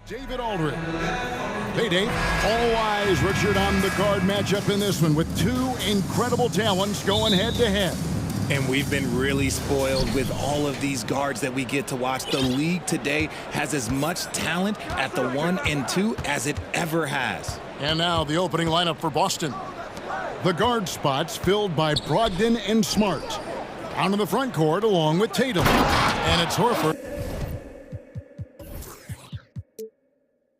David Aldridge. Hey, Dave. All eyes, Richard, on the guard matchup in this one with two incredible talents going head-to-head. And we've been really spoiled with all of these guards that we get to watch. The league today has as much talent at the 1 and 2 as it ever has. And now the opening lineup for Boston. The guard spots filled by Brogdon and Smart. Out in the front court along with Tatum. And it's Horford.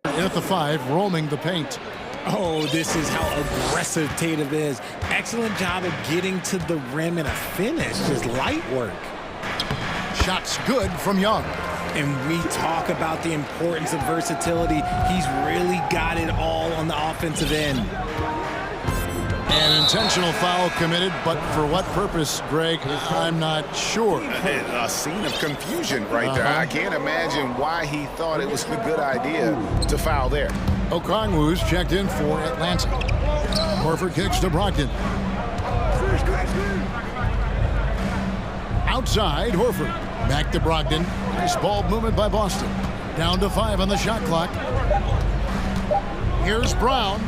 In at the 5, roaming the paint. Oh, this is how aggressive Tatum is. Excellent job of getting to the rim and a finish. Just light work. Shots good from Young. And we talk about the importance of versatility. He's really got it all on the offensive end. An intentional foul committed, but for what purpose, Greg, I'm not sure. A scene of confusion right there. I can't imagine why he thought it was a good idea to foul there. Okongwu's checked in for Atlanta. Horford kicks to Brogdon. Outside, Horford. Back to Brogdon. Nice ball movement by Boston. Down to 5 on the shot clock. Here's Brown.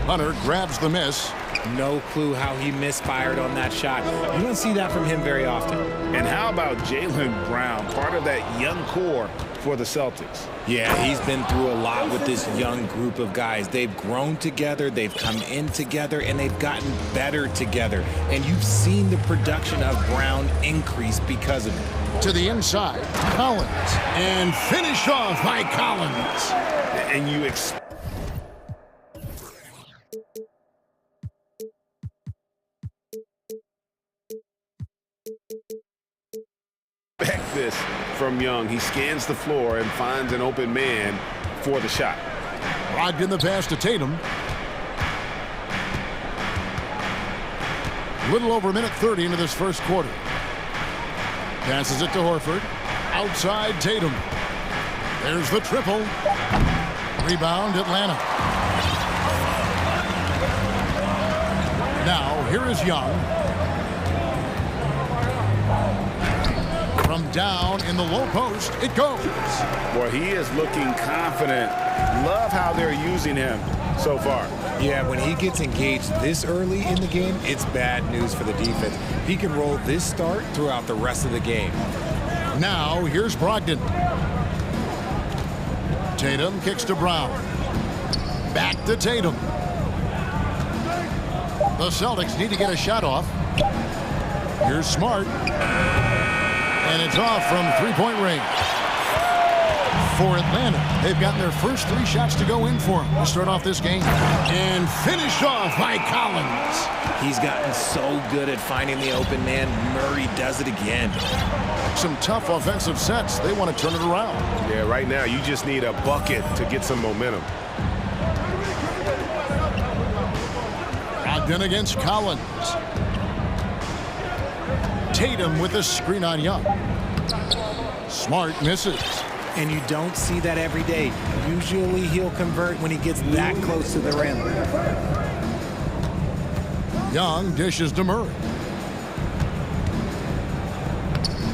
Hunter grabs the miss. No clue how he misfired on that shot. You don't see that from him very often. And how about Jaylen Brown, part of that young core for the Celtics? Yeah, he's been through a lot with this young group of guys. They've grown together, they've come in together, and they've gotten better together. And you've seen the production of Brown increase because of it. To the inside, Collins. And finished off by Collins. And you expect this from Young. He scans the floor and finds an open man for the shot. Brogdon the pass to Tatum. Little over a minute 30 into this first quarter. Passes it to Horford. Outside Tatum. There's the triple. Rebound Atlanta. Now here is Young. From down in the low post, it goes. Boy, he is looking confident. Love how they're using him so far. Yeah, when he gets engaged this early in the game, it's bad news for the defense. He can roll this start throughout the rest of the game. Now, here's Brogdon. Tatum kicks to Brown. Back to Tatum. The Celtics need to get a shot off. Here's Smart. And it's off from three-point range. For Atlanta, they've gotten their first 3 shots to go in for them to start off this game. And finished off by Collins. He's gotten so good at finding the open man. Murray does it again. Some tough offensive sets. They want to turn it around. Yeah, right now you just need a bucket to get some momentum. Brogdon against Collins. Tatum with a screen on Young. Smart misses. And you don't see that every day. Usually he'll convert when he gets that close to the rim. Young dishes to Murray.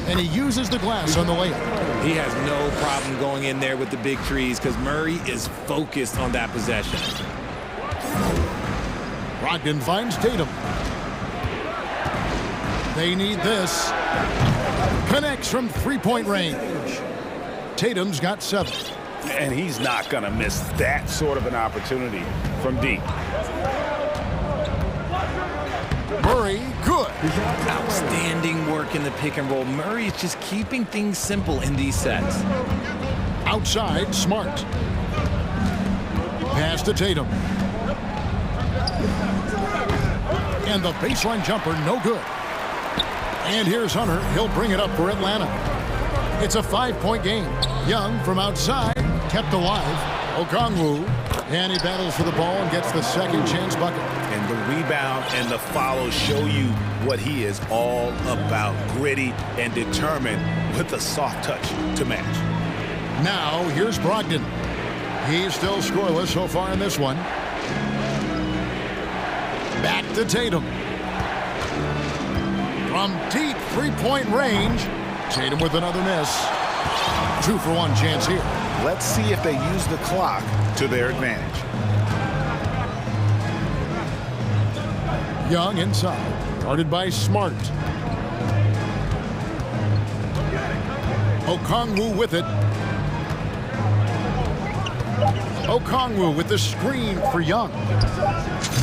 And he uses the glass on the layup. He has no problem going in there with the big trees because Murray is focused on that possession. Brogdon finds Tatum. They need this. Connects from three-point range. Tatum's got 7. And he's not going to miss that sort of an opportunity from deep. Murray, good. Outstanding work in the pick and roll. Murray is just keeping things simple in these sets. Outside, Smart. Pass to Tatum. And the baseline jumper, no good. And here's Hunter. He'll bring it up for Atlanta. It's a 5-point game. Young from outside, kept alive. Okongwu. And he battles for the ball and gets the second chance bucket. And the rebound and the follow show you what he is all about. Gritty and determined with a soft touch to match. Now, here's Brogdon. He's still scoreless so far in this one. Back to Tatum. From deep three-point range, Tatum with another miss. 2-for-1 chance here. Let's see if they use the clock to their advantage. Young inside, guarded by Smart. Okongwu with it. Okongwu with the screen for Young.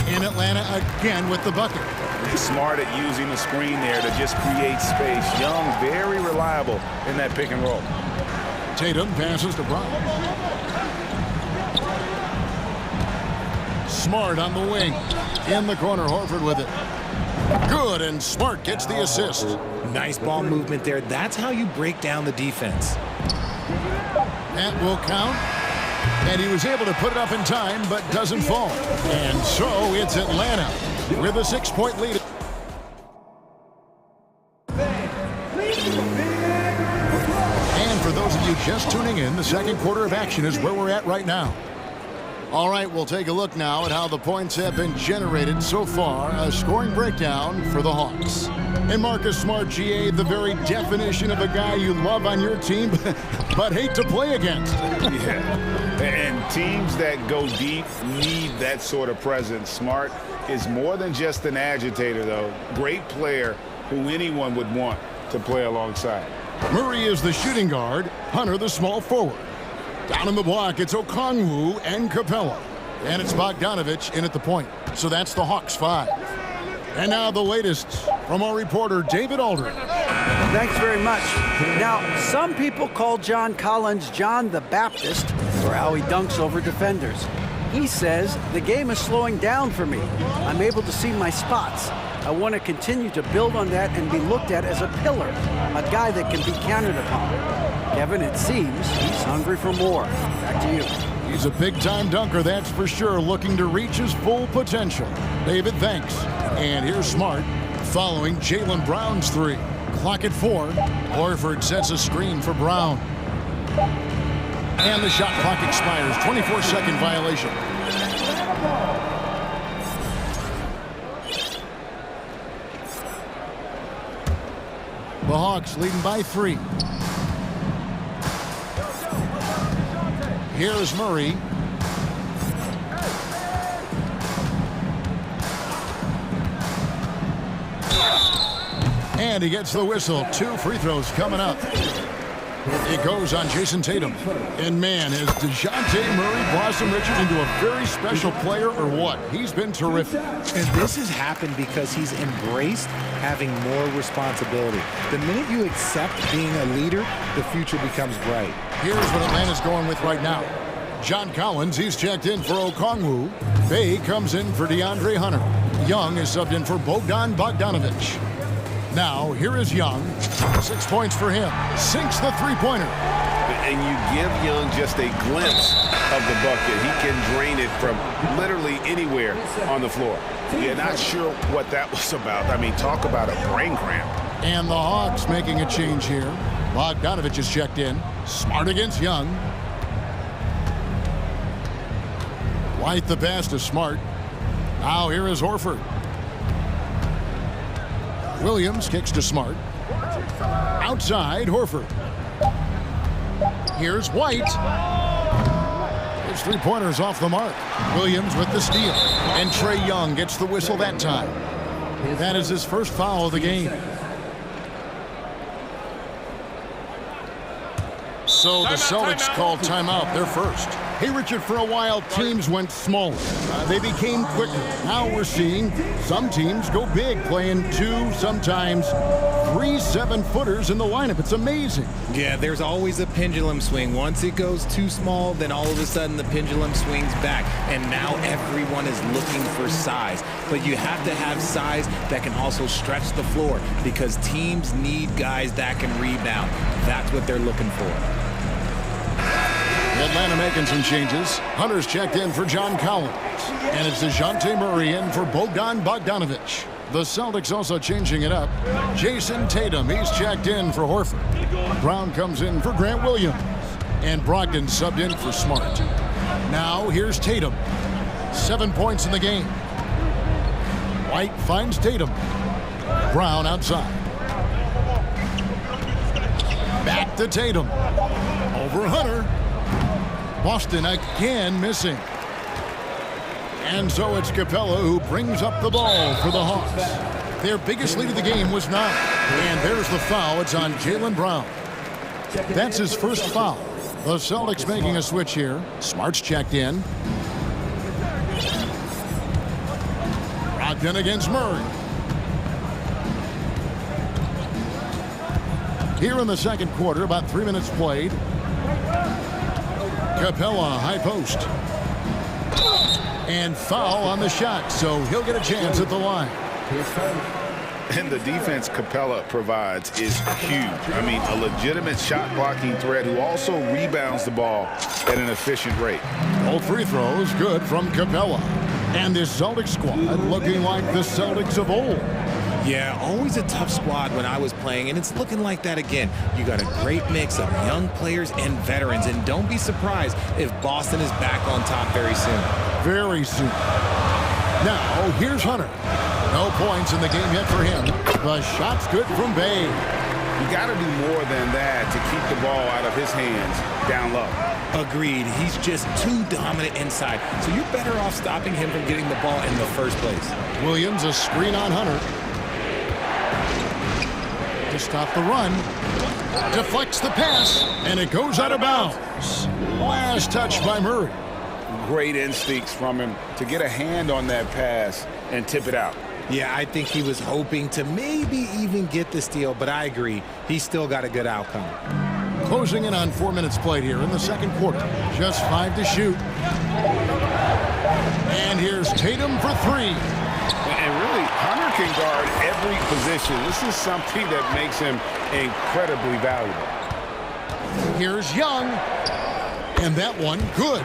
In Atlanta again with the bucket. Smart at using the screen there to just create space. Young, very reliable in that pick and roll. Tatum passes to Brown. Smart on the wing. In the corner, Horford with it. Good, and Smart gets the assist. Nice ball movement there. That's how you break down the defense. That will count. And he was able to put it up in time, but doesn't fall. And so it's Atlanta with a 6-point lead. And for those of you just tuning in, the second quarter of action is where we're at right now. All right, we'll take a look now at how the points have been generated so far. A scoring breakdown for the Hawks. And Marcus Smart, GA, the very definition of a guy you love on your team, but hate to play against. Yeah, and teams that go deep need that sort of presence. Smart is more than just an agitator, though. Great player who anyone would want to play alongside. Murray is the shooting guard, Hunter the small forward. Down in the block, it's Okongwu and Capella. And it's Bogdanovich in at the point. So that's the Hawks 5. And now the latest from our reporter, David Aldridge. Thanks very much. Now, some people call John Collins John the Baptist for how he dunks over defenders. He says, the game is slowing down for me. I'm able to see my spots. I want to continue to build on that and be looked at as a pillar, a guy that can be counted upon. Kevin, it seems he's hungry for more. Back to you. He's a big-time dunker, that's for sure, looking to reach his full potential. David, thanks. And here's Smart following Jaylen Brown's 3. Clock at 4. Horford sets a screen for Brown. And the shot clock expires. 24-second violation. The Hawks leading by 3. Here's Murray. And he gets the whistle. 2 free throws coming up. It goes on Jason Tatum. And man, has DeJounte Murray blossomed, Richard, into a very special player or what? He's been terrific. And this has happened because he's embraced having more responsibility. The minute you accept being a leader, the future becomes bright. Here's what Atlanta's going with right now. John Collins, he's checked in for Okongwu. Bay comes in for DeAndre Hunter. Young is subbed in for Bogdanovich. Now, here is Young. 6 points for him. Sinks the three-pointer. And you give Young just a glimpse of the bucket. He can drain it from literally anywhere on the floor. Yeah, not sure what that was about. I mean, talk about a brain cramp. And the Hawks making a change here. Bogdanovich is checked in. Smart against Young. White the pass to Smart. Now here is Horford. Williams kicks to Smart. Outside, Horford. Here's White. His three-pointer's off the mark. Williams with the steal. And Trae Young gets the whistle that time. That is his first foul of the game. So the Celtics called timeout. They're first. Hey, Richard, for a while, teams went smaller. They became quicker. Now we're seeing some teams go big, playing 2, sometimes 3 7-footers in the lineup. It's amazing. Yeah, there's always a pendulum swing. Once it goes too small, then all of a sudden the pendulum swings back. And now everyone is looking for size. But you have to have size that can also stretch the floor because teams need guys that can rebound. That's what they're looking for. Atlanta making some changes. Hunter's checked in for John Collins. And it's DeJounte Murray in for Bogdanovich. The Celtics also changing it up. Jason Tatum, he's checked in for Horford. Brown comes in for Grant Williams. And Brogdon subbed in for Smart. Now here's Tatum. 7 points in the game. White finds Tatum. Brown outside. Back to Tatum. Over Hunter. Boston again missing. And so it's Capella who brings up the ball for the Hawks. Their biggest lead of the game was 9. And there's the foul. It's on Jaylen Brown. That's his first foul. The Celtics making a switch here. Smart's checked in. Brogdon against Murray. Here in the second quarter, about 3 minutes played. Capella, high post. And foul on the shot, so he'll get a chance at the line. And the defense Capella provides is huge. I mean, a legitimate shot-blocking threat who also rebounds the ball at an efficient rate. Both free throws good from Capella. And this Celtics squad looking like the Celtics of old. Yeah, always a tough squad when I was playing, and it's looking like that again. You got a great mix of young players and veterans, and don't be surprised if Boston is back on top very soon. Very soon. Now, here's Hunter. No points in the game yet for him. The shot's good from Bay. You got to do more than that to keep the ball out of his hands down low. Agreed. He's just too dominant inside, so you're better off stopping him from getting the ball in the first place. Williams, a screen on Hunter. To stop the run. Deflects the pass, and it goes out of bounds. Last touch by Murray. Great instincts from him to get a hand on that pass and tip it out. Yeah, I think he was hoping to maybe even get the steal, but I agree. He still got a good outcome. Closing in on 4 minutes played here in the second quarter. Just 5 to shoot. And here's Tatum for 3. And really, Hunter can guard every position. This is something that makes him incredibly valuable. Here's Young. And that one, good.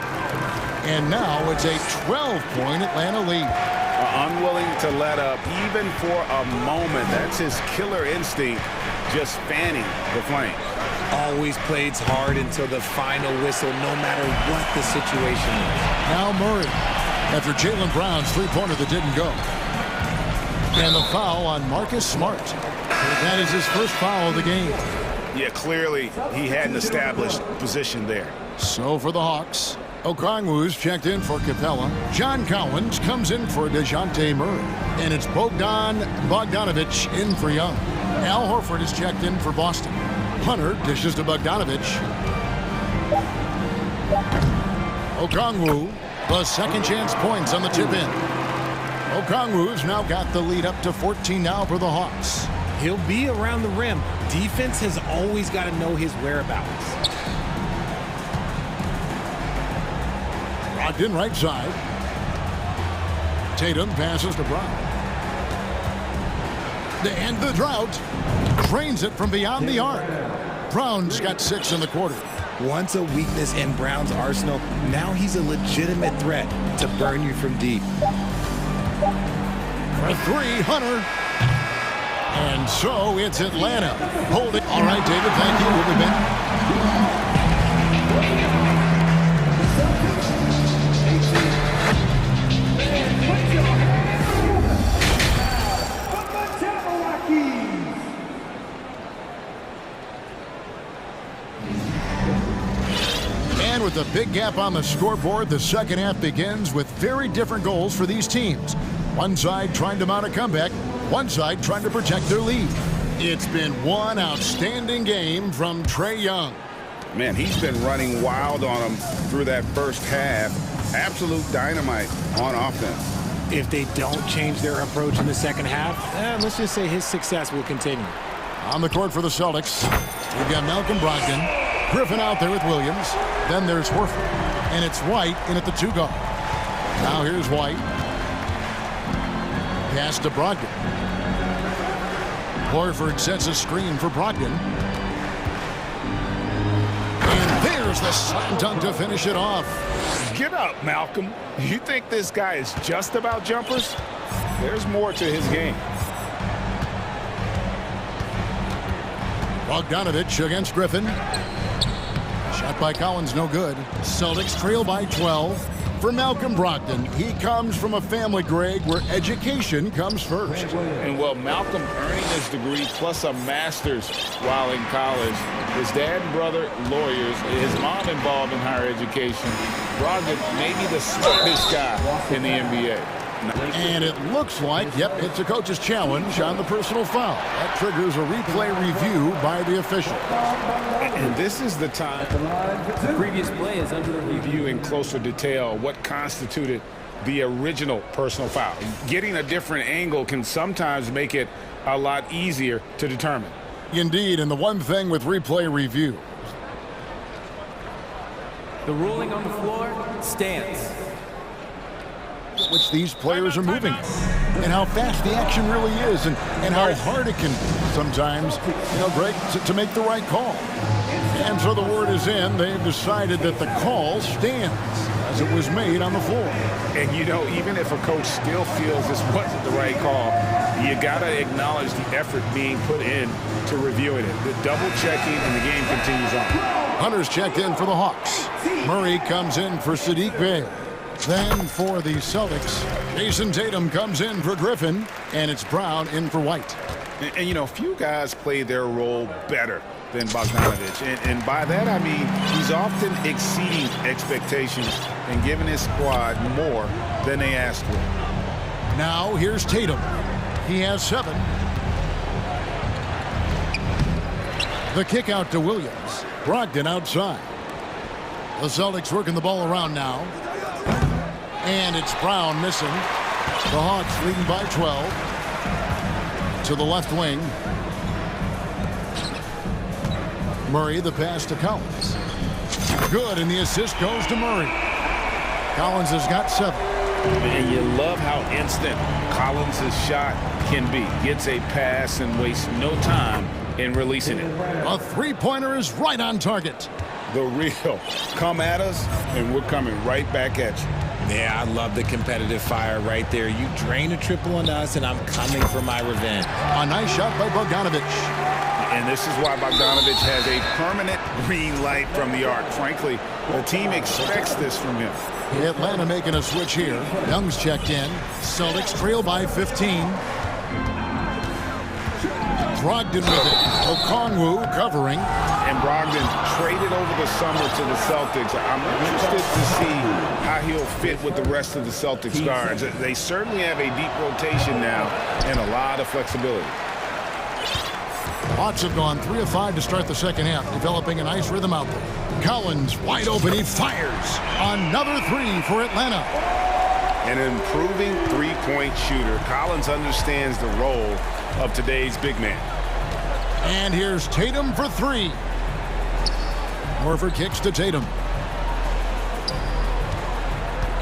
And now it's a 12-point Atlanta lead. Unwilling to let up even for a moment. That's his killer instinct, just fanning the flame. Always plays hard until the final whistle, no matter what the situation is. Now Murray, after Jaylen Brown's three-pointer that didn't go. And the foul on Marcus Smart. That is his first foul of the game. Yeah, clearly he had an established position there. So for the Hawks, Okongwu's checked in for Capella. John Collins comes in for DeJounte Murray. And it's Bogdanovich in for Young. Al Horford is checked in for Boston. Hunter dishes to Bogdanovich. Okongwu, the second chance points on the tip in. Okongwu's now got the lead up to 14 now for the Hawks. He'll be around the rim. Defense has always got to know his whereabouts. Brogdon right side. Tatum passes to Brown. To end the drought. Drains it from beyond the arc. Brown's got 6 in the quarter. Once a weakness in Brown's arsenal, now he's a legitimate threat to burn you from deep. For 3, Hunter. And so it's Atlanta. Hold it. All right, David, thank you. We'll be back. And with a big gap on the scoreboard, the second half begins with very different goals for these teams. One side trying to mount a comeback, one side trying to protect their lead. It's been one outstanding game from Trae Young. Man, he's been running wild on them through that first half. Absolute dynamite on offense. If they don't change their approach in the second half, let's just say his success will continue. On the court for the Celtics, we've got Malcolm Brogdon. Griffin out there with Williams. Then there's Horford. And it's White in at the 2 guard. Now here's White. Pass to Brogdon. Horford sets a screen for Brogdon. And there's the slam dunk to finish it off. Get up, Malcolm. You think this guy is just about jumpers? There's more to his game. Bogdanovich against Griffin. Shot by Collins, no good. Celtics trail by 12. For Malcolm Brogdon, he comes from a family, Greg, where education comes first. And well, Malcolm earning his degree plus a master's while in college. His dad and brother, lawyers. His mom involved in higher education. Brogdon may be the smartest guy in the NBA. And it looks like, yep, it's a coach's challenge on the personal foul. That triggers a replay review by the official. And this is the time The previous play is under review in closer detail what constituted the original personal foul. Getting a different angle can sometimes make it a lot easier to determine. Indeed, and the one thing with replay review. The ruling on the floor stands. Which these players are moving, and how fast the action really is, and how hard it can be sometimes, you know, Greg, to make the right call. And so the word is in. They've decided that the call stands as it was made on the floor. And, you know, even if a coach still feels this wasn't the right call, you got to acknowledge the effort being put in to reviewing it. The double checking, and the game continues on. Hunter's checked in for the Hawks. Murray comes in for Sadiq Bey. Then for the Celtics, Jason Tatum comes in for Griffin, and it's Brown in for White. And you know, few guys play their role better than Bogdanovich. And by that, I mean he's often exceeding expectations and giving his squad more than they asked for. Now here's Tatum. He has 7. The kick out to Williams. Brogdon outside. The Celtics working the ball around now. And it's Brown missing. The Hawks leading by 12. To the left wing. Murray, the pass to Collins. Good, and the assist goes to Murray. Collins has got 7. And you love how instant Collins' shot can be. Gets a pass and wastes no time in releasing it. A three-pointer is right on target. The real come at us, and we're coming right back at you. Yeah, I love the competitive fire right there. You drain a triple on us, and I'm coming for my revenge. A nice shot by Bogdanovich. And this is why Bogdanovich has a permanent green light from the arc. Frankly, the team expects this from him. Atlanta making a switch here. Young's checked in. Celtics trail by 15. Brogdon with it. Okongwu covering. And Brogdon traded over the summer to the Celtics. I'm interested to see how he'll fit with the rest of the Celtics guards. They certainly have a deep rotation now and a lot of flexibility. Hawks have gone 3 of 5 to start the second half, developing a nice rhythm out there. Collins wide open. He fires. Another 3 for Atlanta. An improving three-point shooter. Collins understands the role of today's big man. And here's Tatum for 3. Horford kicks to Tatum.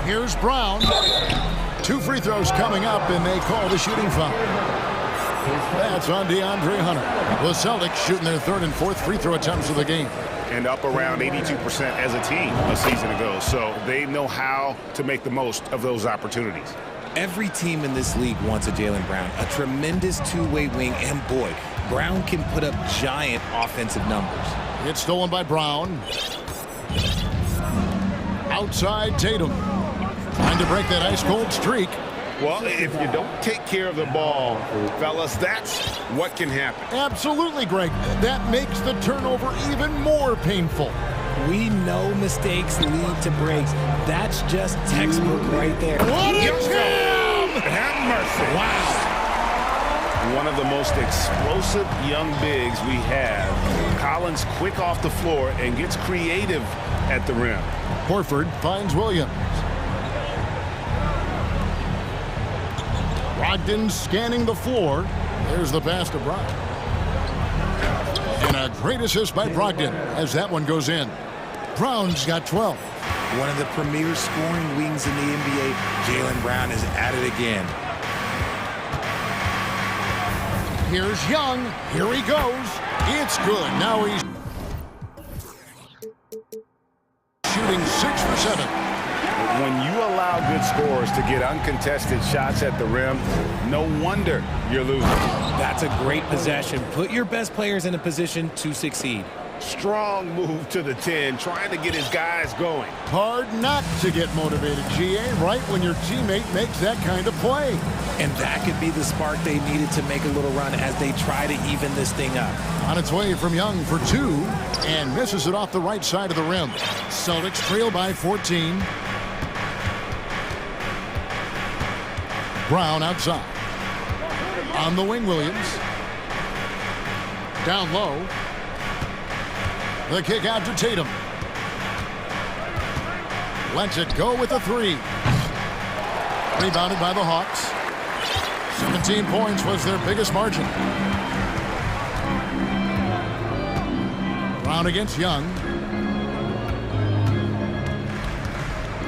Here's Brown. 2 free throws coming up, and they call the shooting foul. That's on DeAndre Hunter. The Celtics shooting their 3rd and 4th free throw attempts of the game. And up around 82% as a team a season ago. So they know how to make the most of those opportunities. Every team in this league wants a Jaylen Brown, a tremendous two-way wing, and boy, Brown can put up giant offensive numbers. It's stolen by Brown. Outside Tatum. Trying to break that ice-cold streak. Well, if you don't take care of the ball, fellas, that's what can happen. Absolutely, Greg. That makes the turnover even more painful. We know mistakes lead to breaks. That's just textbook right there. What a jam! Have mercy. Wow. One of the most explosive young bigs we have. Collins quick off the floor and gets creative at the rim. Horford finds Williams. Brogdon scanning the floor. There's the pass to Brown. And a great assist by Brogdon as that one goes in. Brown's got 12. One of the premier scoring wings in the NBA, Jaylen Brown is at it again. Here's Young. Here he goes. It's good. Now he's shooting 6 for 7. When you allow good scorers to get uncontested shots at the rim, no wonder you're losing. That's a great possession. Put your best players in a position to succeed. Strong move to the 10, trying to get his guys going. Hard not to get motivated, GA, right when your teammate makes that kind of play. And that could be the spark they needed to make a little run as they try to even this thing up. On its way from Young for 2, and misses it off the right side of the rim. Celtics trail by 14. Brown outside. On the wing, Williams. Down low. The kick out to Tatum. Lets it go with a 3. Rebounded by the Hawks. 17 points was their biggest margin. Brown against Young.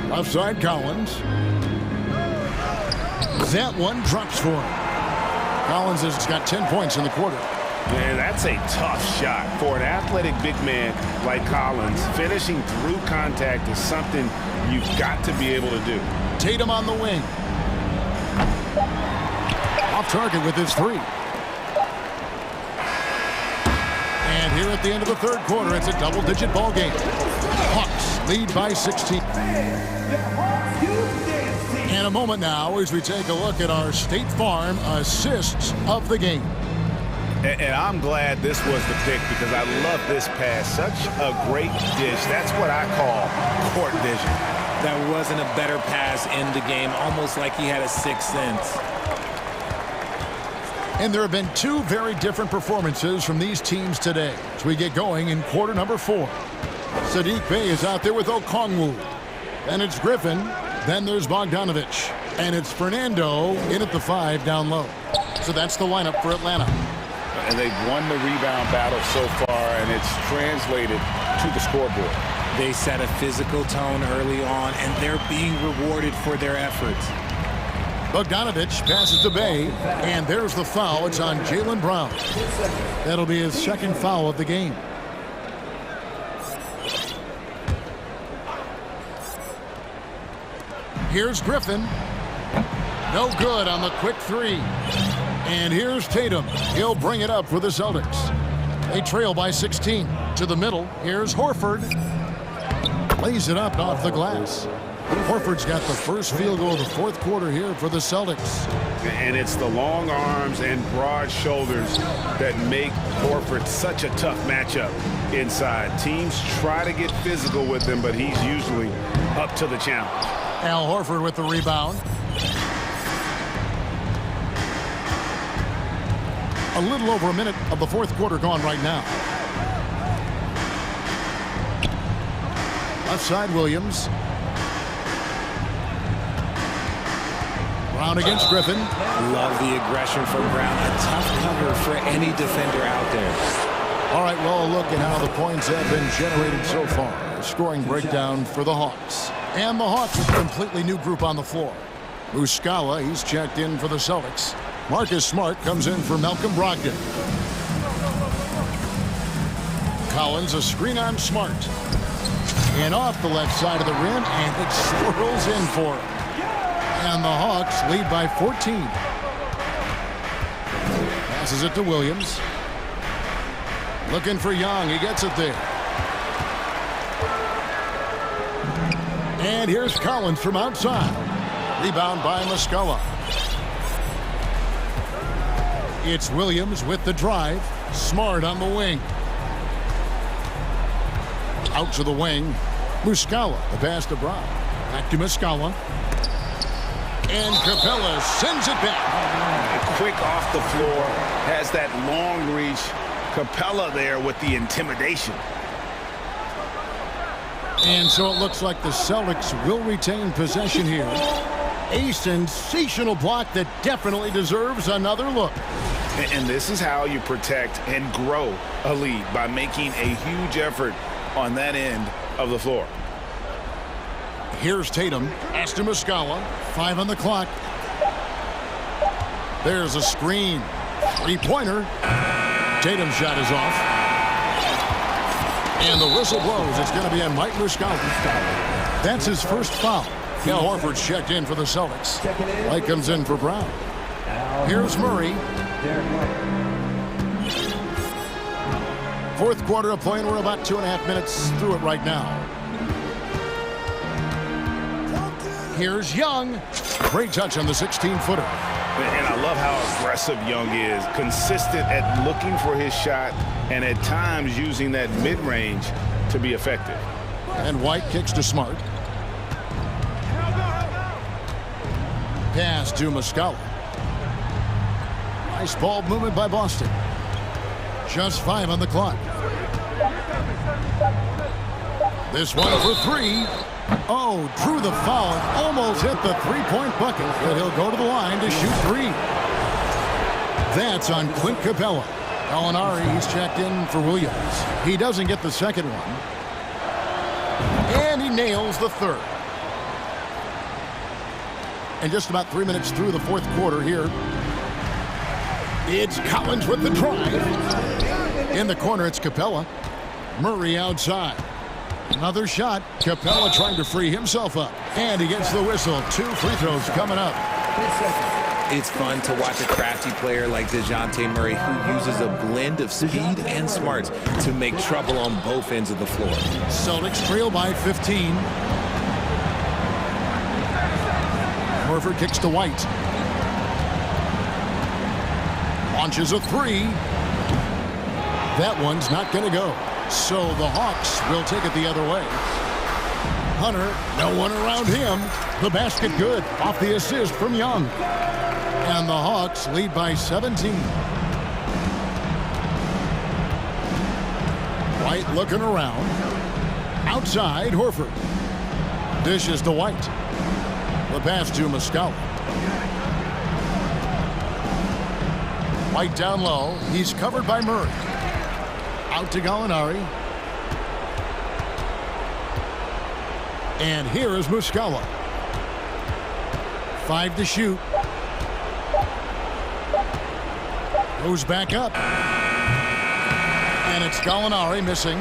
Left side, Collins. That one drops for him. Collins has got 10 points in the quarter. Man, that's a tough shot. For an athletic big man like Collins, finishing through contact is something you've got to be able to do. Tatum on the wing. Off target with his 3. And here at the end of the third quarter, it's a double-digit ball game. Hawks lead by 16. And a moment now as we take a look at our State Farm assists of the game. And I'm glad this was the pick because I love this pass. Such a great dish. That's what I call court vision. That wasn't a better pass in the game, almost like he had a sixth sense. And there have been 2 very different performances from these teams today as we get going in quarter number 4. Sadiq Bey is out there with Okongwu. Then it's Griffin. Then there's Bogdanovich. And it's Fernando in at the 5 down low. So that's the lineup for Atlanta. And they've won the rebound battle so far, and it's translated to the scoreboard. They set a physical tone early on, and they're being rewarded for their efforts. Bogdanovich passes to Bey, and there's the foul. It's on Jaylen Brown. That'll be his second foul of the game. Here's Griffin. No good on the quick 3. And here's Tatum. He'll bring it up for the Celtics. They trail by 16. To the middle, here's Horford. Lays it up off the glass. Horford's got the first field goal of the fourth quarter here for the Celtics. And it's the long arms and broad shoulders that make Horford such a tough matchup inside. Teams try to get physical with him, but he's usually up to the challenge. Al Horford with the rebound. A little over a minute of the fourth quarter gone right now. Left side, Williams. Brown against Griffin. Love the aggression from Brown. A tough cover for any defender out there. All right, well, look at how the points have been generated so far. Scoring breakdown for the Hawks. And the Hawks with a completely new group on the floor. Muscala, he's checked in for the Celtics. Marcus Smart comes in for Malcolm Brogdon. Collins, a screen on Smart. And off the left side of the rim, and it swirls in for him. And the Hawks lead by 14. Passes it to Williams. Looking for Young. He gets it there. And here's Collins from outside. Rebound by Muscala. It's Williams with the drive. Smart on the wing. Out to the wing. Muscala, the pass to Brown. Back to Muscala. And Capella sends it back. Quick off the floor. Has that long reach. Capella there with the intimidation. And so it looks like the Celtics will retain possession here. A sensational block that definitely deserves another look. And this is how you protect and grow a lead, by making a huge effort on that end of the floor. Here's Tatum. Aston Muscala. 5 on the clock. There's a screen. Three-pointer. Tatum's shot is off. And the whistle blows. It's going to be on Mike Muscala. That's his first foul. Al Horford's checked in for the Celtics. White comes in for Brown. Fourth quarter of play, and we're about 2.5 minutes through it right now. Here's Young. Great touch on the 16-footer. And I love how aggressive Young is. Consistent at looking for his shot and at times using that mid-range to be effective. And White kicks to Smart. Pass to Muscala. Nice ball movement by Boston. Just 5 on the clock. This one for 3. Oh, drew the foul. Almost hit the three-point bucket, but he'll go to the line to shoot 3. That's on Clint Capella. Gallinari, he's checked in for Williams. He doesn't get the second one. And he nails the third. And just about 3 minutes through the fourth quarter here. It's Collins with the drive. In the corner, it's Capella. Murray outside. Another shot. Capella trying to free himself up. And he gets the whistle. 2 free throws coming up. It's fun to watch a crafty player like DeJounte Murray who uses a blend of speed and smarts to make trouble on both ends of the floor. Celtics trail by 15. Horford kicks to White. Launches a 3. That one's not going to go. So the Hawks will take it the other way. Hunter, no one around him. The basket good off the assist from Young. And the Hawks lead by 17. White looking around. Outside, Horford. Dishes to White. The pass to Muscala. White down low. He's covered by Murray. Out to Gallinari. And here is Muscala. 5 to shoot. Goes back up. And it's Gallinari missing.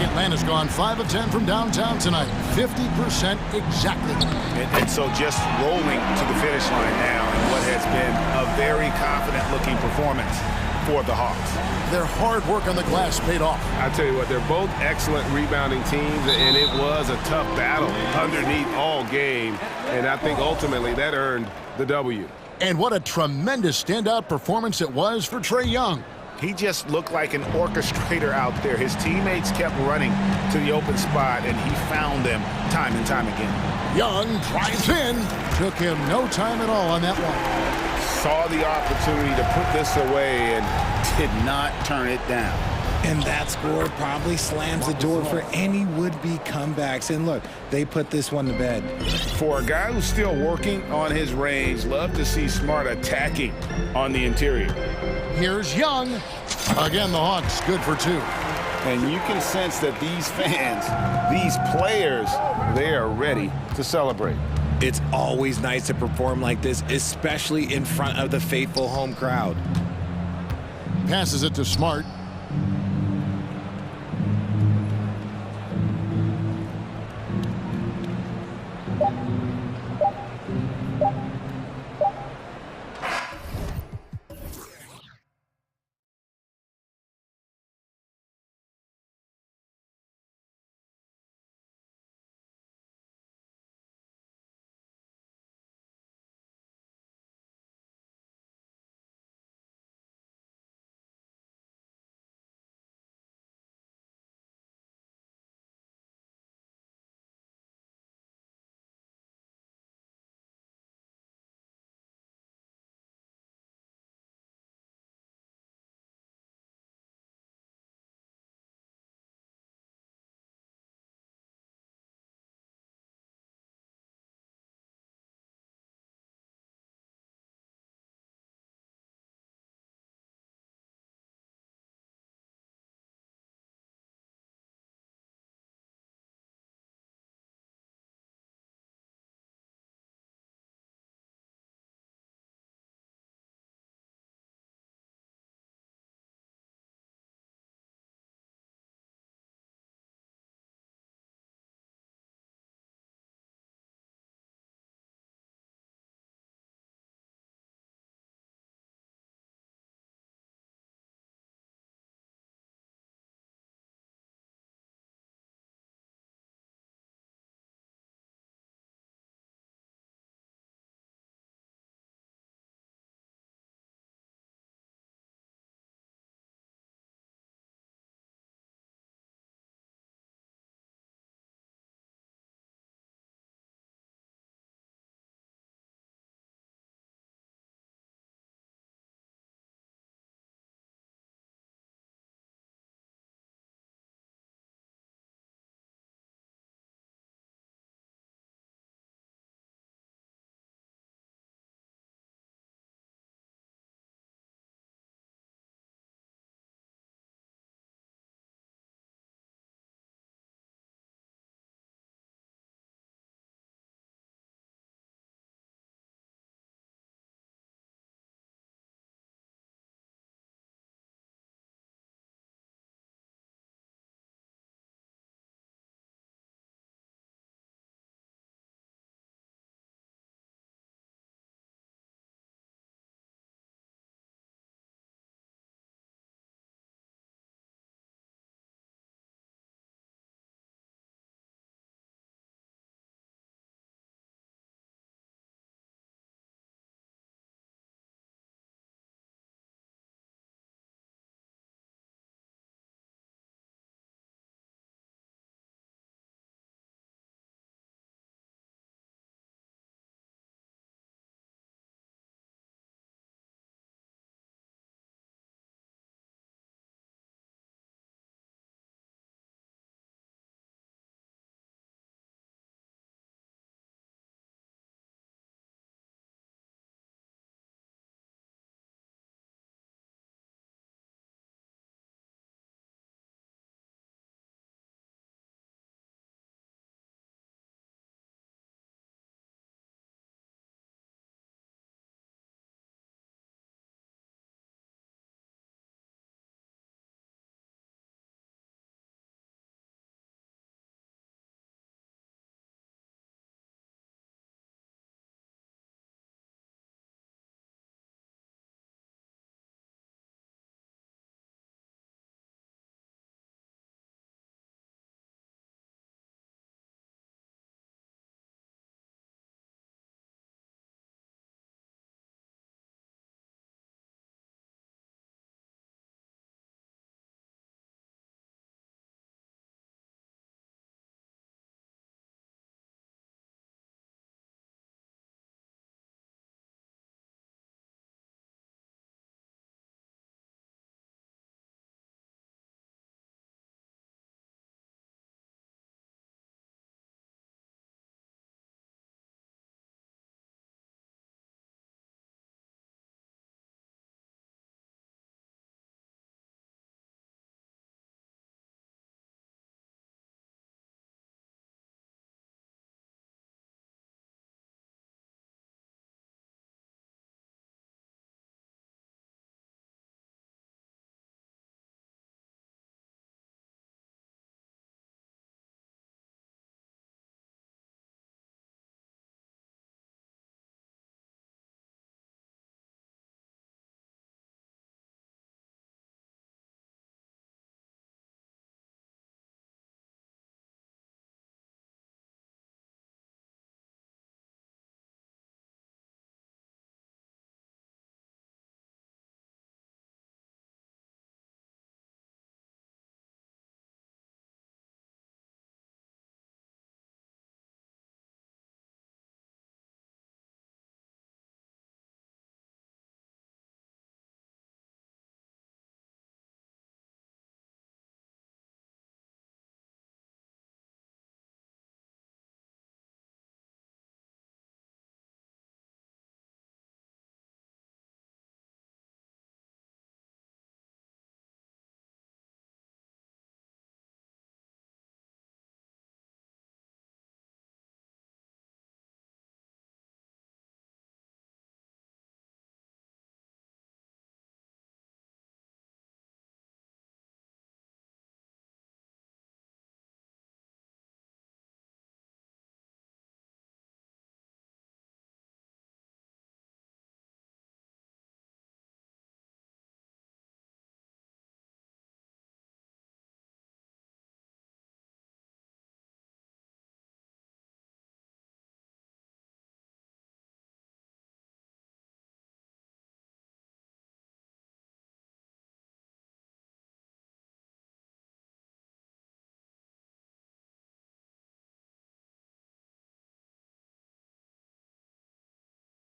Atlanta's gone 5 of 10 from downtown tonight. 50% exactly. And so just rolling to the finish line now in what has been a very confident-looking performance for the Hawks. Their hard work on the glass paid off. I tell you what, they're both excellent rebounding teams, and it was a tough battle underneath all game. And I think ultimately that earned the W. And what a tremendous standout performance it was for Trae Young. He just looked like an orchestrator out there. His teammates kept running to the open spot, and he found them time and time again. Young drives in. Took him no time at all on that one. Saw the opportunity to put this away and did not turn it down. And that score probably slams the door for any would-be comebacks. And look, they put this one to bed. For a guy who's still working on his range, love to see Smart attacking on the interior. Here's Young. Again, the Hawks good for 2. And you can sense that these fans, these players, they are ready to celebrate. It's always nice to perform like this, especially in front of the faithful home crowd. Passes it to Smart.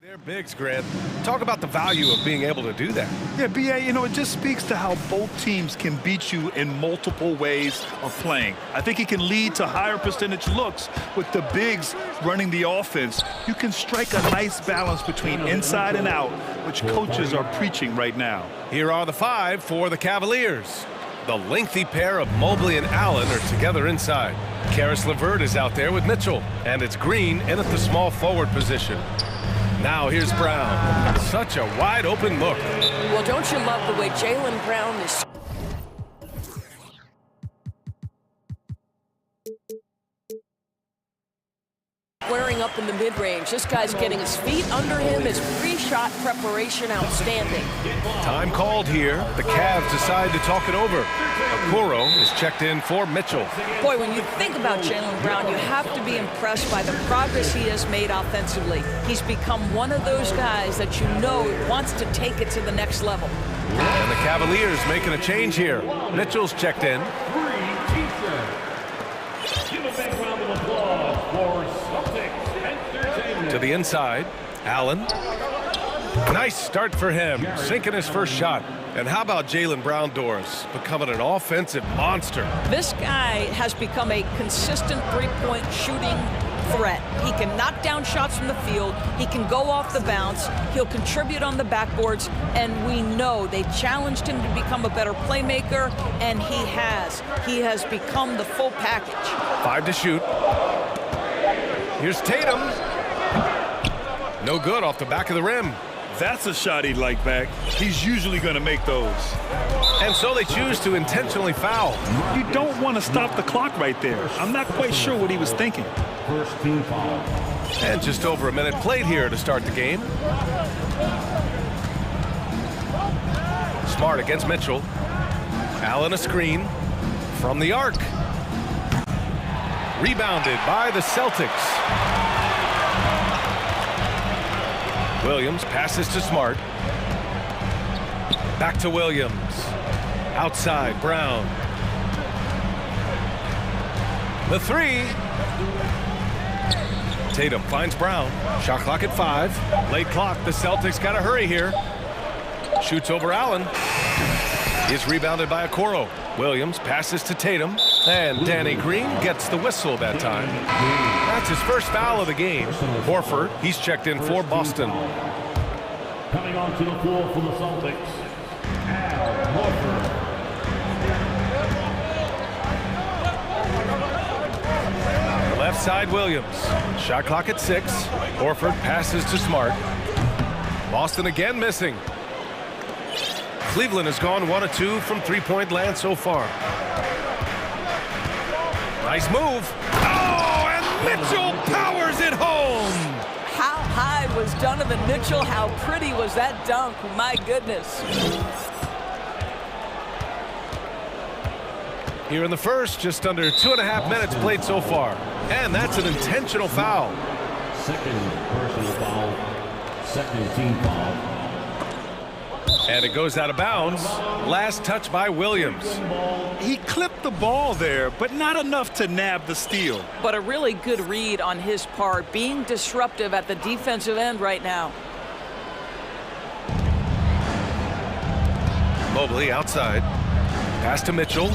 They're bigs, Grant. Talk about the value of being able to do that. Yeah, B.A., you know, it just speaks to how both teams can beat you in multiple ways of playing. I think it can lead to higher percentage looks with the bigs running the offense. You can strike a nice balance between inside and out, which coaches are preaching right now. Here are the five for the Cavaliers. The lengthy pair of Mobley and Allen are together inside. Karis LeVert is out there with Mitchell, and it's Green in at the small forward position. Now here's Brown. Such a wide open look. Well, don't you love the way Jaylen Brown is squaring up in the mid-range? This guy's getting his feet under him, his pre-shot preparation outstanding. Time called here. The Cavs decide to talk it over. Okoro is checked in for Mitchell. Boy, when you think about Jaylen Brown, you have to be impressed by the progress he has made offensively. He's become one of those guys that you know wants to take it to the next level. And the Cavaliers making a change here. Mitchell's checked in. To the inside, Allen. Nice start for him, sinking his first shot. And how about Jaylen Brown, Doris, becoming an offensive monster? This guy has become a consistent three-point shooting threat. He can knock down shots from the field. He can go off the bounce. He'll contribute on the backboards. And we know they challenged him to become a better playmaker, and he has. He has become the full package. 5 to shoot. Here's Tatum. No good off the back of the rim. That's a shot he'd like back. He's usually going to make those. And so they choose to intentionally foul. You don't want to stop the clock right there. I'm not quite sure what he was thinking. First team foul. And just over a minute played here to start the game. Smart against Mitchell. Allen a screen from the arc. Rebounded by the Celtics. Williams passes to Smart. Back to Williams. Outside, Brown. The three. Tatum finds Brown. Shot clock at 5. Late clock. The Celtics got to hurry here. Shoots over Allen. Is rebounded by Okoro. Williams passes to Tatum. And Danny Green gets the whistle that time. That's his first foul of the game. Horford, he's checked in for Boston. Coming onto the floor for the Celtics, Al Horford. Left side, Williams. Shot clock at 6. Horford passes to Smart. Boston again missing. Cleveland has gone 1 of 2 from three-point land so far. Nice move. Oh, and Mitchell powers it home. How high was Donovan Mitchell? How pretty was that dunk? My goodness. Here in the first, just under 2.5 minutes played so far. And that's an intentional foul. Second personal foul. Second team foul. And it goes out of bounds. Last touch by Williams. He clipped the ball there, but not enough to nab the steal. But a really good read on his part, being disruptive at the defensive end right now. Mobley outside. Pass to Mitchell.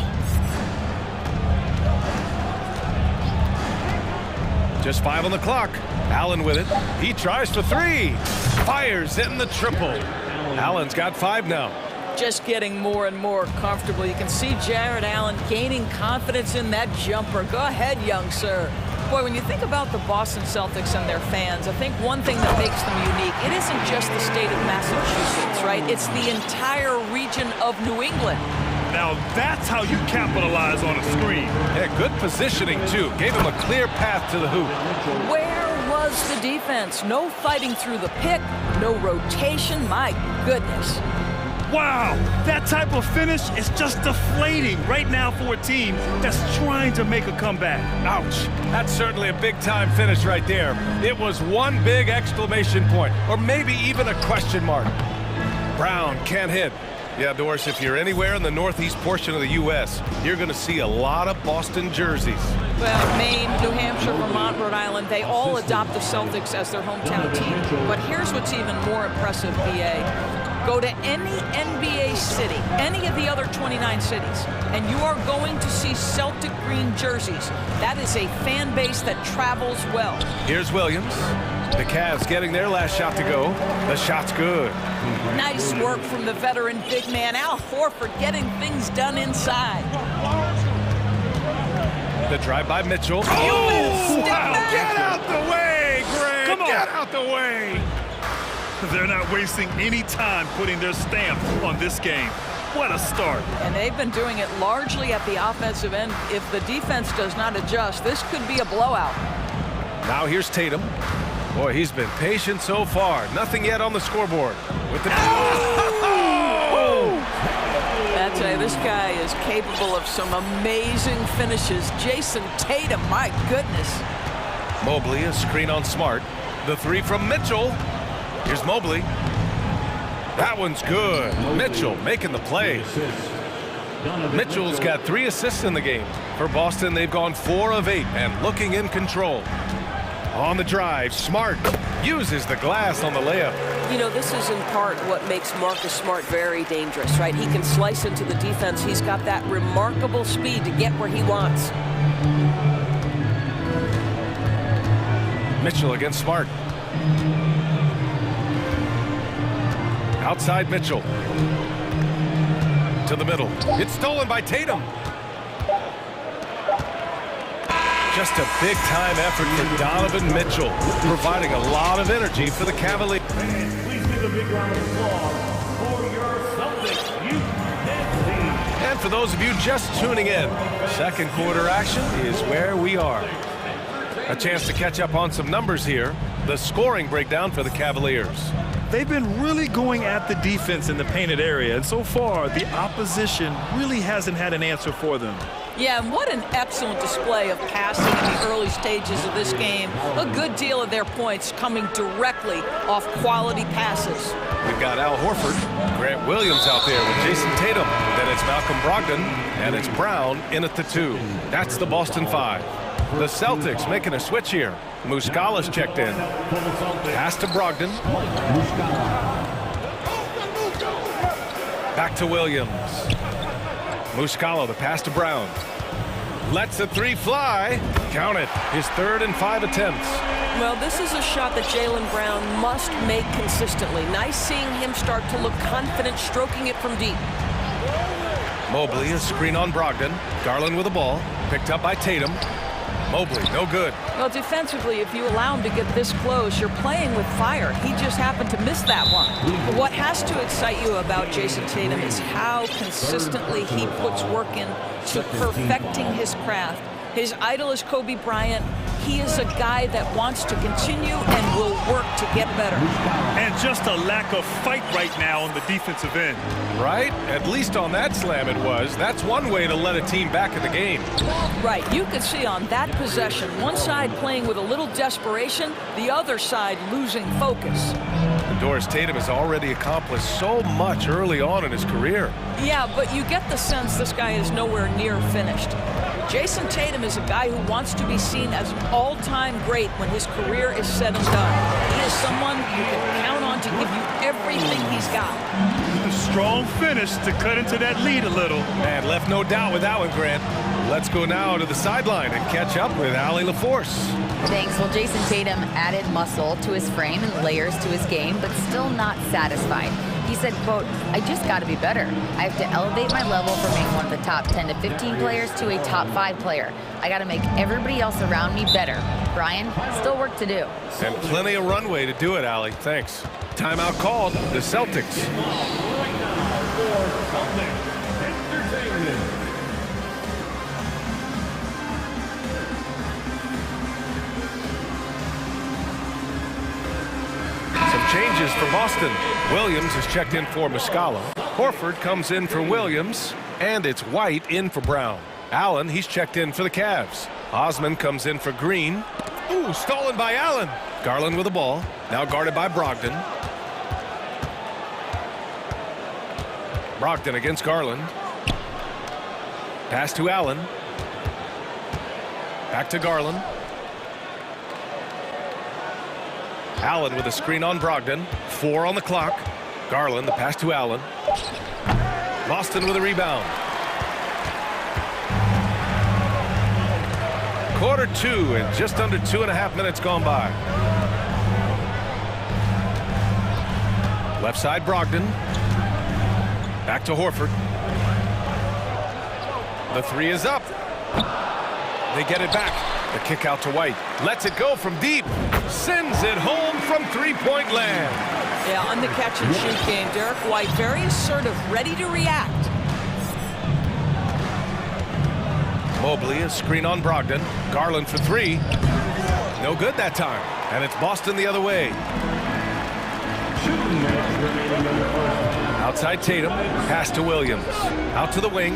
Just 5 on the clock. Allen with it. He tries for 3. Fires in the triple. Allen's got 5 now. Just getting more and more comfortable. You can see Jared Allen gaining confidence in that jumper. Go ahead, young sir. Boy, when you think about the Boston Celtics and their fans, I think one thing that makes them unique, it isn't just the state of Massachusetts, right? It's the entire region of New England. Now that's how you capitalize on a screen. Yeah, good positioning, too. Gave him a clear path to the hoop. Where was the defense? No fighting through the pick, no rotation. My goodness. Wow, that type of finish is just deflating right now for a team that's trying to make a comeback. Ouch. That's certainly a big-time finish right there. It was one big exclamation point, or maybe even a question mark. Brown can't hit. Yeah, Doris, if you're anywhere in the northeast portion of the U.S., you're going to see a lot of Boston jerseys. Well, Maine, New Hampshire, Vermont, Rhode Island, they all adopt the Celtics as their hometown team. But here's what's even more impressive, BA. Go to any NBA city, any of the other 29 cities, and you are going to see Celtic green jerseys. That is a fan base that travels well. Here's Williams. The Cavs getting their last shot to go. The shot's good. Nice work from the veteran big man, Al Horford, getting things done inside. The drive by Mitchell. Oh, wow. Get out the way, Grant. Come on. Get out the way. They're not wasting any time putting their stamp on this game. What a start. And they've been doing it largely at the offensive end. If the defense does not adjust, this could be a blowout. Now here's Tatum. Boy, he's been patient so far. Nothing yet on the scoreboard. With the I tell you, this guy is capable of some amazing finishes. Jason Tatum, my goodness. Mobley, a screen on Smart. The three from Mitchell. Here's Mobley. That one's good. Mitchell making the play. Mitchell's got 3 assists in the game. For Boston, they've gone 4 of 8 and looking in control. On the drive, Smart uses the glass on the layup. You know, this is in part what makes Marcus Smart very dangerous, right? He can slice into the defense. He's got that remarkable speed to get where he wants. Mitchell against Smart. Outside Mitchell. To the middle. It's stolen by Tatum. Just a big-time effort for Donovan Mitchell, providing a lot of energy for the Cavaliers. Please give a big round of applause for your Celtics youth dance team. And for those of you just tuning in, second quarter action is where we are. A chance to catch up on some numbers here. The scoring breakdown for the Cavaliers. They've been really going at the defense in the painted area, and so far, the opposition really hasn't had an answer for them. Yeah, and what an excellent display of passing in the early stages of this game. A good deal of their points coming directly off quality passes. We've got Al Horford, Grant Williams out there with Jason Tatum. Then it's Malcolm Brogdon, and it's Brown in at the 2. That's the Boston 5. The Celtics making a switch here. Muscala's checked in. Pass to Brogdon. Back to Williams. Muscala, the pass to Brown. Lets the 3 fly. Count it. His 3rd and 5 attempts. Well, this is a shot that Jaylen Brown must make consistently. Nice seeing him start to look confident, stroking it from deep. Mobley, a screen on Brogdon. Garland with the ball. Picked up by Tatum. Mobley, no good. Well, defensively, if you allow him to get this close, you're playing with fire. He just happened to miss that one. What has to excite you about Jason Tatum is how consistently he puts work in to perfecting his craft. His idol is Kobe Bryant. He is a guy that wants to continue and will work to get better. And just a lack of fight right now on the defensive end. Right? At least on that slam it was. That's one way to let a team back in the game. Right. You could see on that possession, one side playing with a little desperation, the other side losing focus. And Doris, Tatum has already accomplished so much early on in his career. Yeah, but you get the sense this guy is nowhere near finished. Jason Tatum is a guy who wants to be seen as an all-time great when his career is said and done. He is someone you can count on to give you everything he's got. A strong finish to cut into that lead a little. And left no doubt with that one, Grant. Let's go now to the sideline and catch up with Allie LaForce. Thanks. Well, Jason Tatum added muscle to his frame and layers to his game, but still not satisfied. He said, quote, "I just got to be better. I have to elevate my level from being one of the top 10 to 15 players to a top 5 player. I got to make everybody else around me better. Brian, still work to do." And plenty of runway to do it, Allie. Thanks. Timeout called. The Celtics. Changes for Boston. Williams is checked in for Muscala. Horford comes in for Williams, and it's White in for Brown. Allen, he's checked in for the Cavs. Osman comes in for Green. Ooh, stolen by Allen. Garland with the ball, now guarded by Brogdon. Brogdon against Garland. Pass to Allen. Back to Garland. Allen with a screen on Brogdon. 4 on the clock. Garland, the pass to Allen. Boston with a rebound. Quarter 2 and just under 2.5 minutes gone by. Left side, Brogdon. Back to Horford. The 3 is up. They get it back. The kick out to White. Lets it go from deep. Sends it home from three-point land. Yeah, on the catch and shoot game, Derek White very assertive, ready to react. Mobley, a screen on Brogdon. Garland for 3. No good that time. And it's Boston the other way. Outside Tatum. Pass to Williams. Out to the wing.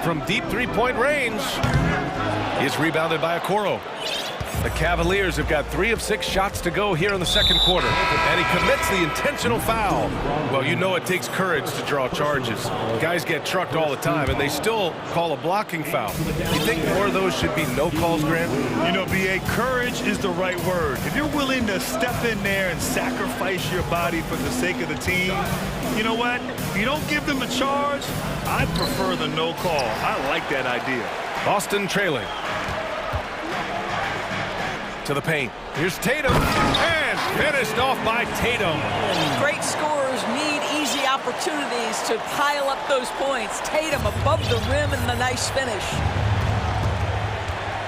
From deep three-point range. Is rebounded by Okoro. The Cavaliers have got 3 of 6 shots to go here in the second quarter. And he commits the intentional foul. Well, you know it takes courage to draw charges. Guys get trucked all the time, and they still call a blocking foul. You think more of those should be no calls, Grant? You know, B.A., courage is the right word. If you're willing to step in there and sacrifice your body for the sake of the team, you know what? If you don't give them a charge, I prefer the no call. I like that idea. Boston trailing. To the paint. Here's Tatum. And finished off by Tatum. Great scorers need easy opportunities to pile up those points. Tatum above the rim and the nice finish.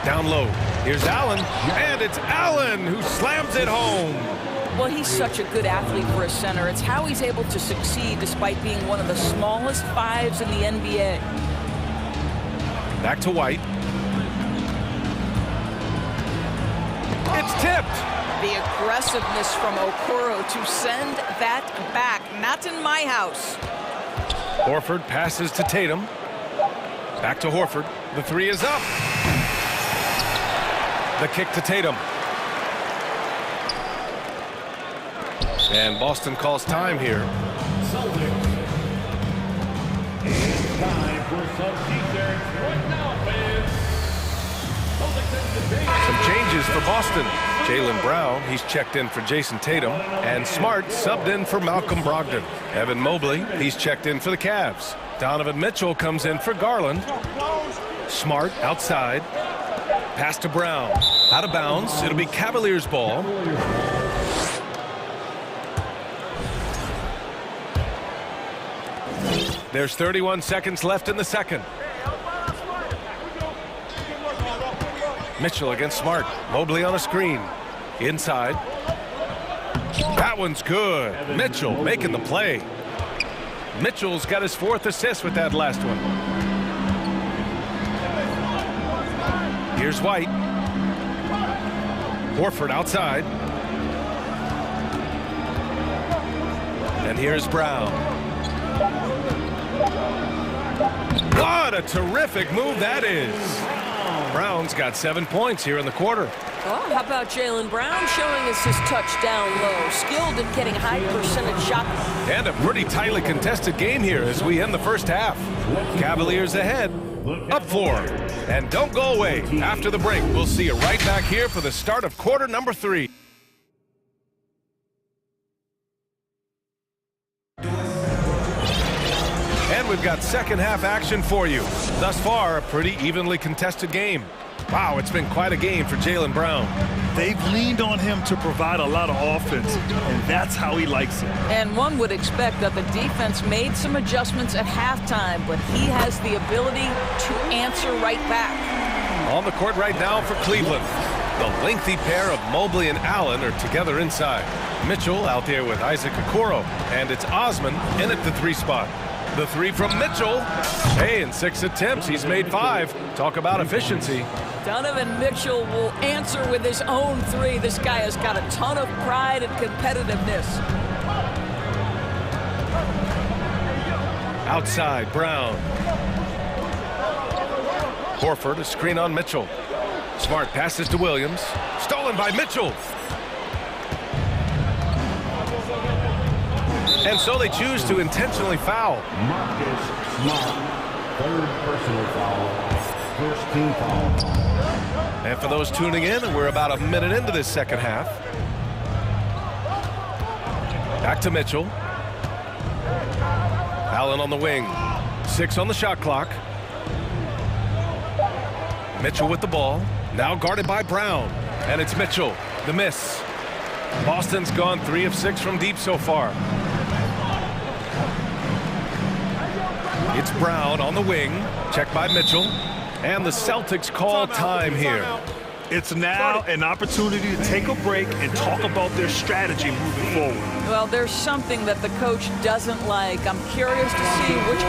Down low. Here's Allen. And it's Allen who slams it home. Well, he's such a good athlete for a center. It's how he's able to succeed despite being one of the smallest 5s in the NBA. Back to White. It's tipped. The aggressiveness from Okoro to send that back. Not in my house. Horford passes to Tatum. Back to Horford. The 3 is up. The kick to Tatum. And Boston calls time here. It's time for some defense right now, fans. Some changes for Boston. Jaylen Brown, he's checked in for Jason Tatum. And Smart subbed in for Malcolm Brogdon. Evan Mobley, he's checked in for the Cavs. Donovan Mitchell comes in for Garland. Smart outside. Pass to Brown. Out of bounds. It'll be Cavaliers ball. There's 31 seconds left in the second. Mitchell against Smart. Mobley on a screen. Inside. That one's good. Mitchell making the play. Mitchell's got his 4th assist with that last one. Here's White. Horford outside. And here's Brown. What a terrific move that is. Brown's got 7 points here in the quarter. Well, how about Jaylen Brown showing us his touchdown low, skilled at getting high percentage shots. And a pretty tightly contested game here as we end the first half. Cavaliers ahead, up 4. And don't go away. After the break, we'll see you right back here for the start of quarter number 3. And we've got second half action for you. Thus far, a pretty evenly contested game. Wow, it's been quite a game for Jaylen Brown. They've leaned on him to provide a lot of offense, and that's how he likes it. And one would expect that the defense made some adjustments at halftime, but he has the ability to answer right back. On the court right now for Cleveland. The lengthy pair of Mobley and Allen are together inside. Mitchell out there with Isaac Okoro, and it's Osman in at the 3 spot. The 3 from Mitchell. Hey, in 6 attempts, he's made 5. Talk about efficiency. Donovan Mitchell will answer with his own 3. This guy has got a ton of pride and competitiveness. Outside, Brown. Horford, a screen on Mitchell. Smart passes to Williams. Stolen by Mitchell. And so they choose to intentionally foul. Marcus Smart, third personal foul, first team foul. And for those tuning in, we're about a minute into this second half. Back to Mitchell. Allen on the wing. 6 on the shot clock. Mitchell with the ball. Now guarded by Brown. And it's Mitchell. The miss. Boston's gone 3 of 6 from deep so far. It's Brown on the wing. Checked by Mitchell. And the Celtics call time here. It's now an opportunity to take a break and talk about their strategy moving forward. Well, there's something that the coach doesn't like. I'm curious to see which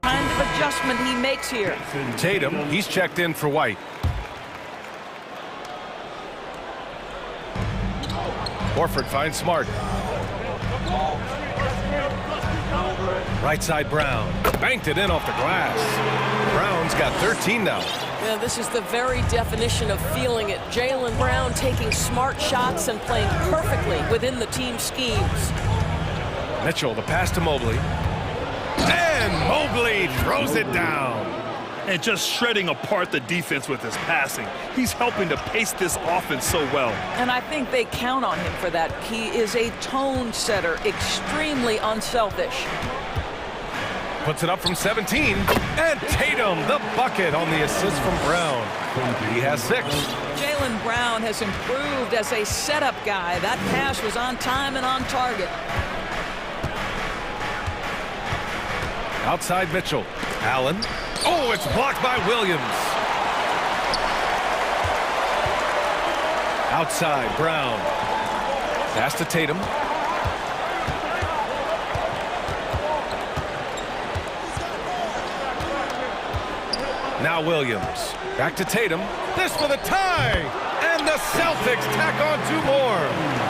kind of adjustment he makes here. Tatum, he's checked in for White. Horford finds Smart. Right side Brown. Banked it in off the glass. Brown's got 13 now. Yeah, this is the very definition of feeling it. Jaylen Brown taking smart shots and playing perfectly within the team schemes. Mitchell, the pass to Mobley. And Mobley throws it down. And just shredding apart the defense with his passing. He's helping to pace this offense so well. And I think they count on him for that. He is a tone setter, extremely unselfish. Puts it up from 17. And Tatum, the bucket on the assist from Brown. He has 6. Jaylen Brown has improved as a setup guy. That pass was on time and on target. Outside Mitchell. Allen. Oh, it's blocked by Williams. Outside Brown. Pass to Tatum. Now Williams. Back to Tatum. This for the tie. And the Celtics tack on 2 more.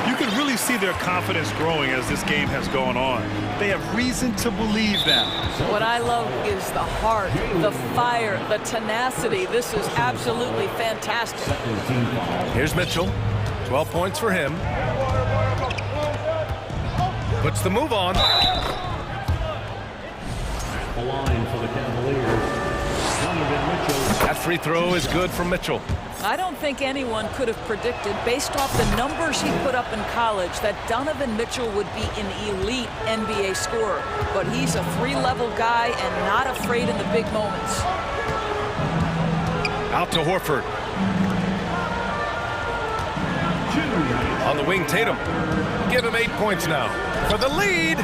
You can really see their confidence growing as this game has gone on. They have reason to believe that. What I love is the heart, the fire, the tenacity. This is absolutely fantastic. Here's Mitchell. 12 points for him. Puts the move on. The line for the Cavaliers. That free throw is good from Mitchell. I don't think anyone could have predicted, based off the numbers he put up in college, that Donovan Mitchell would be an elite NBA scorer. But he's a 3-level guy and not afraid in the big moments. Out to Horford. On the wing, Tatum. Give him 8 points now. For the lead.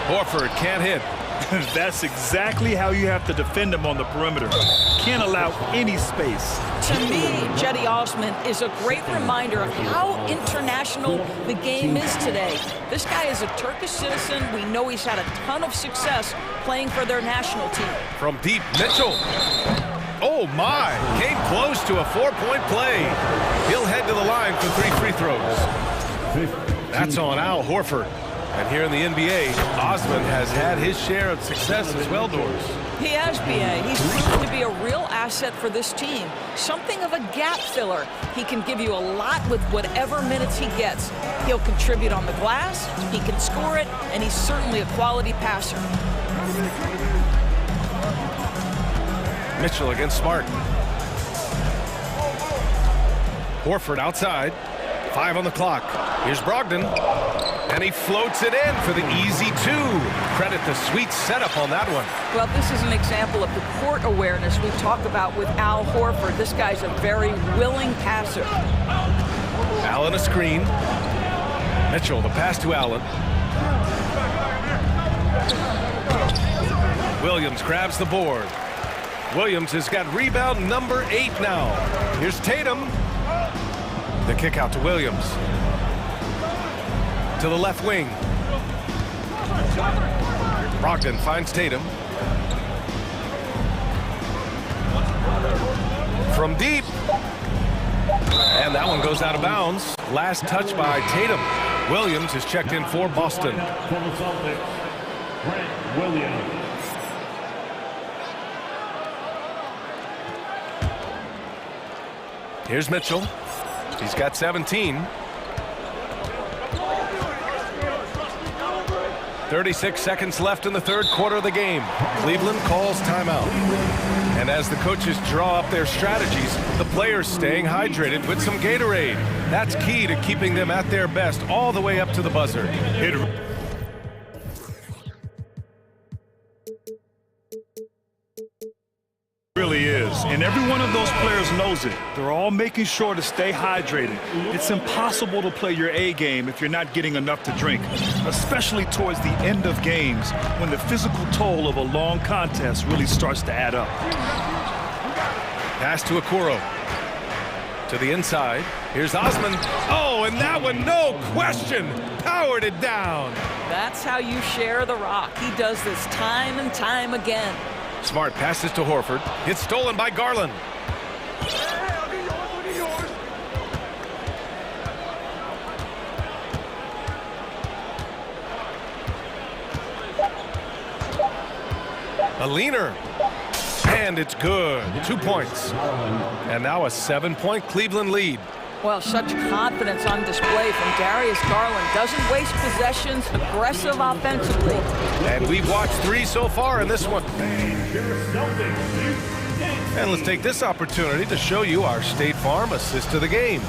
Horford can't hit. That's exactly how you have to defend him on the perimeter. Can't allow any space. To me, Cedi Osman is a great reminder of how international the game is today. This guy is a Turkish citizen. We know he's had a ton of success playing for their national team. From deep, Mitchell. Oh my, came close to a 4-point play. He'll head to the line for 3 free throws. That's on Al Horford. And here in the NBA, Osman has had his share of success as well, Doris. He has, B.A. He's proven to be a real asset for this team. Something of a gap filler. He can give you a lot with whatever minutes he gets. He'll contribute on the glass, he can score it, and he's certainly a quality passer. Mitchell against Smart. Horford outside. 5 on the clock. Here's Brogdon. And he floats it in for the easy 2. Credit the sweet setup on that one. Well, this is an example of the court awareness we talk about with Al Horford. This guy's a very willing passer. Allen a screen. Mitchell, the pass to Allen. Williams grabs the board. Williams has got rebound number 8 now. Here's Tatum. The kick out to Williams. To the left wing. Brogdon finds Tatum. From deep. And that one goes out of bounds. Last touch by Tatum. Williams is checked in for Boston. For the Celtics, Grant Williams. Here's Mitchell. He's got 17. 36 seconds left in the third quarter of the game. Cleveland calls timeout. And as the coaches draw up their strategies, the players staying hydrated with some Gatorade. That's key to keeping them at their best all the way up to the buzzer. Really is, and every one of those players knows it. They're all making sure to stay hydrated. It's impossible to play your A game if you're not getting enough to drink, especially towards the end of games when the physical toll of a long contest really starts to add up. Pass to Okoro. To the inside. Here's Osman. Oh, and that one, no question, powered it down. That's how you share the rock. He does this time and time again. Smart passes to Horford. It's stolen by Garland. A leaner. And it's good. 2 points. And now a 7-point Cleveland lead. Well, such confidence on display from Darius Garland. Doesn't waste possessions, aggressive offensively. And we've watched 3 so far in this one. And let's take this opportunity to show you our State Farm assist of the game.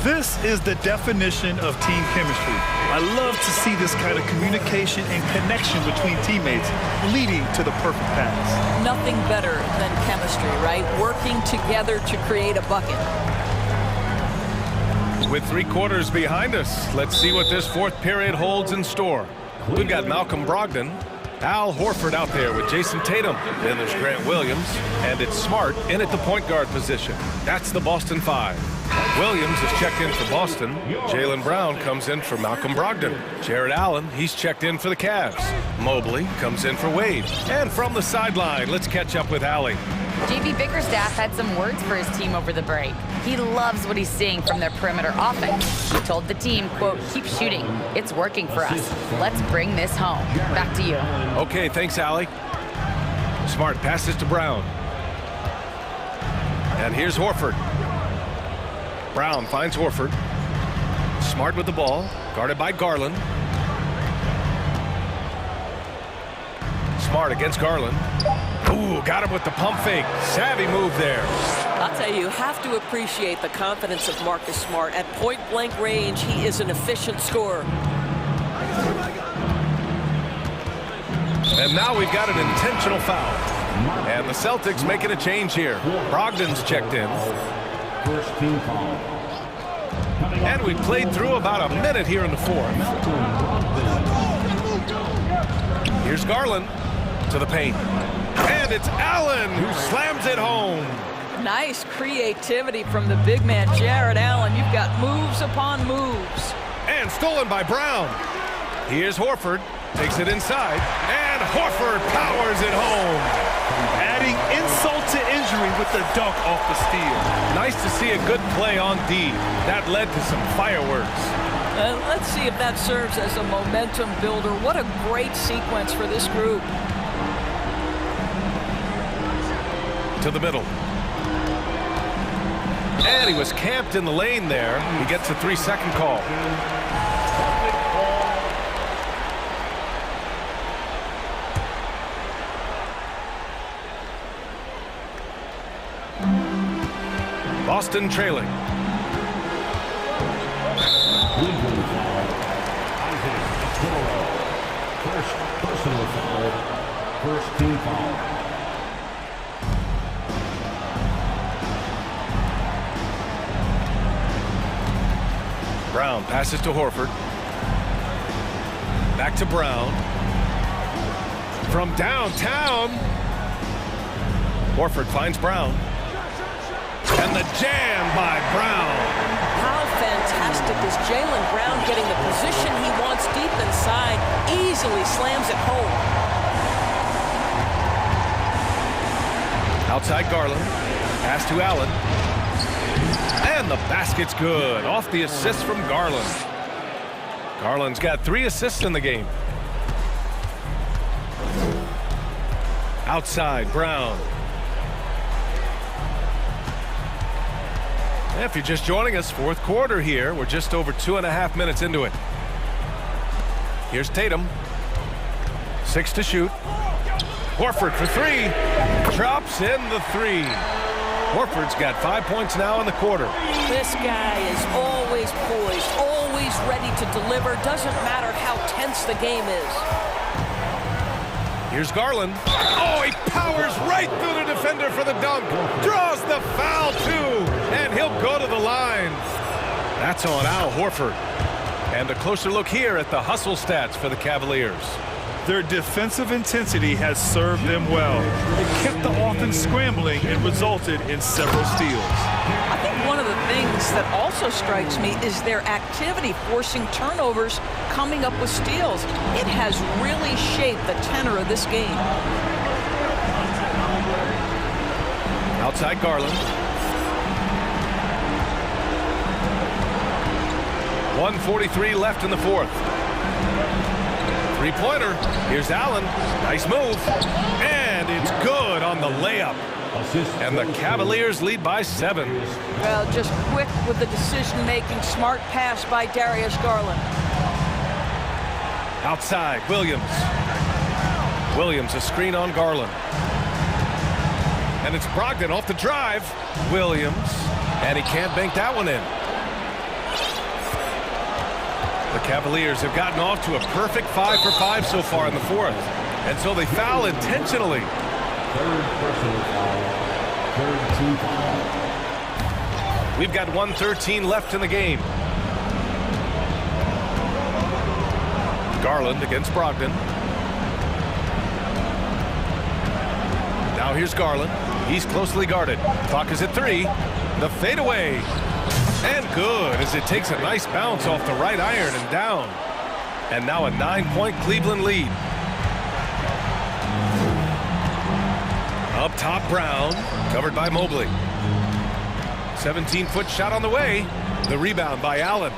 This is the definition of team chemistry. I love to see this kind of communication and connection between teammates leading to the perfect pass. Nothing better than chemistry, right? Working together to create a bucket. With 3 quarters behind us, let's see what this fourth period holds in store. We've got Malcolm Brogdon, Al Horford out there with Jason Tatum. Then there's Grant Williams, and it's Smart in at the point guard position. That's the Boston 5. Williams is checked in for Boston. Jaylen Brown comes in for Malcolm Brogdon. Jared Allen, he's checked in for the Cavs. Mobley comes in for Wade. And from the sideline, let's catch up with Allie. JB Bickerstaff had some words for his team over the break. He loves what he's seeing from their perimeter offense. He told the team, quote, keep shooting. It's working for us. Let's bring this home. Back to you. Okay, thanks, Allie. Smart passes to Brown. And here's Horford. Brown finds Horford. Smart with the ball, guarded by Garland. Smart against Garland. Ooh, got him with the pump fake. Savvy move there. I'll tell you have to appreciate the confidence of Marcus Smart. At point-blank range, he is an efficient scorer. And now we've got an intentional foul. And the Celtics making a change here. Brogdon's checked in. First team foul. And we played through about a minute here in the fourth. Here's Garland to the paint. And it's Allen who slams it home. Nice creativity from the big man, Jared Allen. You've got moves upon moves. And stolen by Brown. Here's Horford. Takes it inside. And Horford powers it home. Adding insult to injury with the dunk off the steal. Nice to see a good play on D. That led to some fireworks. Let's see if that serves as a momentum builder. What a great sequence for this group. To the middle. And he was camped in the lane there. He gets a 3-second call. Boston trailing. Cleveland foul. Isaac Okoro. First personal foul. First team foul. Brown passes to Horford. Back to Brown. From downtown. Horford finds Brown. And the jam by Brown. How fantastic is Jaylen Brown getting the position he wants deep inside, easily slams it home. Outside Garland. Pass to Allen. And the basket's good. Off the assist from Garland. Garland's got 3 assists in the game. Outside Brown. If you're just joining us, fourth quarter here. We're just over 2.5 minutes into it. Here's Tatum. 6 to shoot. Horford for 3. Drops in the 3. Horford's got 5 points now in the quarter. This guy is always poised, always ready to deliver. Doesn't matter how tense the game is. Here's Garland. Oh, he powers right through the defender for the dunk. Draws the foul, too. And he'll go to the line. That's on Al Horford. And a closer look here at the hustle stats for the Cavaliers. Their defensive intensity has served them well. It kept the offense scrambling and resulted in several steals. I think one of the things that also strikes me is their activity forcing turnovers, coming up with steals. It has really shaped the tenor of this game. Outside Garland. 1:43 left in the fourth. Three-pointer. Here's Allen. Nice move. And it's good on the layup. And the Cavaliers lead by 7. Well, just quick with the decision-making. Smart pass by Darius Garland. Outside, Williams. Williams, a screen on Garland. And it's Brogdon off the drive. Williams. And he can't bank that one in. The Cavaliers have gotten off to a perfect 5 for 5 so far in the fourth. And so they foul intentionally. We've got 1:13 left in the game. Garland against Brogdon. Now here's Garland. He's closely guarded. Clock is at 3. The fadeaway. And good, as it takes a nice bounce off the right iron and down. And now a 9-point Cleveland lead. Up top, Brown, covered by Mobley. 17-foot shot on the way. The rebound by Allen.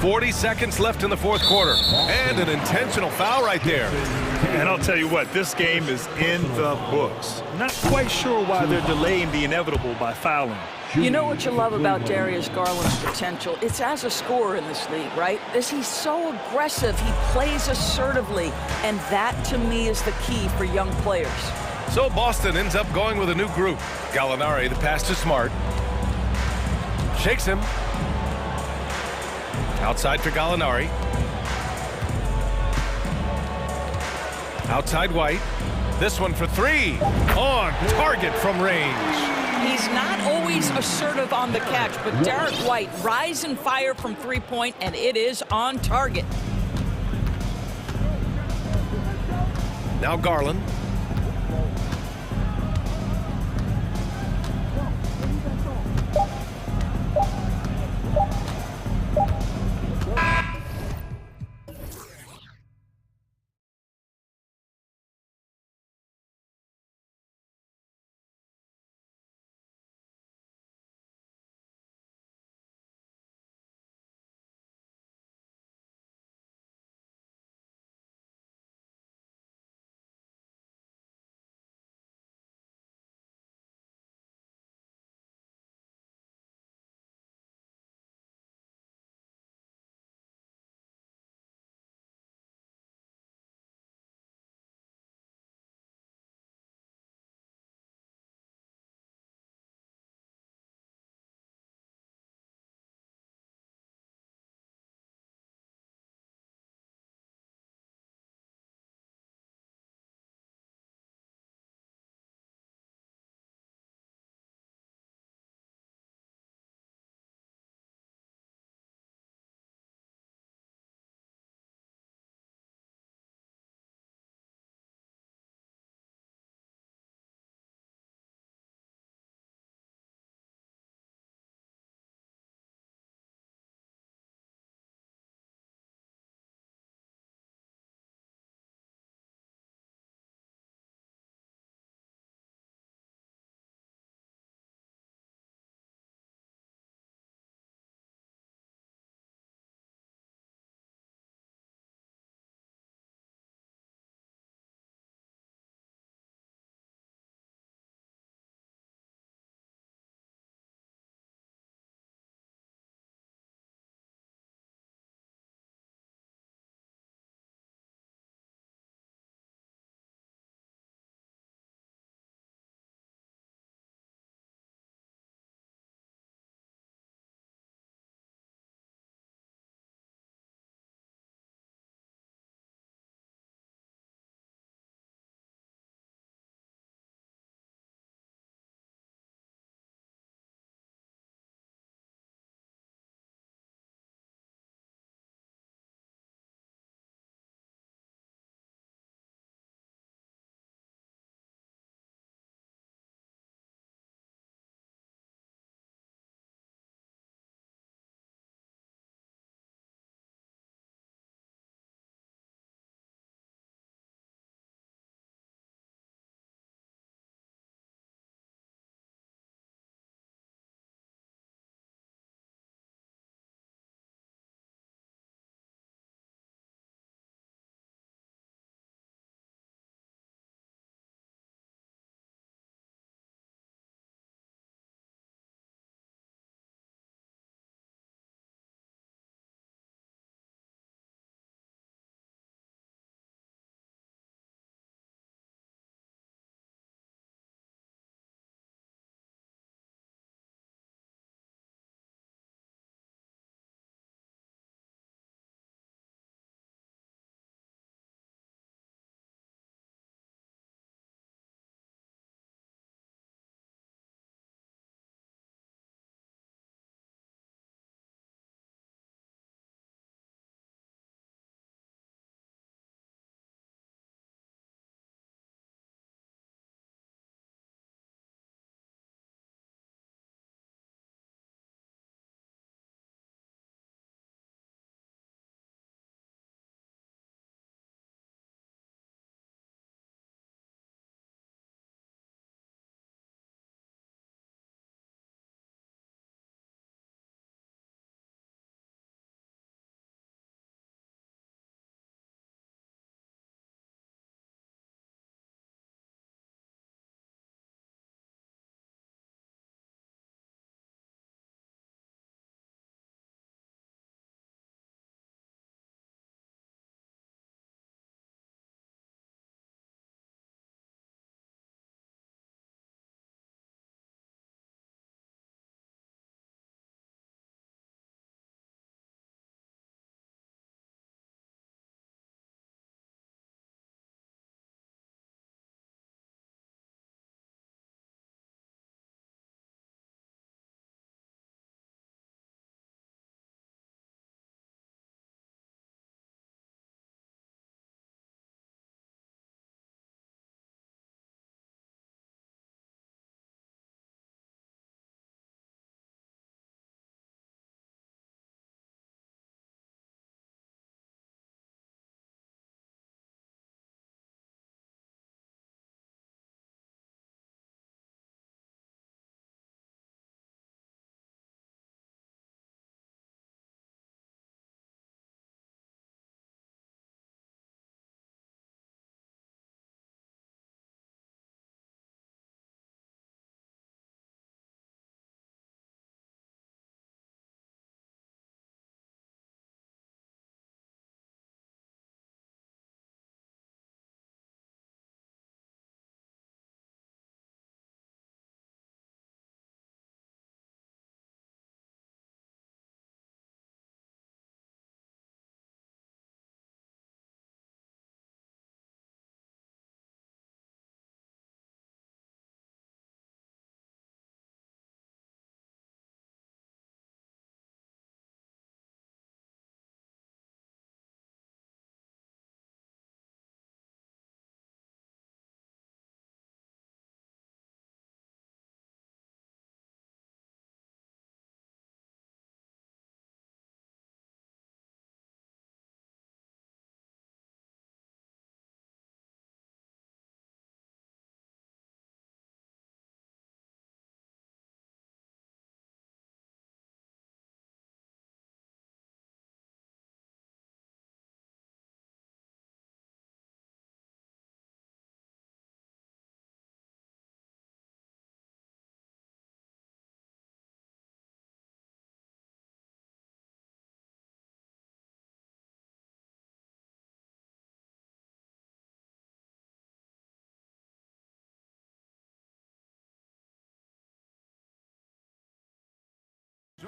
40 seconds left in the fourth quarter. And an intentional foul right there. And I'll tell you what, this game is in the books. Not quite sure why they're delaying the inevitable by fouling. You know what you love about Darius Garland's potential? It's as a scorer in this league, right? He's so aggressive. He plays assertively. And that, to me, is the key for young players. So Boston ends up going with a new group. Gallinari, the pass to Smart. Shakes him. Outside for Gallinari. Outside White. This one for 3. On target from range. He's not always assertive on the catch, but Derek White rise and fire from three-point, and it is on target. Now Garland.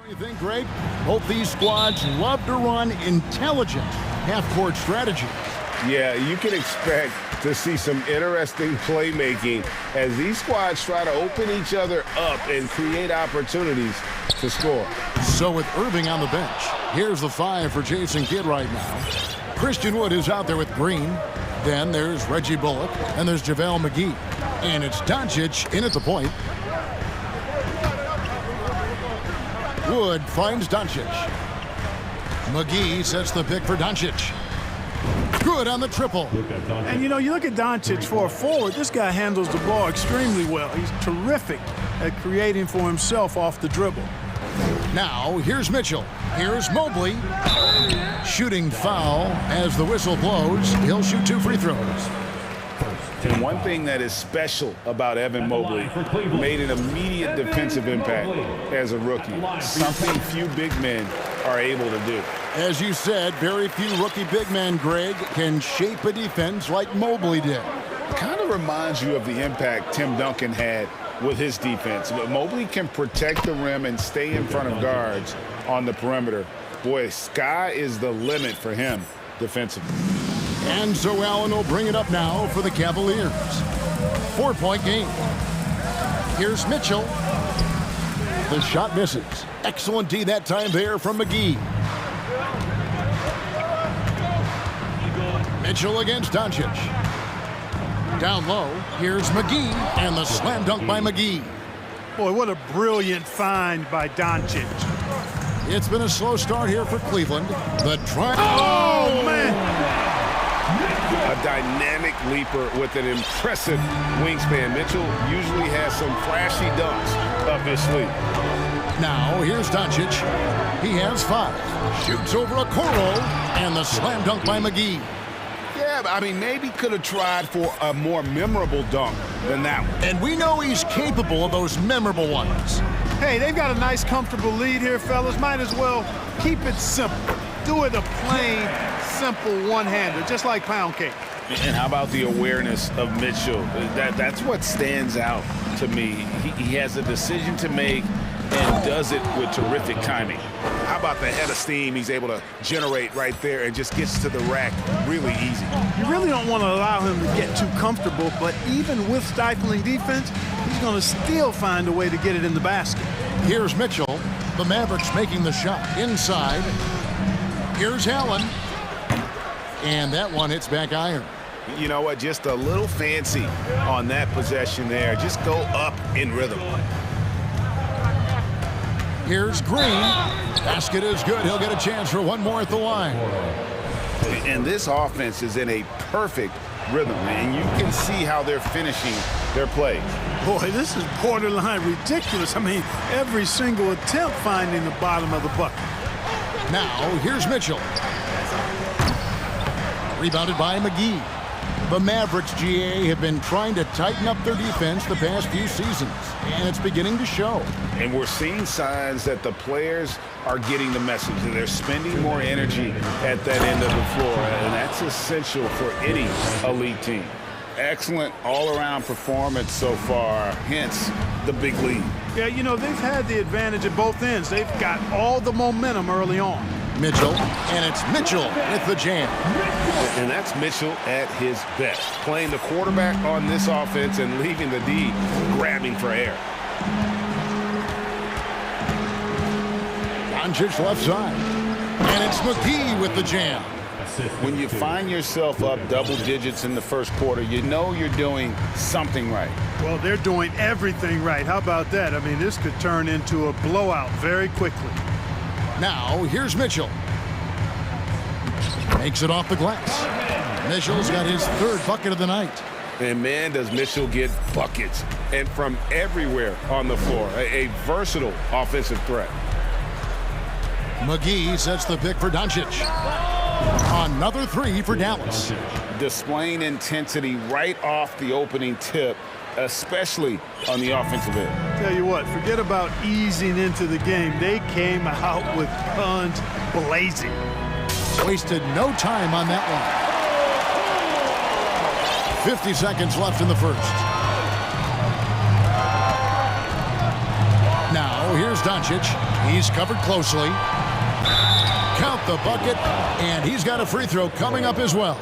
You think, Greg? Both these squads love to run intelligent half-court strategy. Yeah, you can expect to see some interesting playmaking as these squads try to open each other up and create opportunities to score. So with Irving on the bench, here's the 5 for Jason Kidd right now. Christian Wood is out there with Green. Then there's Reggie Bullock, and there's JaVale McGee. And it's Doncic in at the point. Wood finds Doncic. McGee sets the pick for Doncic. Good on the triple. And, you know, you look at Doncic for a forward, this guy handles the ball extremely well. He's terrific at creating for himself off the dribble. Now, here's Mitchell. Here's Mobley. Shooting foul as the whistle blows. He'll shoot 2 free throws. And one thing that is special about Evan Mobley, made an immediate defensive impact as a rookie. Something few big men are able to do. As you said, very few rookie big men, Greg, can shape a defense like Mobley did. It kind of reminds you of the impact Tim Duncan had with his defense. But Mobley can protect the rim and stay in front of guards on the perimeter. Boy, sky is the limit for him defensively. And so Allen will bring it up now for the Cavaliers. 4-point game. Here's Mitchell. The shot misses. Excellent D that time there from McGee. Mitchell against Doncic. Down low, here's McGee, and the slam dunk by McGee. Boy, what a brilliant find by Doncic. It's been a slow start here for Cleveland. The try. Oh, man! A dynamic leaper with an impressive wingspan. Mitchell usually has some flashy dunks up his sleeve. Now, here's Doncic. He has 5. Shoots over a Okoro, and the slam dunk by McGee. Yeah, I mean, maybe could have tried for a more memorable dunk than that one. And we know he's capable of those memorable ones. Hey, they've got a nice, comfortable lead here, fellas. Might as well keep it simple. Do it a plain, simple one-hander, just like pound cake. And how about the awareness of Mitchell? That's what stands out to me. He has a decision to make and does it with terrific timing. How about the head of steam he's able to generate right there and just gets to the rack really easy? You really don't want to allow him to get too comfortable, but even with stifling defense, he's going to still find a way to get it in the basket. Here's Mitchell. The Mavericks making the shot inside. Here's Allen. And that one hits back iron. You know what? Just a little fancy on that possession there. Just go up in rhythm. Here's Green. Basket is good. He'll get a chance for one more at the line. And this offense is in a perfect rhythm, and you can see how they're finishing their plays. Boy, this is borderline ridiculous. I mean, every single attempt finding the bottom of the bucket. Now, here's Mitchell. Rebounded by McGee. The Mavericks, GA, have been trying to tighten up their defense the past few seasons, and it's beginning to show. And we're seeing signs that the players are getting the message, that they're spending more energy at that end of the floor, and that's essential for any elite team. Excellent all-around performance so far, hence the big lead. Yeah, you know, they've had the advantage at both ends. They've got all the momentum early on. Mitchell, and it's Mitchell with the jam. And that's Mitchell at his best, playing the quarterback on this offense and leaving the D grabbing for air. Doncic left side, and it's McGee with the jam. When you find yourself up double digits in the first quarter, you know you're doing something right. Well, they're doing everything right. How about that? I mean, this could turn into a blowout very quickly. Now, here's Mitchell. Makes it off the glass. Mitchell's got his 3rd bucket of the night. And man, does Mitchell get buckets. And from everywhere on the floor. A versatile offensive threat. McGee sets the pick for Doncic. Another 3 for Dallas. Displaying intensity right off the opening tip, especially on the offensive end. Tell you what, forget about easing into the game. They came out with guns blazing. Wasted no time on that one. 50 seconds left in the first. Now, here's Here's Doncic. He's covered closely. Count the bucket, and he's got a free throw coming up as well.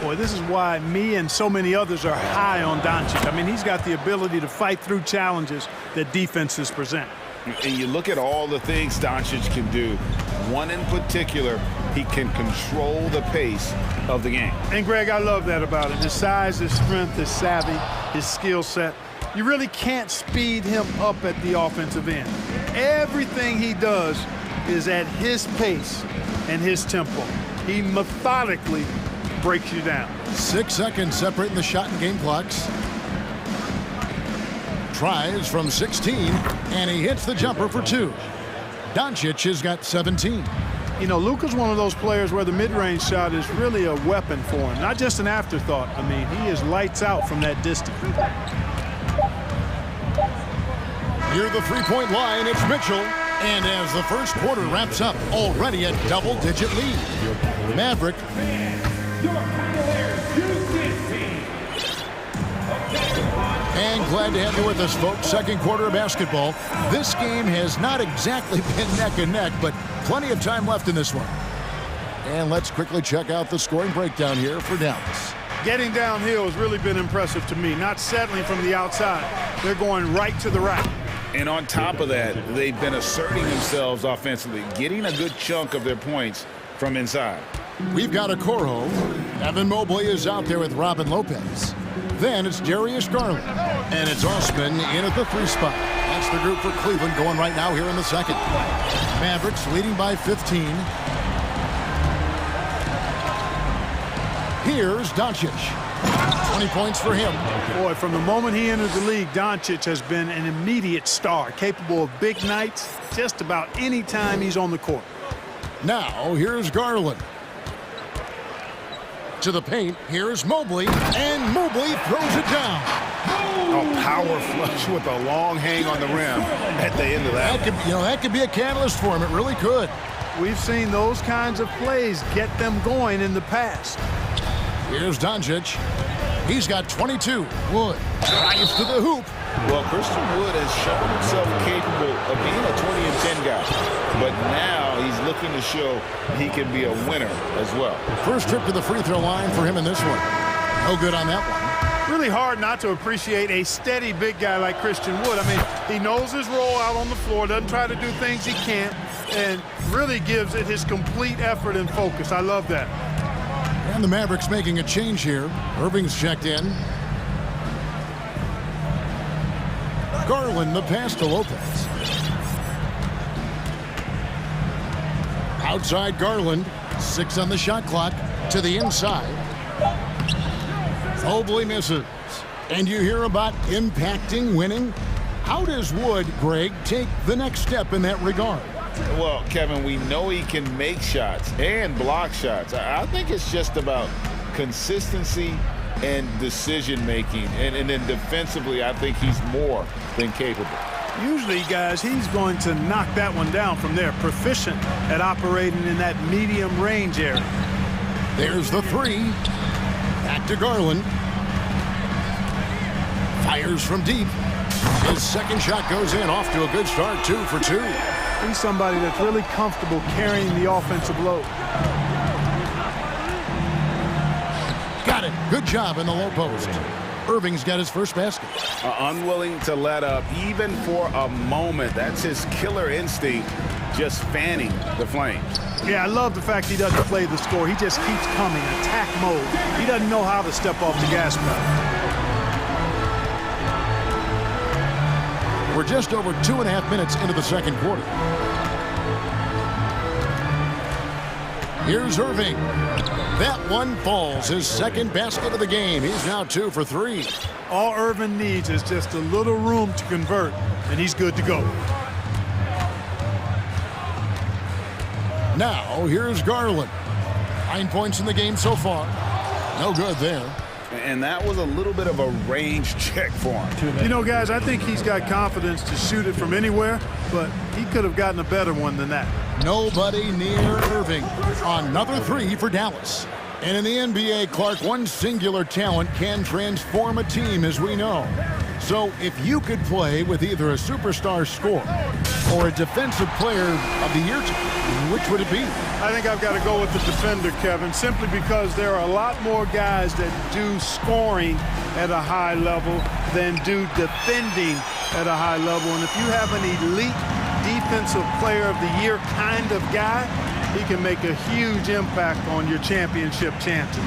Boy, this is why me and so many others are high on Doncic. I mean, he's got the ability to fight through challenges that defenses present. And you look at all the things Doncic can do. One in particular, he can control the pace of the game. And Greg, I love that about him. His size, his strength, his savvy, his skill set. You really can't speed him up at the offensive end. Everything he does is at his pace and his tempo. He methodically breaks you down. 6 seconds separating the shot and game clocks. Tries from 16, and he hits the jumper for 2. Doncic has got 17. You know, Luka's one of those players where the mid-range shot is really a weapon for him, not just an afterthought. I mean, he is lights out from that distance. Near the three-point line, it's Mitchell. And as the first quarter wraps up, already a double-digit lead. Maverick. And glad to have you with us, folks. Second quarter of basketball. This game has not exactly been neck and neck, but plenty of time left in this one. And let's quickly check out the scoring breakdown here for Dallas. Getting downhill has really been impressive to me, not settling from the outside. They're going right to the rack. And on top of that, they've been asserting themselves offensively, getting a good chunk of their points from inside. We've got a Coro. Evan Mobley is out there with Robin Lopez. Then it's Darius Garland. And it's Osman in at the 3 spot. That's the group for Cleveland going right now here in the second. Mavericks leading by 15. Here's Doncic. 20 points for him. Boy, from the moment he entered the league, Doncic has been an immediate star, capable of big nights just about any time he's on the court. Now, here's Garland. To the paint, here's Mobley, and Mobley throws it down. A power flush with a long hang on the rim at the end of that. That could be a catalyst for him. It really could. We've seen those kinds of plays get them going in the past. Here's Doncic. He's got 22. Wood drives to the hoop. Well, Christian Wood has shown himself capable of being a 20 and 10 guy. But now he's looking to show he can be a winner as well. First trip to the free throw line for him in this one. No good on that one. Really hard not to appreciate a steady big guy like Christian Wood. I mean, he knows his role out on the floor, doesn't try to do things he can't, and really gives it his complete effort and focus. I love that. And the Mavericks making a change here. Irving's checked in. Garland, the pass to Lopez. Outside Garland. 6 on the shot clock. To the inside. Mobley misses. And you hear about impacting, winning. How does Wood, Greg, take the next step in that regard? Well, Kevin, we know he can make shots and block shots. I think it's just about consistency and decision-making. And then defensively, I think he's more than capable. Usually, guys, he's going to knock that one down from there. Proficient at operating in that medium range area. There's the 3. Back to Garland. Fires from deep. His second shot goes in. Off to a good start. 2 for 2. He's somebody that's really comfortable carrying the offensive load. Got it. Good job in the low post. Irving's got his first basket. Unwilling to let up even for a moment. That's his killer instinct, just fanning the flames. Yeah, I love the fact he doesn't play the score. He just keeps coming, attack mode. He doesn't know how to step off the gas pedal. We're just over 2.5 minutes into the second quarter. Here's Irving. That one falls. His second basket of the game. He's now 2 for 3. All Irving needs is just a little room to convert, and he's good to go. Now, here's Garland. 9 points in the game so far. No good there. And that was a little bit of a range check for him. You know, guys, I think he's got confidence to shoot it from anywhere, but he could have gotten a better one than that. Nobody near Irving. Another 3 for Dallas. And in the NBA, Clark, one singular talent can transform a team, as we know. So if you could play with either a superstar scorer or a defensive player of the year, which would it be? I think I've got to go with the defender, Kevin, simply because there are a lot more guys that do scoring at a high level than do defending at a high level. And if you have an elite defensive player of the year kind of guy, he can make a huge impact on your championship chances.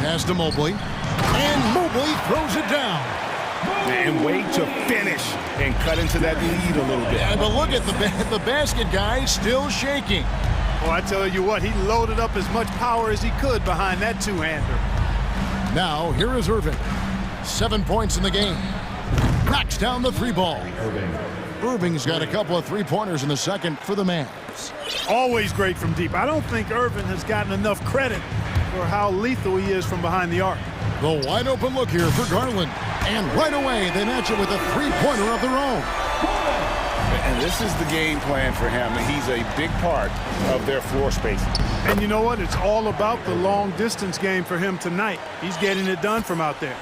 Pass to Mobley, and Mobley throws it down. And wait to finish and cut into that lead a little bit. Yeah, but look at the basket guy still shaking. Well, I tell you what, he loaded up as much power as he could behind that two-hander. Now, here is Irving. 7 points in the game. Knocks down the three ball. Irving's got a couple of three-pointers in the second for the Mavs. Always great from deep. I don't think Irving has gotten enough credit for how lethal he is from behind the arc. The wide open look here for Garland. And right away, they match it with a three-pointer of their own. And this is the game plan for him. He's a big part of their floor space. And you know what? It's all about the long-distance game for him tonight. He's getting it done from out there.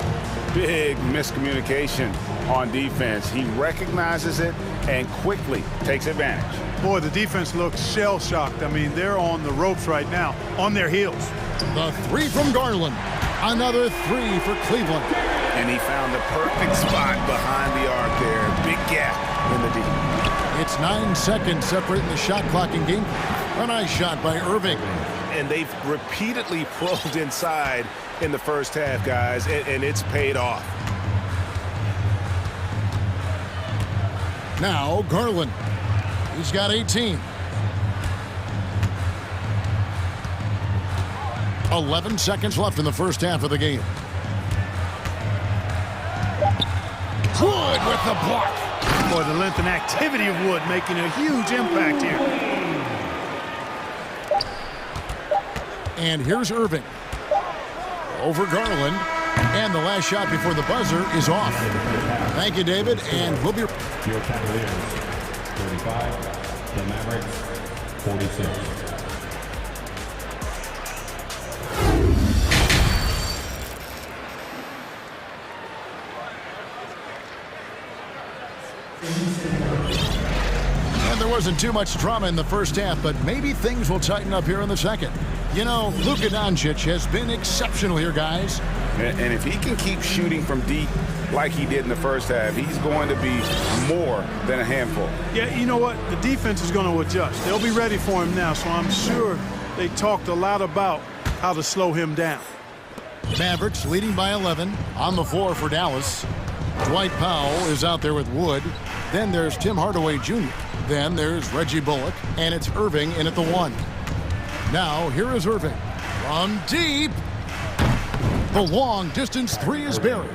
Big miscommunication on defense. He recognizes it and quickly takes advantage. Boy, the defense looks shell-shocked. I mean, they're on the ropes right now, on their heels. The three from Garland. Another three for Cleveland. And he found the perfect spot behind the arc there. Big gap in the deep. It's 9 seconds separating the shot clock in game. A nice shot by Irving. And they've repeatedly probed inside in the first half, guys, and it's paid off. Now Garland. He's got 18. 11 seconds left in the first half of the game. Wood with the block. Boy, the length and activity of Wood making a huge impact here. And here's Irving. Over Garland. And the last shot before the buzzer is off. Thank you, David. And we'll be... Your Cavaliers, 35. The Mavericks, 46. And there wasn't too much drama in the first half, but maybe things will tighten up here in the second. You know, Luka Doncic has been exceptional here, guys. And if he can keep shooting from deep like he did in the first half, he's going to be more than a handful. Yeah, you know what? The defense is going to adjust. They'll be ready for him now, so I'm sure they talked a lot about how to slow him down. Mavericks leading by 11 on the floor for Dallas. Dwight Powell is out there with Wood. Then there's Tim Hardaway Jr. Then there's Reggie Bullock, and it's Irving in at the 1. Now, here is Irving. From deep. The long-distance three is buried.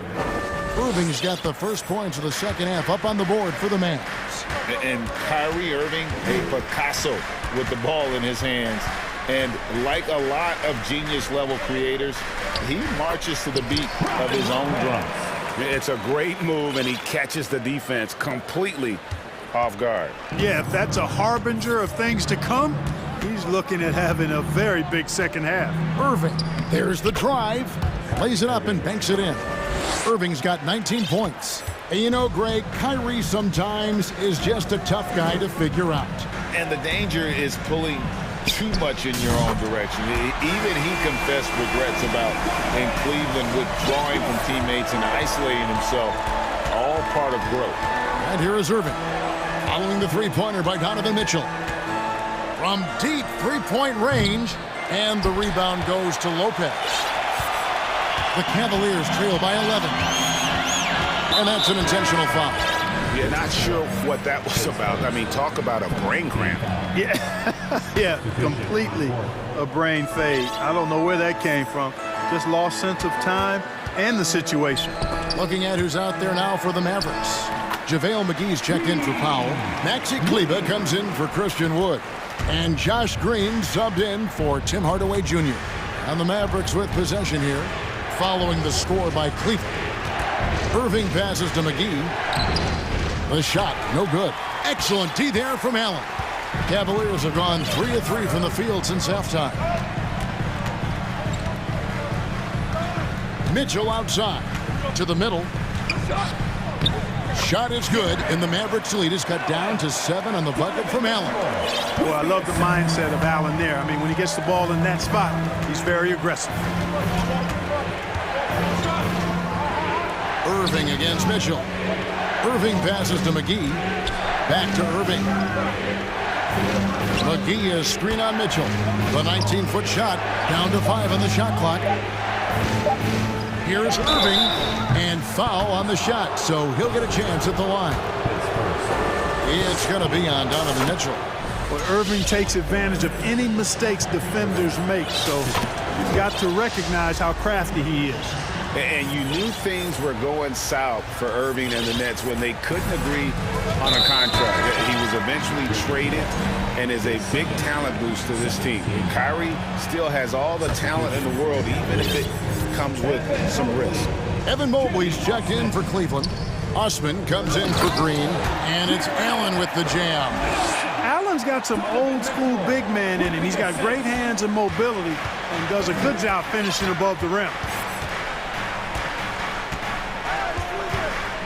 Irving's got the first points of the second half up on the board for the Mavs. And Kyrie Irving, a Picasso with the ball in his hands. And like a lot of genius-level creators, he marches to the beat of his own drum. It's a great move, and he catches the defense completely off guard. Yeah, if that's a harbinger of things to come, he's looking at having a very big second half. Irving, there's the drive. Lays it up and banks it in. Irving's got 19 points. And you know, Greg, Kyrie sometimes is just a tough guy to figure out. And the danger is pulling too much in your own direction. Even he confessed regrets about in Cleveland withdrawing from teammates and isolating himself. All part of growth. And here is Irving. Following the three-pointer by Donovan Mitchell. From deep three-point range. And the rebound goes to Lopez. The Cavaliers trail by 11. And that's an intentional foul. Yeah, not sure what that was about. I mean, talk about a brain cramp. Yeah, completely a brain fade. I don't know where that came from. Just lost sense of time and the situation. Looking at who's out there now for the Mavericks. JaVale McGee's checked in for Powell. Maxi Kleber comes in for Christian Wood. And Josh Green subbed in for Tim Hardaway Jr. And the Mavericks with possession here, following the score by Cleveland. Irving passes to McGee. The shot, no good. Excellent D there from Allen. Cavaliers have gone 3 of 3 from the field since halftime. Mitchell outside to the middle. Shot is good, and the Mavericks' lead is cut down to 7 on the bucket from Allen. Well, I love the mindset of Allen there. I mean, when he gets the ball in that spot, he's very aggressive. Irving against Mitchell. Irving passes to McGee. Back to Irving. McGee is screen on Mitchell. The 19-foot shot down to 5 on the shot clock. Here's Irving, and foul on the shot, so he'll get a chance at the line. It's going to be on Donovan Mitchell. But Irving takes advantage of any mistakes defenders make, so you've got to recognize how crafty he is. And you knew things were going south for Irving and the Nets when they couldn't agree on a contract. He was eventually traded and is a big talent boost to this team. Kyrie still has all the talent in the world, even if it comes with some risk. Evan Mobley's checked in for Cleveland. Osman comes in for Green, and it's Allen with the jam. Allen's got some old-school big man in him. He's got great hands and mobility and does a good job finishing above the rim.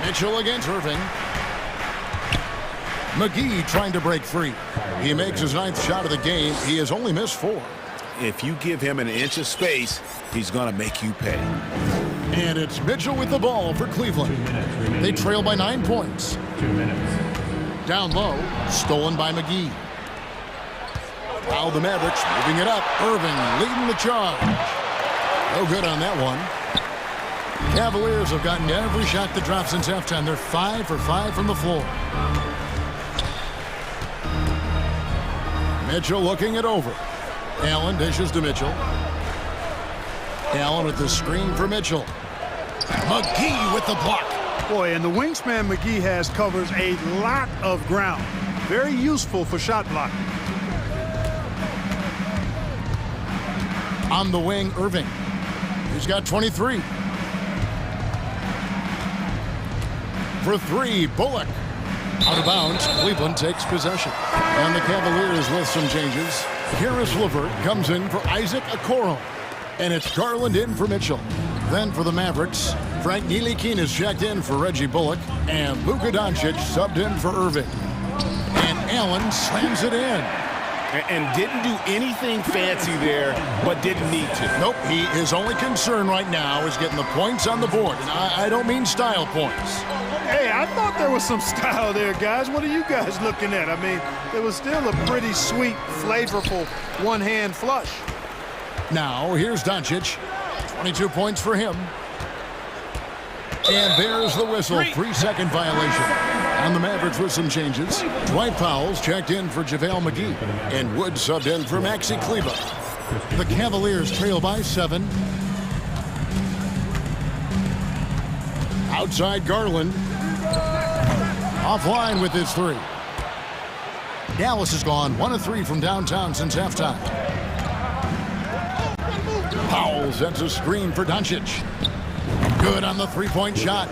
Mitchell against Irving. McGee trying to break free. He makes his 9th shot of the game. He has only missed 4. If you give him an inch of space, he's going to make you pay. And it's Mitchell with the ball for Cleveland. They trail by 9 points. 2 minutes. Down low, stolen by McGee. Now the Mavericks moving it up. Irving leading the charge. No good on that one. Cavaliers have gotten every shot that dropped since halftime. They're 5 for 5 from the floor. Mitchell looking it over. Allen dishes to Mitchell. Allen with the screen for Mitchell. McGee with the block. Boy, and the wingspan McGee has covers a lot of ground. Very useful for shot blocking. On the wing, Irving. He's got 23. For 3, Bullock. Out of bounds, Cleveland takes possession. And the Cavaliers with some changes. Karis LeVert comes in for Isaac Okoro. And it's Garland in for Mitchell. Then for the Mavericks, Frank Ntilikina is checked in for Reggie Bullock. And Luka Doncic subbed in for Irving. And Allen slams it in. And didn't do anything fancy there, but didn't need to. Nope, his only concern right now is getting the points on the board. And I don't mean style points. Hey, I thought there was some style there, guys. What are you guys looking at? I mean, it was still a pretty sweet, flavorful one-hand flush. Now, here's Doncic. 22 points for him. And there's the whistle. 3-second violation. On the Mavericks with some changes. Dwight Powell's checked in for JaVale McGee. And Wood subbed in for Maxi Kleber. The Cavaliers trail by 7. Outside Garland. Offline with his 3. Dallas has gone 1 of 3 from downtown since halftime. Powell sets a screen for Doncic. Good on the 3-point shot.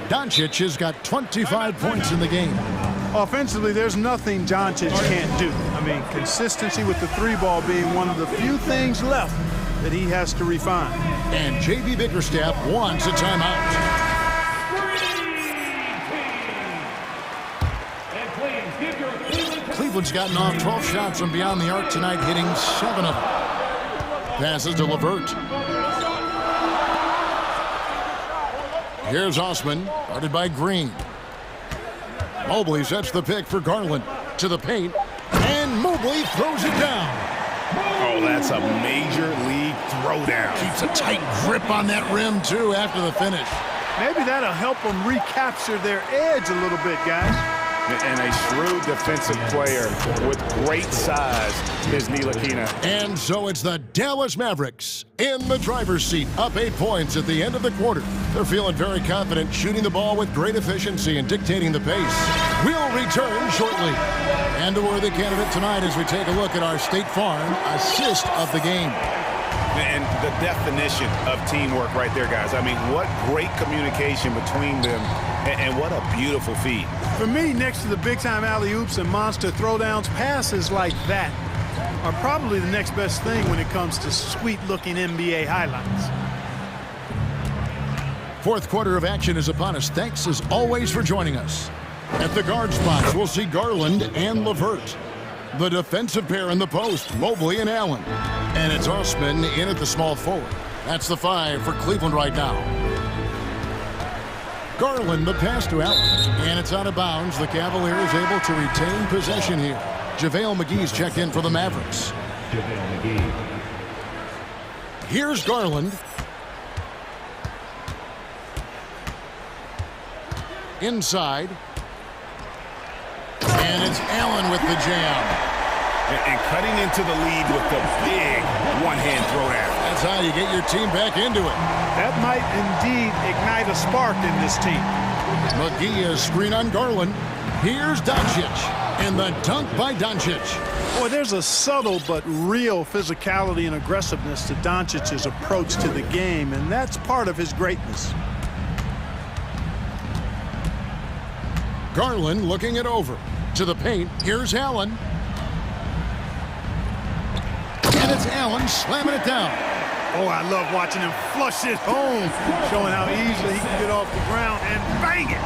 Doncic has got 25 points in the game. Offensively, there's nothing Doncic can't do. I mean, consistency with the 3-ball being one of the few things left that he has to refine. And J.B. Bickerstaff wants a timeout. Cleveland's gotten off 12 shots from beyond the arc tonight, hitting 7 of them. Passes to LeVert. Here's Osman, guarded by Green. Mobley sets the pick for Garland. To the paint, and Mobley throws it down. Oh, that's a major league throwdown. Keeps a tight grip on that rim, too, after the finish. Maybe that'll help them recapture their edge a little bit, guys. And a shrewd defensive player with great size is Ntilikina. And so it's the Dallas Mavericks in the driver's seat, up 8 points at the end of the quarter. They're feeling very confident, shooting the ball with great efficiency and dictating the pace. We'll return shortly. And a worthy candidate tonight as we take a look at our State Farm assist of the game. And the definition of teamwork right there, guys. I mean, what great communication between them, and what a beautiful feed. For me, next to the big-time alley-oops and monster throwdowns, passes like that are probably the next best thing when it comes to sweet-looking NBA highlights. Fourth quarter of action is upon us. Thanks as always for joining us. At the guard spots, we'll see Garland and LeVert. The defensive pair in the post, Mobley and Allen. And it's Osman in at the small forward. That's the 5 for Cleveland right now. Garland, the pass to Allen. And it's out of bounds. The Cavaliers able to retain possession here. JaVale McGee's checked in for the Mavericks. JaVale McGee. Here's Garland. Inside. And it's Allen with the jam. And cutting into the lead with the big one-hand throwdown. That's how you get your team back into it. That might indeed ignite a spark in this team. McGee is screen on Garland. Here's Doncic. And the dunk by Doncic. Boy, there's a subtle but real physicality and aggressiveness to Doncic's approach to the game, and that's part of his greatness. Garland looking it over. To the paint. Here's Allen. And it's Allen slamming it down. Oh, I love watching him flush it home, showing how easily he can get off the ground and bang it.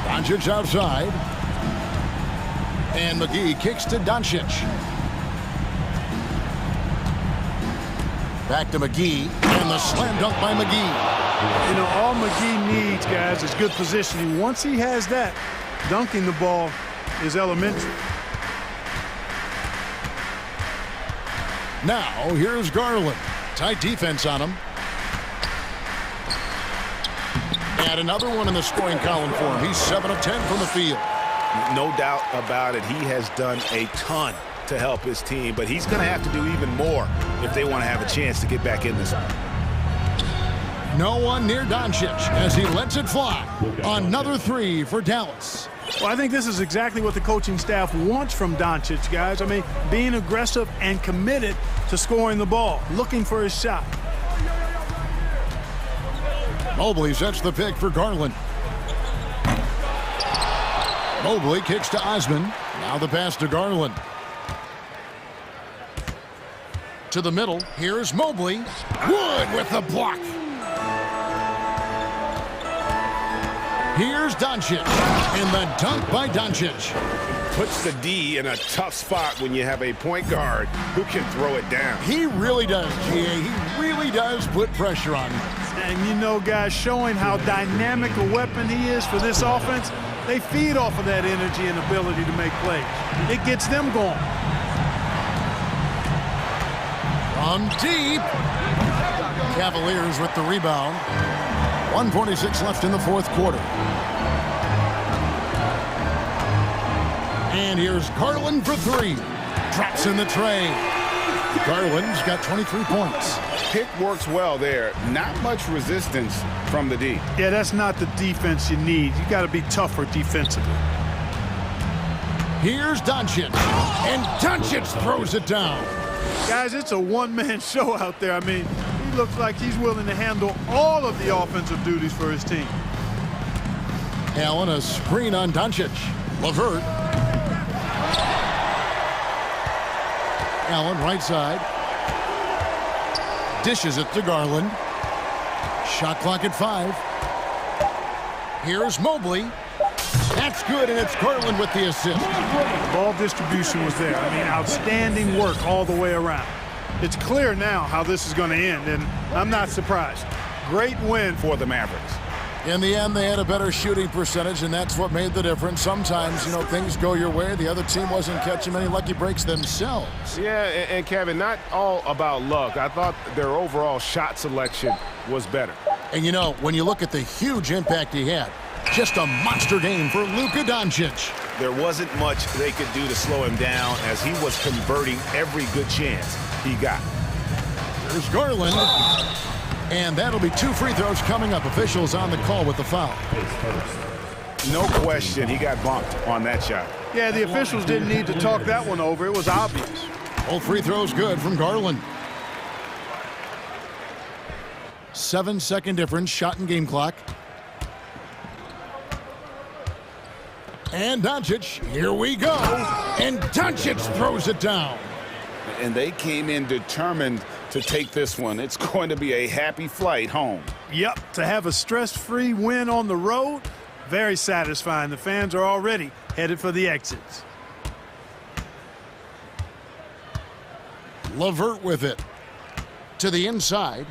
Doncic outside. And McGee kicks to Doncic. Back to McGee. And the slam dunk by McGee. You know, all McGee needs, guys, is good positioning. Once he has that, dunking the ball is elementary. Now, here's Garland. Tight defense on him. And another one in the scoring column for him. He's 7 of 10 from the field. No doubt about it. He has done a ton to help his team, but he's going to have to do even more if they want to have a chance to get back in this one. No one near Doncic as he lets it fly. Another 3 for Dallas. Well, I think this is exactly what the coaching staff wants from Doncic, guys. I mean, being aggressive and committed to scoring the ball, looking for his shot. Mobley sets the pick for Garland. Mobley kicks to Osman. Now the pass to Garland. To the middle. Here's Mobley. Wood with the block. Here's Doncic. And the dunk by Doncic. Puts the D in a tough spot when you have a point guard who can throw it down. He really does, GA. He really does put pressure on him. And you know, guys, showing how dynamic a weapon he is for this offense, they feed off of that energy and ability to make plays. It gets them going. From deep. Cavaliers with the rebound. 1:46 left in the fourth quarter. And here's Garland for 3. Drops in the tray. Garland's got 23 points. Pick works well there. Not much resistance from the D. Yeah, that's not the defense you need. You got to be tougher defensively. Here's Doncic. And Doncic throws it down. Guys, it's a one-man show out there. I mean, he looks like he's willing to handle all of the offensive duties for his team. Allen, a screen on Doncic. LeVert. Allen, right side. Dishes it to Garland. Shot clock at 5. Here's Mobley. That's good, and it's Garland with the assist. Ball distribution was there. I mean, outstanding work all the way around. It's clear now how this is going to end, and I'm not surprised. Great win for the Mavericks. In the end, they had a better shooting percentage, and that's what made the difference. Sometimes, you know, things go your way. The other team wasn't catching many lucky breaks themselves. Yeah, and Kevin, not all about luck. I thought their overall shot selection was better. And, you know, when you look at the huge impact he had, just a monster game for Luka Doncic. There wasn't much they could do to slow him down as he was converting every good chance he got. There's Garland. And that'll be 2 free throws coming up. Officials on the call with the foul. No question, he got bumped on that shot. Yeah, the officials didn't need to talk that one over. It was obvious. Both free throws good from Garland. 7-second difference, shot and game clock. And Doncic, here we go. And Doncic throws it down. And they came in determined to take this one. It's going to be a happy flight home. Yep, to have a stress-free win on the road, very satisfying. The fans are already headed for the exits. Levert with it to the inside.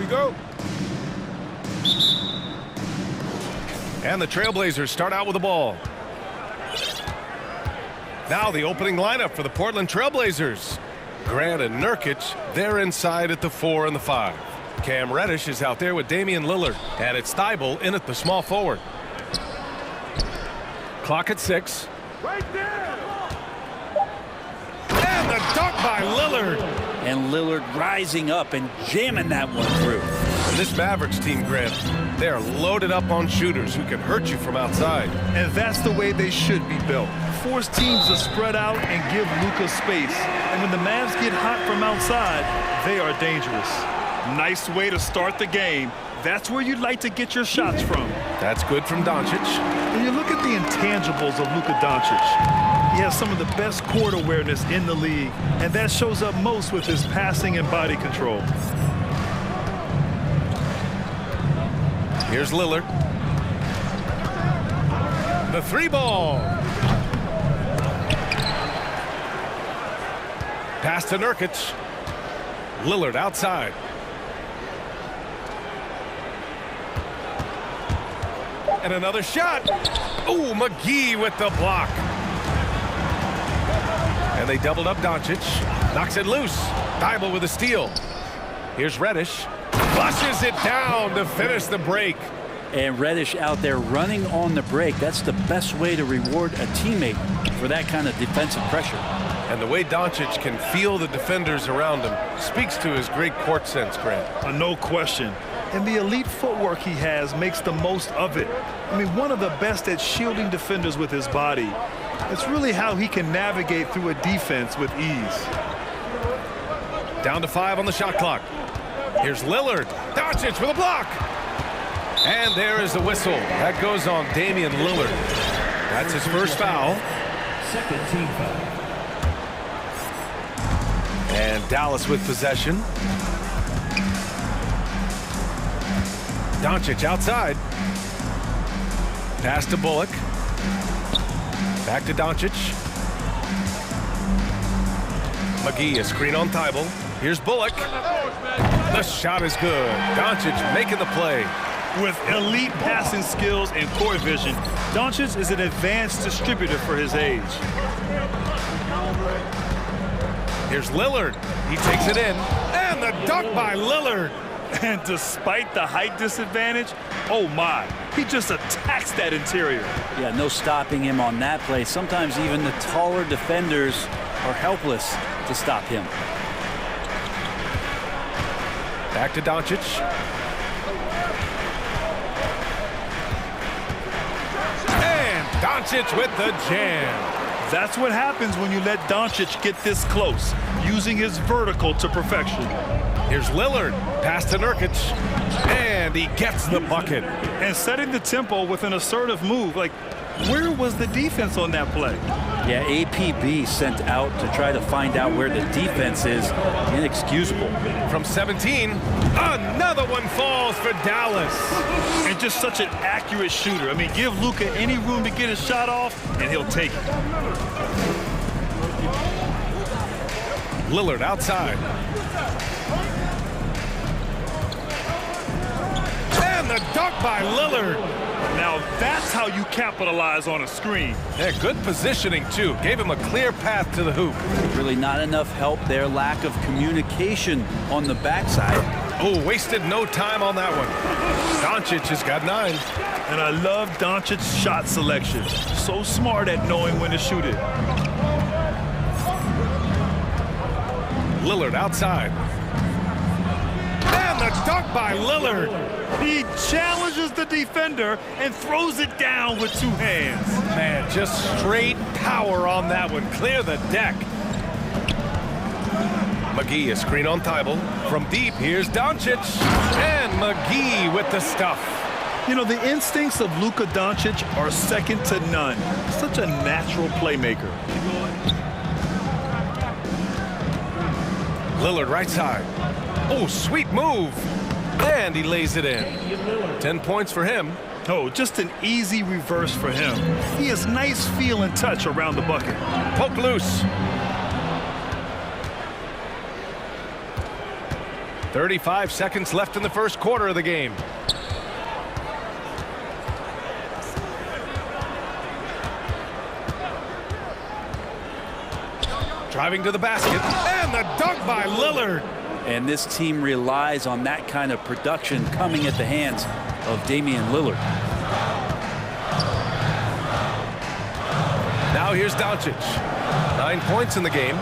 go. And the Trailblazers start out with the ball. Now the opening lineup for the Portland Trailblazers. Grant and Nurkic, they're inside at the 4 and the 5. Cam Reddish is out there with Damian Lillard. And it's Thibault in at the small forward. Clock at 6. Right there. And the dunk by Lillard. And Lillard rising up and jamming that one through. And this Mavericks team, Grant, they are loaded up on shooters who can hurt you from outside. And that's the way they should be built. Force teams to spread out and give Luka space. And when the Mavs get hot from outside, they are dangerous. Nice way to start the game. That's where you'd like to get your shots from. That's good from Doncic. When you look at the intangibles of Luka Doncic, he has some of the best court awareness in the league, and that shows up most with his passing and body control. Here's Lillard. The 3 ball. Pass to Nurkic. Lillard outside. And another shot. Ooh, McGee with the block. And they doubled up Doncic. Knocks it loose. Thibault with a steal. Here's Reddish. Flushes it down to finish the break. And Reddish out there running on the break. That's the best way to reward a teammate for that kind of defensive pressure. And the way Doncic can feel the defenders around him speaks to his great court sense, Grant. No question. And the elite footwork he has makes the most of it. I mean, one of the best at shielding defenders with his body. It's really how he can navigate through a defense with ease. Down to 5 on the shot clock. Here's Lillard. Doncic with a block. And there is the whistle. That goes on Damian Lillard. That's his first foul. Second team foul. And Dallas with possession. Doncic outside. Pass to Bullock. Back to Doncic. McGee, a screen on Thibault. Here's Bullock. The shot is good. Doncic making the play. With elite passing skills and court vision, Doncic is an advanced distributor for his age. Here's Lillard. He takes it in. And the dunk by Lillard. And despite the height disadvantage, oh my, he just attacks that interior. Yeah, no stopping him on that play. Sometimes even the taller defenders are helpless to stop him. Back to Doncic. And Doncic with the jam. That's what happens when you let Doncic get this close, using his vertical to perfection. Here's Lillard. Pass to Nurkic. And he gets the bucket. And setting the tempo with an assertive move. Like, where was the defense on that play? Yeah, APB sent out to try to find out where the defense is. Inexcusable. From 17, another one falls for Dallas. And just such an accurate shooter. I mean, give Luka any room to get his shot off, and he'll take it. Lillard outside. And the dunk by Lillard. Now that's how you capitalize on a screen. Yeah, good positioning, too. Gave him a clear path to the hoop. Really not enough help there. Lack of communication on the backside. Oh, wasted no time on that one. Doncic has got 9. And I love Doncic's shot selection. So smart at knowing when to shoot it. Lillard outside. And the dunk by Lillard. He challenges the defender and throws it down with 2 hands. Man, just straight power on that one. Clear the deck. McGee, a screen on Thibault. From deep, here's Doncic. And McGee with the stuff. You know, the instincts of Luka Doncic are second to none. Such a natural playmaker. Lillard right side. Oh, sweet move. And he lays it in. 10 points for him. Oh, just an easy reverse for him. He has nice feel and touch around the bucket. Poke loose. 35 seconds left in the first quarter of the game. Driving to the basket, and the dunk by Lillard. And this team relies on that kind of production coming at the hands of Damian Lillard. Now here's Doncic. 9 points in the game.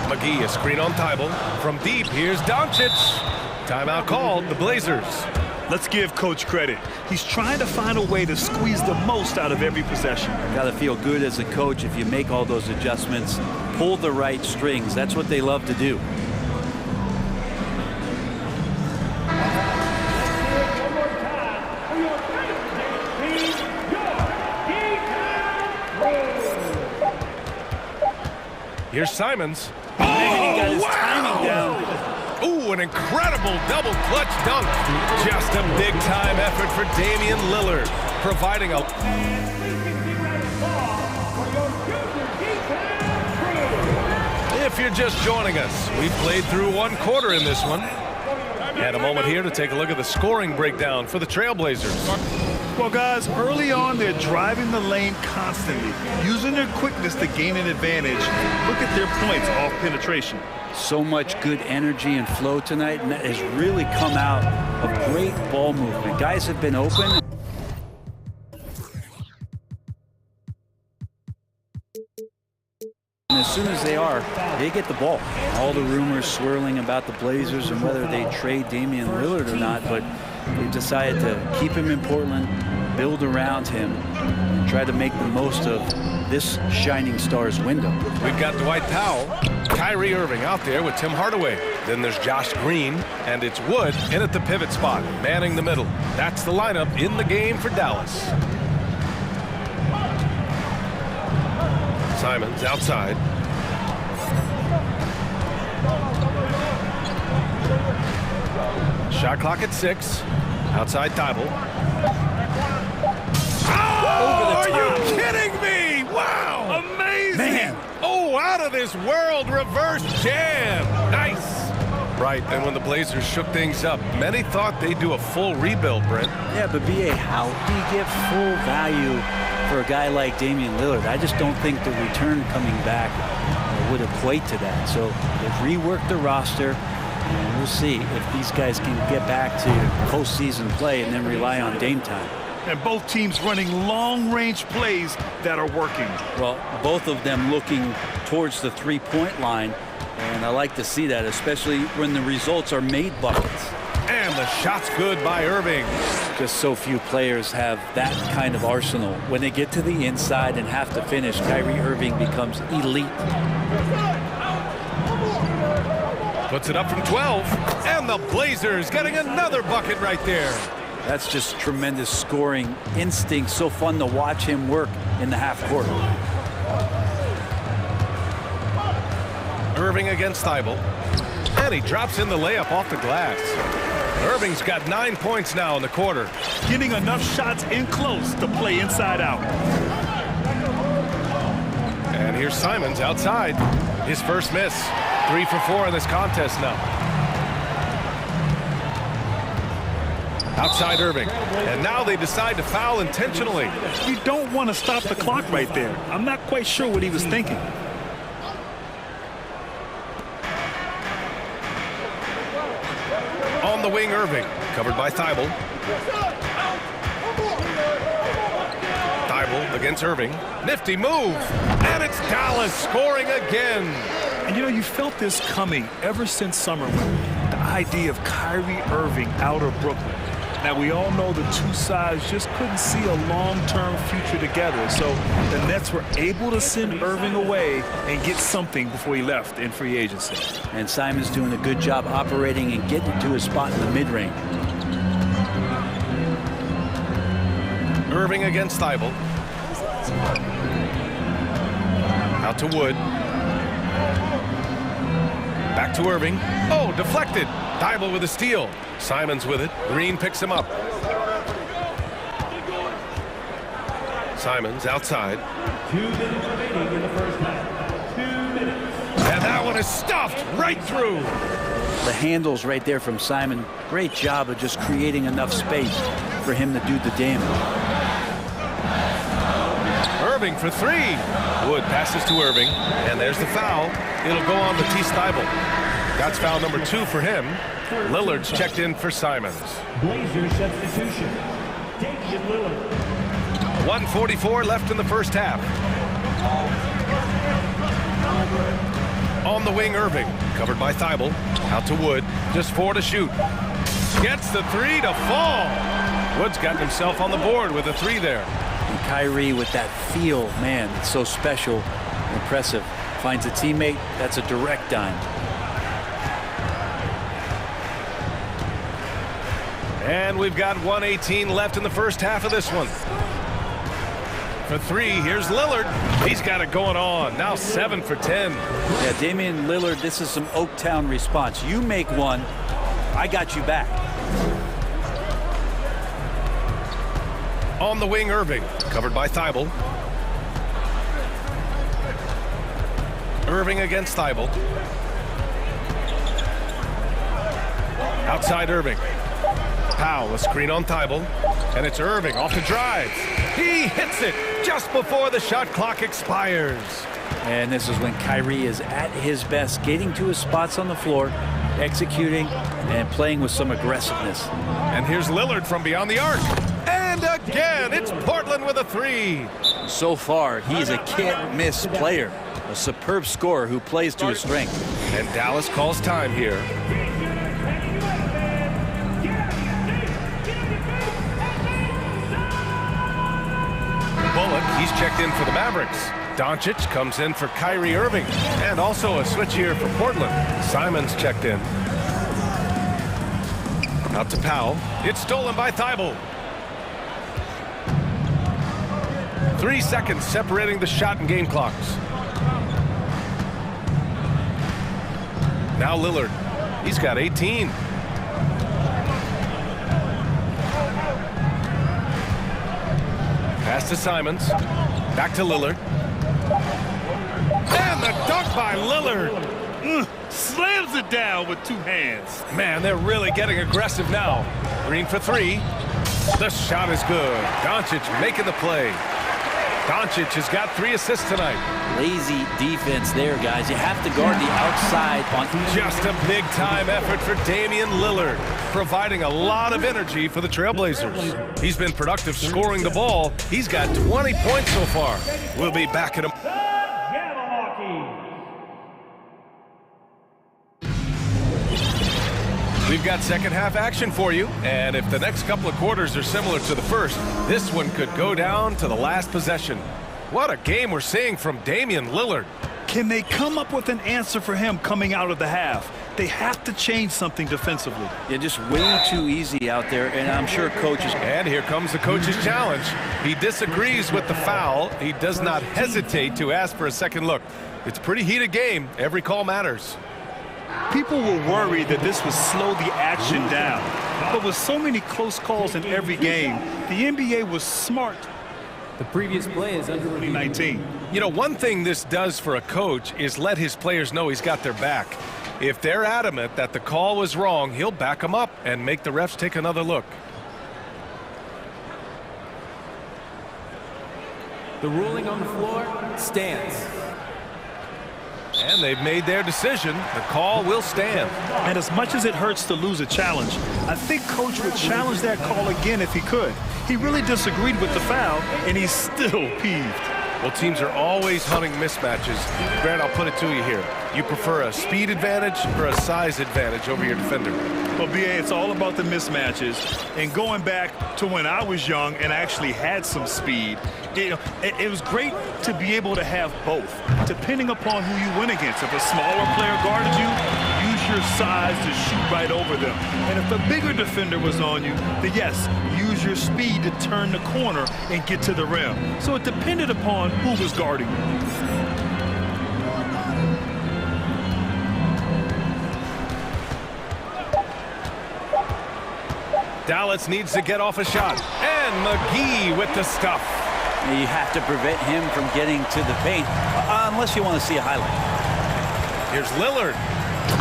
McGee, a screen on Tybalt. From deep, here's Doncic. Timeout called, the Blazers. Let's give Coach credit. He's trying to find a way to squeeze the most out of every possession. Got to feel good as a coach if you make all those adjustments, pull the right strings. That's what they love to do. Here's Simons. He got his timing down. Ooh, an incredible double clutch dunk. Just a big-time effort for Damian Lillard, providing a... If you're just joining us, we've played through one quarter in this one. And a moment here to take a look at the scoring breakdown for the Trailblazers. Well, guys, early on, they're driving the lane constantly, using their quickness to gain an advantage. Look at their points off penetration. So much good energy and flow tonight, and that has really come out of great ball movement. Guys have been open. And as soon as they are, they get the ball. All the rumors swirling about the Blazers and whether they trade Damian Lillard or not, but they've decided to keep him in Portland, build around him, and try to make the most of this shining star's window. We've got Dwight Powell, Kyrie Irving out there with Tim Hardaway. Then there's Josh Green, and it's Wood in at the pivot spot, manning the middle. That's the lineup in the game for Dallas. Simons outside. Shot clock at 6. Outside Tybalt. Oh, are you kidding me? Wow. Amazing. Man. Oh, out of this world reverse jam. Nice. Right, and when the Blazers shook things up, many thought they'd do a full rebuild, Brent. Yeah, but B.A., how do you get full value for a guy like Damian Lillard? I just don't think the return coming back would equate to that. So they've reworked the roster, and we'll see if these guys can get back to postseason play and then rely on Dame time. And both teams running long-range plays that are working. Well, both of them looking towards the three-point line, and I like to see that, especially when the results are made buckets. And the shot's good by Irving. Just so few players have that kind of arsenal. When they get to the inside and have to finish, Kyrie Irving becomes elite. Puts it up from 12, and the Blazers getting another bucket right there. That's just tremendous scoring instinct. So fun to watch him work in the half court. Irving against Tybalt. And he drops in the layup off the glass. Irving's got 9 points now in the quarter. Getting enough shots in close to play inside out. And here's Simons outside. His first miss. 3 for 4 in this contest now. Outside Irving. And now they decide to foul intentionally. You don't want to stop the clock right there. I'm not quite sure what he was thinking. On the wing, Irving. Covered by Tybalt. Tybalt against Irving. Nifty move. And it's Dallas scoring again. And you know, you felt this coming ever since summer. The idea of Kyrie Irving out of Brooklyn. Now, we all know the two sides just couldn't see a long-term future together. So the Nets were able to send Irving away and get something before he left in free agency. And Simon's doing a good job operating and getting to his spot in the mid-range. Irving against Tybalt. Out to Wood. Back to Irving. Oh, deflected. Tybalt with a steal. Simons with it. Green picks him up. Simons outside. 2 minutes remaining in the first half. 2 minutes. And that one is stuffed right through. The handles right there from Simon. Great job of just creating enough space for him to do the damage. Irving for three. Wood passes to Irving, and there's the foul. It'll go on Matisse Thybulle. That's foul number 2 for him. Lillard's checked in for Simons. Blazers substitution. Damian Lillard. 1:44 left in the first half. On the wing, Irving. Covered by Thybulle. Out to Wood. Just 4 to shoot. Gets the 3 to fall. Wood's gotten himself on the board with a 3 there. And Kyrie with that feel, man, it's so special, impressive. Finds a teammate, that's a direct dime. And we've got 1:18 left in the first half of this one. For 3, here's Lillard. He's got it going on. Now 7 for 10. Yeah, Damian Lillard, this is some Oaktown response. You make one, I got you back. On the wing, Irving. Covered by Thybulle. Irving against Thybulle. Outside Irving. Powell, a screen on Thybulle. And it's Irving off the drive. He hits it just before the shot clock expires. And this is when Kyrie is at his best, getting to his spots on the floor, executing, and playing with some aggressiveness. And here's Lillard from beyond the arc. And again, it's Portland with a 3. So far, he's a can't-miss player, a superb scorer who plays to his strength. And Dallas calls time here. Bullock, he's checked in for the Mavericks. Doncic comes in for Kyrie Irving. And also a switch here for Portland. Simons checked in. Out to Powell. It's stolen by Thybulle. 3 seconds separating the shot and game clocks. Now Lillard. He's got 18. Pass to Simons. Back to Lillard. And the dunk by Lillard. Slams it down with 2 hands. Man, they're really getting aggressive now. Green for 3. The shot is good. Doncic making the play. Doncic has got 3 assists tonight. Lazy defense there, guys. You have to guard the outside on just a big-time effort for Damian Lillard, providing a lot of energy for the Trailblazers. He's been productive scoring the ball. He's got 20 points so far. We'll be back in a... We've got second half action for you, and if the next couple of quarters are similar to the first, this one could go down to the last possession. What a game we're seeing from Damian Lillard. Can they come up with an answer for him coming out of the half? They have to change something defensively. Yeah, just way too easy out there, and I'm sure coaches... And here comes the coach's challenge. He disagrees with the foul. He does not hesitate to ask for a second look. It's a pretty heated game. Every call matters. People were worried that this would slow the action down. But with so many close calls in every game, the NBA was smart. The previous play is under review. 19. You know, one thing this does for a coach is let his players know he's got their back. If they're adamant that the call was wrong, he'll back them up and make the refs take another look. The ruling on the floor stands. And they've made their decision. The call will stand. And as much as it hurts to lose a challenge, I think Coach would challenge that call again if he could. He really disagreed with the foul, and he's still peeved. Well, teams are always hunting mismatches. Grant, I'll put it to you here. You prefer a speed advantage or a size advantage over your defender? Well, B.A., it's all about the mismatches. And going back to when I was young and actually had some speed, it was great to be able to have both, depending upon who you went against. If a smaller player guarded you, use your size to shoot right over them. And if a bigger defender was on you, then yes, use your speed to turn the corner and get to the rim. So it depended upon who was guarding you. Dallas needs to get off a shot. And McGee with the stuff. You have to prevent him from getting to the paint, unless you want to see a highlight. Here's Lillard.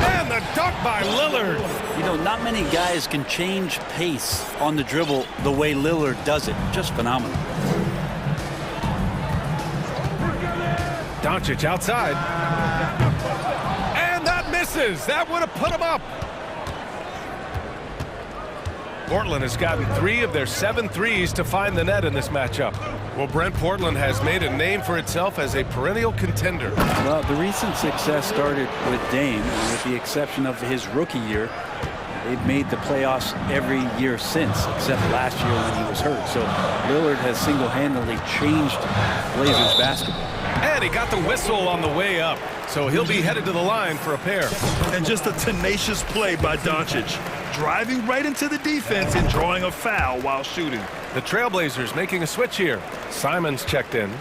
And the dunk by Lillard. You know, not many guys can change pace on the dribble the way Lillard does it. Just phenomenal. Doncic outside. And that misses. That would have put him up. Portland has gotten 3 of their 7 threes to find the net in this matchup. Well, Brent, Portland has made a name for itself as a perennial contender. Well, the recent success started with Dame, and with the exception of his rookie year. They've made the playoffs every year since, except last year when he was hurt. So Lillard has single-handedly changed Blazers basketball. And he got the whistle on the way up, so he'll be headed to the line for a pair. And just a tenacious play by Doncic, driving right into the defense and drawing a foul while shooting. The Trailblazers making a switch here. Simons checked in.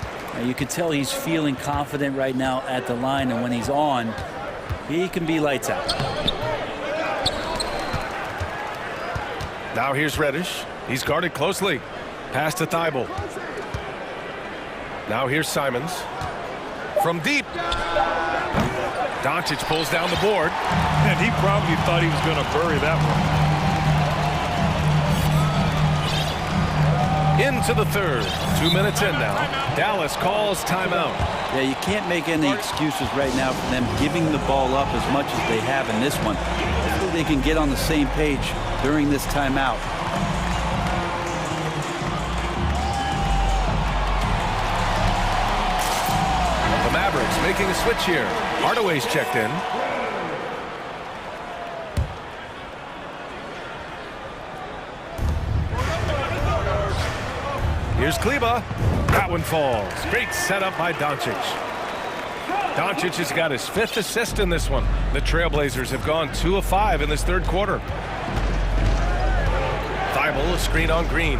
You can tell he's feeling confident right now at the line, and when he's on, he can be lights out. Now here's Reddish. He's guarded closely. Pass to Thibault. Now here's Simons. From deep. Doncic pulls down the board. And he probably thought he was going to bury that one. Into the third. 2 minutes in now. Dallas calls timeout. Yeah, you can't make any excuses right now for them giving the ball up as much as they have in this one. Hopefully they can get on the same page during this timeout. The Mavericks making a switch here. Hardaway's checked in. Here's Kleba. That one falls. Great setup by Doncic. Doncic has got his 5th assist in this one. The Trailblazers have gone 2 of 5 in this third quarter. Thibault, a screen on Green.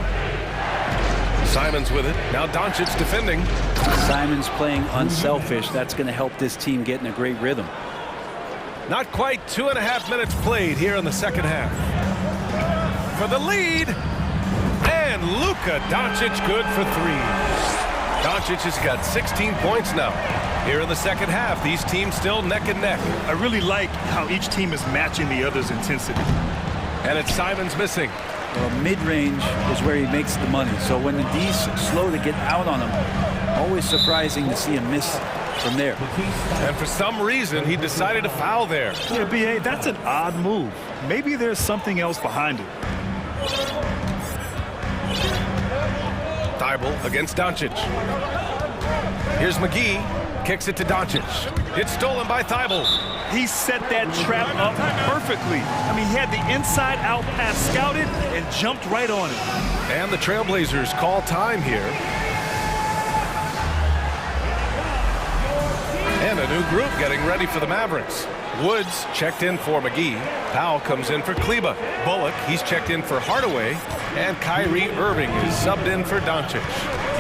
Simons with it. Now Doncic defending. Simons playing unselfish. That's going to help this team get in a great rhythm. Not quite 2.5 minutes played here in the second half. For the lead. And Luka Doncic good for 3. Doncic has got 16 points now. Here in the second half, these teams still neck and neck. I really like how each team is matching the other's intensity. And it's Simons missing. Well, mid-range is where he makes the money. So when the D's slow to get out on him, always surprising to see him miss from there. And for some reason, he decided to foul there. Yeah, B.A., that's an odd move. Maybe there's something else behind it. Thibault against Doncic. Here's McGee. Kicks it to Doncic. It's stolen by Thibault. He set that trap up perfectly. I mean, he had the inside-out pass scouted and jumped right on it. And the Trailblazers call time here. And a new group getting ready for the Mavericks. Woods checked in for McGee. Powell comes in for Kleba. Bullock, he's checked in for Hardaway. And Kyrie Irving is subbed in for Doncic.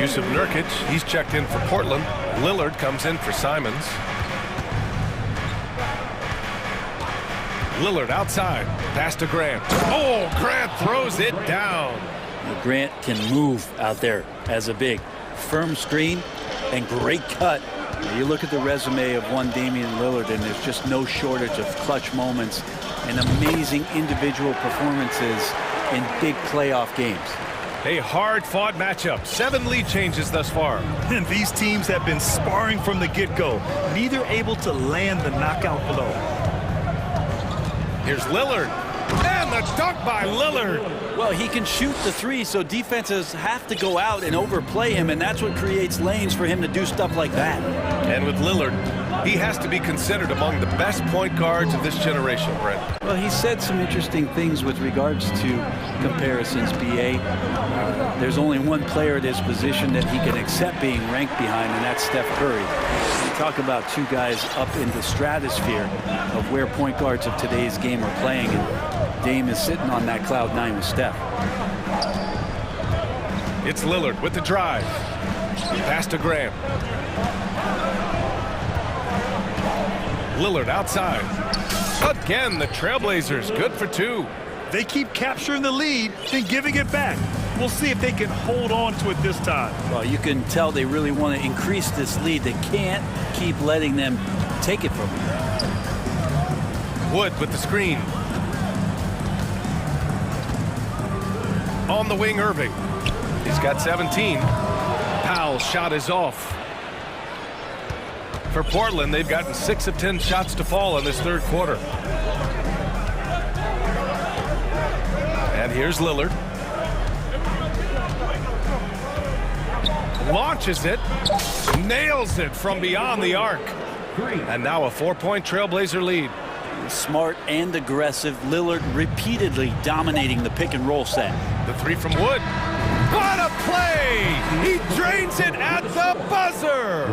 Yusuf Nurkic, he's checked in for Portland. Lillard comes in for Simons. Lillard outside. Pass to Grant. Oh, Grant throws it down. Grant can move out there as a big. Firm screen and great cut. You look at the resume of one Damian Lillard, and there's just no shortage of clutch moments and amazing individual performances in big playoff games. A hard-fought matchup. 7 lead changes thus far. And these teams have been sparring from the get-go, neither able to land the knockout blow. Here's Lillard. And the dunk by Lillard. Well, he can shoot the 3, so defenses have to go out and overplay him, and that's what creates lanes for him to do stuff like that. And with Lillard, he has to be considered among the best point guards of this generation, Brent. Well, he said some interesting things with regards to comparisons, B.A. There's only one player at his position that he can accept being ranked behind, and that's Steph Curry. You talk about 2 guys up in the stratosphere of where point guards of today's game are playing, and Dame is sitting on that cloud 9 with Steph. It's Lillard with the drive. Pass to Graham. Lillard outside. Again, the Trailblazers good for 2. They keep capturing the lead and giving it back. We'll see if they can hold on to it this time. Well, you can tell they really want to increase this lead. They can't keep letting them take it from them. Wood with the screen. On the wing, Irving. He's got 17. Powell's shot is off. For Portland, they've gotten 6 of 10 shots to fall in this third quarter. And here's Lillard. Launches it. Nails it from beyond the arc. And now a 4-point Trailblazer lead. Smart and aggressive. Lillard repeatedly dominating the pick and roll set. The three from Wood. What a play! He drains it at the buzzer!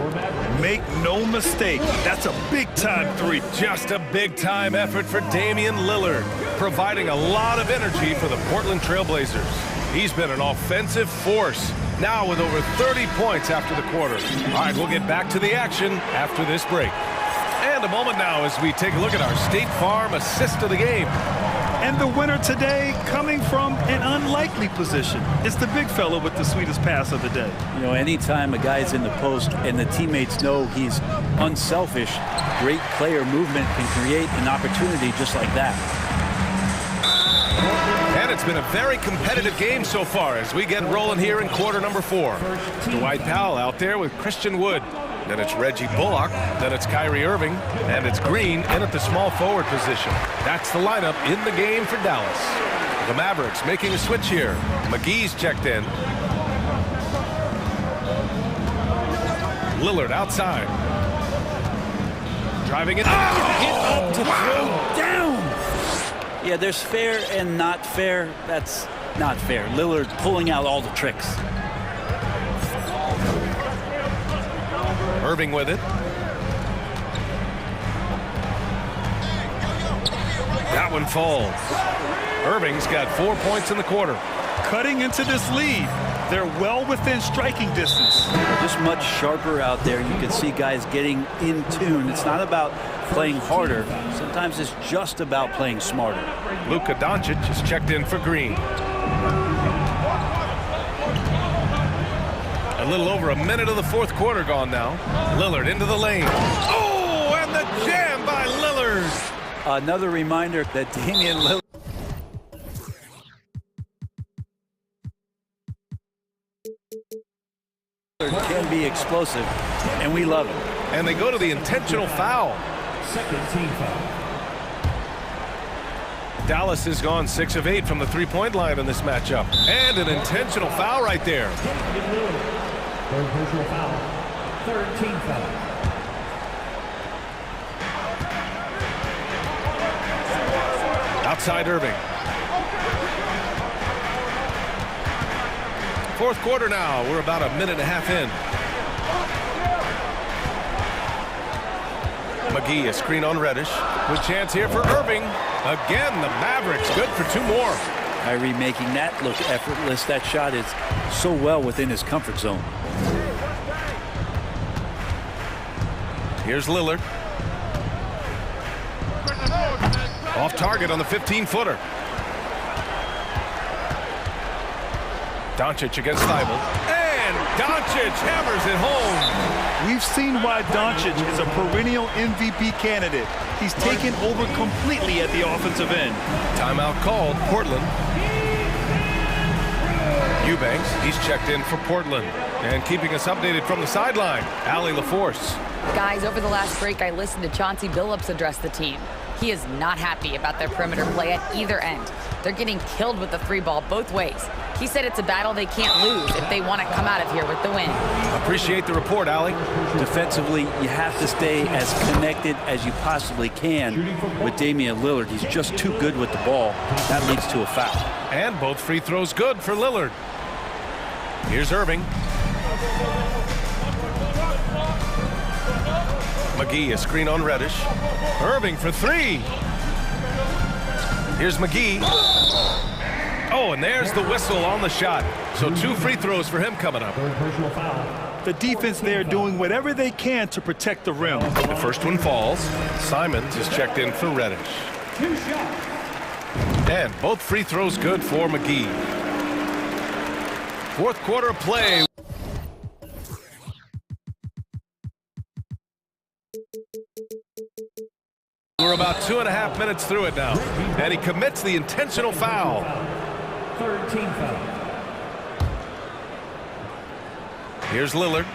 Make no mistake, that's a big-time three. Just a big-time effort for Damian Lillard, providing a lot of energy for the Portland Trailblazers. He's been an offensive force, now with over 30 points after the quarter. All right, we'll get back to the action after this break. And a moment now as we take a look at our State Farm assist of the game. And the winner today coming from an unlikely position. It's the big fella with the sweetest pass of the day. You know, anytime a guy's in the post and the teammates know he's unselfish, great player movement can create an opportunity just like that. And it's been a very competitive game so far as we get rolling here in quarter number 4. Dwight Powell out there with Christian Wood. Then it's Reggie Bullock, then it's Kyrie Irving, and it's Green in at the small forward position. That's the lineup in the game for Dallas. The Mavericks making a switch here. McGee's checked in. Lillard outside. Driving it. Up to throw down. Yeah, there's fair and not fair. That's not fair. Lillard pulling out all the tricks. Irving with it. That one falls. Irving's got 4 points in the quarter. Cutting into this lead. They're well within striking distance. Just much sharper out there. You can see guys getting in tune. It's not about playing harder. Sometimes it's just about playing smarter. Luka Doncic is checked in for Green. A little over a minute of the fourth quarter gone now. Lillard into the lane. Oh, and the jam by Lillard. Another reminder that Damian Lillard can be explosive, and we love it. And they go to the intentional foul. Second team foul. Dallas has gone 6 of 8 from the three-point line in this matchup. And an intentional foul right there. Third personal foul. Third team foul. Outside Irving. Fourth quarter now. We're about a minute and a half in. McGee, a screen on Reddish. Good chance here for Irving. Again, the Mavericks good for 2 more. Kyrie making that look effortless. That shot is so well within his comfort zone. Here's Lillard. Off target on the 15-footer. Doncic against Thibault. And Doncic hammers it home. We've seen why Doncic is a perennial MVP candidate. He's taken over completely at the offensive end. Timeout called, Portland. Eubanks, he's checked in for Portland. And keeping us updated from the sideline, Allie LaForce. Guys, over the last break, I listened to Chauncey Billups address the team. He is not happy about their perimeter play at either end. They're getting killed with the 3-ball both ways. He said it's a battle they can't lose if they want to come out of here with the win. Appreciate the report, Allie. Defensively, you have to stay as connected as you possibly can with Damian Lillard. He's just too good with the ball. That leads to a foul. And both free throws good for Lillard. Here's Irving. McGee, a screen on Reddish. Irving for 3. Here's McGee. Oh, and there's the whistle on the shot. So 2 free throws for him coming up. Third personal foul. The defense there doing whatever they can to protect the rim. The first one falls. Simons is checked in for Reddish. 2 shots. And both free throws good for McGee. Fourth quarter of play. We're about 2.5 minutes through it now. And he commits the intentional foul. Third team foul. Here's Lillard.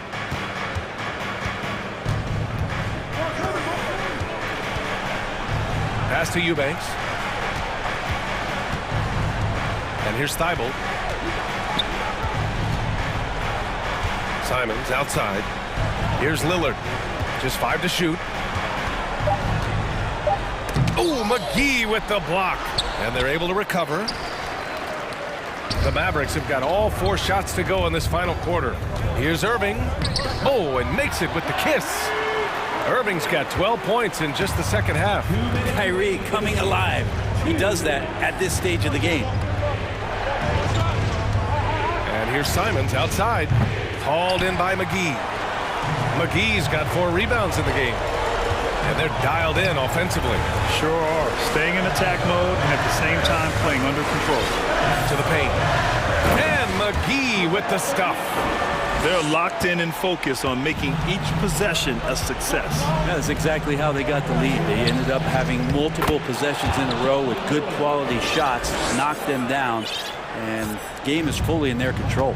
Pass to Eubanks. And here's Thibault. Simons outside. Here's Lillard. Just 5 to shoot. Oh, McGee with the block. And they're able to recover. The Mavericks have got all 4 shots to go in this final quarter. Here's Irving. Oh, and makes it with the kiss. Irving's got 12 points in just the second half. Kyrie coming alive. He does that at this stage of the game. And here's Simons outside. Hauled in by McGee. McGee's got 4 rebounds in the game. And they're dialed in offensively. Sure are. Staying in attack mode and at the same time playing under control. To the paint. And McGee with the stuff. They're locked in and focused on making each possession a success. That's exactly how they got the lead. They ended up having multiple possessions in a row with good quality shots, knocked them down, and the game is fully in their control.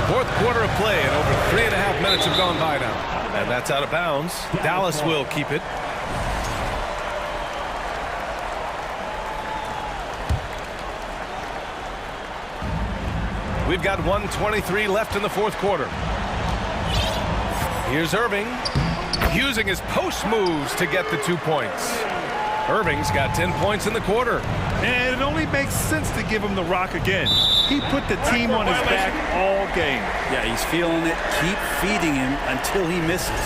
Fourth quarter of play, and over 3.5 minutes have gone by now. And that's out of bounds. Dallas will keep it. We've got 1:23 left in the fourth quarter. Here's Irving, using his post moves to get the 2 points. Irving's got 10 points in the quarter. And it only makes sense to give him the rock again. He put the team on his back all game. Yeah, he's feeling it. Keep feeding him until he misses.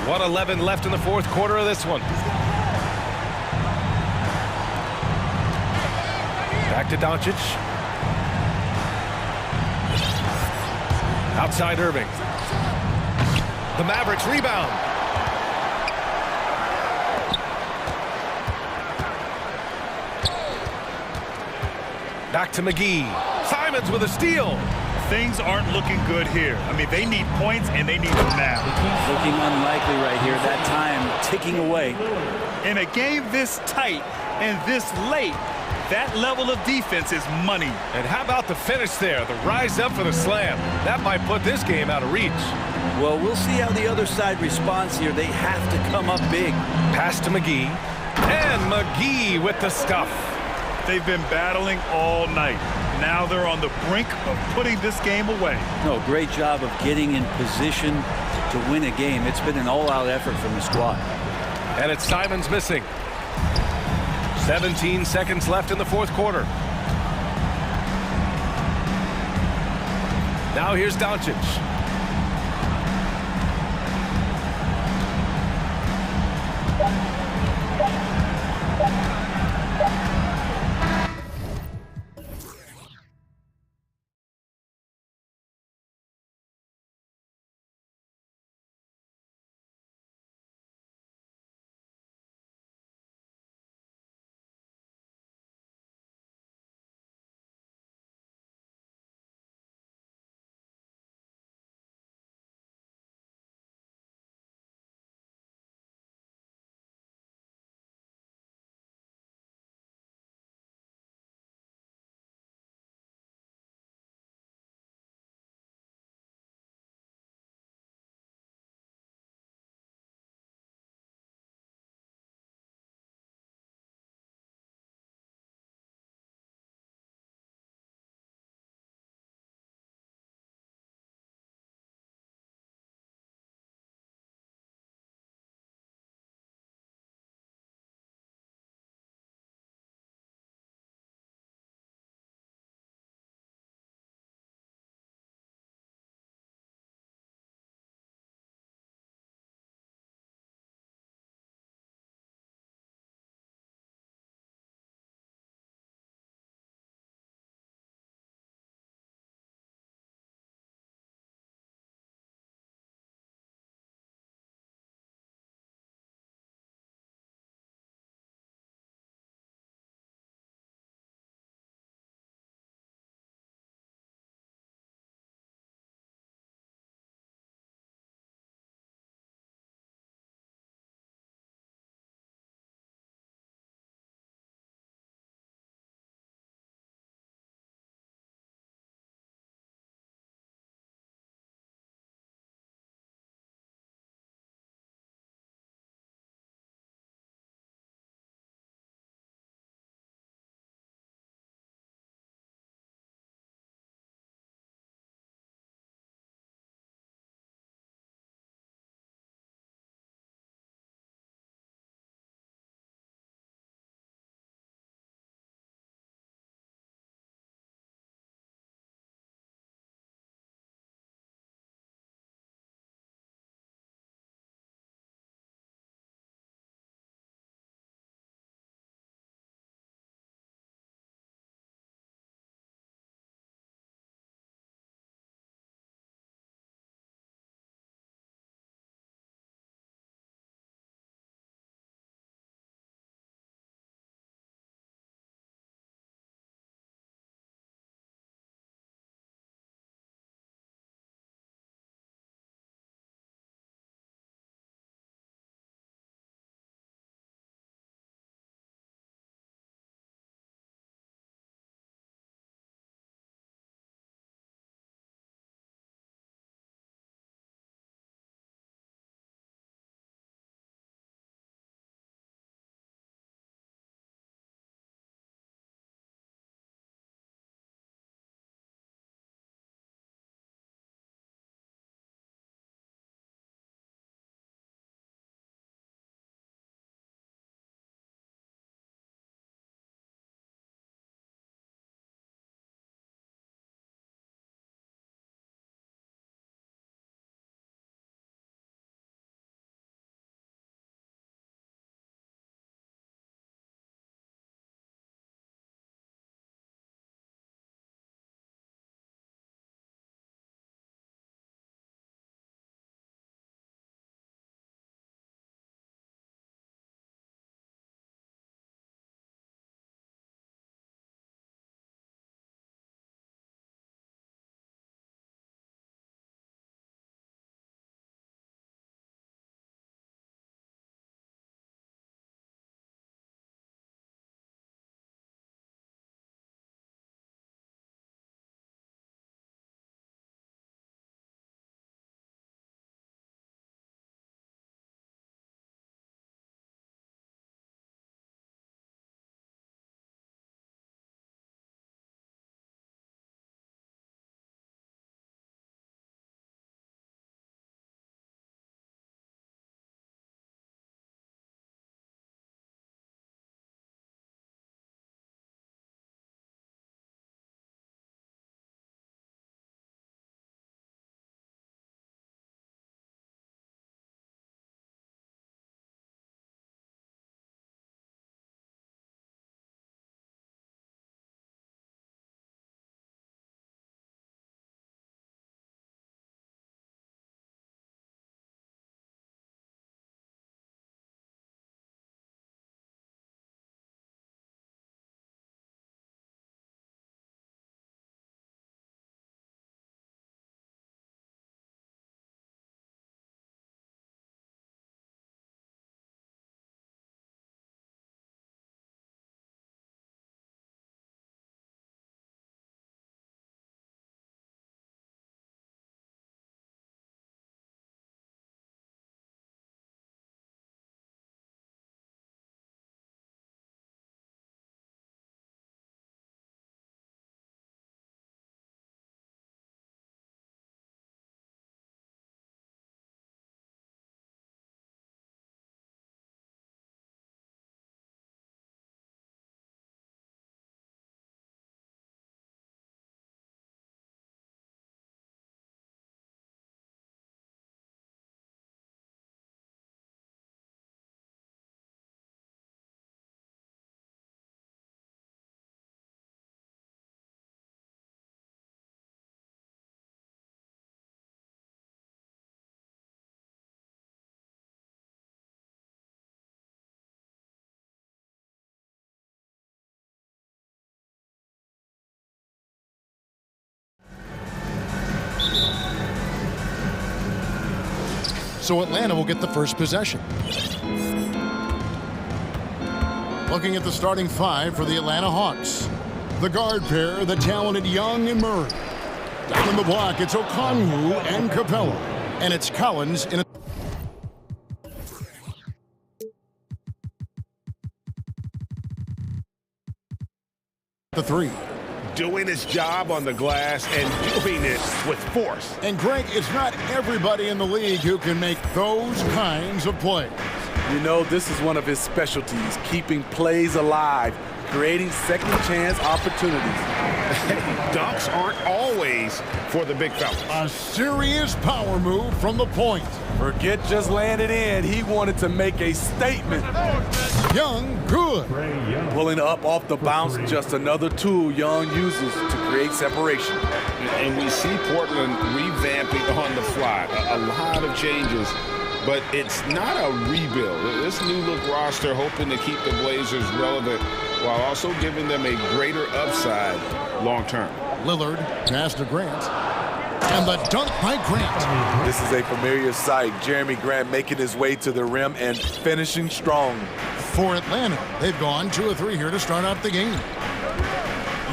.11 left in the fourth quarter of this one. Back to Doncic. Outside Irving. The Mavericks rebound. Back to McGee. Simons with a steal. Things aren't looking good here. I mean, they need points and they need them now. Looking unlikely right here. That time ticking away. In a game this tight and this late, that level of defense is money. And how about the finish there? The rise up for the slam. That might put this game out of reach. Well, we'll see how the other side responds here. They have to come up big. Pass to McGee. And McGee with the stuff. They've been battling all night. Now they're on the brink of putting this game away. No, great job of getting in position to win a game. It's been an all-out effort from the squad. And it's Simons missing. 17 seconds left in the fourth quarter. Now here's Doncic. So Atlanta will get the first possession. Looking at the starting five for the Atlanta Hawks. The guard pair, the talented Young and Murray. Down in the block, it's Okongwu and Capella. And it's Collins in a... the three. Doing his job on the glass and doing it with force. And Greg, it's not everybody in the league who can make those kinds of plays. You know, this is one of his specialties, keeping plays alive, creating second chance opportunities. Dunks aren't always for the big fella. A serious power move from the point. Forget just laying it in. He wanted to make a statement. Young, good. Pulling up off the bounce, just another tool Young uses to create separation. And we see Portland revamping on the fly. A lot of changes, but it's not a rebuild. This new look roster hoping to keep the Blazers relevant while also giving them a greater upside long term. Lillard, pass to Grant. And the dunk by Grant. This is a familiar sight. Jeremy Grant making his way to the rim and finishing strong. For Atlanta, they've gone 2 of 3 here to start out the game.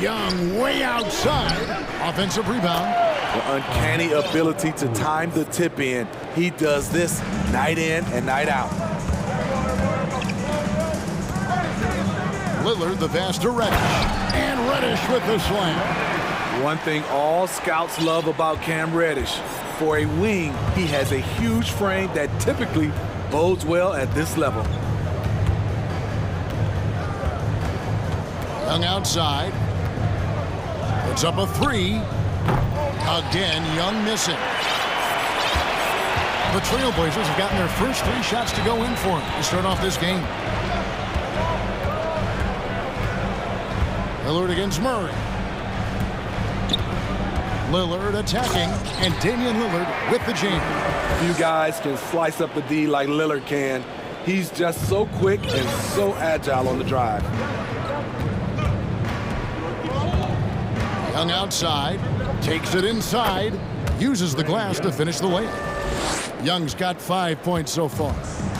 Young way outside. Offensive rebound. The uncanny ability to time the tip in. He does this night in and night out. Lillard, the pass to Reddish. And Reddish with the slam. One thing all scouts love about Cam Reddish. For a wing, he has a huge frame that typically bodes well at this level. Young outside. Puts up a 3. Again, Young missing. The Trailblazers have gotten their first 3 shots to go in for him to start off this game. Lillard against Murray. Lillard attacking, and Damian Lillard with the jam. Few guys can slice up the D like Lillard can. He's just so quick and so agile on the drive. Young outside, takes it inside, uses the glass to finish the layup. Young's got 5 points so far.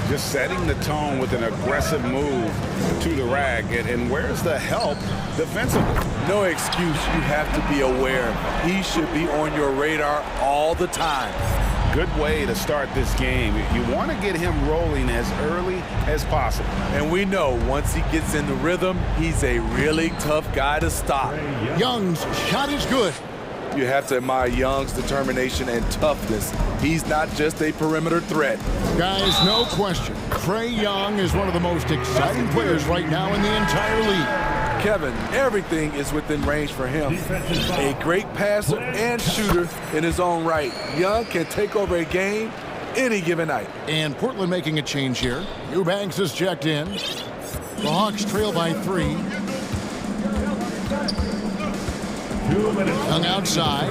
Just setting the tone with an aggressive move to the rack. And where's the help defensively? No excuse. You have to be aware. He should be on your radar all the time. Good way to start this game. You want to get him rolling as early as possible. And we know once he gets in the rhythm, he's a really tough guy to stop. Young's shot is good. You have to admire Young's determination and toughness. He's not just a perimeter threat. Guys, no question. Trae Young is one of the most exciting players right now in the entire league. Kevin, everything is within range for him. A great passer and shooter in his own right. Young can take over a game any given night. And Portland making a change here. Eubanks is checked in. The Hawks trail by 3. Young outside.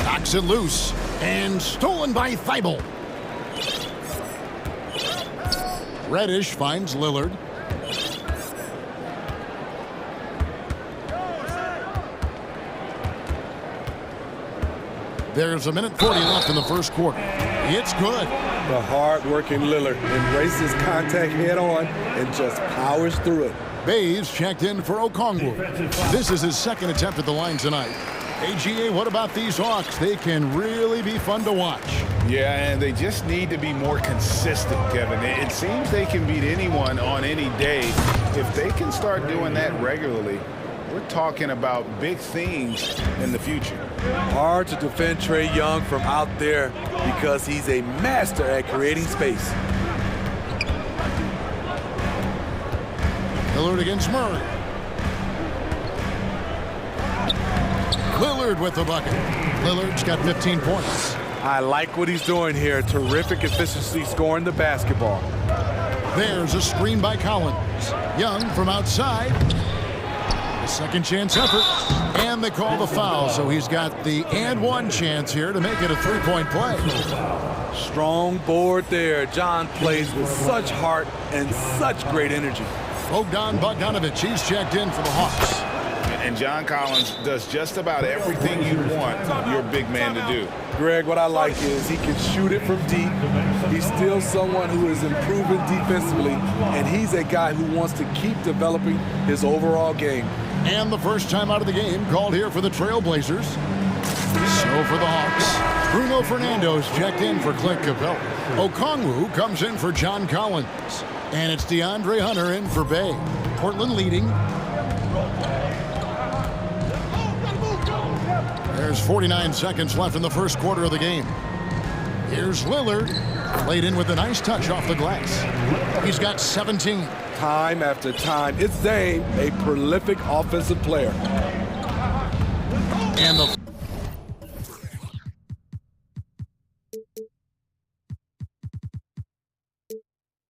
Knocks it loose. And stolen by Thibault. Reddish finds Lillard. There's a minute 40 left in the first quarter. It's good. The hard-working Lillard embraces contact head-on and just powers through it. Bays checked in for Okongwu. This is his second attempt at the line tonight. AGA, what about these Hawks? They can really be fun to watch. Yeah, and they just need to be more consistent, Kevin. It seems they can beat anyone on any day. If they can start doing that regularly, we're talking about big things in the future. Hard to defend Trae Young from out there because he's a master at creating space. Lillard against Murray. Lillard with the bucket. Lillard's got 15 points. I like what he's doing here. Terrific efficiency scoring the basketball. There's a screen by Collins. Young from outside. A second chance effort. And they call the foul, so he's got the and one chance here to make it a three-point play. Strong board there. John plays with such heart and such great energy. Bogdan Bogdanovic, he's checked in for the Hawks. And John Collins does just about everything you want your big man to do. Greg, what I like is he can shoot it from deep. He's still someone who is improving defensively, and he's a guy who wants to keep developing his overall game. And the first time out of the game called here for the Trailblazers. So for the Hawks, Bruno Fernando's checked in for Clint Capella. Okongwu comes in for John Collins. And it's DeAndre Hunter in for Bay. Portland leading. There's 49 seconds left in the first quarter of the game. Here's Lillard. Played in with a nice touch off the glass. He's got 17. Time after time, it's Dame, a prolific offensive player. And the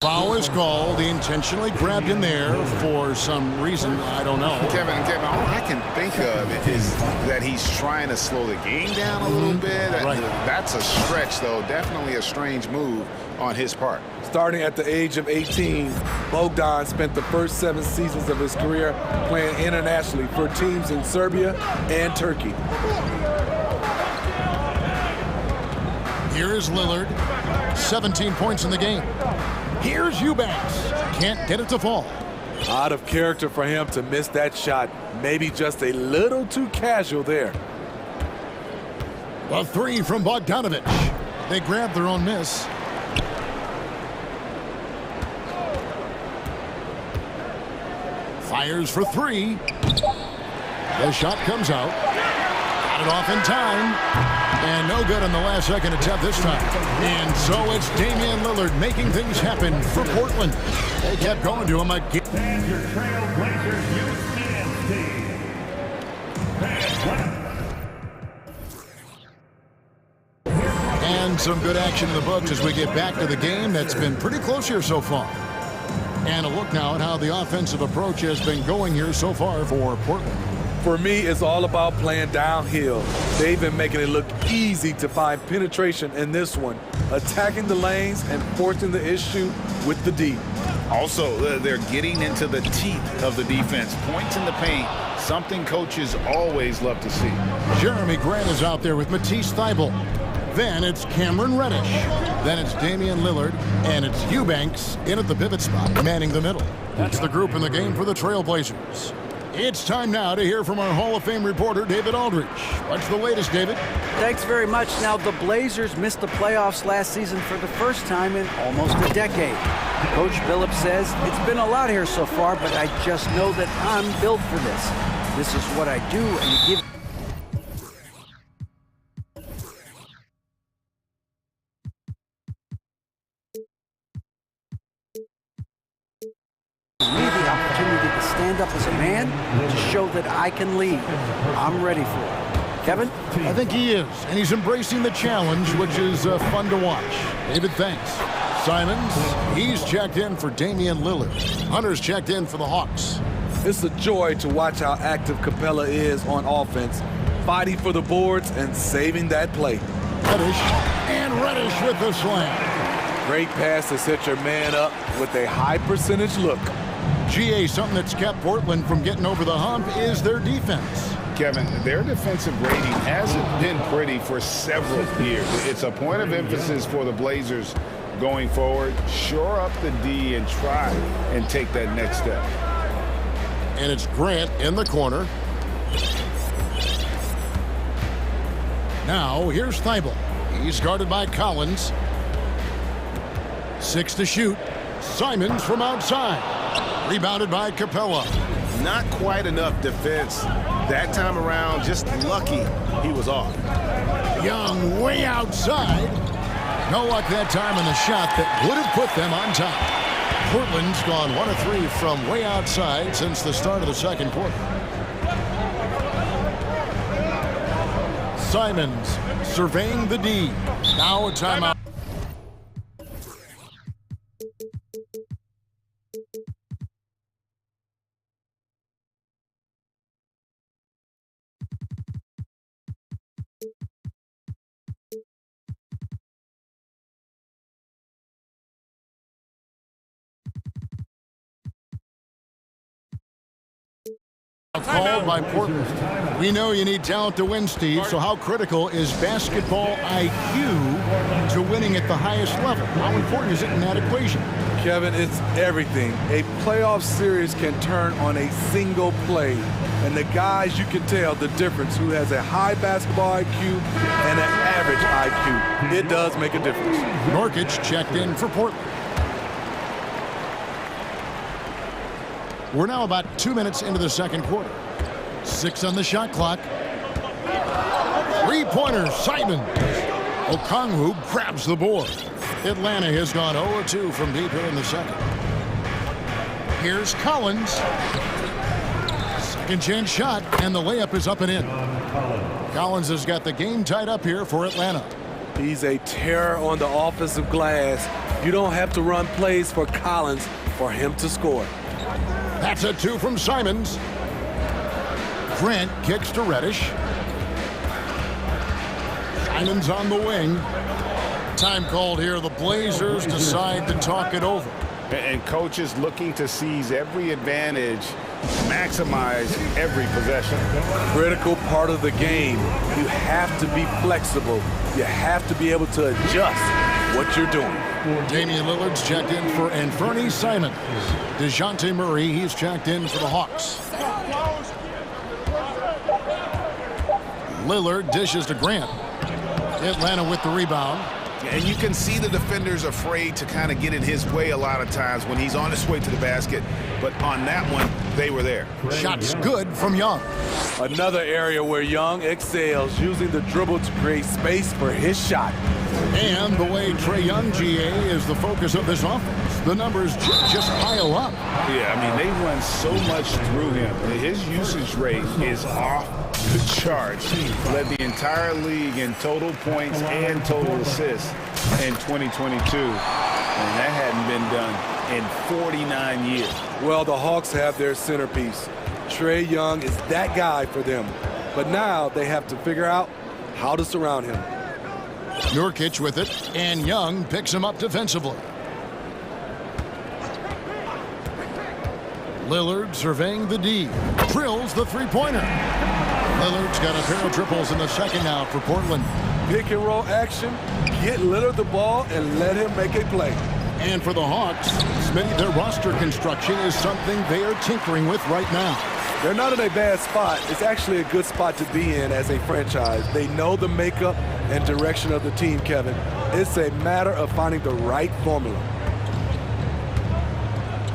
foul is called. He intentionally grabbed in there for some reason. I don't know. Kevin, all I can think of is that he's trying to slow the game down a little bit. Right. That's a stretch, though. Definitely a strange move on his part. Starting at the age of 18, Bogdan spent the first 7 seasons of his career playing internationally for teams in Serbia and Turkey. Here is Lillard. 17 points in the game. Here's Eubanks. Can't get it to fall. Out of character for him to miss that shot. Maybe just a little too casual there. The three from Bogdanovich. They grabbed their own miss. Fires for three. The shot comes out. Got it off in time. And no good on the last second attempt this time. And so it's Damian Lillard making things happen for Portland. They kept going to him again. And your Trailblazers youth men's team. And some good action in the books as we get back to the game that's been pretty close here so far. And a look now at how the offensive approach has been going here so far for Portland. For me, it's all about playing downhill. They've been making it look easy to find penetration in this one, attacking the lanes and forcing the issue with the D. Also, they're getting into the teeth of the defense. Points in the paint, something coaches always love to see. Jeremy Grant is out there with Matisse Thybulle. Then it's Cameron Reddish. Then it's Damian Lillard. And it's Eubanks in at the pivot spot, manning the middle. That's the group in the game for the Trailblazers. It's time now to hear from our Hall of Fame reporter, David Aldridge. What's the latest, David? Thanks very much. Now, the Blazers missed the playoffs last season for the first time in almost a decade. Coach Billups says, it's been a lot here so far, but I just know that I'm built for this. This is what I do, and you give me the opportunity to stand up as a man to show that I can lead. I'm ready for it. Kevin? I think he is, and he's embracing the challenge, which is fun to watch. David, thanks. Simons, he's checked in for Damian Lillard. Hunter's checked in for the Hawks. It's a joy to watch how active Capella is on offense, fighting for the boards and saving that play. Reddish with the slam. Great pass to set your man up with a high percentage look. GA, something that's kept Portland from getting over the hump is their defense. Kevin, their defensive rating hasn't been pretty for several years. It's a point of emphasis for the Blazers going forward. Shore up the D and try and take that next step. And it's Grant in the corner. Now, here's Thybulle. He's guarded by Collins. 6 to shoot. Simons from outside. Rebounded by Capella. Not quite enough defense. That time around, just lucky he was off. Young way outside. No luck that time in the shot that would have put them on top. Portland's gone 1 of 3 from way outside since the start of the second quarter. Simons surveying the D. Now a timeout. Called by Portland. We know you need talent to win, Steve, so how critical is basketball IQ to winning at the highest level? How important is it in that equation? Kevin, it's everything. A playoff series can turn on a single play. And the guys, you can tell the difference who has a high basketball IQ and an average IQ. It does make a difference. Nurkic checked in for Portland. We're now about 2 minutes into the second quarter. 6 on the shot clock. Three-pointer, Simon. Okongwu grabs the board. Atlanta has gone 0-2 from deep here in the second. Here's Collins. Second chance shot, and the layup is up and in. Collins has got the game tied up here for Atlanta. He's a terror on the offensive glass. You don't have to run plays for Collins for him to score. That's a 2 from Simons. Grant kicks to Reddish. Simons on the wing. Time called here. The Blazers decide to talk it over. And coaches looking to seize every advantage, maximize every possession. Critical part of the game. You have to be flexible. You have to be able to adjust what you're doing. Damian Lillard's checked in for Anthony Simons. DeJounte Murray, he's checked in for the Hawks. Lillard dishes to Grant. Atlanta with the rebound. And you can see the defenders afraid to kind of get in his way a lot of times when he's on his way to the basket. But on that one, they were there. Shots good from Young. Another area where Young excels, using the dribble to create space for his shot. And the way Trae Young, GA, is the focus of this offense. The numbers just pile up. Yeah, I mean, they run so much through him. His usage rate is off the charts. He led the entire league in total points and total assists in 2022. And that hadn't been done in 49 years. Well, the Hawks have their centerpiece. Trae Young is that guy for them. But now they have to figure out how to surround him. Nurkic with it, and Young picks him up defensively. Lillard surveying the D. Drills the three-pointer. Lillard's got a pair of triples in the second now for Portland. Pick and roll action. Get Lillard the ball and let him make a play. And for the Hawks, Smitty, their roster construction is something they are tinkering with right now. They're not in a bad spot. It's actually a good spot to be in as a franchise. They know the makeup and direction of the team, Kevin. It's a matter of finding the right formula.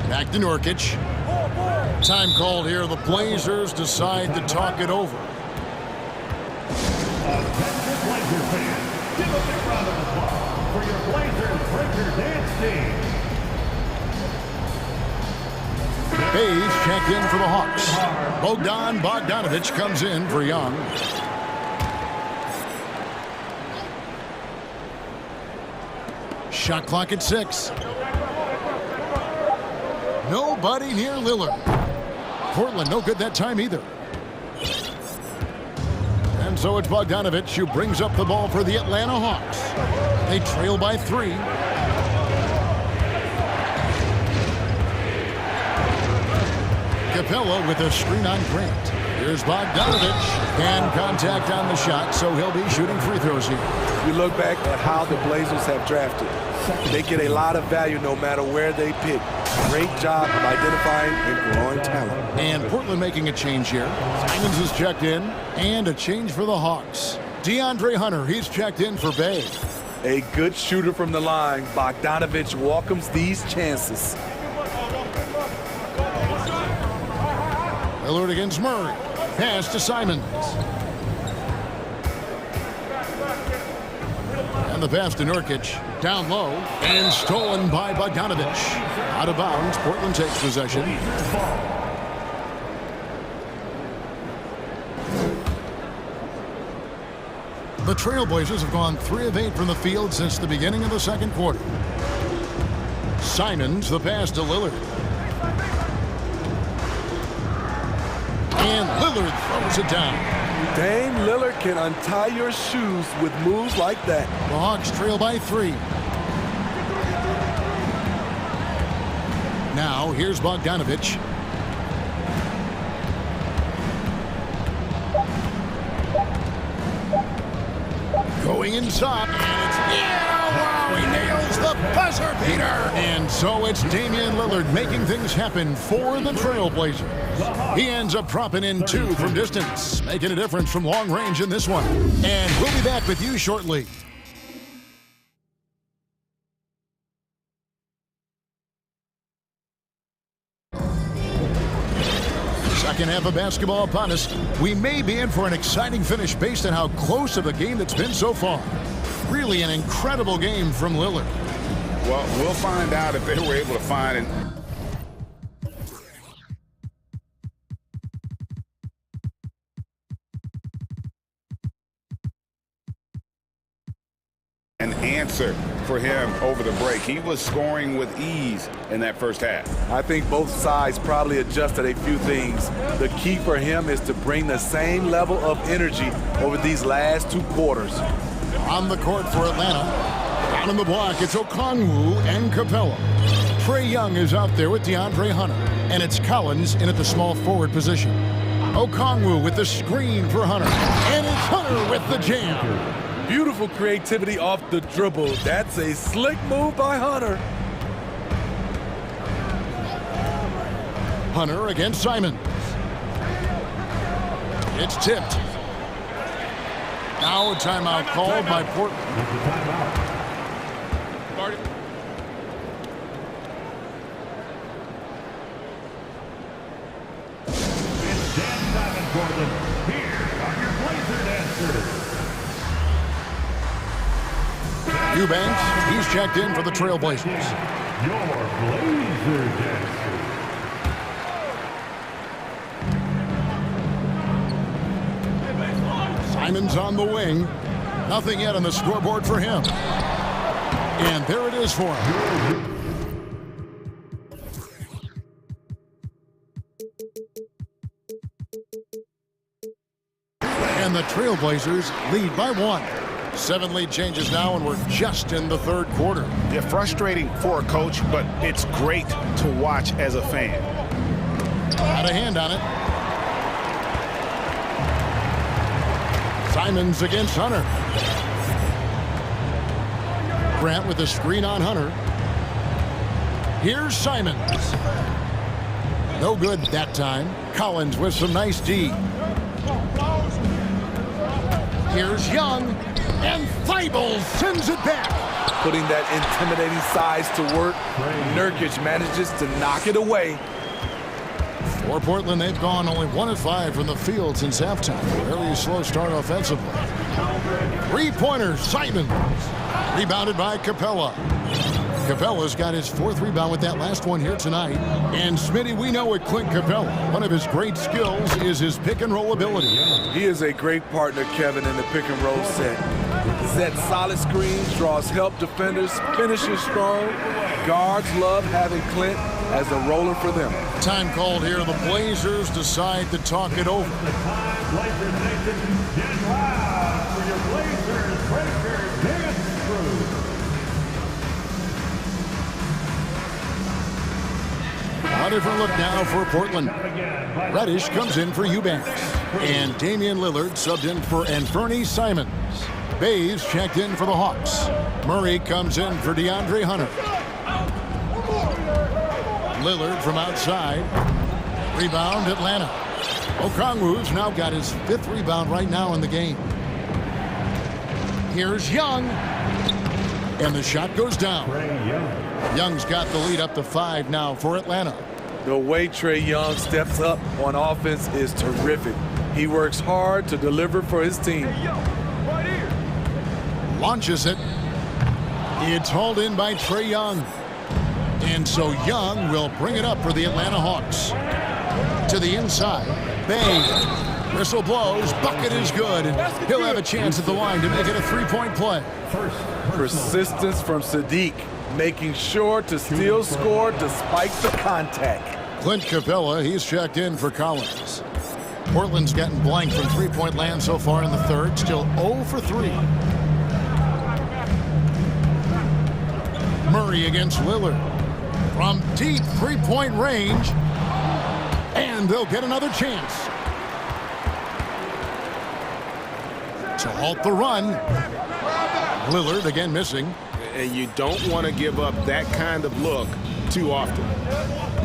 Back to Nurkic. Time called here. The Blazers decide to talk it over. Attention Blazers fans, give a big round of applause for your Blazers Breaker Dance team. Hayes checked in for the Hawks. Bogdanovich comes in for Young. Shot clock at 6. Nobody near Lillard. Portland no good that time either. And so it's Bogdanovich who brings up the ball for the Atlanta Hawks. They trail by 3. Capella with a screen on Grant. Here's Bogdanovich, and contact on the shot, so he'll be shooting free throws here. You look back at how the Blazers have drafted. They get a lot of value no matter where they pick. Great job of identifying and growing talent. And Portland making a change here. Simons is checked in, and a change for the Hawks. DeAndre Hunter, he's checked in for Bay. A good shooter from the line. Bogdanovich welcomes these chances. Lillard against Murray. Pass to Simons. And the pass to Nurkic. Down low. And stolen by Bogdanovich. Out of bounds. Portland takes possession. The Trailblazers have gone 3 of 8 from the field since the beginning of the second quarter. Simons, the pass to Lillard. And Lillard throws it down. Dame Lillard can untie your shoes with moves like that. The Hawks trail by 3. Now, here's Bogdanovich. Going inside. Wow, he nails the buzzer beater. And so it's Damian Lillard making things happen for the Trailblazers. He ends up dropping in 2 from distance, making a difference from long range in this one. And we'll be back with you shortly. Second half of basketball upon us. We may be in for an exciting finish based on how close of a game that's been so far. Really an incredible game from Lillard. Well, we'll find out if they were able to find an answer for him over the break. He was scoring with ease in that first half. I think both sides probably adjusted a few things. The key for him is to bring the same level of energy over these last 2 quarters. On the court for Atlanta. Down in the block, it's Okongwu and Capella. Trae Young is out there with DeAndre Hunter. And it's Collins in at the small forward position. Okongwu with the screen for Hunter. And it's Hunter with the jam. Beautiful creativity off the dribble. That's a slick move by Hunter. Hunter against Simons. It's tipped. Now a timeout called by Portland. It's Dan Davenport. Here are your Blazer dancers. Eubanks, he's checked in for the Trailblazers. Your Blazer dancers. Simons on the wing. Nothing yet on the scoreboard for him. And there it is for him. And the Trailblazers lead by 1. 7 lead changes now, and we're just in the 3rd quarter. Yeah, frustrating for a coach, but it's great to watch as a fan. Got a hand on it. Simons against Hunter. Grant with the screen on Hunter. Here's Simons. No good that time. Collins with some nice D. Here's Young, and Thibault sends it back. Putting that intimidating size to work, Nurkic manages to knock it away. For Portland, they've gone only 1 of 5 from the field since halftime. Very slow start offensively. 3-pointer, Simons. Rebounded by Capella. Capella's got his 4th rebound with that last one here tonight. And Smitty, we know with Clint Capella, one of his great skills is his pick-and-roll ability. He is a great partner, Kevin, in the pick-and-roll set. Sets solid screens, draws help defenders, finishes strong. Guards love having Clint as a roller for them. Time called here. The Blazers decide to talk it over. Blazers Nation, get loud for your Blazers Breaker Dance Crew. A different look now for Portland. Reddish comes in for Eubanks. And Damian Lillard subbed in for Anfernee Simons. Bays checked in for the Hawks. Murray comes in for DeAndre Hunter. Lillard from outside. Rebound, Atlanta. Okongwu's now got his 5th rebound right now in the game. Here's Young. And the shot goes down. Young's got the lead up to 5 now for Atlanta. The way Trae Young steps up on offense is terrific. He works hard to deliver for his team. Launches it. It's hauled in by Trae Young. And so Young will bring it up for the Atlanta Hawks. To the inside. Bang. Whistle blows. Bucket is good. He'll have a chance at the line to make it a 3-point play. Persistence from Sadiq, making sure to still score despite the contact. Clint Capella, he's checked in for Collins. Portland's gotten blank from 3-point land so far in the 3rd. Still 0 for 3. Murray against Lillard. From deep 3-point range. And they'll get another chance. to halt the run. Lillard again missing. And you don't want to give up that kind of look too often.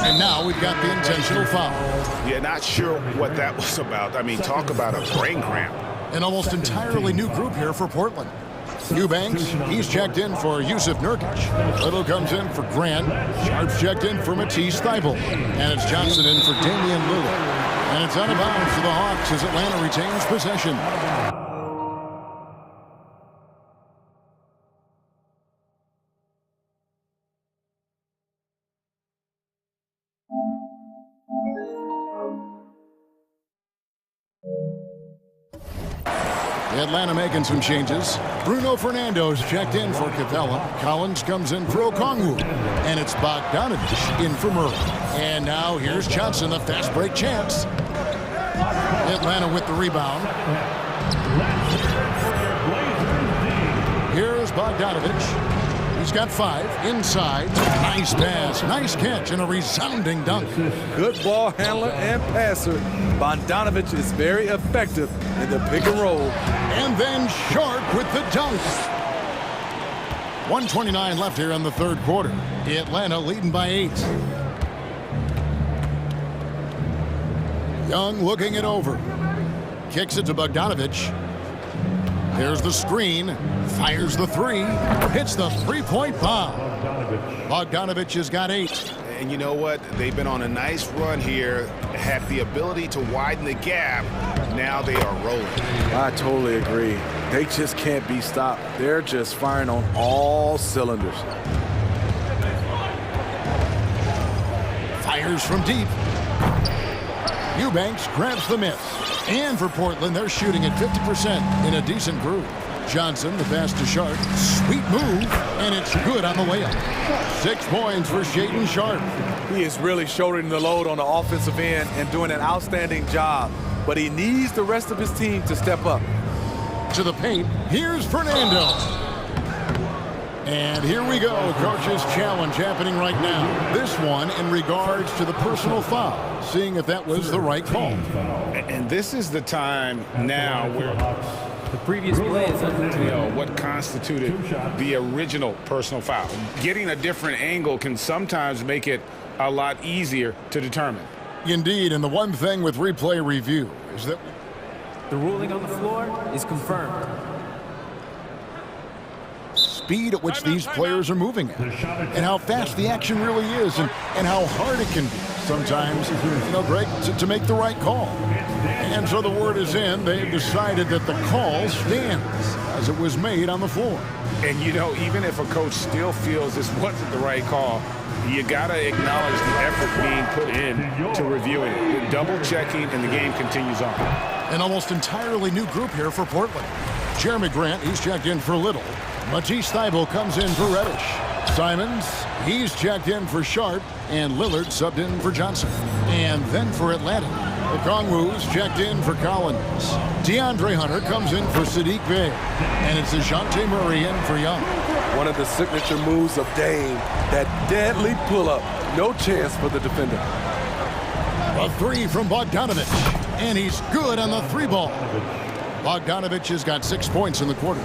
And now we've got the intentional foul. Yeah, not sure what that was about. I mean, talk about a brain cramp. An almost entirely new group here for Portland. Eubanks, he's checked in for Yusuf Nurkic. Little comes in for Grant. Sharp's checked in for Matisse Thybulle. And it's Johnson in for Damian Lillard. And it's out of bounds for the Hawks as Atlanta retains possession. Atlanta making some changes. Bruno Fernando's checked in for Capella. Collins comes in for Okongwu. And it's Bogdanovich in for Murray. And now here's Johnson, the fast break chance. Atlanta with the rebound. Here's Bogdanovich. He's got 5 inside. Nice pass, nice catch, and a resounding dunk. Good ball handler and passer. Bogdanovich is very effective in the pick and roll. And then Sharp with the dunk. 1:29 left here in the third quarter. Atlanta leading by 8. Young looking it over. Kicks it to Bogdanovich. There's the screen. Fires the 3. Hits the three-point bomb. Bogdanovich has got 8. And you know what? They've been on a nice run here. Have the ability to widen the gap. Now they are rolling. I totally agree. They just can't be stopped. They're just firing on all cylinders. Fires from deep. Eubanks grabs the miss. And for Portland, they're shooting at 50% in a decent groove. Johnson, the pass to Sharp. Sweet move, and it's good on the layup. 6 points for Shaedon Sharp. He is really shouldering the load on the offensive end and doing an outstanding job. But he needs the rest of his team to step up. To the paint, here's Fernando. And here we go, coach's challenge happening right now. This one in regards to the personal foul, seeing if that was the right call. And this is the time now where the previous play is under what constituted the original personal foul. Getting a different angle can sometimes make it a lot easier to determine. Indeed, and the one thing with replay review is that the ruling on the floor is confirmed. Speed at which these players are moving at, and how fast the action really is, and how hard it can be sometimes, Greg, to make the right call. And so the word is in. They've decided that the call stands as it was made on the floor. And, even if a coach still feels this wasn't the right call, you got to acknowledge the effort being put in to reviewing it. Double checking, and the game continues on. An almost entirely new group here for Portland. Jeremy Grant, he's checked in for Little. Matisse Thybulle comes in for Reddish. Simons, he's checked in for Sharp, and Lillard subbed in for Johnson. And then for Atlanta, Okongwu's checked in for Collins. DeAndre Hunter comes in for Sadiq Bey. And it's DeJounte Murray in for Young. One of the signature moves of Dame, that deadly pull-up. No chance for the defender. A 3 from Bogdanovich, and he's good on the 3-ball. Bogdanovich has got 6 points in the quarter.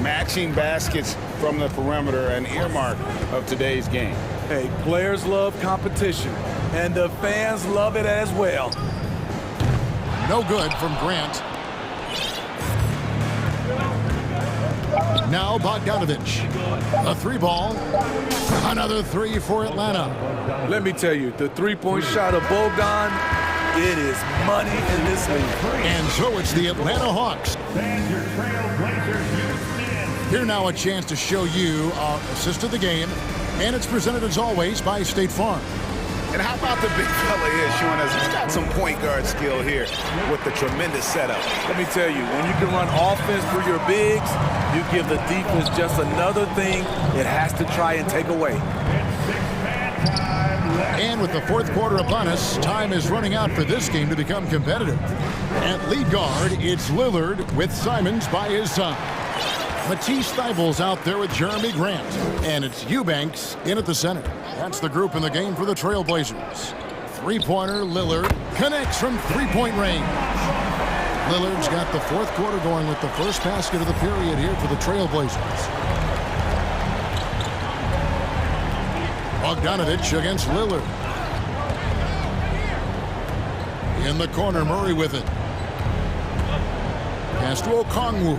Matching baskets from the perimeter, an earmark of today's game. Hey, players love competition, and the fans love it as well. No good from Grant. Now Bogdanovich. A 3-ball. Another 3 for Atlanta. Let me tell you, the 3-point shot of Bogdan, it is money in this league. And so it's the Atlanta Hawks. Here now a chance to show you our assist of the game. And it's presented as always by State Farm. And how about the big fella here showing us he's got some point guard skill here with the tremendous setup. Let me tell you, when you can run offense through your bigs, you give the defense just another thing it has to try and take away. And with the fourth quarter upon us, time is running out for this game to become competitive. At lead guard, it's Lillard with Simons by his side. Matisse Thybulle's out there with Jeremy Grant. And it's Eubanks in at the center. That's the group in the game for the Trailblazers. 3-pointer Lillard connects from 3-point range. Lillard's got the fourth quarter going with the first basket of the period here for the Trailblazers. Bogdanovich against Lillard. In the corner, Murray with it. Pass to Okongwu.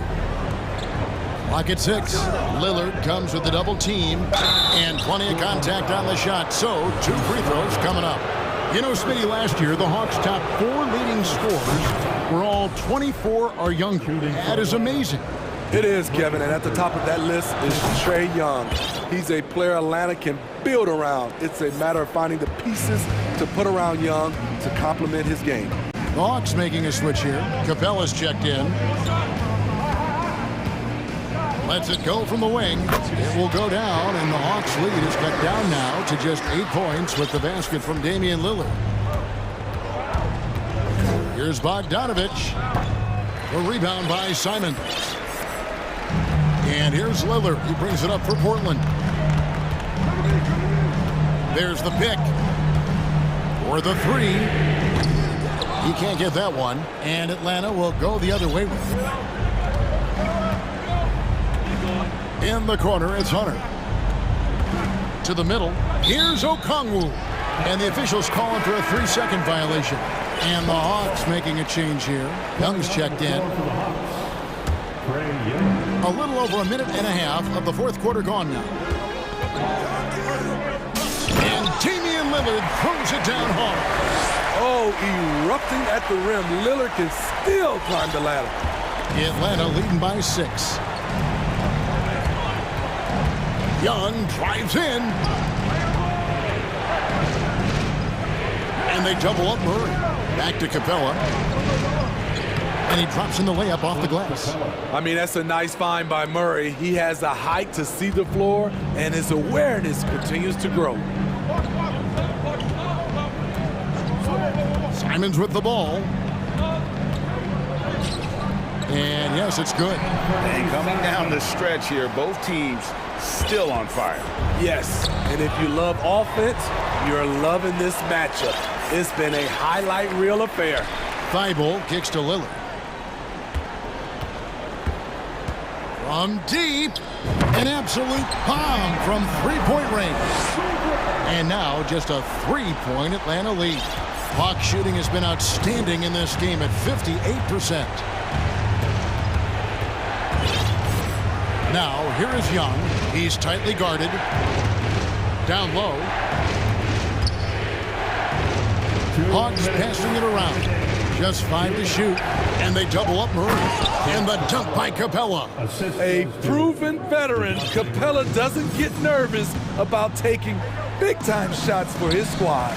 Clock at 6. Lillard comes with the double team and plenty of contact on the shot. So 2 free throws coming up. You know, Smitty, last year the Hawks' top 4 leading scorers were all 24 or younger. That is amazing. It is, Kevin, and at the top of that list is Trae Young. He's a player Atlanta can build around. It's a matter of finding the pieces to put around Young to complement his game. The Hawks making a switch here. Capella's checked in. Lets it go from the wing. It will go down, and the Hawks' lead is cut down now to just 8 points with the basket from Damian Lillard. Here's Bogdanovich. A rebound by Simons. And here's Lillard. He brings it up for Portland. There's the pick. For the 3. He can't get that one. And Atlanta will go the other way with it. In the corner, it's Hunter. To the middle. Here's Okongwu. And the officials calling for a 3-second violation. And the Hawks making a change here. Young's checked in. A little over a minute and a half of the fourth quarter gone now. And Damian Lillard throws it down hard. Oh, erupting at the rim. Lillard can still climb the ladder. Atlanta leading by 6. Young drives in. And they double up Murray. Back to Capella. And he drops in the layup off the glass. I mean, that's a nice find by Murray. He has the height to see the floor, and his awareness continues to grow. Simons with the ball. And yes, it's good. And coming down the stretch here, both teams still on fire. Yes, and if you love offense, you're loving this matchup. It's been a highlight reel affair. Thibault kicks to Lillard. From deep, an absolute bomb from 3-point range. And now just a 3-point Atlanta lead. Hawk shooting has been outstanding in this game at 58%. Now, here is Young. He's tightly guarded. Down low. Hawks passing it around. Just 5 to shoot. And they double up Murray. And the dunk by Capella. A proven veteran, Capella doesn't get nervous about taking big-time shots for his squad.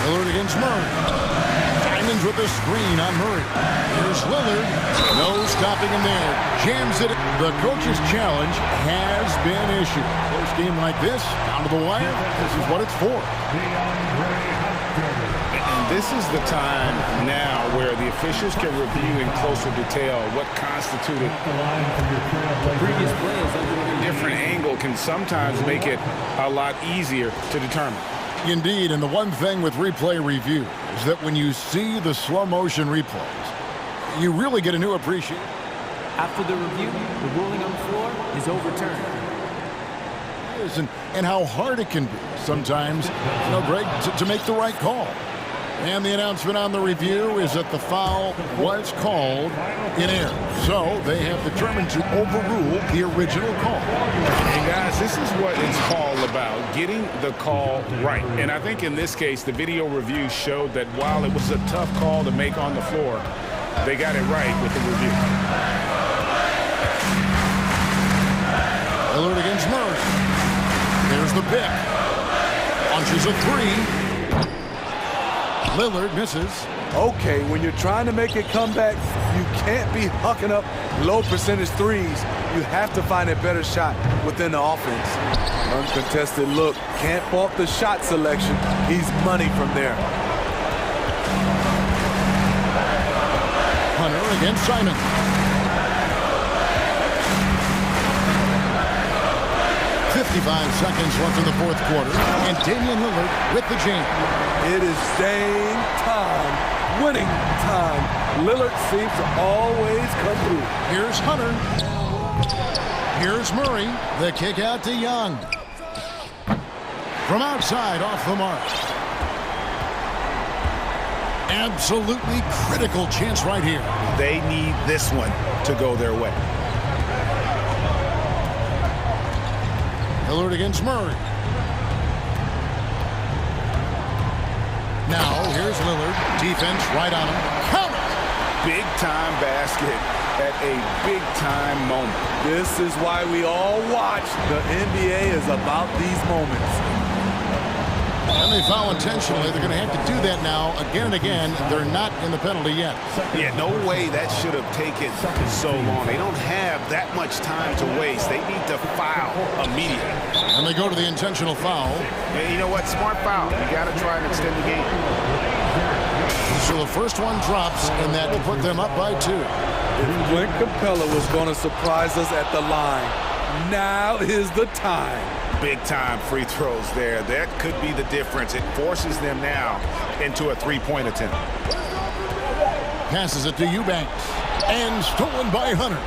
Lillard against Murray. Simons with the screen on Murray. Here's Lillard. No stopping him there. Jams it. The coach's challenge has been issued. Close game like this, down to the wire, this is what it's for. And this is the time now where the officials can review in closer detail what constituted The previous play is under a different angle can sometimes make it a lot easier to determine. Indeed, and the one thing with replay review is that when you see the slow motion replays, you really get a new appreciation. After the review, the ruling on the floor is overturned. And how hard it can be sometimes, you know, Greg, to make the right call. And the announcement on the review is that the foul was called in error. So they have determined to overrule the original call. And guys, this is what it's all about, getting the call right. And I think in this case, the video review showed that while it was a tough call to make on the floor, they got it right with the review. Lillard against Murray. There's the pick. Launches a 3. Lillard misses. Okay, when you're trying to make a comeback, you can't be hucking up low percentage threes. You have to find a better shot within the offense. Uncontested look. Can't fault the shot selection. He's money from there. Hunter against Simon. .55 seconds left in the fourth quarter, and Damian Lillard with the jam. It is Dame time, winning time. Lillard seems to always come through. Here's Hunter. Here's Murray. The kick out to Young. From outside, off the mark. Absolutely critical chance right here. They need this one to go their way. Lillard against Murray. Now, here's Lillard. Defense right on him. Count it! Big-time basket at a big-time moment. This is why we all watch. The NBA is about these moments. And they foul intentionally. They're going to have to do that now again and again. They're not in the penalty yet. Yeah, no way that should have taken so long. They don't have that much time to waste. They need to foul immediately. And they go to the intentional foul. And you know what? Smart foul. You got to try and extend the game. So the first one drops, and that will put them up by 2. If Clint Capella was going to surprise us at the line, now is the time. Big-time free throws there. That could be the difference. It forces them now into a three-point attempt. Passes it to Eubanks. And stolen by Hunter.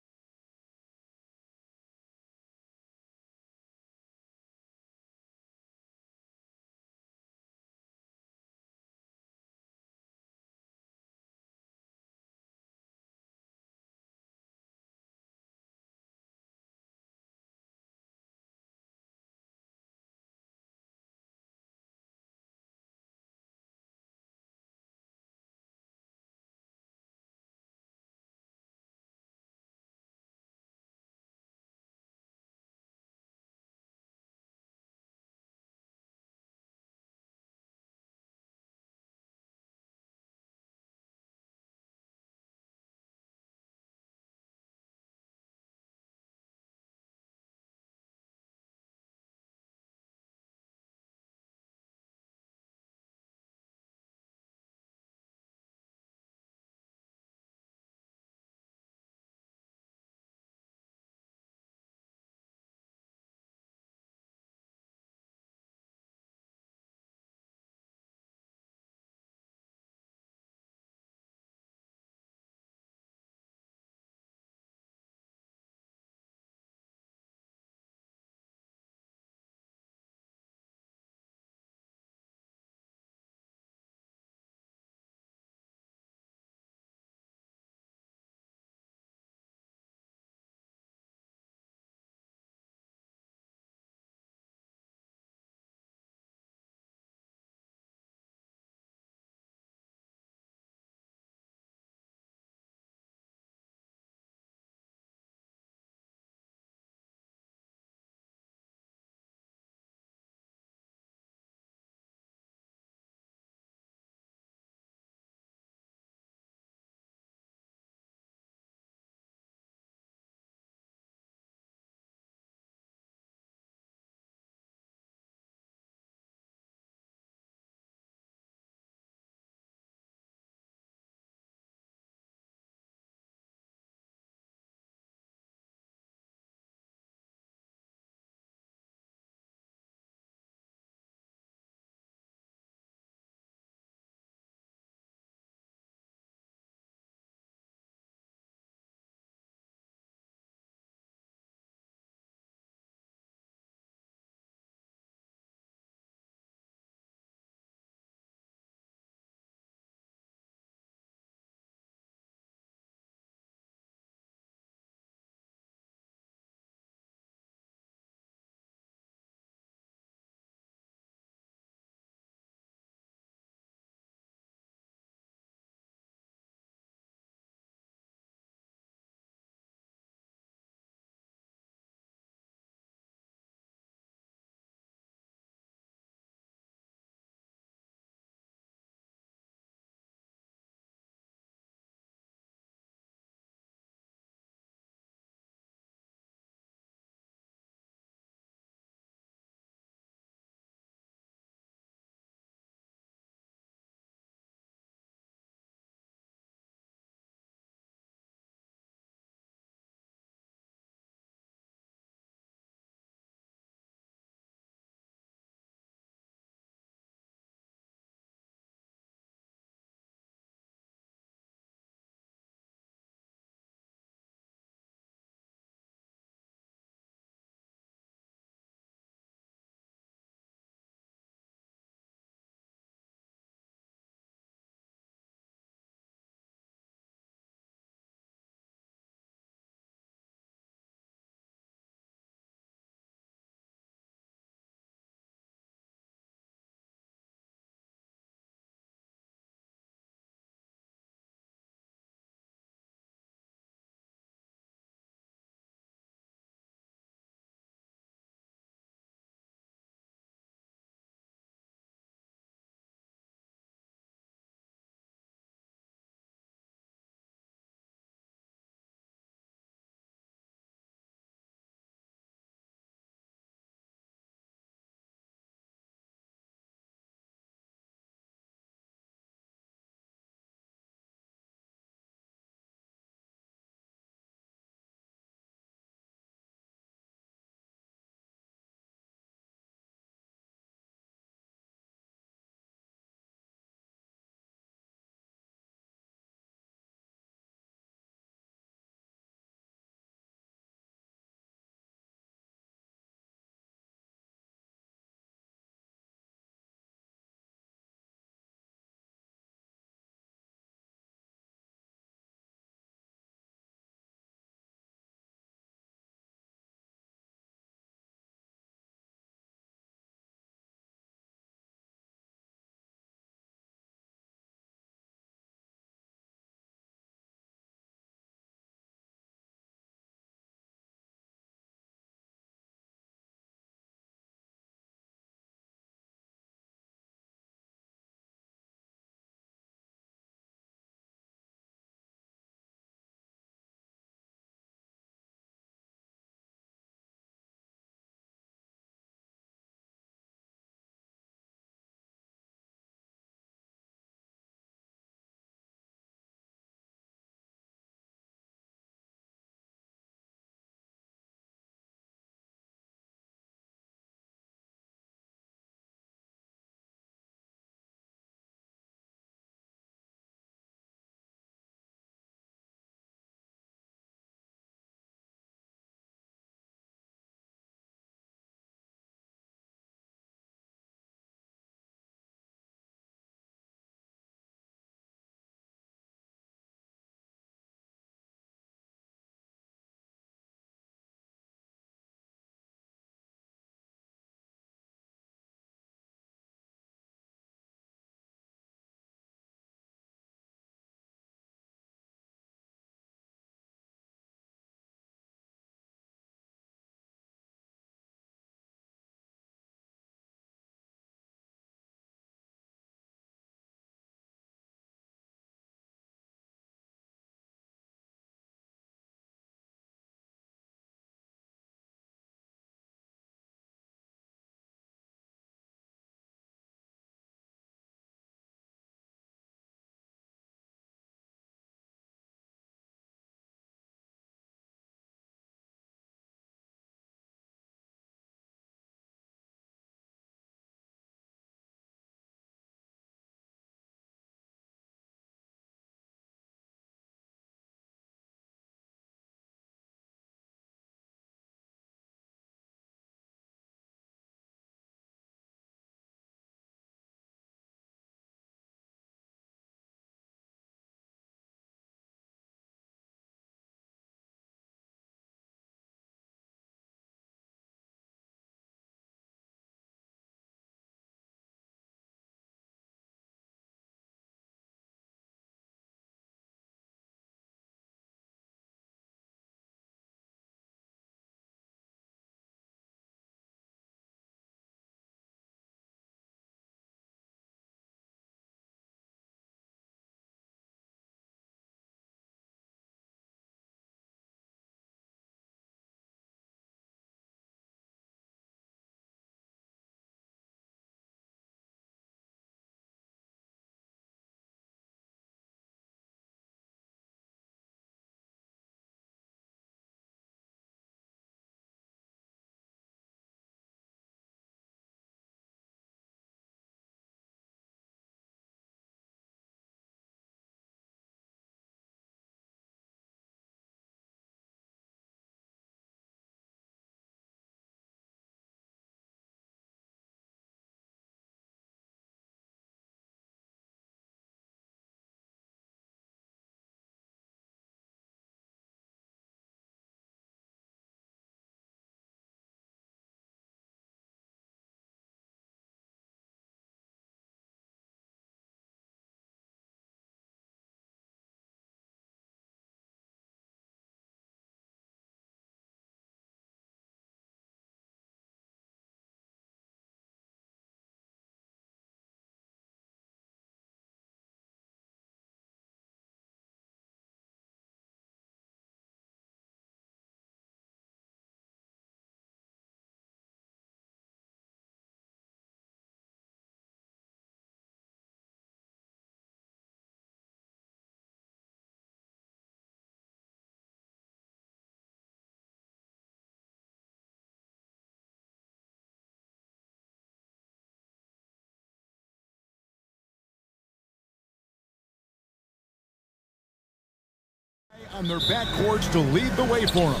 On their backcourts to lead the way for them.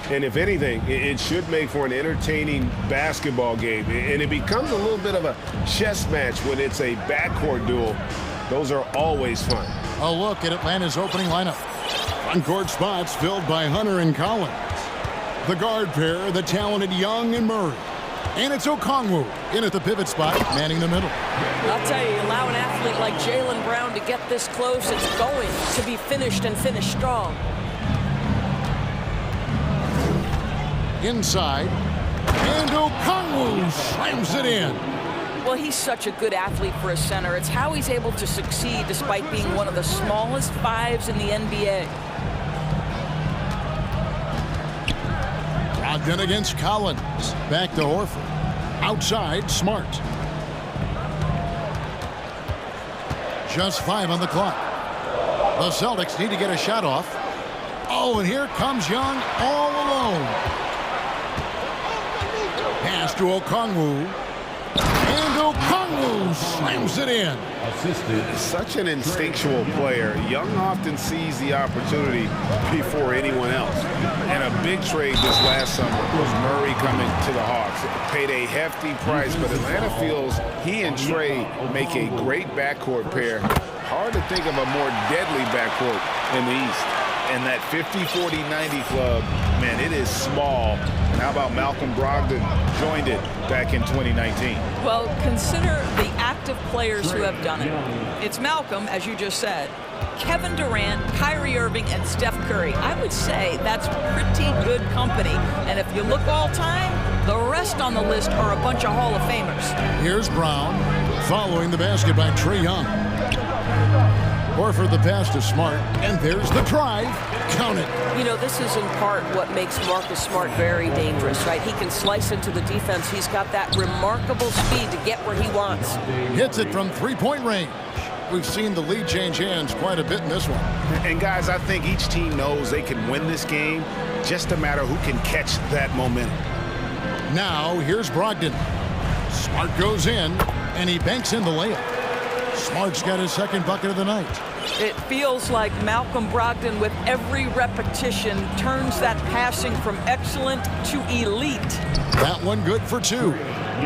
And if anything, it should make for an entertaining basketball game. And it becomes a little bit of a chess match when it's a backcourt duel. Those are always fun. A look at Atlanta's opening lineup. On-court spots filled by Hunter and Collins. The guard pair, the talented Young and Murray. And it's Okongwu in at the pivot spot, manning the middle. I'll tell you, allow an athlete like Jaylen Brown to get this close, it's going to be finished and finished strong. Inside, and Okongwu slams it in. Well, he's such a good athlete for a center. It's how he's able to succeed despite being one of the smallest fives in the NBA. Brogdon against Collins. Back to Horford. Outside, Smart. Just 5 on the clock. The Celtics need to get a shot off. Oh, and here comes Young all alone. Pass to Okongwu. And Okongwu slams it in. Such an instinctual player. Young often sees the opportunity before anyone else. And a big trade this last summer was Murray coming to the Hawks. It paid a hefty price, but Atlanta feels he and Trey make a great backcourt pair. Hard to think of a more deadly backcourt in the East. And that 50-40-90 club, man, it is small. And how about Malcolm Brogdon joined it back in 2019? Well, consider the active players who have done it. It's Malcolm, as you just said, Kevin Durant, Kyrie Irving, and Steph Curry. I would say that's pretty good company. And if you look all time, the rest on the list are a bunch of Hall of Famers. Here's Brown, following the basket by Trae Young. Horford the pass to Smart, and there's the drive. Count it. You know, this is in part what makes Marcus Smart very dangerous, right? He can slice into the defense. He's got that remarkable speed to get where he wants. Hits it from three-point range. We've seen the lead change hands quite a bit in this one. And guys, I think each team knows they can win this game. Just a matter who can catch that momentum. Now, here's Brogdon. Smart goes in, and he banks in the layup. Smart's got his second bucket of the night. It feels like Malcolm Brogdon, with every repetition, turns that passing from excellent to elite. That one good for 2.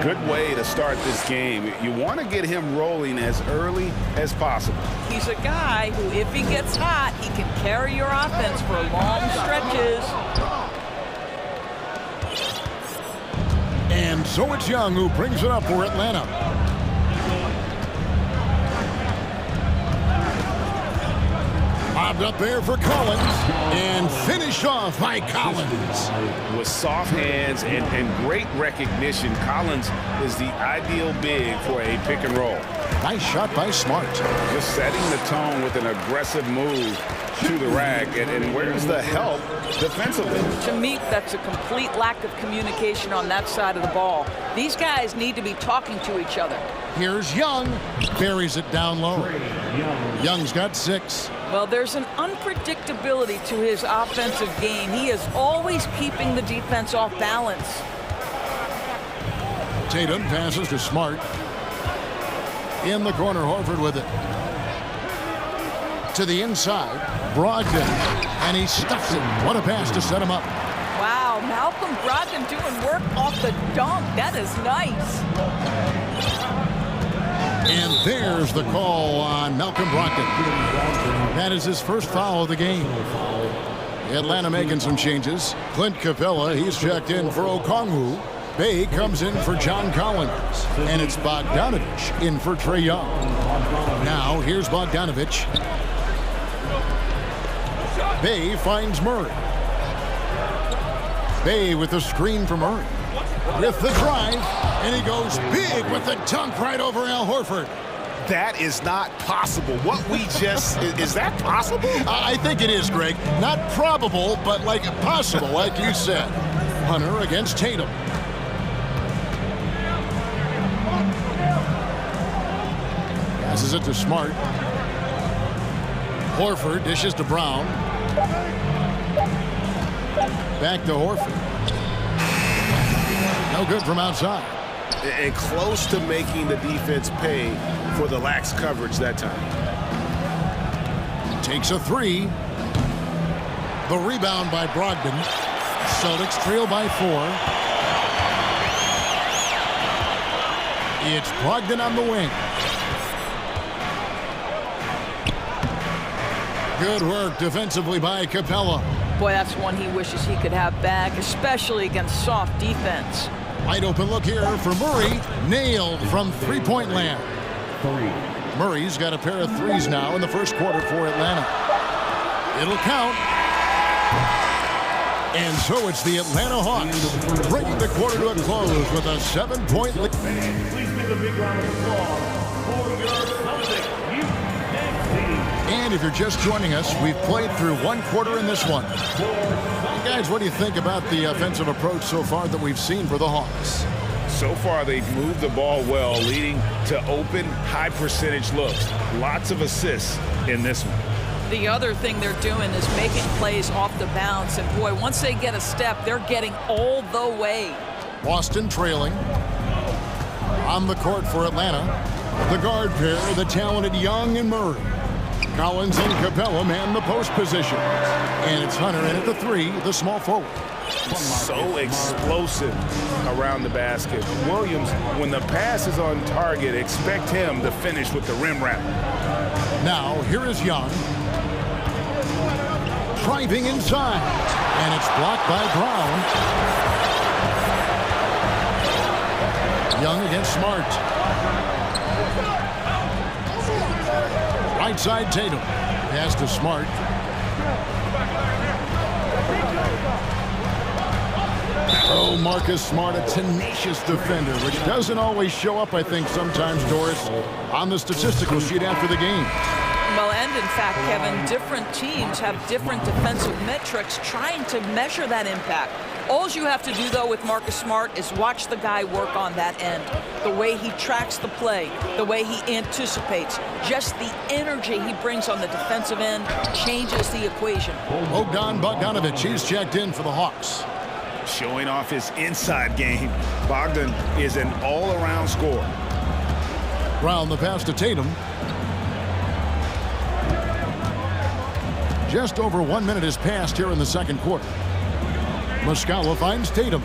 Good way to start this game. You want to get him rolling as early as possible. He's a guy who, if he gets hot, he can carry your offense for long stretches. And so it's Young who brings it up for Atlanta. Bobbed up there for Collins, and finished off by Collins. With soft hands and great recognition, Collins is the ideal big for a pick and roll. Nice shot by Smart. Just setting the tone with an aggressive move to the rack. And where's the help defensively? To me, that's a complete lack of communication on that side of the ball. These guys need to be talking to each other. Here's Young. Buries it down low. Young's got 6. Well, there's an unpredictability to his offensive game. He is always keeping the defense off balance. Tatum passes to Smart. In the corner, Horford with it. To the inside, Brogdon, and he stuffs it. What a pass to set him up. Wow, Malcolm Brogdon doing work off the dunk. That is nice. And there's the call on Malcolm Brogdon. That is his first foul of the game. Atlanta making some changes. Clint Capella, he's checked in for Okongwu. Bay comes in for John Collins. And it's Bogdanovich in for Trae Young. Now, here's Bogdanovich. Bay finds Murray. Bay with the screen from Murray. With the drive, and he goes big with the dunk right over Al Horford. That is not possible. What we just, is that possible? I think it is, Greg. Not probable, but like possible, like you said. Hunter against Tatum. Passes it to Smart. Horford dishes to Brown. Back to Horford. No good from outside. And close to making the defense pay for the lax coverage that time. Takes a 3. The rebound by Brogdon. Celtics trail by 4. It's Brogdon on the wing. Good work defensively by Capella. Boy, that's one he wishes he could have back, especially against soft defense. Wide open look here for Murray. Nailed from three-point land. Murray's got a pair of threes now in the first quarter for Atlanta. It'll count. And so it's the Atlanta Hawks bringing the quarter to a close with a 7-point lead. Please give a big round of applause for your Celtics Youth Next Team. And if you're just joining us, we've played through one quarter in this one. Guys, what do you think about the offensive approach so far that we've seen for the Hawks? So far, they've moved the ball well, leading to open, high-percentage looks. Lots of assists in this one. The other thing they're doing is making plays off the bounce. And, boy, once they get a step, they're getting all the way. Boston trailing. On the court for Atlanta, the guard pair, the talented Young and Murray. Collins and Capella man the post position. And it's Hunter in at the 3, the small forward. So explosive around the basket. Williams, when the pass is on target, expect him to finish with the rim wrap. Now, here is Young. Driving inside. And it's blocked by Brown. Young against Smart. Right side Tatum. Pass to Smart. Oh, Marcus Smart, a tenacious defender, which doesn't always show up, I think, sometimes, Doris, on the statistical sheet after the game. Well, and in fact, Kevin, different teams have different defensive metrics trying to measure that impact. All you have to do, though, with Marcus Smart is watch the guy work on that end. The way he tracks the play, the way he anticipates, just the energy he brings on the defensive end changes the equation. Bogdan Bogdanovic, he's checked in for the Hawks. Showing off his inside game, Bogdan is an all-around scorer. Brown the pass to Tatum. Just over 1 minute has passed here in the second quarter. Muscala finds Tatum.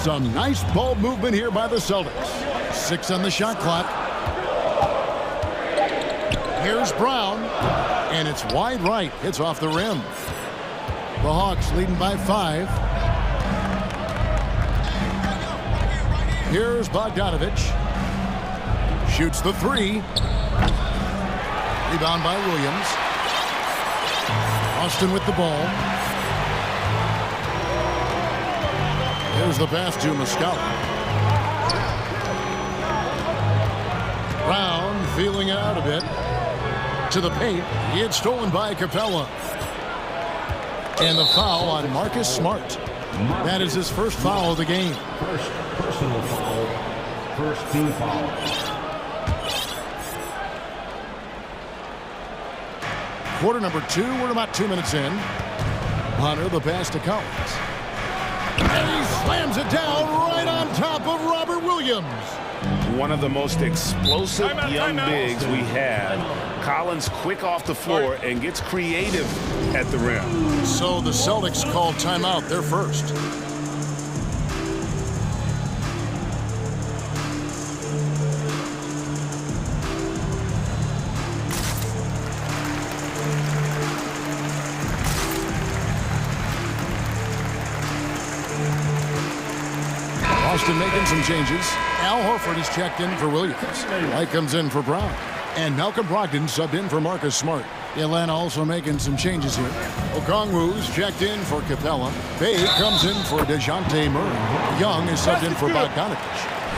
Some nice ball movement here by the Celtics. 6 on the shot clock. Here's Brown. And it's wide right. Hits off the rim. The Hawks leading by 5. Here's Bogdanovic. Shoots the 3. Rebound by Williams. Austin with the ball. Here's the pass to Muscala. Brown feeling it out a bit. To the paint. It's stolen by Capella. And the foul on Marcus Smart. That is his first foul of the game. First personal foul. First team foul. Quarter number 2. We're about 2 minutes in. Hunter the pass to Collins. And he slams it down right on top of Robert Williams. One of the most explosive young bigs we have. Collins quick off the floor and gets creative at the rim. So the Celtics called timeout. They're first. Boston making some changes. Al Horford is checked in for Williams. White comes in for Brown. And Malcolm Brogdon subbed in for Marcus Smart. Atlanta also making some changes here. Okongwu's checked in for Capella. Bay comes in for DeJounte Murray. Young is subbed in for Bogdanovic.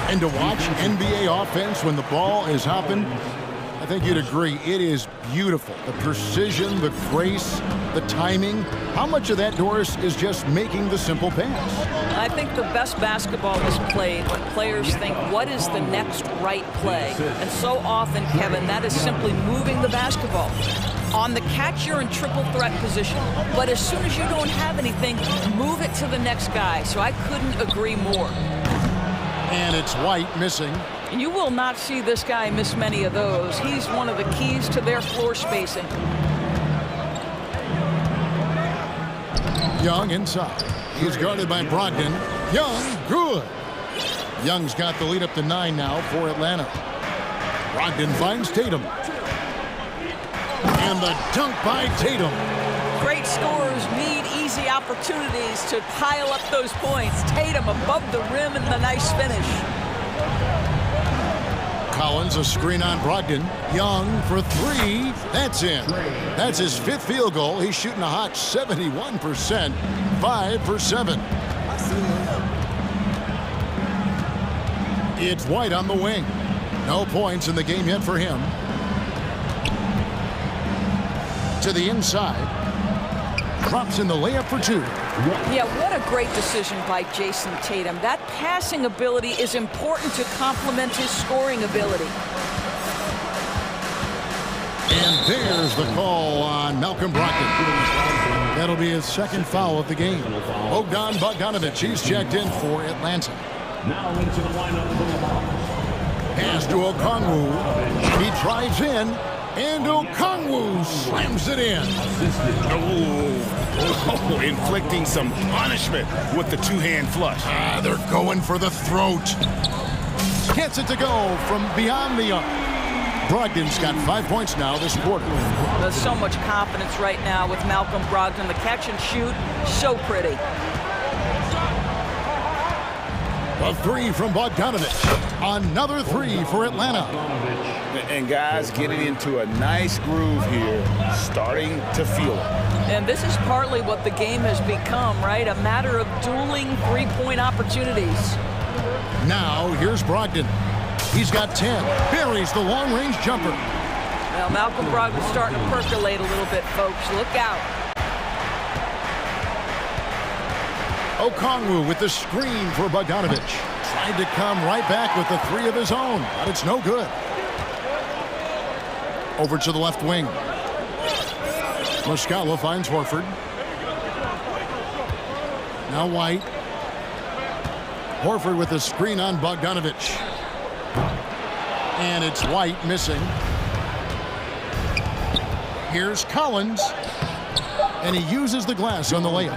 And to watch NBA offense when the ball is hopping, I think you'd agree, it is beautiful. The precision, the grace, the timing. How much of that, Doris, is just making the simple pass? I think the best basketball is played when players think, what is the next right play? And so often, Kevin, that is simply moving the basketball. On the catch, you're in triple threat position. But as soon as you don't have anything, move it to the next guy. So I couldn't agree more. And it's White missing. You will not see this guy miss many of those. He's one of the keys to their floor spacing. Young inside. He's guarded by Brogdon. Young, good. Young's got the lead up to 9 now for Atlanta. Brogdon finds Tatum. And the dunk by Tatum. Great scorers need easy opportunities to pile up those points. Tatum above the rim and the nice finish. Collins, a screen on Brogdon. Young for 3. That's in. That's his 5th field goal. He's shooting a hot 71%. 5 for 7. It's White on the wing. No points in the game yet for him. To the inside. Drops in the layup for 2. Yeah, what a great decision by Jason Tatum. That passing ability is important to complement his scoring ability. And there's the call on Malcolm Brogdon. That'll be his 2nd foul of the game. Bogdan Bogdanović, he's checked in for Atlanta. Now into the lineup for the Hawks. Pass to Okongwu. He drives in, and Okongwu slams it in. Oh, inflicting some punishment with the 2-hand flush. They're going for the throat. Gets it to go from beyond the arc. Brogdon's got 5 points now this quarter. There's so much confidence right now with Malcolm Brogdon. The catch and shoot, so pretty. A 3 from Bogdanović. Another 3 for Atlanta. And guys getting into a nice groove here, starting to feel it. And this is partly what the game has become, right? A matter of dueling 3-point opportunities. Now, here's Brogdon. He's got 10. Buries the long-range jumper. Now, Malcolm Brogdon's starting to percolate a little bit, folks. Look out. Okongwu with the screen for Bogdanović. Tried to come right back with the 3 of his own, but it's no good. Over to the left wing. Muscala finds Horford. Now White. Horford with the screen on Bogdanović. And it's White missing. Here's Collins. And he uses the glass on the layup.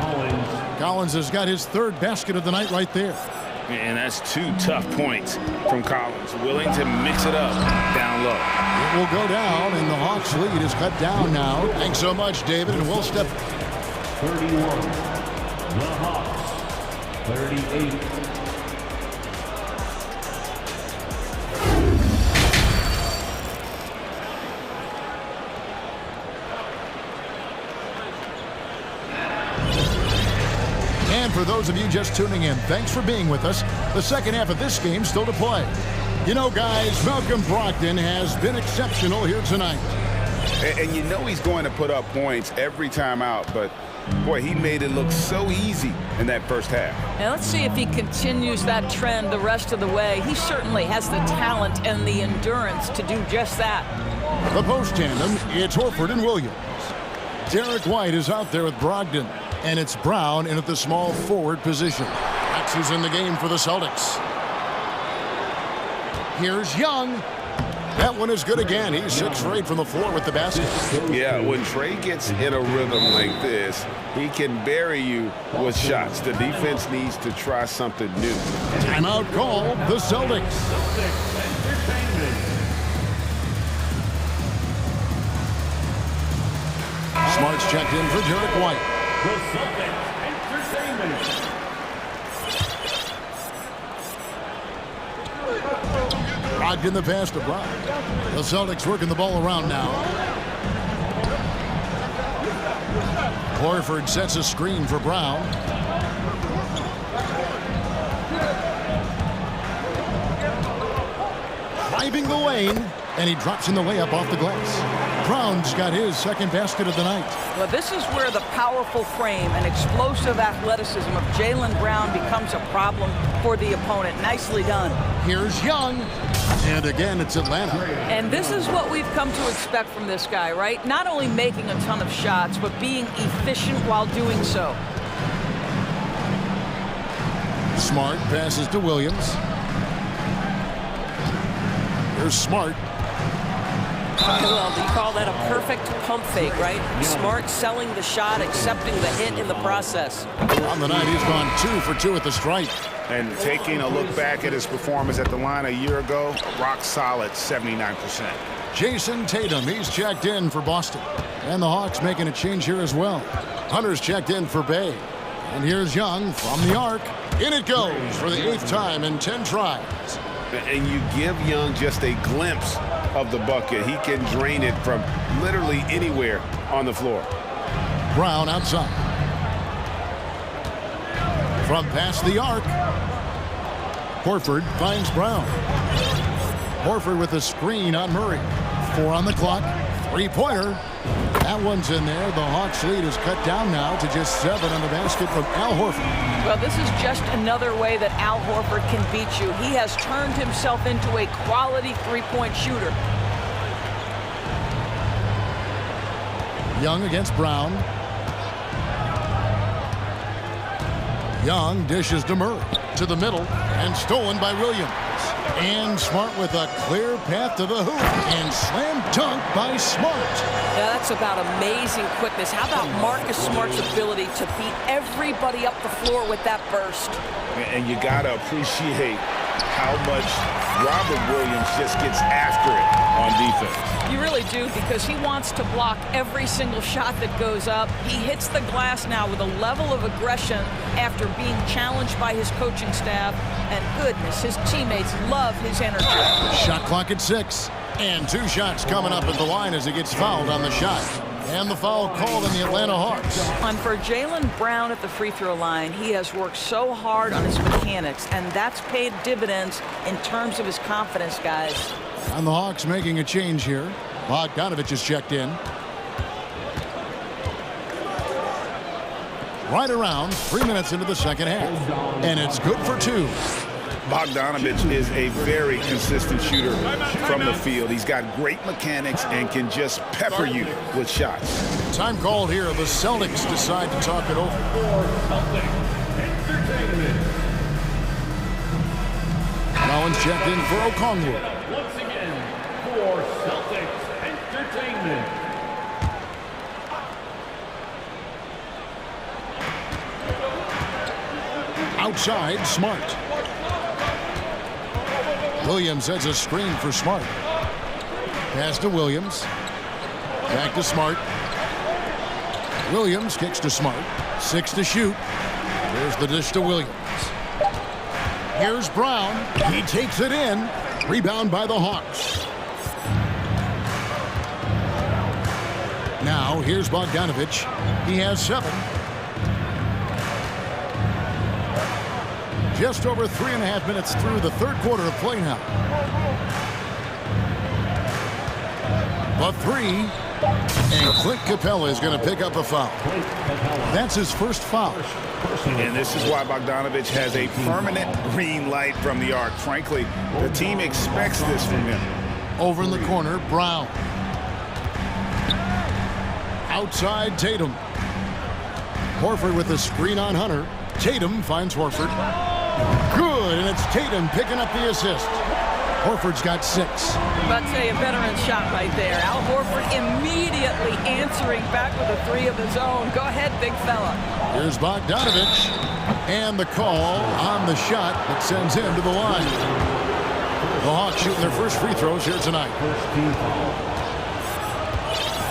Collins has got his 3rd basket of the night right there. And that's 2 tough points from Collins. Willing to mix it up down low. It will go down, and the Hawks' lead is cut down now. Thanks so much, David, and we'll step. 31. The Hawks. 38. And for those of you just tuning in, thanks for being with us. The second half of this game still to play. You know, guys, Malcolm Brogdon has been exceptional here tonight. And you know he's going to put up points every time out, but boy, he made it look so easy in that first half. Now let's see if he continues that trend the rest of the way. He certainly has the talent and the endurance to do just that. The post tandem, it's Horford and Williams. Derek White is out there with Brogdon, and it's Brown in at the small forward position. That's who's in the game for the Celtics. Here's Young. That one is good again. He's 6 for 8 from the floor with the basket. Yeah, when Trey gets in a rhythm like this, he can bury you with shots. The defense needs to try something new. Timeout call, the Celtics. Smart's checked in for Derek White. The Celtics Entertainment. Brogdon the pass to Brown. The Celtics working the ball around now. Horford sets a screen for Brown. Driving the lane, and he drops in the layup off the glass. Brown's got his 2nd basket of the night. Well, this is where the powerful frame and explosive athleticism of Jaylen Brown becomes a problem for the opponent. Nicely done. Here's Young. And again, it's Atlanta. And this is what we've come to expect from this guy, right? Not only making a ton of shots, but being efficient while doing so. Smart passes to Williams. Here's Smart. Well, you call that a perfect pump fake, right? Smart selling the shot, accepting the hit in the process. On the night, he's gone 2 for 2 at the stripe. And taking a look back at his performance at the line a year ago, rock solid 79%. Jason Tatum, he's checked in for Boston. And the Hawks making a change here as well. Hunter's checked in for Bay. And here's Young from the arc. In it goes for the 8th time in 10 tries. And you give Young just a glimpse of the bucket. He can drain it from literally anywhere on the floor. Brown outside. From past the arc. Horford finds Brown. Horford with a screen on Murray. 4 on the clock. 3-pointer. That one's in there. The Hawks lead is cut down now to just 7 on the basket from Al Horford. Well, this is just another way that Al Horford can beat you. He has turned himself into a quality three-point shooter. Young against Brown. Young dishes to Murray. To the middle. And stolen by Williams. And Smart with a clear path to the hoop. And slam dunk by Smart. Yeah, that's about amazing quickness. How about Marcus Smart's ability to beat everybody up the floor with that burst? And you got to appreciate how much Robert Williams just gets after it on defense. You really do, because he wants to block every single shot that goes up. He hits the glass now with a level of aggression after being challenged by his coaching staff. And goodness, his teammates love his energy. Shot clock at 6. And 2 shots coming up at the line as he gets fouled on the shot. And the foul called on the Atlanta Hawks. And for Jaylen Brown at the free throw line, he has worked so hard on his mechanics, and that's paid dividends in terms of his confidence, guys. And the Hawks making a change here. Bogdanovich is checked in. Right around 3 minutes into the second half. And it's good for 2. Bogdanovich is a very consistent shooter from the field. He's got great mechanics and can just pepper you with shots. Time called here. The Celtics decide to talk it over. Collins checked in for Okongwu. Once again, for Celtics Entertainment. Outside, Smart. Williams has a screen for Smart. Pass to Williams. Back to Smart. Williams kicks to Smart. 6 to shoot. There's the dish to Williams. Here's Brown. He takes it in. Rebound by the Hawks. Now here's Bogdanovich. He has 7. Just over 3.5 minutes through the third quarter of play now. The 3. And Clint Capella is going to pick up a foul. That's his first foul. And this is why Bogdanovich has a permanent green light from the arc. Frankly, the team expects this from him. Over in the corner, Brown. Outside, Tatum. Horford with a screen on Hunter. Tatum finds Horford. Good, and it's Tatum picking up the assist. Horford's got 6. I'd say a veteran shot right there. Al Horford immediately answering back with a 3 of his own. Go ahead, big fella. Here's Bogdanovich. And the call on the shot that sends him to the line. The Hawks shooting their first free throws here tonight. First team foul.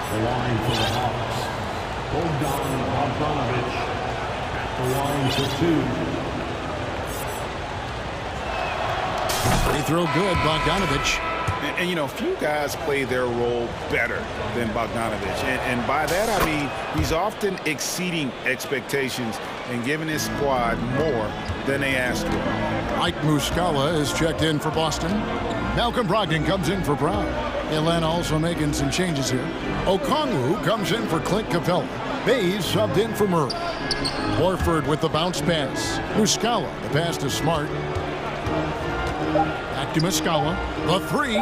The line for the Hawks. Bogdanovich at the line for 2. Free throw good, Bogdanovich. And you know, few guys play their role better than Bogdanovich. And by that, I mean he's often exceeding expectations and giving his squad more than they asked for. Mike Muscala is checked in for Boston. Malcolm Brogdon comes in for Brown. Atlanta also making some changes here. Okongwu comes in for Clint Capella. Bays subbed in for Murray. Horford with the bounce pass. Muscala, the pass to Smart. Back to Muscala. The 3.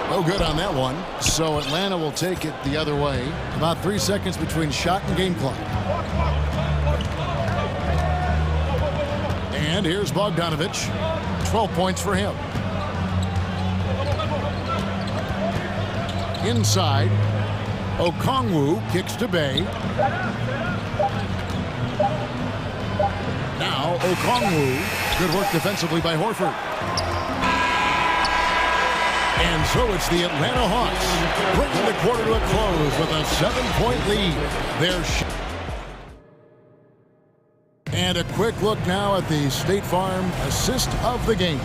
No good on that one. So Atlanta will take it the other way. About 3 seconds between shot and game clock. And here's Bogdanovich. 12 points for him. Inside. Okongwu kicks to Bay. Now Okongwu. Good work defensively by Horford. And so it's the Atlanta Hawks bringing the quarter to a close with a 7-point lead. And a quick look now at the State Farm assist of the game.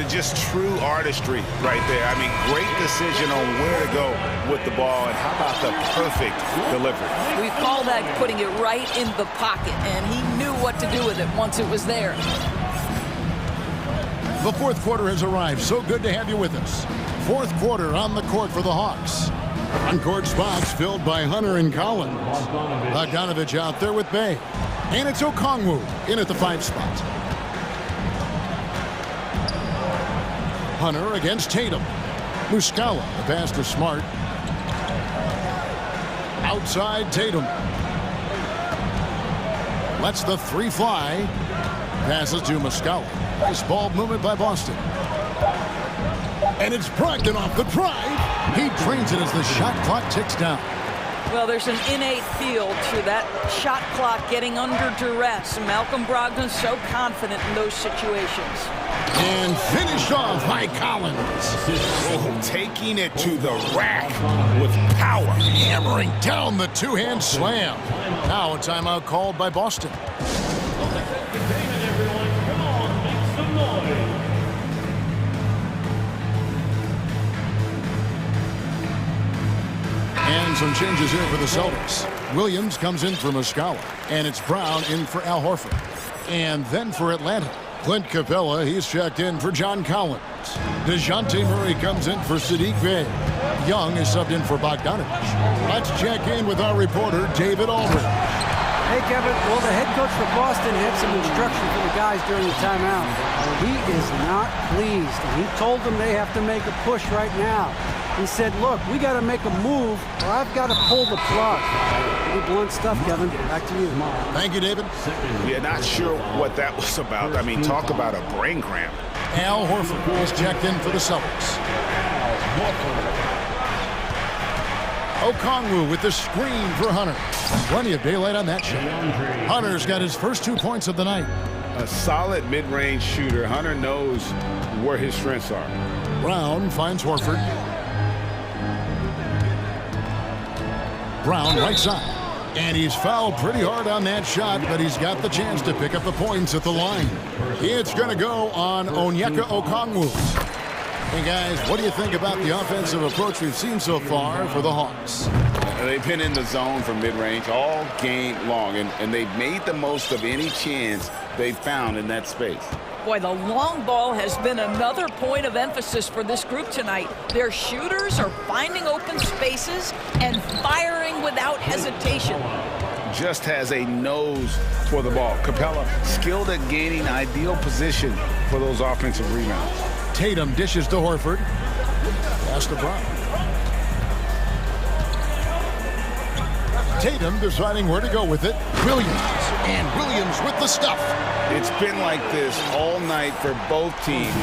Just true artistry right there. I mean, great decision on where to go with the ball, and how about the perfect delivery? We call that putting it right in the pocket, and he knew what to do with it once it was there. The fourth quarter has arrived. So good to have you with us. Fourth quarter on the court for the Hawks. On-court spots filled by Hunter and Collins. Bogdanovich out there with Bay. And it's Okongwu in at the 5 spot. Hunter against Tatum. Muscala, the pass to Smart. Outside Tatum. Lets the 3 fly. Passes to Muscala. Nice ball movement by Boston. And it's Brogdon off the drive. He drains it as the shot clock ticks down. Well, there's an innate feel to that shot clock getting under duress. Malcolm Brogdon's so confident in those situations. And finished off by Collins. Oh, taking it to the rack with power. Hammering down the two-hand slam. Now a timeout called by Boston. And some changes here for the Celtics. Williams comes in for Muscala. And it's Brown in for Al Horford. And then for Atlanta, Clint Capella, he's checked in for John Collins. DeJounte Murray comes in for Sadiq Bey. Young is subbed in for Bogdanovich. Let's check in with our reporter, David Aldridge. Hey, Kevin. Well, the head coach for Boston had some instruction for the guys during the timeout. He is not pleased. He told them they have to make a push right now. He said, look, we got to make a move or I've got to pull the plug. Pretty blunt stuff, Kevin. Back to you. Thank you, David. Yeah, not sure what that was about. I mean, talk about a brain cramp. Al Horford is checked in for the Celtics. Okongwu with the screen for Hunter. Plenty of daylight on that shot. Hunter's got his first 2 points of the night. A solid mid-range shooter. Hunter knows where his strengths are. Brown finds Horford. Brown right side. And he's fouled pretty hard on that shot, but he's got the chance to pick up the points at the line. It's going to go on Onyeka Okongwu. Hey, guys, what do you think about the offensive approach we've seen so far for the Hawks? They've been in the zone from mid-range all game long, and they've made the most of any chance they found in that space. Boy, the long ball has been another point of emphasis for this group tonight. Their shooters are finding open spaces and firing without hesitation. Just has a nose for the ball. Capella skilled at gaining ideal position for those offensive rebounds. Tatum dishes to Horford. Pass to Brown. Tatum deciding where to go with it. Williams. And Williams with the stuff. It's been like this all night for both teams.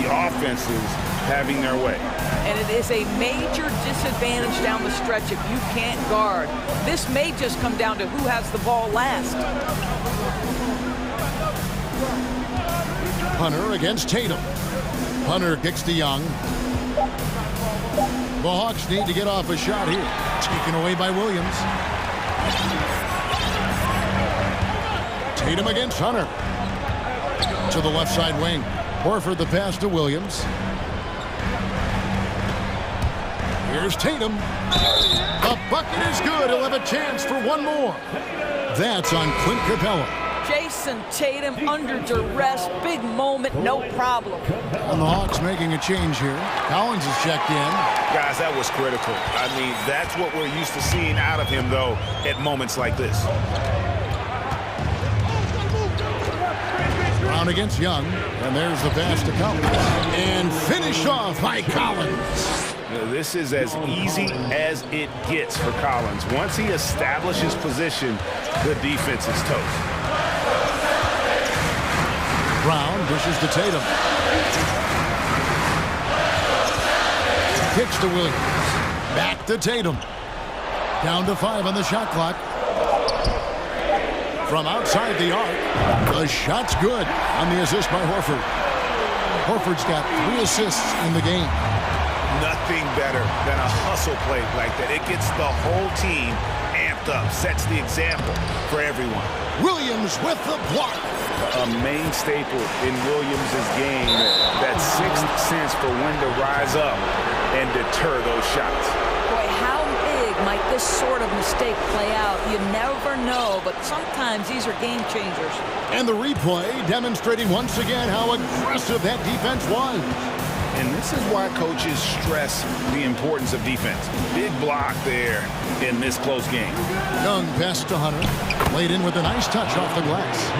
The offenses having their way. And it is a major disadvantage down the stretch if you can't guard. This may just come down to who has the ball last. Hunter against Tatum. Hunter kicks to Young. The Hawks need to get off a shot here. Taken away by Williams. Tatum against Hunter. To the left side wing. Horford the pass to Williams. Here's Tatum. The bucket is good. He'll have a chance for one more. That's on Clint Capella. Jason Tatum under duress. Big moment, no problem. And the Hawks making a change here. Collins is checked in. Guys, that was critical. I mean, that's what we're used to seeing out of him, though, at moments like this. Brown against Young. And there's the pass to Collins. And finished off by Collins. This is as easy as it gets for Collins. Once he establishes position, the defense is toast. Brown dishes to Tatum. Kicks to Williams. Back to Tatum. Down to 5 on the shot clock. From outside the arc, the shot's good on the assist by Horford. Horford's got 3 assists in the game. Nothing better than a hustle play like that. It gets the whole team amped up, sets the example for everyone. Williams with the block. A main staple in Williams' game, that sixth sense for when to rise up and deter those shots. Boy, how big might this sort of mistake play out? You never know, but sometimes these are game changers. And the replay demonstrating once again how aggressive that defense was. And this is why coaches stress the importance of defense. Big block there in this close game. Young pass to Hunter. Laid in with a nice touch off the glass.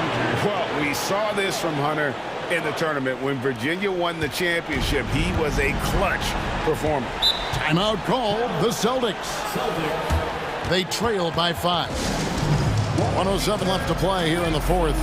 Well, we saw this from Hunter in the tournament. When Virginia won the championship, he was a clutch performer. Timeout called the Celtics. They trail by 5. 107 left to play here in the fourth.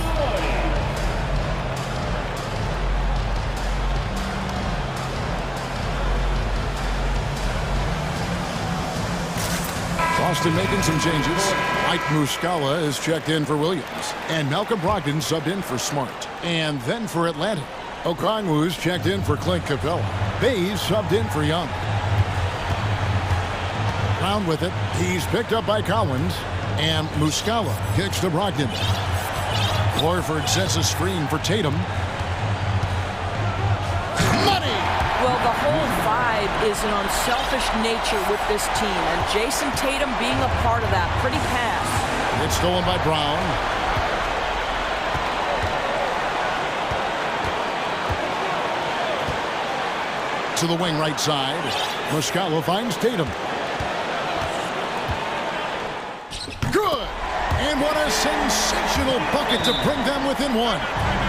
Boston making some changes. Mike Muscala is checked in for Williams. And Malcolm Brogdon subbed in for Smart. And then for Atlanta, Okongwu's checked in for Clint Capella. Bays subbed in for Young. Brown with it. He's picked up by Collins. And Muscala kicks to Brogdon. Horford sets a screen for Tatum. Money! Well, the whole vibe is an unselfish nature with this team, and Jason Tatum being a part of that. Pretty pass. It's stolen by Brown. To the wing right side. Muscala finds Tatum. Good! And what a sensational bucket to bring them within 1.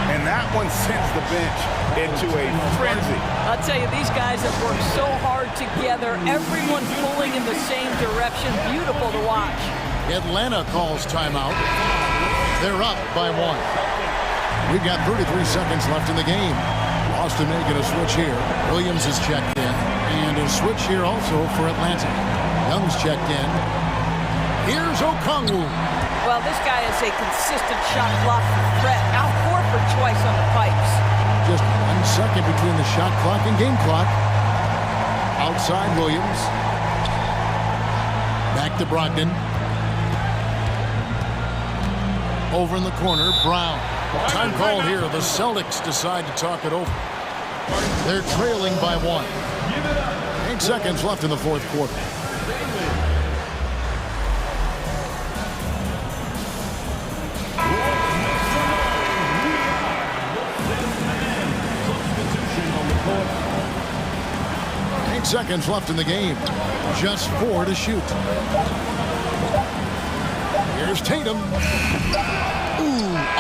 And that one sends the bench into a frenzy. I'll tell you, these guys have worked so hard together. Everyone pulling in the same direction. Beautiful to watch. Atlanta calls timeout. They're up by 1. We've got 33 seconds left in the game. Boston making a switch here. Williams is checked in. And a switch here also for Atlanta. Young's checked in. Here's Okongwu. Well, this guy is a consistent shot blocking threat. Now Horford twice on the pipes. Just 1 second between the shot clock and game clock. Outside Williams. Back to Brogdon. Over in the corner, Brown. Time called here. The Celtics decide to talk it over. They're trailing by 1. 8 seconds left in the fourth quarter. Seconds left in the game. Just 4 to shoot. Here's Tatum. Ooh.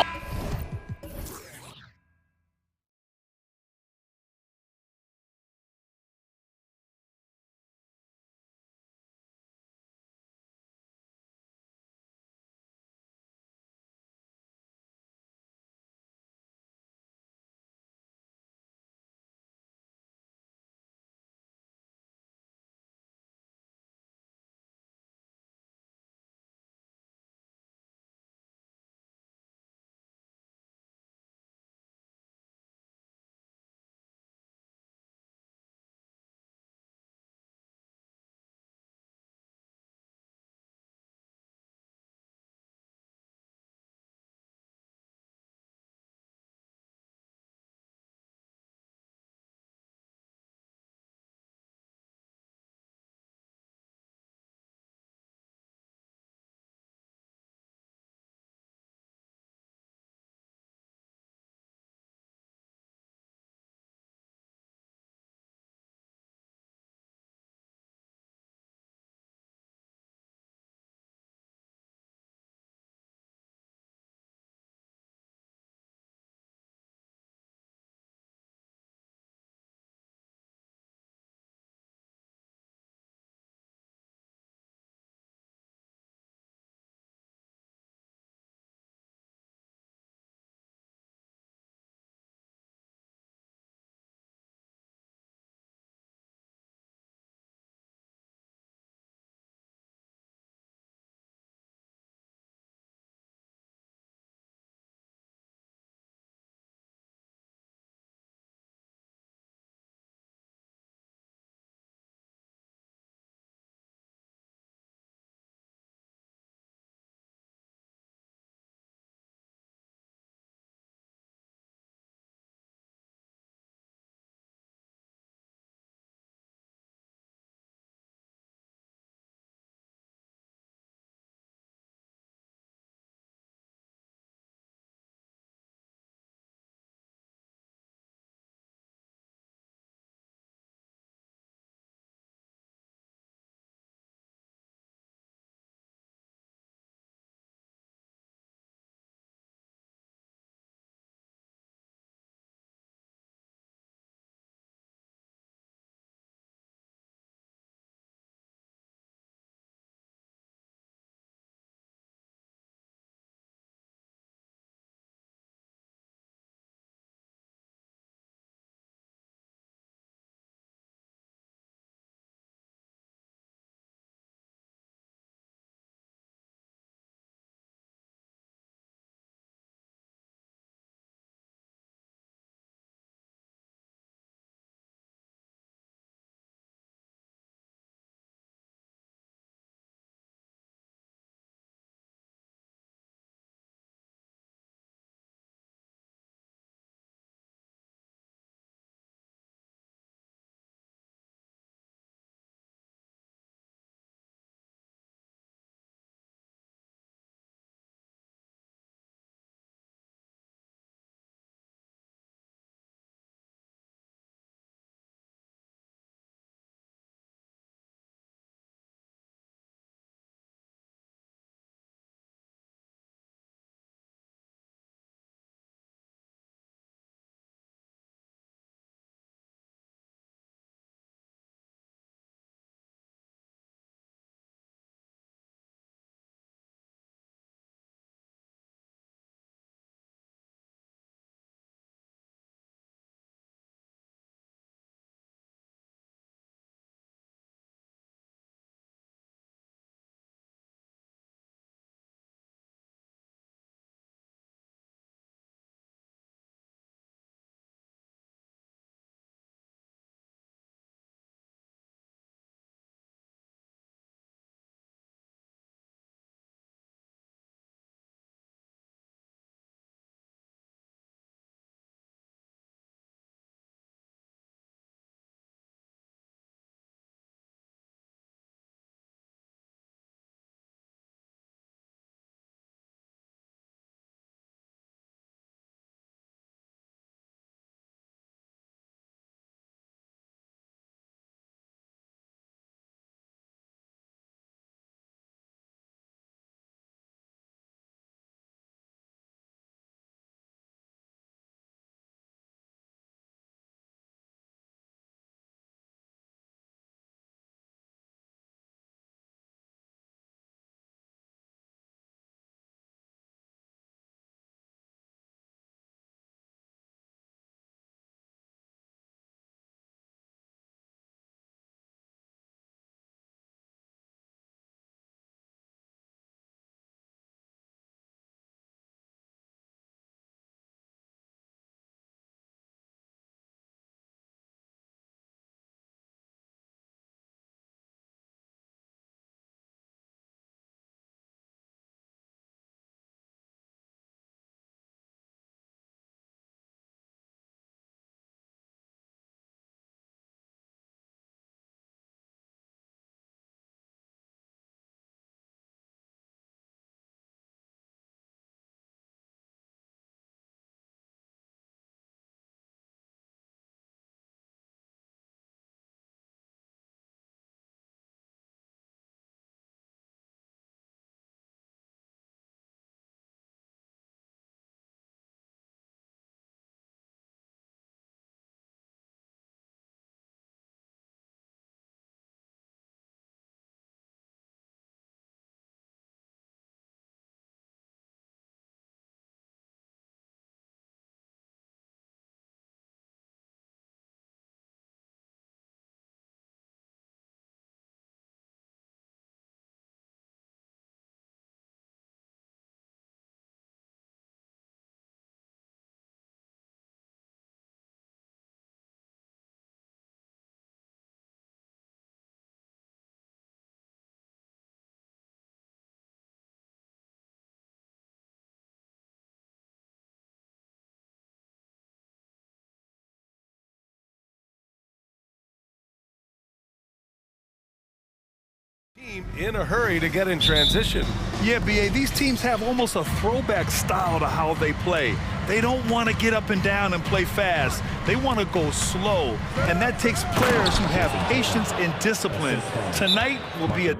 In a hurry to get in transition. Yeah, B.A., these teams have almost a throwback style to how they play. They don't want to get up and down and play fast. They want to go slow, and that takes players who have patience and discipline. Tonight will be a...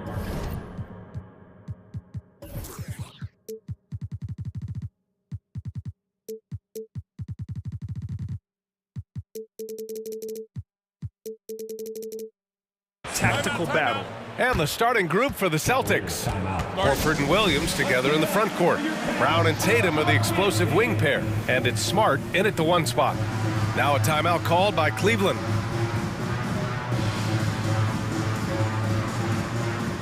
tactical battle. And the starting group for the Celtics. Horford and Williams together in the front court. Brown and Tatum are the explosive wing pair. And it's Smart in at the 1 spot. Now a timeout called by Cleveland.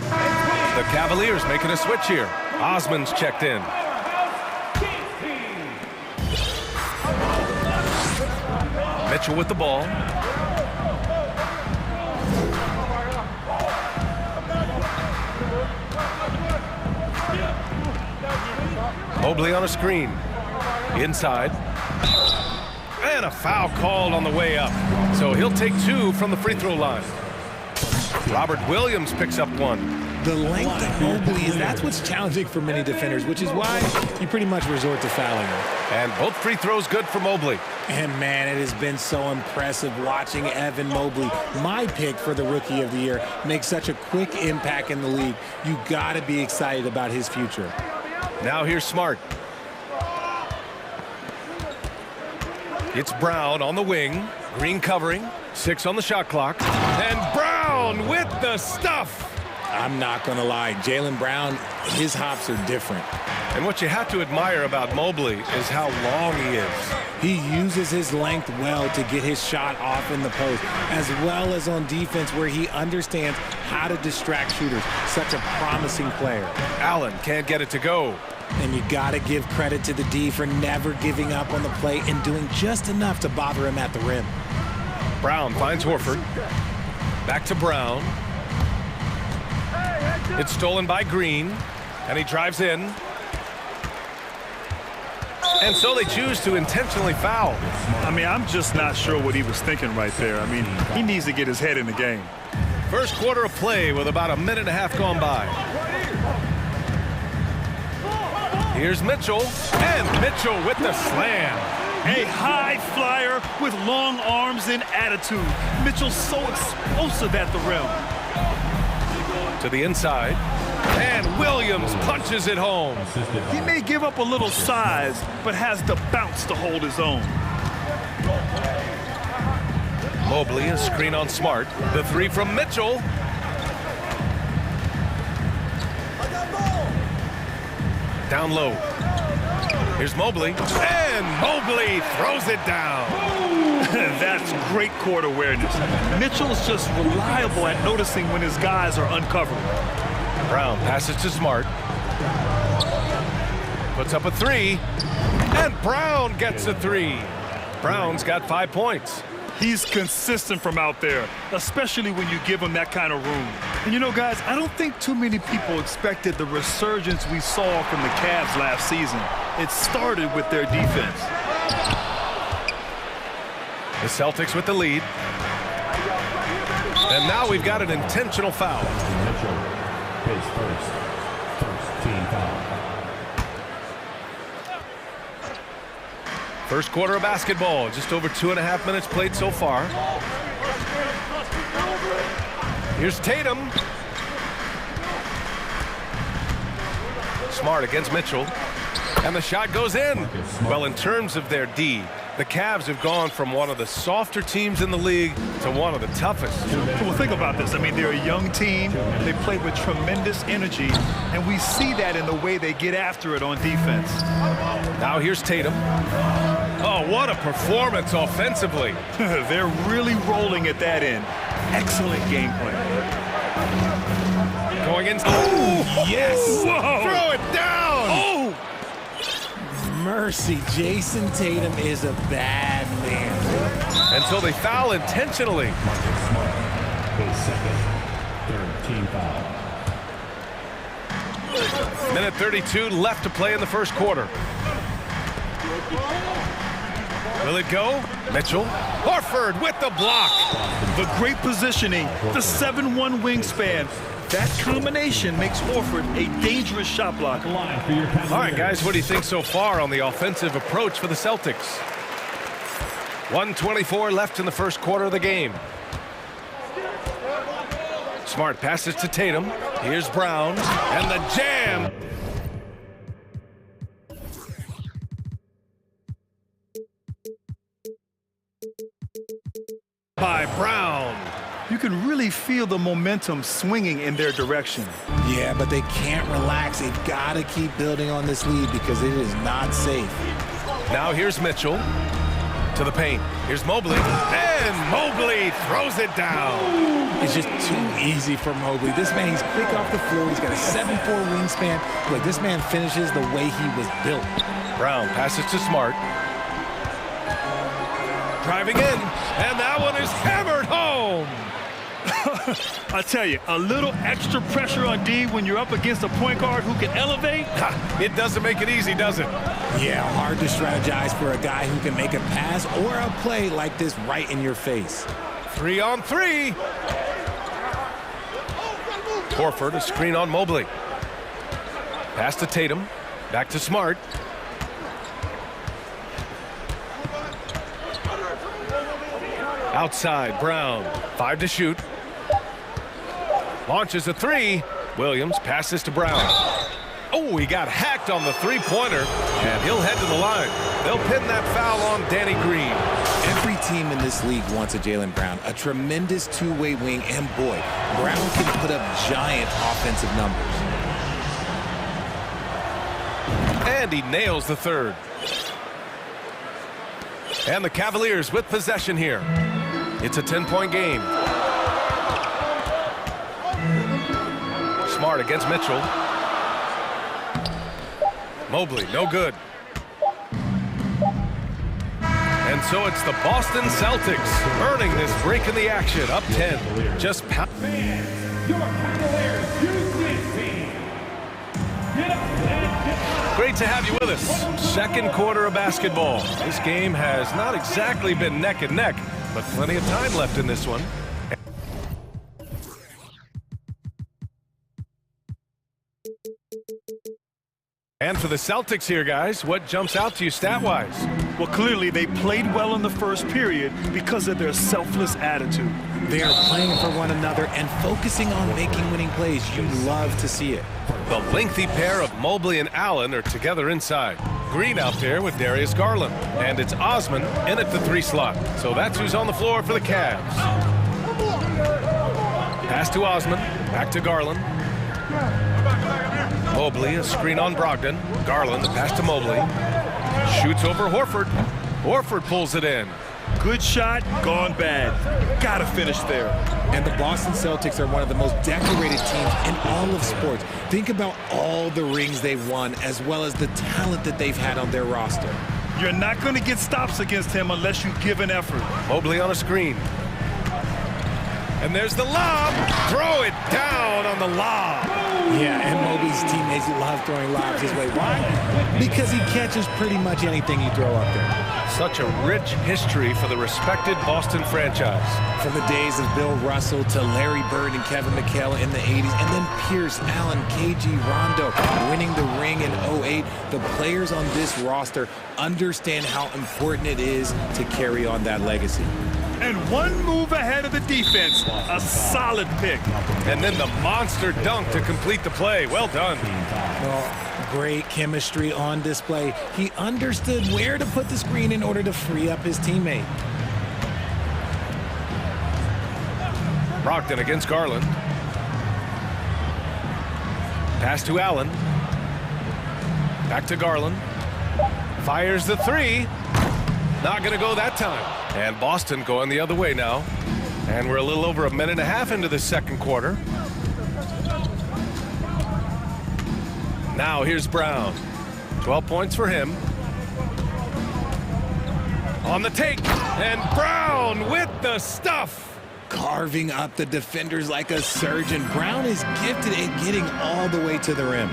The Cavaliers making a switch here. Osman's checked in. Mitchell with the ball. Mobley on a screen. Inside. And a foul called on the way up. So he'll take 2 from the free throw line. Robert Williams picks up 1. The length of Mobley that's what's challenging for many defenders, which is why you pretty much resort to fouling him. And both free throws good for Mobley. And man, it has been so impressive watching Evan Mobley, my pick for the Rookie of the Year, make such a quick impact in the league. You got to be excited about his future. Now here's Smart. It's Brown on the wing. Green covering. 6 on the shot clock. And Brown with the stuff. I'm not going to lie. Jaylen Brown, his hops are different. And what you have to admire about Mobley is how long he is. He uses his length well to get his shot off in the post, as well as on defense where he understands how to distract shooters. Such a promising player. Allen can't get it to go. And you got to give credit to the D for never giving up on the play and doing just enough to bother him at the rim. Brown finds Horford. Back to Brown. It's stolen by Green, and he drives in. And so they choose to intentionally foul. I mean, I'm just not sure what he was thinking right there. I mean, he needs to get his head in the game. First quarter of play with about a minute and a half gone by. Here's Mitchell, and Mitchell with the slam. A high flyer with long arms and attitude. Mitchell's so explosive at the rim. To the inside, and Williams punches it home. He may give up a little size, but has the bounce to hold his own. Mobley, a screen on Smart. The 3 from Mitchell. Down low. Here's Mobley, and Mobley throws it down. That's great court awareness. Mitchell's just reliable at noticing when his guys are uncovered. Brown passes to Smart. Puts up a 3, and Brown gets a 3. Brown's got 5 points. He's consistent from out there, especially when you give him that kind of room. And you know, guys, I don't think too many people expected the resurgence we saw from the Cavs last season. It started with their defense. The Celtics with the lead. And now we've got an intentional foul. His first team foul. First quarter of basketball, just over 2.5 minutes played so far. Here's Tatum. Smart against Mitchell. And the shot goes in. Well, in terms of their D, the Cavs have gone from one of the softer teams in the league to one of the toughest. Well, think about this. I mean, they're a young team. They play with tremendous energy, and we see that in the way they get after it on defense. Now here's Tatum. Oh, what a performance offensively. They're really rolling at that end. Excellent game plan. Going in. Oh, yes. Whoa. Throw it down. Oh. Mercy, Jason Tatum is a bad man. And so they foul intentionally. His second, third team foul. Minute 32 left to play in the first quarter. Will it go? Mitchell. Horford with the block. The great positioning, the 7'1" wingspan. That combination makes Horford a dangerous shot blocker. All right, guys, what do you think so far on the offensive approach for the Celtics? 1:24 left in the first quarter of the game. Smart passes to Tatum. Here's Brown, and the jam. By Brown. You can really feel the momentum swinging in their direction. Yeah, but they can't relax. They've got to keep building on this lead because it is not safe. Now here's Mitchell to the paint. Here's Mobley, and Mobley throws it down. It's just too easy for Mobley. This man, he's quick off the floor. He's got a 7'4" wingspan. Look, this man finishes the way he was built. Brown passes to Smart. Driving in, and that one is hammered home. I tell you, a little extra pressure on D when you're up against a point guard who can elevate. It doesn't make it easy, does it? Yeah, hard to strategize for a guy who can make a pass or a play like this right in your face. 3-on-3. Horford, a screen on Mobley. Pass to Tatum. Back to Smart. Outside, Brown. 5 to shoot. Launches a 3. Williams passes to Brown. Oh, he got hacked on the three-pointer, and he'll head to the line. They'll pin that foul on Danny Green. Every team in this league wants a Jaylen Brown, a tremendous two-way wing, and boy, Brown can put up giant offensive numbers. And he nails the third. And the Cavaliers with possession here. It's a 10-point game. Smart against Mitchell. Mobley, no good. And so it's the Boston Celtics earning this break in the action. Up 10. Just pound. Your Cavaliers Houston team. Great to have you with us. Second quarter of basketball. This game has not exactly been neck and neck, but plenty of time left in this one. And for the Celtics here, guys, what jumps out to you stat-wise? Well, clearly they played well in the first period because of their selfless attitude. They are playing for one another and focusing on making winning plays. You love to see it. The lengthy pair of Mobley and Allen are together inside. Green out there with Darius Garland. And it's Osman in at the 3 slot. So that's who's on the floor for the Cavs. Pass to Osman. Back to Garland. Mobley, a screen on Brogdon. Garland, the pass to Mobley. Shoots over Horford. Horford pulls it in. Good shot, gone bad. Gotta finish there. And the Boston Celtics are one of the most decorated teams in all of sports. Think about all the rings they've won, as well as the talent that they've had on their roster. You're not going to get stops against him unless you give an effort. Mobley on a screen. And there's the lob. Throw it down on the lob. Yeah, and Mobley's teammates love throwing lobs his way. Why? Because he catches pretty much anything you throw up there. Such a rich history for the respected Boston franchise. From the days of Bill Russell to Larry Bird and Kevin McHale in the 80s, and then Pierce, Allen, KG, Rondo winning the ring in 08. The players on this roster understand how important it is to carry on that legacy. And one move ahead of the defense, a solid pick. And then the monster dunk to complete the play. Well done. Well, great chemistry on display. He understood where to put the screen in order to free up his teammate. Brogdon against Garland. Pass to Allen. Back to Garland. Fires the 3. Not going to go that time. And Boston going the other way now. And we're a little over a minute and a half into the second quarter. Now here's Brown. 12 points for him. On the take. And Brown with the stuff. Carving up the defenders like a surgeon. Brown is gifted at getting all the way to the rim.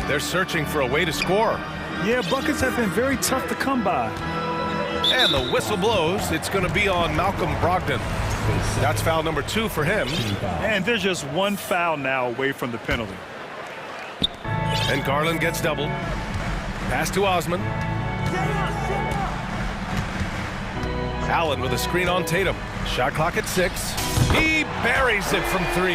They're searching for a way to score. Yeah, buckets have been very tough to come by. And the whistle blows. It's going to be on Malcolm Brogdon. That's foul number 2 for him. And there's just one foul now away from the penalty. And Garland gets doubled. Pass to Osman. Allen with a screen on Tatum. Shot clock at 6. He buries it from 3.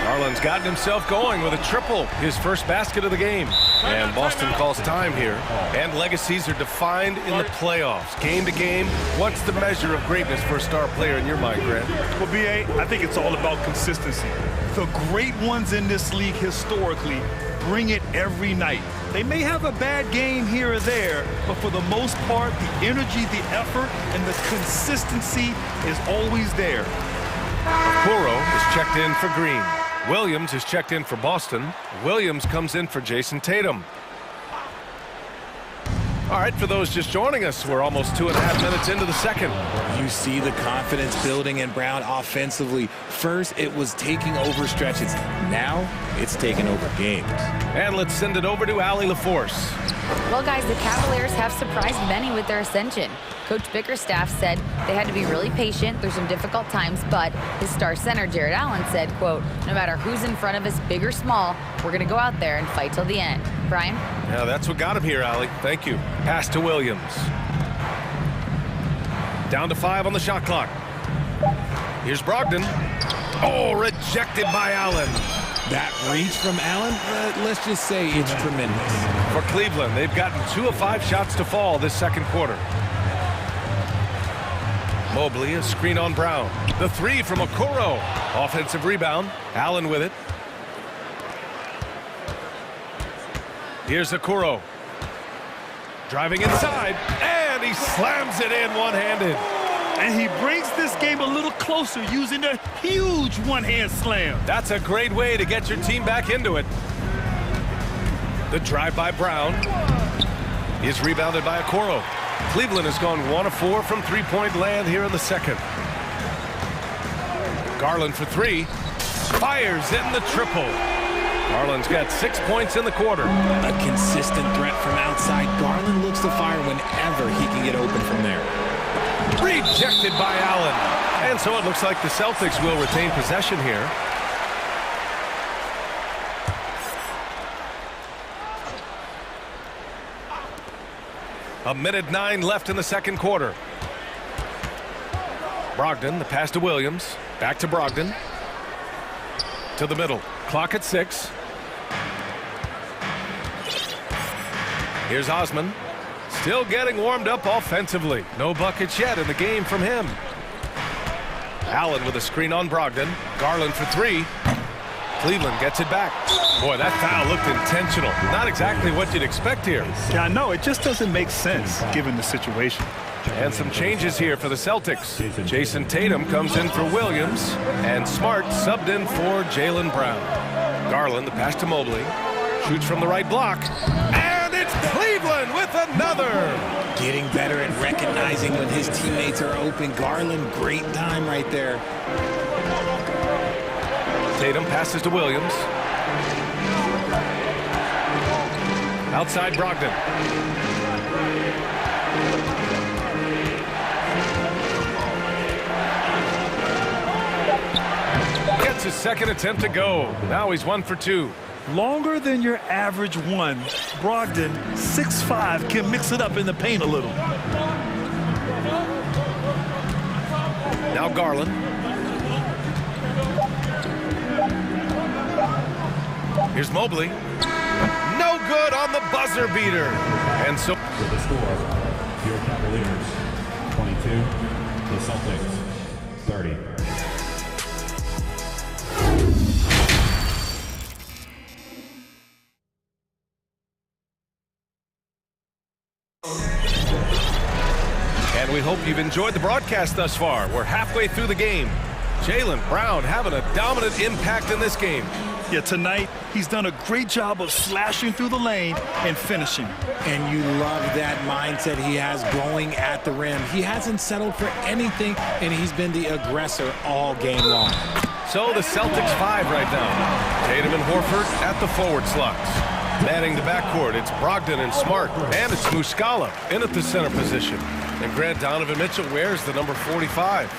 Garland's gotten himself going with a triple, his first basket of the game. And Boston calls time here. And legacies are defined in the playoffs. Game to game, what's the measure of greatness for a star player in your mind, Grant? Well, B.A., I think it's all about consistency. The great ones in this league historically bring it every night. They may have a bad game here or there, but for the most part, the energy, the effort, and the consistency is always there. Okoro is checked in for Green. Williams is checked in for Boston. Williams comes in for Jason Tatum. All right, for those just joining us, we're almost 2.5 minutes into the second. You see the confidence building in Brown offensively. First, it was taking over stretches. Now, it's taking over games. And let's send it over to Allie LaForce. Well, guys, the Cavaliers have surprised many with their ascension. Coach Bickerstaff said they had to be really patient through some difficult times, but his star center, Jared Allen, said, quote, no matter who's in front of us, big or small, we're going to go out there and fight till the end. Brian? Yeah, that's what got him here, Allie. Thank you. Pass to Williams. Down to 5 on the shot clock. Here's Brogdon. Oh, rejected by Allen. That reach from Allen, let's just say it's tremendous. For Cleveland, they've gotten 2 of 5 shots to fall this second quarter. Mobley, a screen on Brown. The 3 from Okoro. Offensive rebound. Allen with it. Here's Okoro. Driving inside, and he slams it in one-handed. And he brings this game a little closer using a huge one-hand slam. That's a great way to get your team back into it. The drive by Brown is rebounded by Okoro. Cleveland has gone 1 of 4 from three-point land here in the second. Garland for 3. Fires in the triple. Garland's got 6 points in the quarter. A consistent threat from outside. Garland looks to fire whenever he can get open from there. Rejected by Allen. And so it looks like the Celtics will retain possession here. A minute 9 left in the second quarter. Brogdon, the pass to Williams. Back to Brogdon. To the middle. Clock at 6. Here's Osman. Still getting warmed up offensively. No buckets yet in the game from him. Allen with a screen on Brogdon. Garland for 3. Cleveland gets it back. Boy, that foul looked intentional. Not exactly what you'd expect here. Yeah, I know. It just doesn't make sense given the situation. And some changes here for the Celtics. Jason Tatum comes in for Williams, and Smart subbed in for Jaylen Brown. Garland, the pass to Mobley. Shoots from the right block. And it's Cleveland with another. Getting better at recognizing when his teammates are open. Garland, great time right there. Tatum passes to Williams. Outside Brogdon. Gets his second attempt to go. Now he's 1 for 2. Longer than your average one. Brogdon, 6'5", can mix it up in the paint a little. Now Garland. Here's Mobley. No good on the buzzer beater. And so with the score, your Cavaliers 22, the Celtics 30. And we hope you've enjoyed the broadcast thus far. We're halfway through the game. Jaylen Brown having a dominant impact in this game. Yeah, tonight he's done a great job of slashing through the lane and finishing. And you love that mindset he has going at the rim. He hasn't settled for anything, and he's been the aggressor all game long. So the Celtics 5 right now. Tatum and Horford at the forward slots. Manning the backcourt, it's Brogdon and Smart. And it's Muscala in at the center position. And Grant Donovan Mitchell wears the number 45.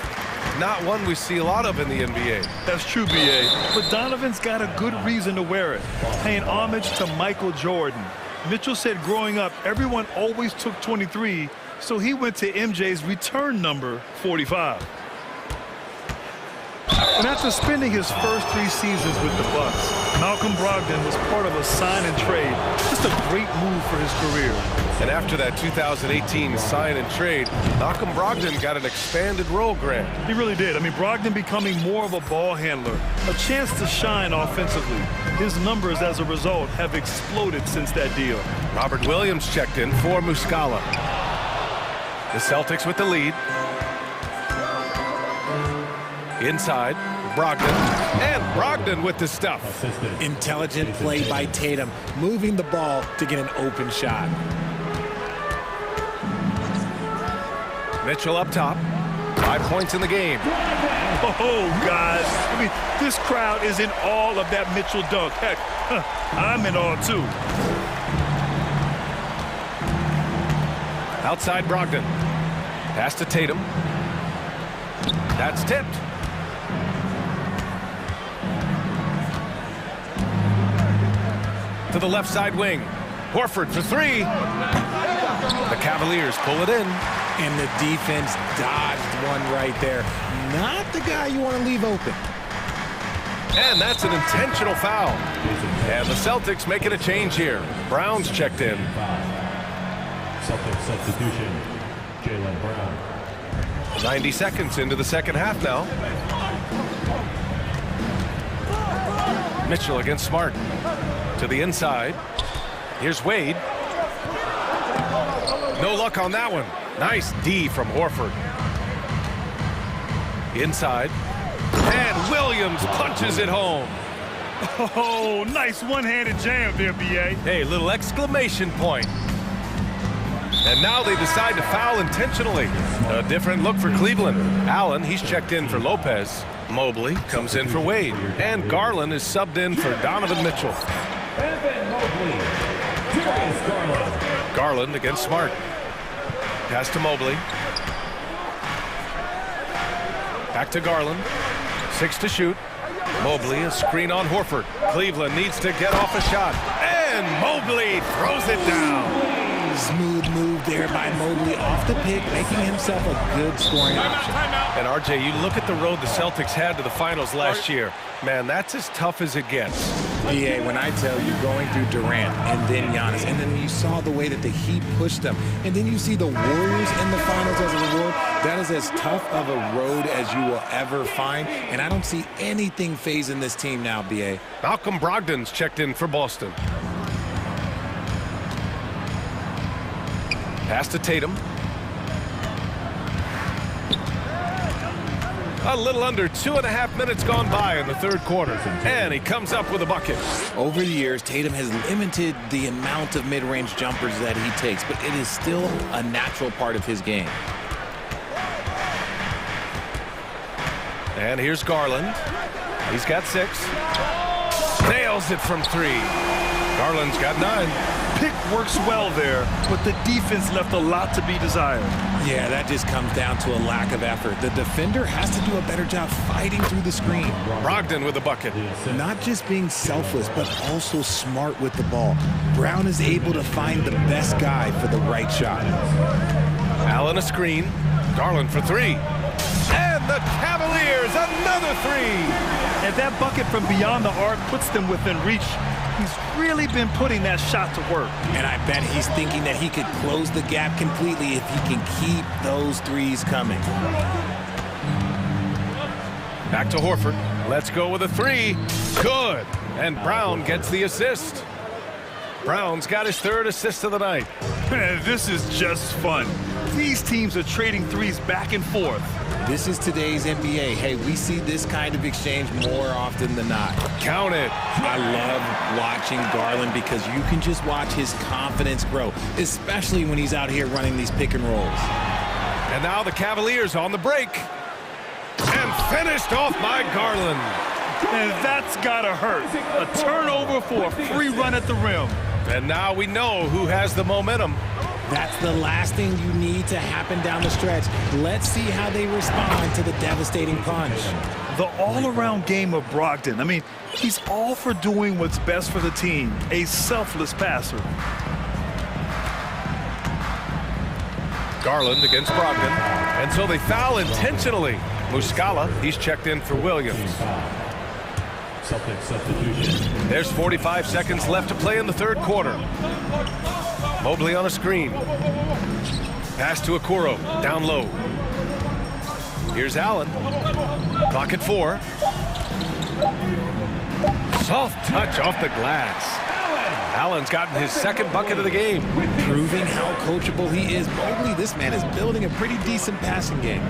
Not one we see a lot of in the NBA. That's true, B.A. But Donovan's got a good reason to wear it, paying homage to Michael Jordan. Mitchell said growing up, everyone always took 23, so he went to MJ's return number, 45. And after spending his first 3 seasons with the Bucks, Malcolm Brogdon was part of a sign and trade. Just a great move for his career. And after that 2018 sign and trade, Malcolm Brogdon got an expanded role grant. He really did. I mean, Brogdon becoming more of a ball handler, a chance to shine offensively. His numbers as a result have exploded since that deal. Robert Williams checked in for Muscala. The Celtics with the lead. Inside, Brogdon, and Brogdon with the stuff. Intelligent play by Tatum, moving the ball to get an open shot. Mitchell up top, 5 points in the game. Oh, guys, I mean, this crowd is in awe of that Mitchell dunk. Heck, I'm in awe, too. Outside Brogdon, pass to Tatum. That's tipped. To the left side wing. Horford for 3. The Cavaliers pull it in. And the defense dodged one right there. Not the guy you want to leave open. And that's an intentional foul. And the Celtics making a change here. Brown's checked in. Celtics substitution, Jaylen Brown. 90 seconds into the second half now. Mitchell against Smart. To the inside. Here's Wade. No luck on that one. Nice D from Horford. Inside. And Williams punches it home. Oh, nice one-handed jam there, B.A. Hey, little exclamation point. And now they decide to foul intentionally. A different look for Cleveland. Allen, he's checked in for Lopez. Mobley comes in for Wade. And Garland is subbed in for Donovan Mitchell. Garland against Smart. Pass to Mobley. Back to Garland. 6 to shoot. Mobley, a screen on Horford. Cleveland needs to get off a shot. And Mobley throws it down. Smooth move there by Mobley off the pick, making himself a good scoring option. And RJ, you look at the road the Celtics had to the finals last year. Man, that's as tough as it gets. BA, when I tell you, going through Durant and then Giannis, and then you saw the way that the Heat pushed them, and then you see the Warriors in the finals as a reward, that is as tough of a road as you will ever find, and I don't see anything phasing this team now, BA. Malcolm Brogdon's checked in for Boston. Pass to Tatum. A little under 2.5 minutes gone by in the third quarter. And he comes up with a bucket. Over the years, Tatum has limited the amount of mid-range jumpers that he takes, but it is still a natural part of his game. And here's Garland. He's got 6. Nails it from 3. Garland's got 9. Pick works well there, but the defense left a lot to be desired. Yeah, that just comes down to a lack of effort. The defender has to do a better job fighting through the screen. Brogdon with a bucket. Not just being selfless, but also smart with the ball. Brown is able to find the best guy for the right shot. Allen a screen. Garland for 3. And the Cavaliers, another 3. And that bucket from beyond the arc puts them within reach. He's really been putting that shot to work. And I bet he's thinking that he could close the gap completely if he can keep those threes coming. Back to Horford. Let's go with a 3. Good. And Brown gets the assist. Brown's got his 3rd assist of the night. Man, this is just fun. These teams are trading threes back and forth. This is today's NBA. Hey, we see this kind of exchange more often than not. Count it. I love watching Garland because you can just watch his confidence grow, especially when he's out here running these pick and rolls. And now the Cavaliers on the break. And finished off by Garland. And that's gotta hurt. A turnover for a free run at the rim. And now we know who has the momentum. That's the last thing you need to happen down the stretch. Let's see how they respond to the devastating punch. The all-around game of Brogdon. I mean, he's all for doing what's best for the team. A selfless passer. Garland against Brogdon. And so they foul intentionally. Muscala, he's checked in for Williams. There's 45 seconds left to play in the third quarter. Mobley on a screen. Pass to Okoro, down low. Here's Allen. Clock at 4. Soft touch off the glass. Allen's gotten his second bucket of the game. Proving how coachable he is. Mobley, this man is building a pretty decent passing game.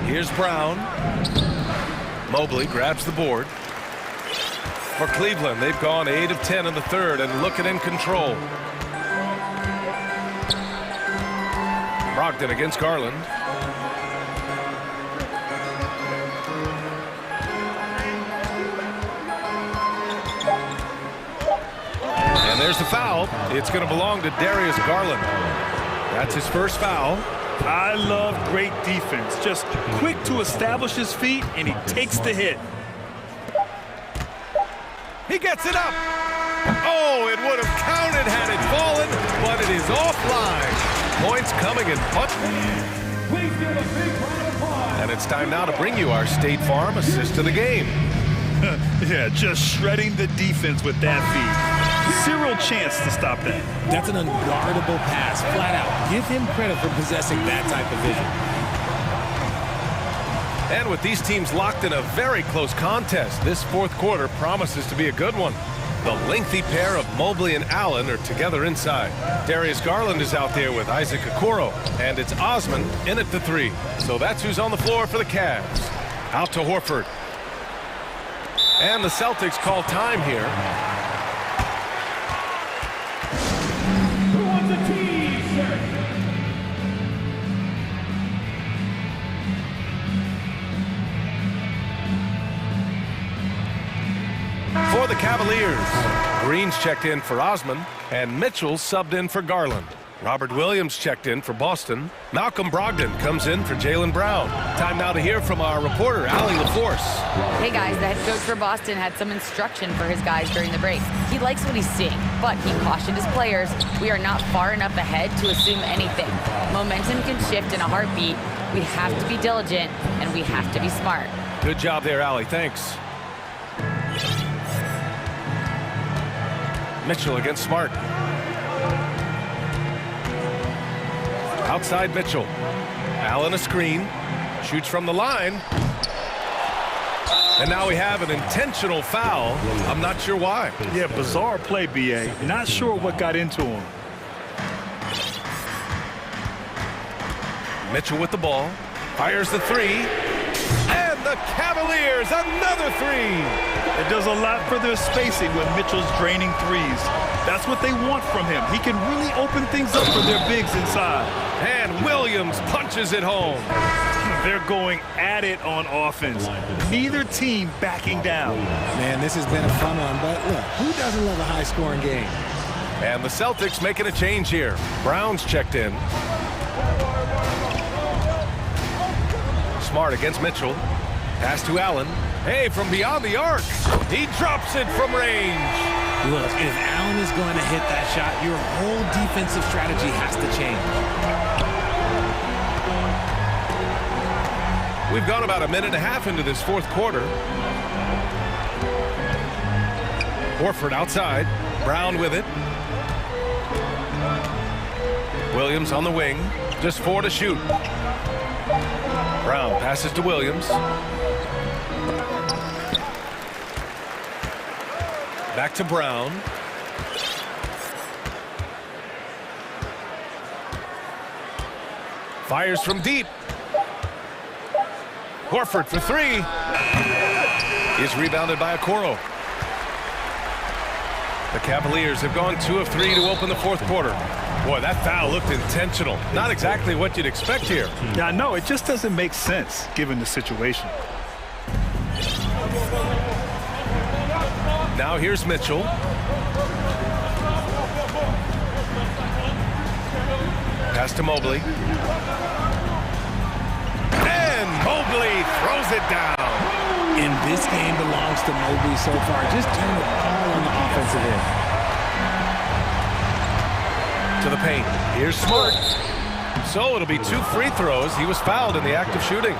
Here's Brown. Mobley grabs the board. For Cleveland, they've gone 8 of 10 in the third and looking in control. Brogdon against Garland. And there's the foul. It's going to belong to Darius Garland. That's his first foul. I love great defense. Just quick to establish his feet, and he takes the hit. He gets it up. Oh, it would have counted had it fallen, but it is offline. Points coming in and it's time now to bring you our State Farm assist of the game. Yeah, just shredding the defense with that feed. Zero chance to stop that. That's an unguardable pass, flat out. Give him credit for possessing that type of vision. And with these teams locked in a very close contest, this fourth quarter promises to be a good one. The lengthy pair of Mobley and Allen are together inside. Darius Garland is out there with Isaac Okoro, and it's Osman in at the 3. So that's who's on the floor for the Cavs. Out to Horford. And the Celtics call time here. Who wants a T-shirt? For the Cavaliers, Green's checked in for Osman, and Mitchell subbed in for Garland. Robert Williams checked in for Boston. Malcolm Brogdon comes in for Jaylen Brown. Time now to hear from our reporter, Allie LaForce. Hey guys, the head coach for Boston had some instruction for his guys during the break. He likes what he's seeing, but he cautioned his players, we are not far enough ahead to assume anything. Momentum can shift in a heartbeat. We have to be diligent, and we have to be smart. Good job there, Allie. Thanks. Mitchell against Smart. Outside Mitchell. Allen a screen. Shoots from the line. And now we have an intentional foul. I'm not sure why. Yeah, bizarre play, B.A. Not sure what got into him. Mitchell with the ball. Fires the 3. And the Cavaliers, another 3. It does a lot for their spacing when Mitchell's draining threes. That's what they want from him. He can really open things up for their bigs inside. And Williams punches it home. They're going at it on offense. Neither team backing down. Man, this has been a fun one, but look, who doesn't love a high-scoring game? And the Celtics making a change here. Brown's checked in. Smart against Mitchell. Pass to Allen. Hey, from beyond the arc. He drops it from range. Look, if Allen is going to hit that shot, your whole defensive strategy has to change. We've gone about a minute and a half into this fourth quarter. Horford outside. Brown with it. Williams on the wing. Just 4 to shoot. Brown passes to Williams. Back to Brown. Fires from deep. Horford for 3. Is rebounded by Okoro. The Cavaliers have gone 2 of 3 to open the fourth quarter. Boy, that foul looked intentional. Not exactly what you'd expect here. Yeah, I know. It just doesn't make sense given the situation. Now here's Mitchell. Pass to Mobley. And Mobley throws it down. And this game belongs to Mobley so far. Just doing it all on the offensive end. To the paint. Here's Smart. So it'll be 2 free throws. He was fouled in the act of shooting.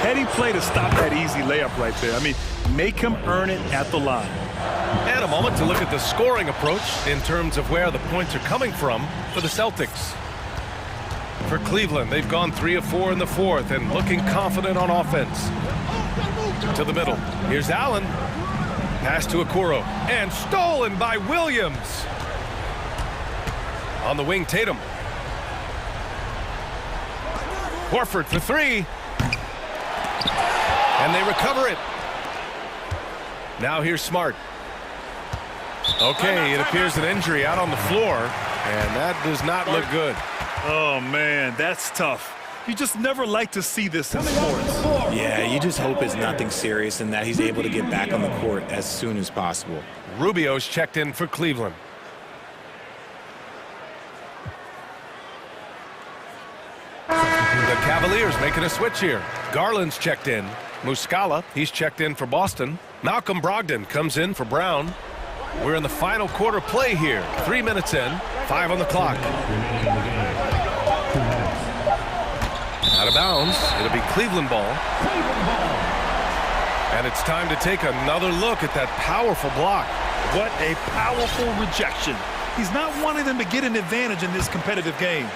Heady play to stop that easy layup right there. I mean, make him earn it at the line. And a moment to look at the scoring approach in terms of where the points are coming from for the Celtics. For Cleveland, they've gone 3 of 4 in the fourth and looking confident on offense. To the middle. Here's Allen. Pass to Okoro. And stolen by Williams. On the wing, Tatum. Horford for 3. And they recover it. Now here's Smart. Okay, it appears an injury out on the floor, and that does not look good. Oh, man, that's tough. You just never like to see this in sports. Yeah, you just hope it's nothing serious and that he's able to get back on the court as soon as possible. Rubio's checked in for Cleveland. The Cavaliers making a switch here. Garland's checked in. Muscala, he's checked in for Boston. Malcolm Brogdon comes in for Brown. We're in the final quarter play here. 3 minutes in, 5 on the clock. Out of bounds. It'll be Cleveland ball. And it's time to take another look at that powerful block. What a powerful rejection. He's not wanting them to get an advantage in this competitive game.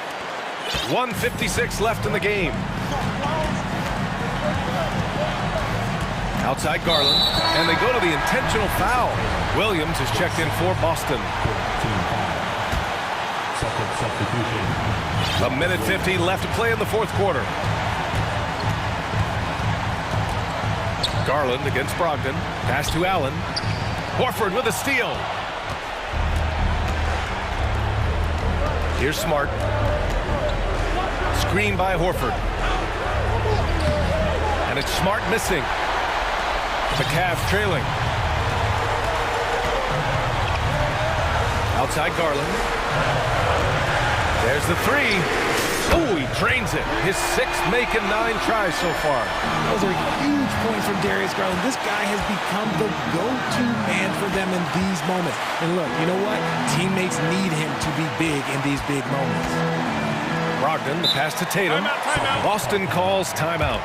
1:56 left in the game. Outside Garland, and they go to the intentional foul. Williams is checked in for Boston. A minute 50 left to play in the fourth quarter. Garland against Brogdon. Pass to Allen. Horford with a steal. Here's Smart. Screen by Horford. And it's Smart missing. The Cavs trailing. Outside Garland. There's the 3. Oh, he drains it. His 6th make and 9 tries so far. Those are huge points from Darius Garland. This guy has become the go-to man for them in these moments. And look, you know what? Teammates need him to be big in these big moments. Brogdon, the pass to Tatum. Timeout. Boston calls timeout.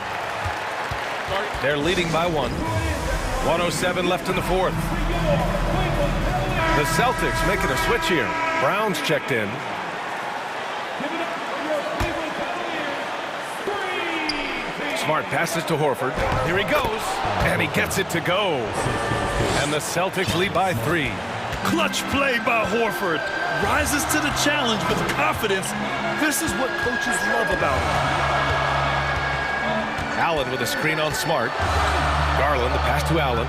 They're leading by 1. 1:07 left in the fourth. The Celtics making a switch here. Brown's checked in. Smart passes to Horford. Here he goes. And he gets it to go. And the Celtics lead by 3. Clutch play by Horford. Rises to the challenge with confidence. This is what coaches love about him. Allen with a screen on Smart. Garland, the pass to Allen.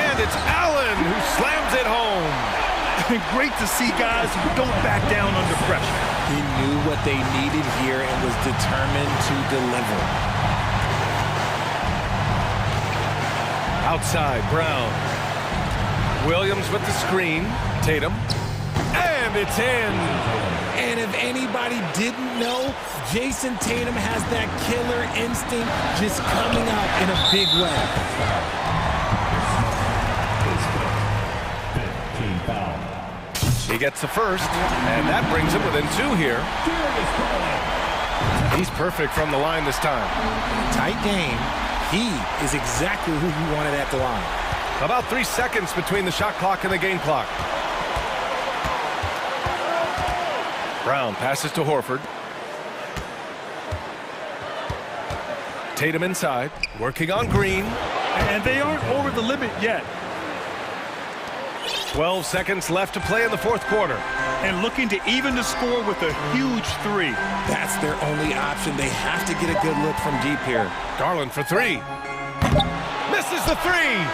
And it's Allen who slams it home. Great to see guys who don't back down under pressure. He knew what they needed here and was determined to deliver. Outside, Brown. Williams with the screen. Tatum. And it's in. And if anybody didn't know, Jason Tatum has that killer instinct just coming out in a big way. He gets the first, and that brings him within 2 here. He's perfect from the line this time. Tight game. He is exactly who you wanted at the line. About 3 seconds between the shot clock and the game clock. Brown passes to Horford. Tatum inside, working on Green. And they aren't over the limit yet. 12 seconds left to play in the fourth quarter. And looking to even the score with a huge 3. That's their only option. They have to get a good look from deep here. Garland for 3. Misses the 3.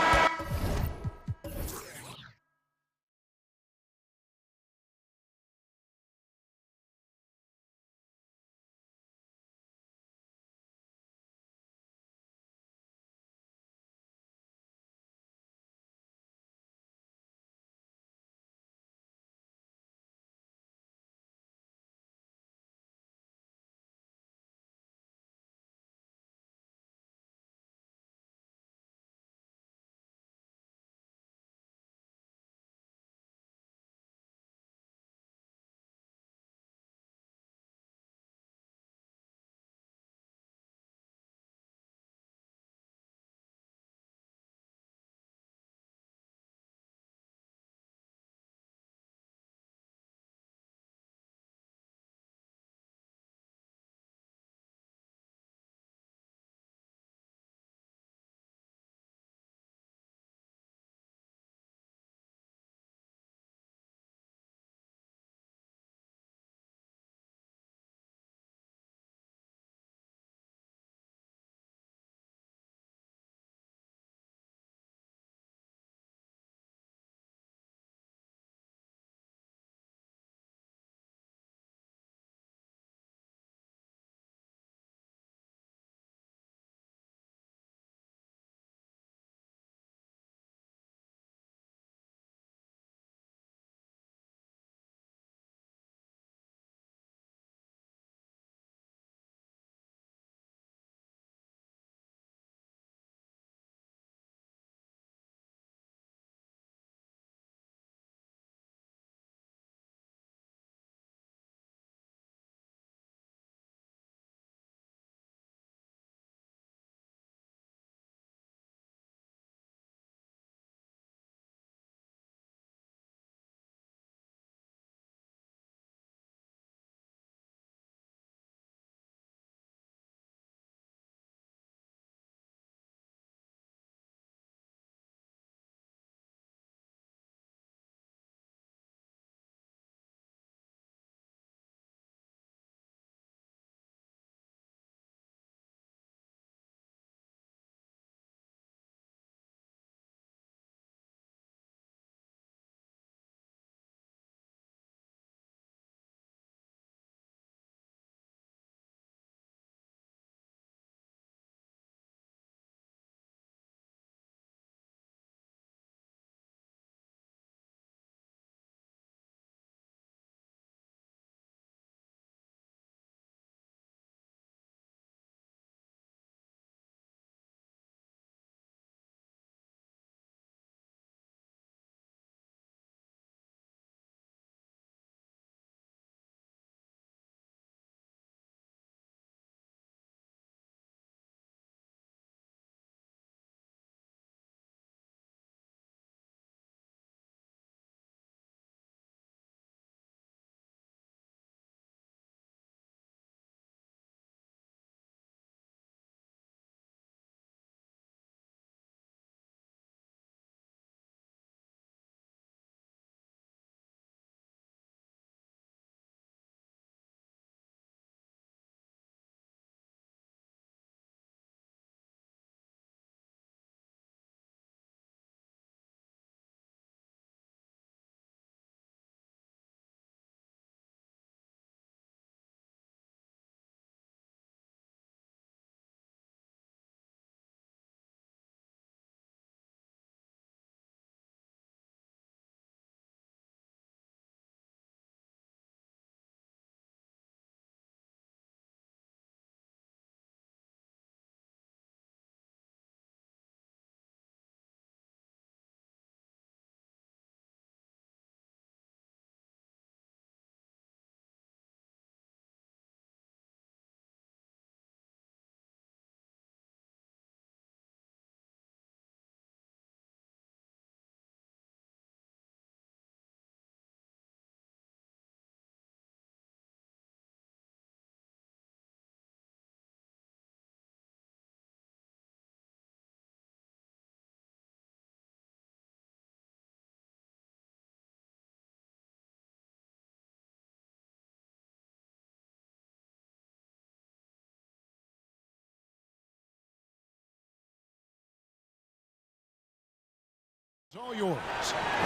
It's all yours.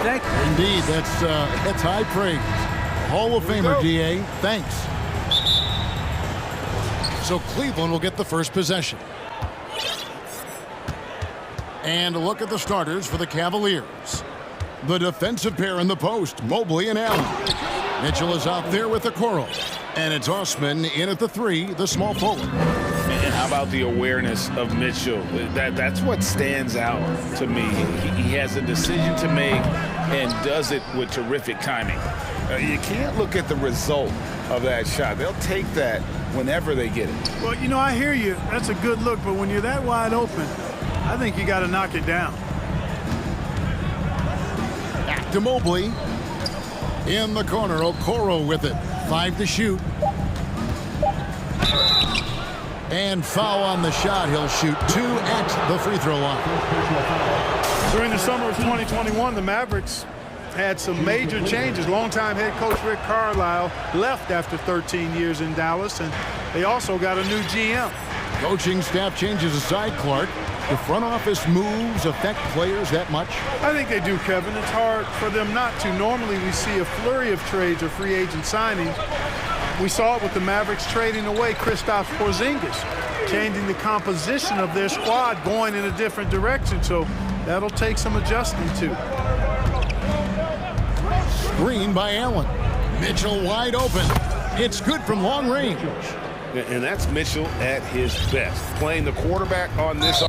Thank you. Indeed, that's high praise. Hall of Famer, D.A., thanks. So Cleveland will get the first possession. And a look at the starters for the Cavaliers. The defensive pair in the post, Mobley and Allen. Mitchell is out there with the Okoro. And it's Osman in at the 3, the small forward. And how about the awareness of Mitchell? That's what stands out to me. He has a decision to make and does it with terrific timing. You can't look at the result of that shot. They'll take that whenever they get it. Well, you know, I hear you. That's a good look, but when you're that wide open, I think you got to knock it down. Back to Mobley. In the corner, Okoro with it. 5 to shoot. And foul on the shot. He'll shoot 2 at the free throw line. During the summer of 2021, the Mavericks had some major changes. Longtime head coach Rick Carlisle left after 13 years in Dallas, and they also got a new GM. Coaching staff changes aside, Clark. The front office moves affect players that much? I think they do, Kevin. It's hard for them not to. Normally we see a flurry of trades or free agent signings. We saw it with the Mavericks trading away Kristaps Porzingis, changing the composition of their squad, going in a different direction. So that'll take some adjusting too. Screen by Allen. Mitchell wide open. It's good from long range. And that's Mitchell at his best, playing the quarterback on this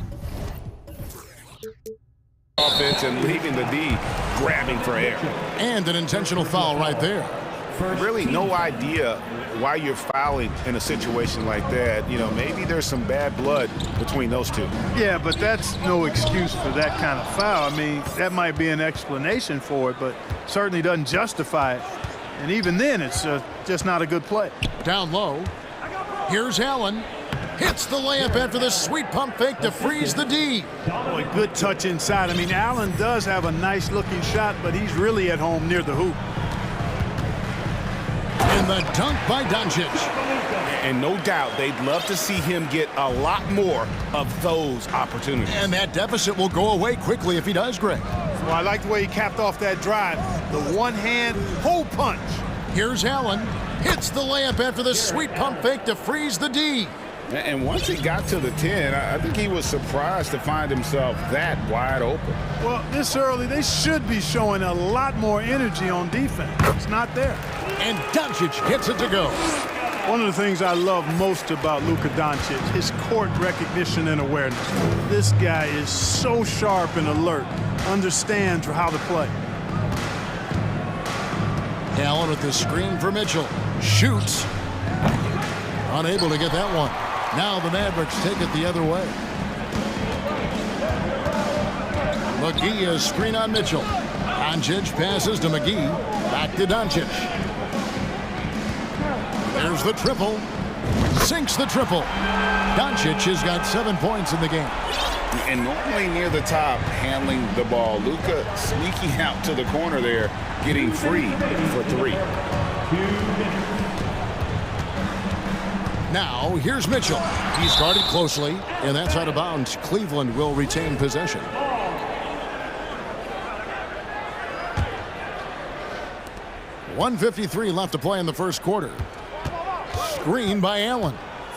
offense and leaving the D grabbing for air. And an intentional foul right there. Really no idea why you're fouling in a situation like that. You know, maybe there's some bad blood between those two. Yeah, but that's no excuse for that kind of foul. I mean, that might be an explanation for it, but certainly doesn't justify it. And even then, it's just not a good play. Down low. Here's Allen. Hits the layup after the sweet pump fake to freeze the D. Boy, good touch inside. I mean, Allen does have a nice-looking shot, but he's really at home near the hoop. And the dunk by Doncic. And no doubt they'd love to see him get a lot more of those opportunities. And that deficit will go away quickly if he does, Greg. Well, I like the way he capped off that drive. The one-hand hole punch. Here's Allen. Hits the layup after the sweet pump fake to freeze the D. And once he got to the 10, I think he was surprised to find himself that wide open. Well, this early, they should be showing a lot more energy on defense. It's not there. And Doncic gets it to go. One of the things I love most about Luka Doncic, his court recognition and awareness. This guy is so sharp and alert, understands how to play. Allen with the screen for Mitchell. Shoots. Unable to get that one. Now the Mavericks take it the other way. McGee is screen on Mitchell. Doncic passes to McGee. Back to Doncic. There's the triple. Sinks the triple. Doncic has got 7 points in the game. And normally near the top, handling the ball. Luka sneaking out to the corner there, getting free for 3. Now, here's Mitchell. He's guarded closely, and that's out of bounds. Cleveland will retain possession. .153 left to play in the first quarter. Screen by Allen.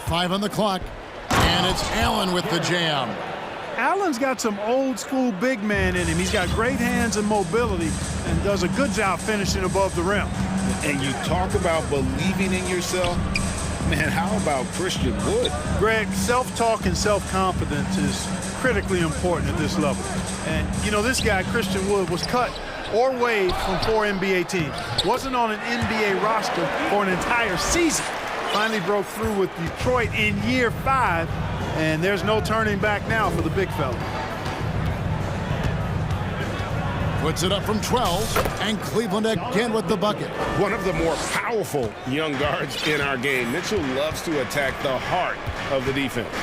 5 on the clock, and it's Allen with the jam. Allen's got some old-school big man in him. He's got great hands and mobility and does a good job finishing above the rim. And you talk about believing in yourself. Man, how about Christian Wood? Greg, self-talk and self-confidence is critically important at this level. And, you know, this guy, Christian Wood, was cut or waived from 4 NBA teams. Wasn't on an NBA roster for an entire season. Finally broke through with Detroit in year 5, and there's no turning back now for the big fella. Puts it up from 12, and Cleveland again with the bucket. One of the more powerful young guards in our game. Mitchell loves to attack the heart of the defense.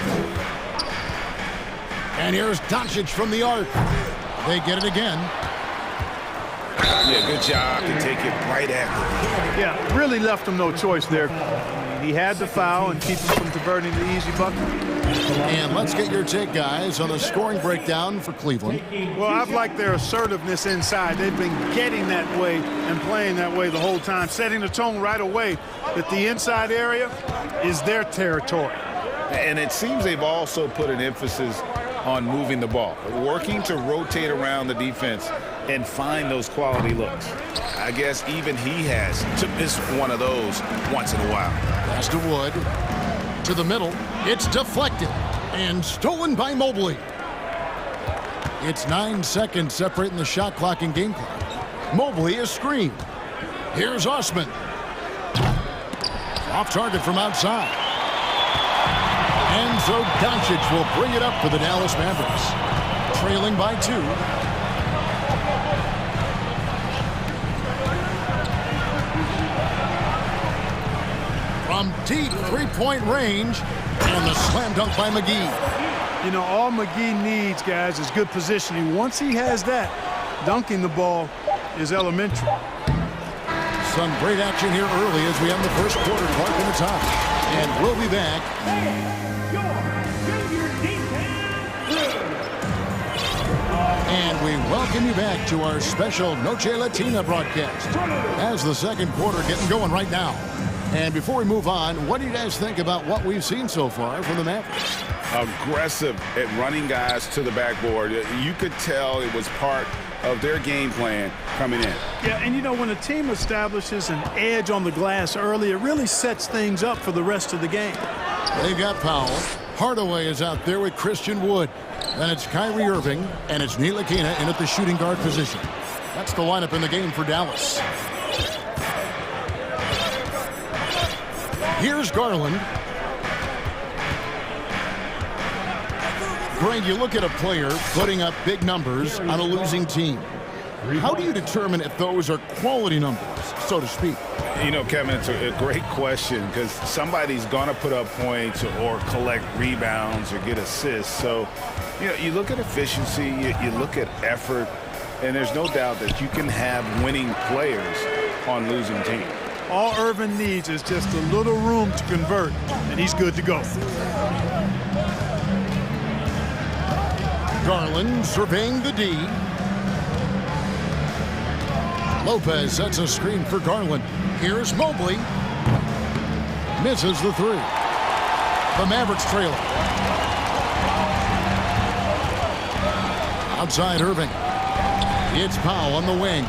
And here's Doncic from the arc. They get it again. Yeah, good job to take it right at him. Yeah, really left him no choice there. He had to foul and keep him from converting the easy bucket. And let's get your take, guys, on the scoring breakdown for Cleveland. Well, I've liked their assertiveness inside. They've been getting that way and playing that way the whole time, setting the tone right away that the inside area is their territory. And it seems they've also put an emphasis on moving the ball, working to rotate around the defense and find those quality looks. I guess even he has to miss one of those once in a while. Pass to Wood. To the middle. It's deflected and stolen by Mobley. It's 9 seconds separating the shot clock and game clock. Mobley is screened. Here's Osman. Off target from outside. And so Doncic will bring it up for the Dallas Mavericks. Trailing by 2. From deep three-point range, and the slam dunk by McGee. You know, all McGee needs, guys, is good positioning. Once he has that, dunking the ball is elementary. Some great action here early as we have the first quarter. Clark in the top. And we'll be back. And we welcome you back to our special Noche Latina broadcast as the second quarter getting going right now. And before we move on, what do you guys think about what we've seen so far from the Mavericks? Aggressive at running guys to the backboard. You could tell it was part of their game plan coming in. Yeah, and you know, when a team establishes an edge on the glass early, it really sets things up for the rest of the game. They've got Powell. Hardaway is out there with Christian Wood. Then it's Kyrie Irving, and it's Ntilikina in at the shooting guard position. That's the lineup in the game for Dallas. Here's Garland. Greg, you look at a player putting up big numbers on a losing team. How do you determine if those are quality numbers, so to speak? You know, Kevin, it's a great question because somebody's going to put up points or collect rebounds or get assists. So, you know, you look at efficiency, you look at effort, and there's no doubt that you can have winning players on losing teams. All Irvin needs is just a little room to convert, and he's good to go. Garland surveying the D. Lopez sets a screen for Garland. Here's Mobley. Misses the three. The Mavericks trailing. Outside Irving. It's Powell on the wing.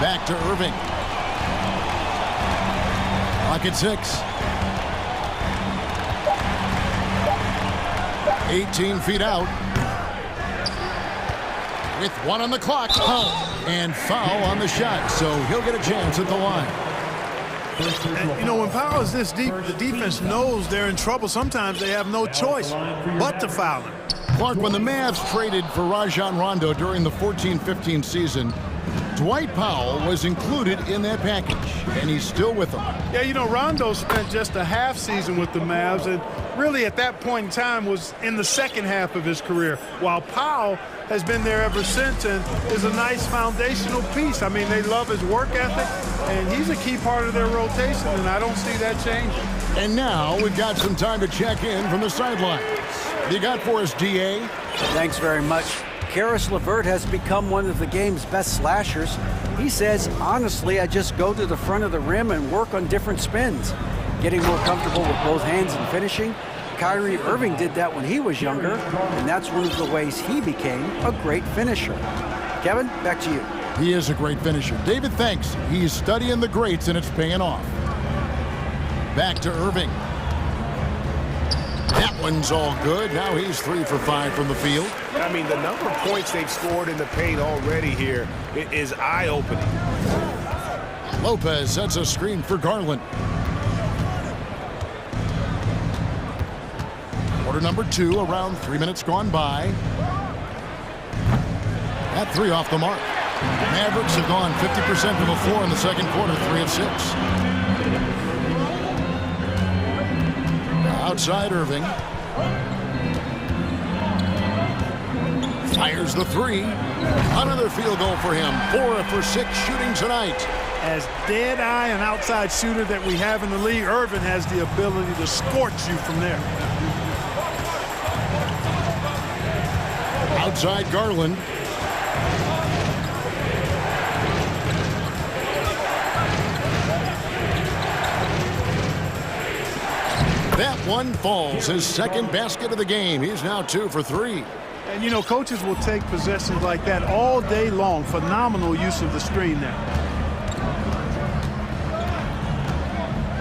Back to Irving. Clock at 6. 18 feet out. With 1 on the clock. And foul on the shot, so he'll get a chance at the line. And, you know, when Powell is this deep, the defense knows they're in trouble. Sometimes they have no choice but to foul him. Clark, when the Mavs traded for Rajon Rondo during the 14-15 season, Dwight Powell was included in that package, and he's still with them. Yeah, you know, Rondo spent just a half season with the Mavs, and really at that point in time was in the second half of his career, while Powell has been there ever since and is a nice foundational piece. I mean, they love his work ethic, and he's a key part of their rotation, and I don't see that changing. And now we've got some time to check in from the sidelines. What you got for us, DA? Thanks very much. Karis LeVert has become one of the game's best slashers. He says, honestly, I just go to the front of the rim and work on different spins. Getting more comfortable with both hands and finishing. Kyrie Irving did that when he was younger, and that's one of the ways he became a great finisher. Kevin, back to you. He is a great finisher. David, thanks. He's studying the greats, and it's paying off. Back to Irving. That one's all good. Now he's 3 for 5 from the field. I mean, the number of points they've scored in the paint already here is eye-opening. Lopez sets a screen for Garland. Quarter number 2, around 3 minutes gone by. That 3 off the mark. Mavericks have gone 50% from the floor in the second quarter, 3 of 6. Outside Irving. Fires the three. Another field goal for him. 4 for 6 shooting tonight. As dead-eye and outside shooter that we have in the league, Irvin has the ability to scorch you from there. Outside Garland. That one falls. His second basket of the game. He's now 2 for 3. And, you know, coaches will take possessions like that all day long. Phenomenal use of the screen there.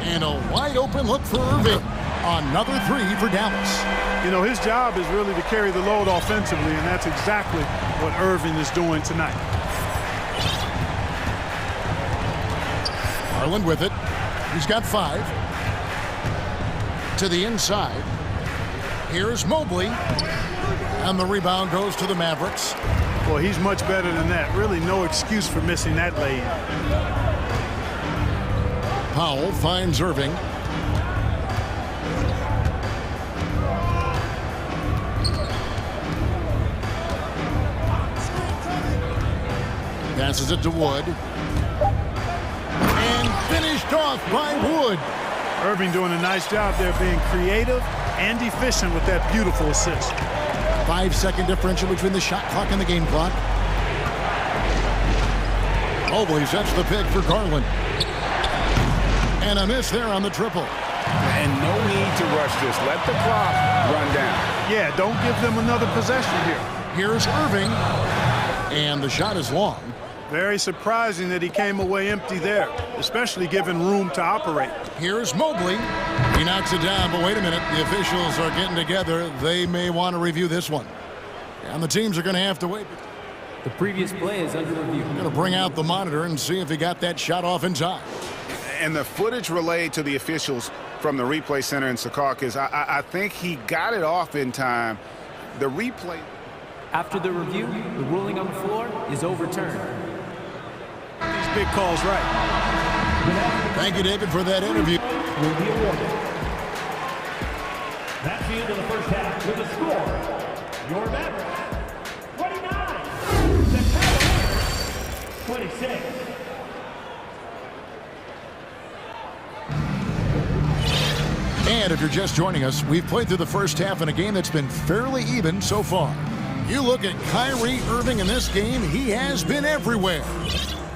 And a wide open look for Irving. Another 3 for Dallas. You know, his job is really to carry the load offensively, and that's exactly what Irving is doing tonight. Garland with it. He's got 5. To the inside. Here's Mobley. And the rebound goes to the Mavericks. Well, he's much better than that. Really no excuse for missing that lay-in. Powell finds Irving. Passes it to Wood. And finished off by Wood. Irving doing a nice job there being creative and efficient with that beautiful assist. 5-second differential between the shot clock and the game clock. Mobley sets the pick for Garland. And a miss there on the triple. And no need to rush this. Let the clock run down. Yeah, don't give them another possession here. Here's Irving. And the shot is long. Very surprising that he came away empty there, especially given room to operate. Here's Mobley. He knocks it down, but wait a minute. The officials are getting together. They may want to review this one. And the teams are going to have to wait. The previous play is under review. I'm going to bring out the monitor and see if he got that shot off in time. And the footage relayed to the officials from the replay center in Secaucus, I think he got it off in time. The replay. After the review, the ruling on the floor is overturned. These big calls right. Thank you, David, for that interview. Will be awarded. That's the end of the first half with the score. Your Mavericks, 29. The Cavaliers, 26. And if you're just joining us, we've played through the first half in a game that's been fairly even so far. You look at Kyrie Irving in this game, he has been everywhere.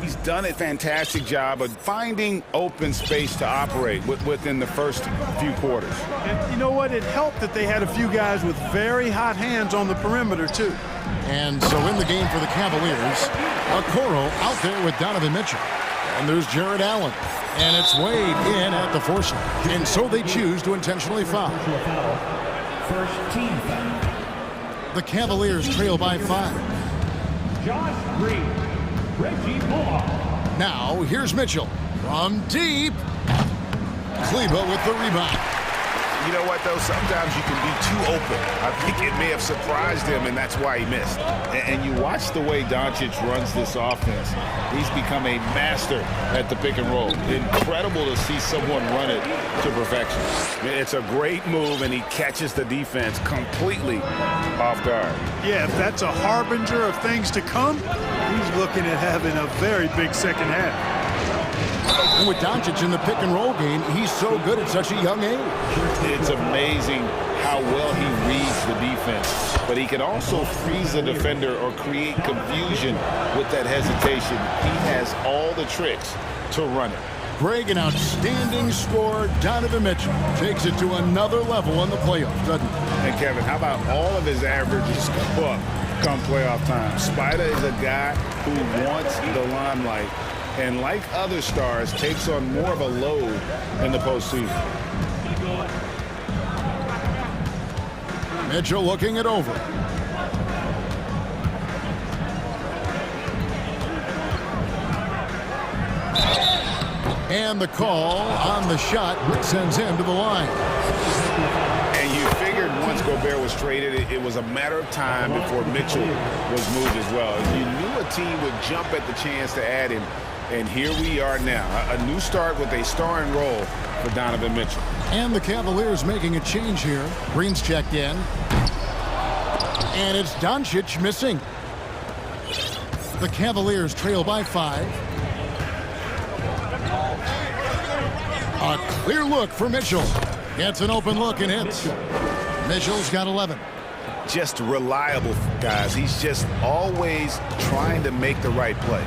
He's done a fantastic job of finding open space to operate within the first few quarters. And you know what? It helped that they had a few guys with very hot hands on the perimeter, too. And so in the game for the Cavaliers, Okoro out there with Donovan Mitchell. And there's Jared Allen. And it's Wade in at the force line. And so they choose to intentionally foul. First team foul. The Cavaliers trail by 5. Josh Green, Reggie Bullock. Now here's Mitchell from deep. Kleba with the rebound. You know what, though? Sometimes you can be too open. I think it may have surprised him, and that's why he missed. And you watch the way Doncic runs this offense. He's become a master at the pick and roll. Incredible to see someone run it to perfection. It's a great move, and he catches the defense completely off guard. Yeah, if that's a harbinger of things to come, he's looking at having a very big second half. And with Doncic in the pick and roll game, he's so good at such a young age. It's amazing how well he reads the defense, but he can also freeze a defender or create confusion with that hesitation. He has all the tricks to run it. Greg, an outstanding scorer. Donovan Mitchell takes it to another level in the playoffs, doesn't he? And Kevin, how about all of his averages go up come playoff time? Spider is a guy who wants the limelight, and like other stars, takes on more of a load in the postseason. Mitchell looking it over. And the call on the shot sends him to the line. And you figured once Gobert was traded, it was a matter of time before Mitchell was moved as well. You knew a team would jump at the chance to add him. And here we are now, a new start with a starring role for Donovan Mitchell. And the Cavaliers making a change here. Green's checked in. And it's Doncic missing. The Cavaliers trail by 5. A clear look for Mitchell. Gets an open look and hits. Mitchell's got 11. Just reliable, guys. He's just always trying to make the right play.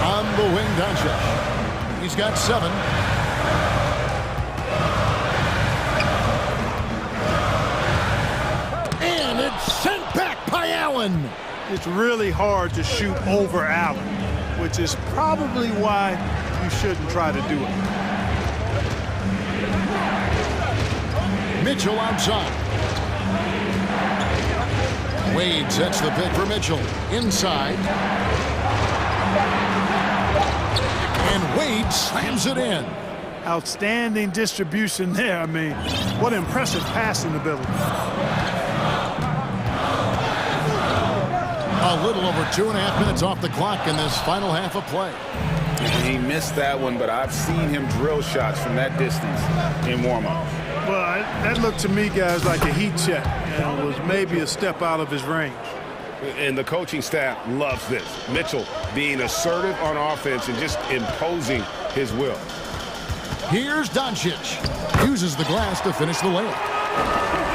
On the wing, Doncic. He's got 7. And it's sent back by Allen. It's really hard to shoot over Allen, which is probably why you shouldn't try to do it. Mitchell outside. Wade sets the pick for Mitchell. Inside. And Wade slams it in. Outstanding distribution there. I mean, what impressive passing ability. A little over 2.5 minutes off the clock in this final half of play. He missed that one, but I've seen him drill shots from that distance in warm-up. Well, that looked to me, guys, like a heat check, and was maybe a step out of his range. And the coaching staff loves this. Mitchell being assertive on offense and just imposing his will. Here's Doncic. Uses the glass to finish the layup.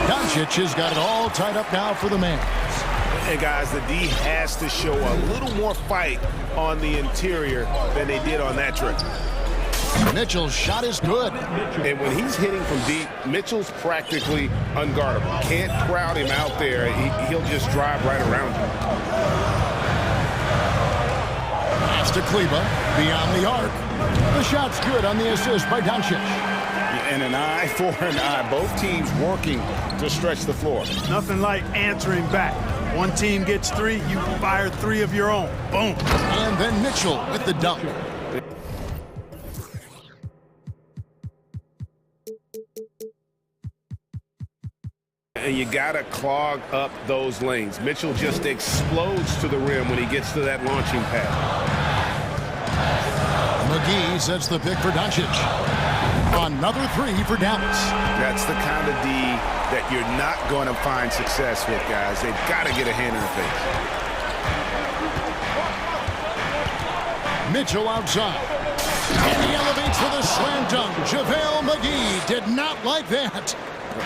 Doncic has got it all tied up now for the man. And guys, the D has to show a little more fight on the interior than they did on that trick. Mitchell's shot is good. And when he's hitting from deep, Mitchell's practically unguardable. Can't crowd him out there. He'll just drive right around you. Pass to Kleba, beyond the arc. The shot's good on the assist by Doncic. And an eye for an eye. Both teams working to stretch the floor. Nothing like answering back. One team gets 3, you fire 3 of your own. Boom. And then Mitchell with the dunk. And you got to clog up those lanes. Mitchell just explodes to the rim when he gets to that launching pad. McGee sets the pick for Doncic. Another 3 for Dallas. That's the kind of D that you're not going to find success with, guys. They've got to get a hand in the face. Mitchell outside. And he elevates for the slam dunk. JaVale McGee did not like that.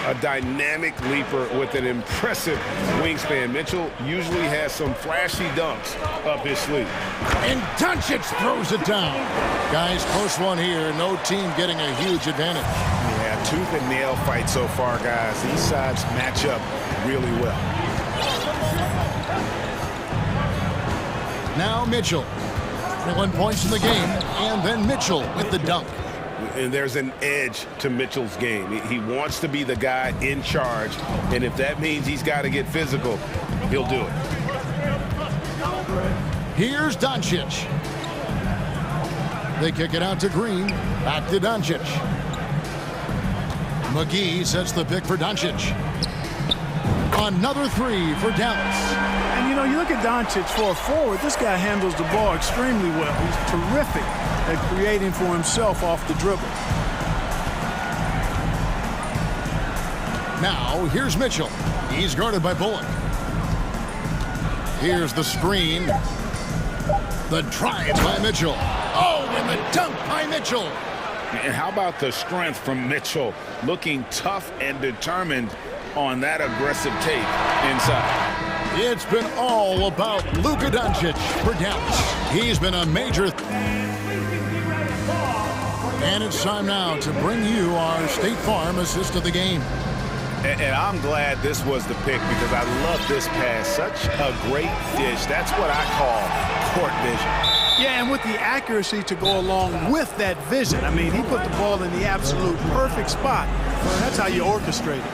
A dynamic leaper with an impressive wingspan. Mitchell usually has some flashy dunks up his sleeve. And Doncic throws it down. Guys, close one here. No team getting a huge advantage. Yeah, tooth and nail fight so far, guys. These sides match up really well. Now Mitchell. 1 points in the game. And then Mitchell with the dunk. And there's an edge to Mitchell's game. He wants to be the guy in charge, and if that means he's got to get physical, he'll do it. Here's Doncic. They kick it out to Green. Back to Doncic. McGee sets the pick for Doncic. Another 3 for Dallas. And, you know, you look at Doncic for a forward, this guy handles the ball extremely well. He's terrific at creating for himself off the dribble. Now, here's Mitchell. He's guarded by Bullock. Here's the screen. The drive by Mitchell. Oh, and the dunk by Mitchell. And how about the strength from Mitchell? Looking tough and determined on that aggressive take inside. It's been all about Luka Doncic for Dallas. He's been a major... And it's time now to bring you our State Farm assist of the game. And I'm glad this was the pick because I love this pass. Such a great dish. That's what I call court vision. Yeah, and with the accuracy to go along with that vision. I mean, he put the ball in the absolute perfect spot. That's how you orchestrate it.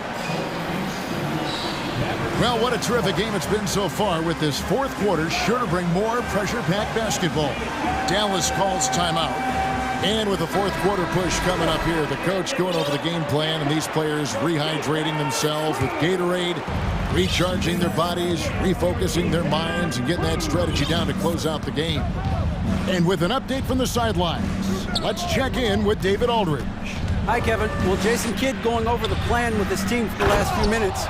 Well, what a terrific game it's been so far with this fourth quarter. Sure to bring more pressure-packed basketball. Dallas calls timeout. And with the fourth quarter push coming up here, the coach going over the game plan and these players rehydrating themselves with Gatorade, recharging their bodies, refocusing their minds, and getting that strategy down to close out the game. And with an update from the sidelines, let's check in with David Aldridge. Hi, Kevin. Well, Jason Kidd going over the plan with his team for the last few minutes.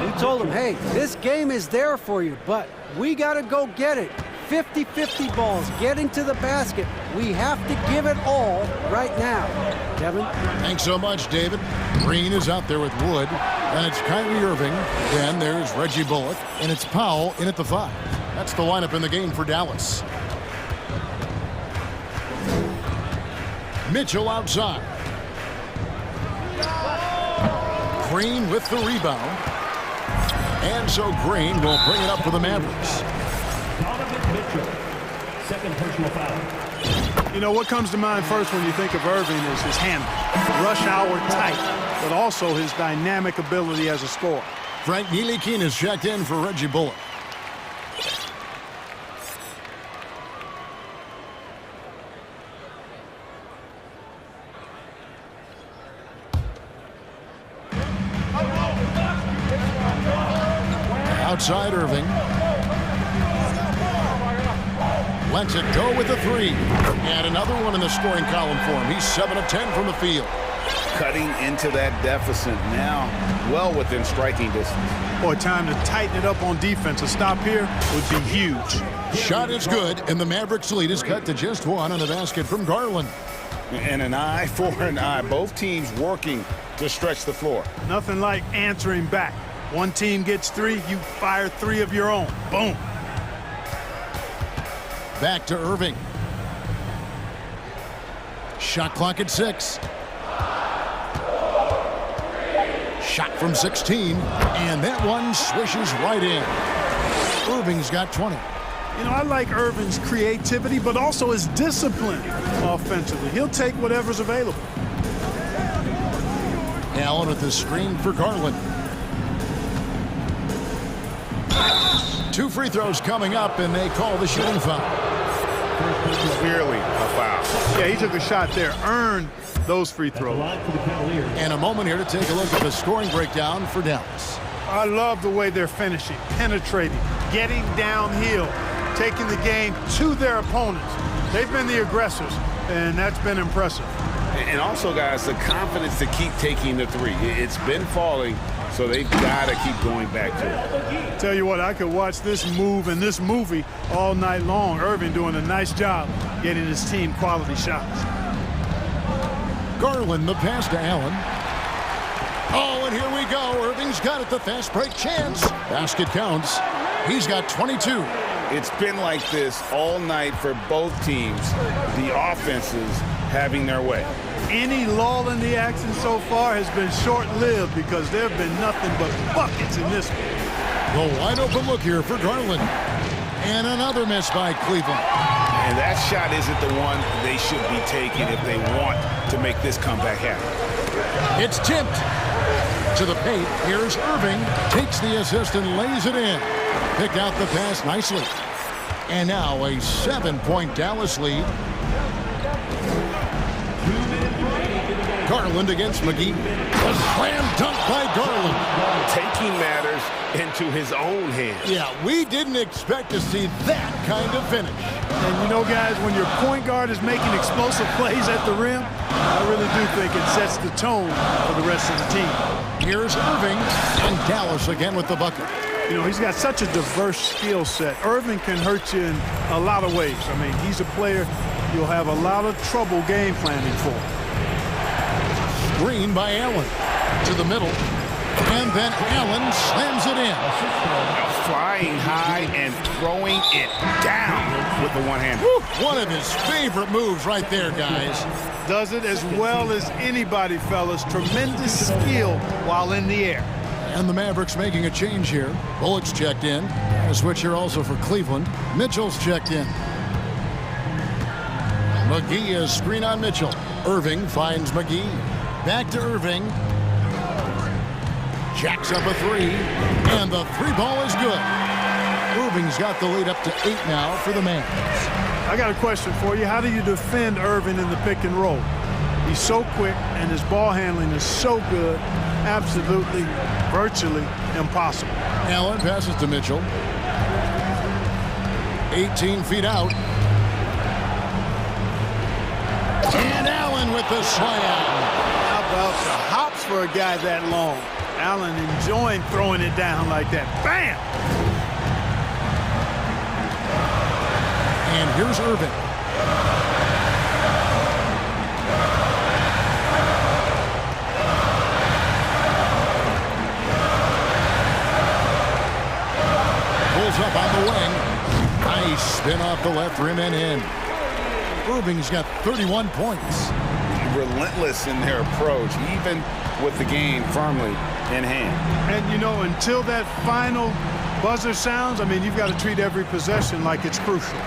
We told him, hey, this game is there for you, but we got to go get it. 50-50 balls, getting to the basket. We have to give it all right now. Kevin? Thanks so much, David. Green is out there with Wood, and it's Kyrie Irving. Then there's Reggie Bullock, and it's Powell in at the 5. That's the lineup in the game for Dallas. Mitchell outside. Green with the rebound. And so Green will bring it up for the Mavericks. Second personal foul. You know, what comes to mind first when you think of Irving is his handle. Rush hour tight, but also his dynamic ability as a scorer. Frank Ntilikina is checked in for Reggie Bullock. Outside Irving. Lets it go with the 3. And another one in the scoring column for him. He's 7 of 10 from the field. Cutting into that deficit now, well within striking distance. Boy, time to tighten it up on defense. A stop here would be huge. Shot is good, and the Mavericks lead is cut to just 1 on the basket from Garland. And an eye for an eye. Both teams working to stretch the floor. Nothing like answering back. One team gets 3, you fire 3 of your own. Boom. Back to Irving. Shot clock at 6. Shot from 16, and that one swishes right in. Irving's got 20. You know, I like Irving's creativity, but also his discipline offensively. He'll take whatever's available. Allen with the screen for Garland. 2 free throws coming up, and they call the shooting foul. Clearly a foul. Yeah, he took a shot there, earned those free throws. And a moment here to take a look at the scoring breakdown for Dallas. I love the way they're finishing, penetrating, getting downhill, taking the game to their opponents. They've been the aggressors, and that's been impressive. And also, guys, the confidence to keep taking the 3. It's been falling, so they've got to keep going back to it. Tell you what, I could watch this move and this movie all night long. Irving doing a nice job getting his team quality shots. Garland, the pass to Allen. Oh, and here we go. Irving's got it, the fast break chance. Basket counts. He's got 22. It's been like this all night for both teams. The offenses having their way. Any lull in the action so far has been short-lived because there have been nothing but buckets in this one. The wide open look here for Garland. And another miss by Cleveland. And that shot isn't the one they should be taking if they want to make this comeback happen. It's tipped to the paint. Here's Irving. Takes the assist and lays it in. Picked out the pass nicely. And now a 7-point Dallas lead. Garland against McGee. A slam dunk by Garland. Taking matters into his own hands. Yeah, we didn't expect to see that kind of finish. And you know, guys, when your point guard is making explosive plays at the rim, I really do think it sets the tone for the rest of the team. Here's Irving, and Dallas again with the bucket. You know, he's got such a diverse skill set. Irving can hurt you in a lot of ways. I mean, he's a player you'll have a lot of trouble game planning for. Screen by Allen to the middle. And then Allen slams it in. Flying high and throwing it down with the one-hander. One of his favorite moves right there, guys. Does it as well as anybody, fellas. Tremendous skill while in the air. And the Mavericks making a change here. Bullock's checked in. A switch here also for Cleveland. Mitchell's checked in. McGee is screen on Mitchell. Irving finds McGee. Back to Irving. Jacks up a 3. And the 3 ball is good. Irving's got the lead up to 8 now for the Mavs. I got a question for you. How do you defend Irving in the pick and roll? He's so quick, and his ball handling is so good. Absolutely, virtually impossible. Allen passes to Mitchell. 18 feet out. And Allen with the slam. How Well, the hops for a guy that long. Allen enjoying throwing it down like that. Bam! And here's Irvin. Pulls up on the wing. Nice spin off the left rim and in. Irving's got 31 points. Relentless in their approach, even with the game firmly in hand. And, you know, until that final buzzer sounds, I mean, you've got to treat every possession like it's crucial.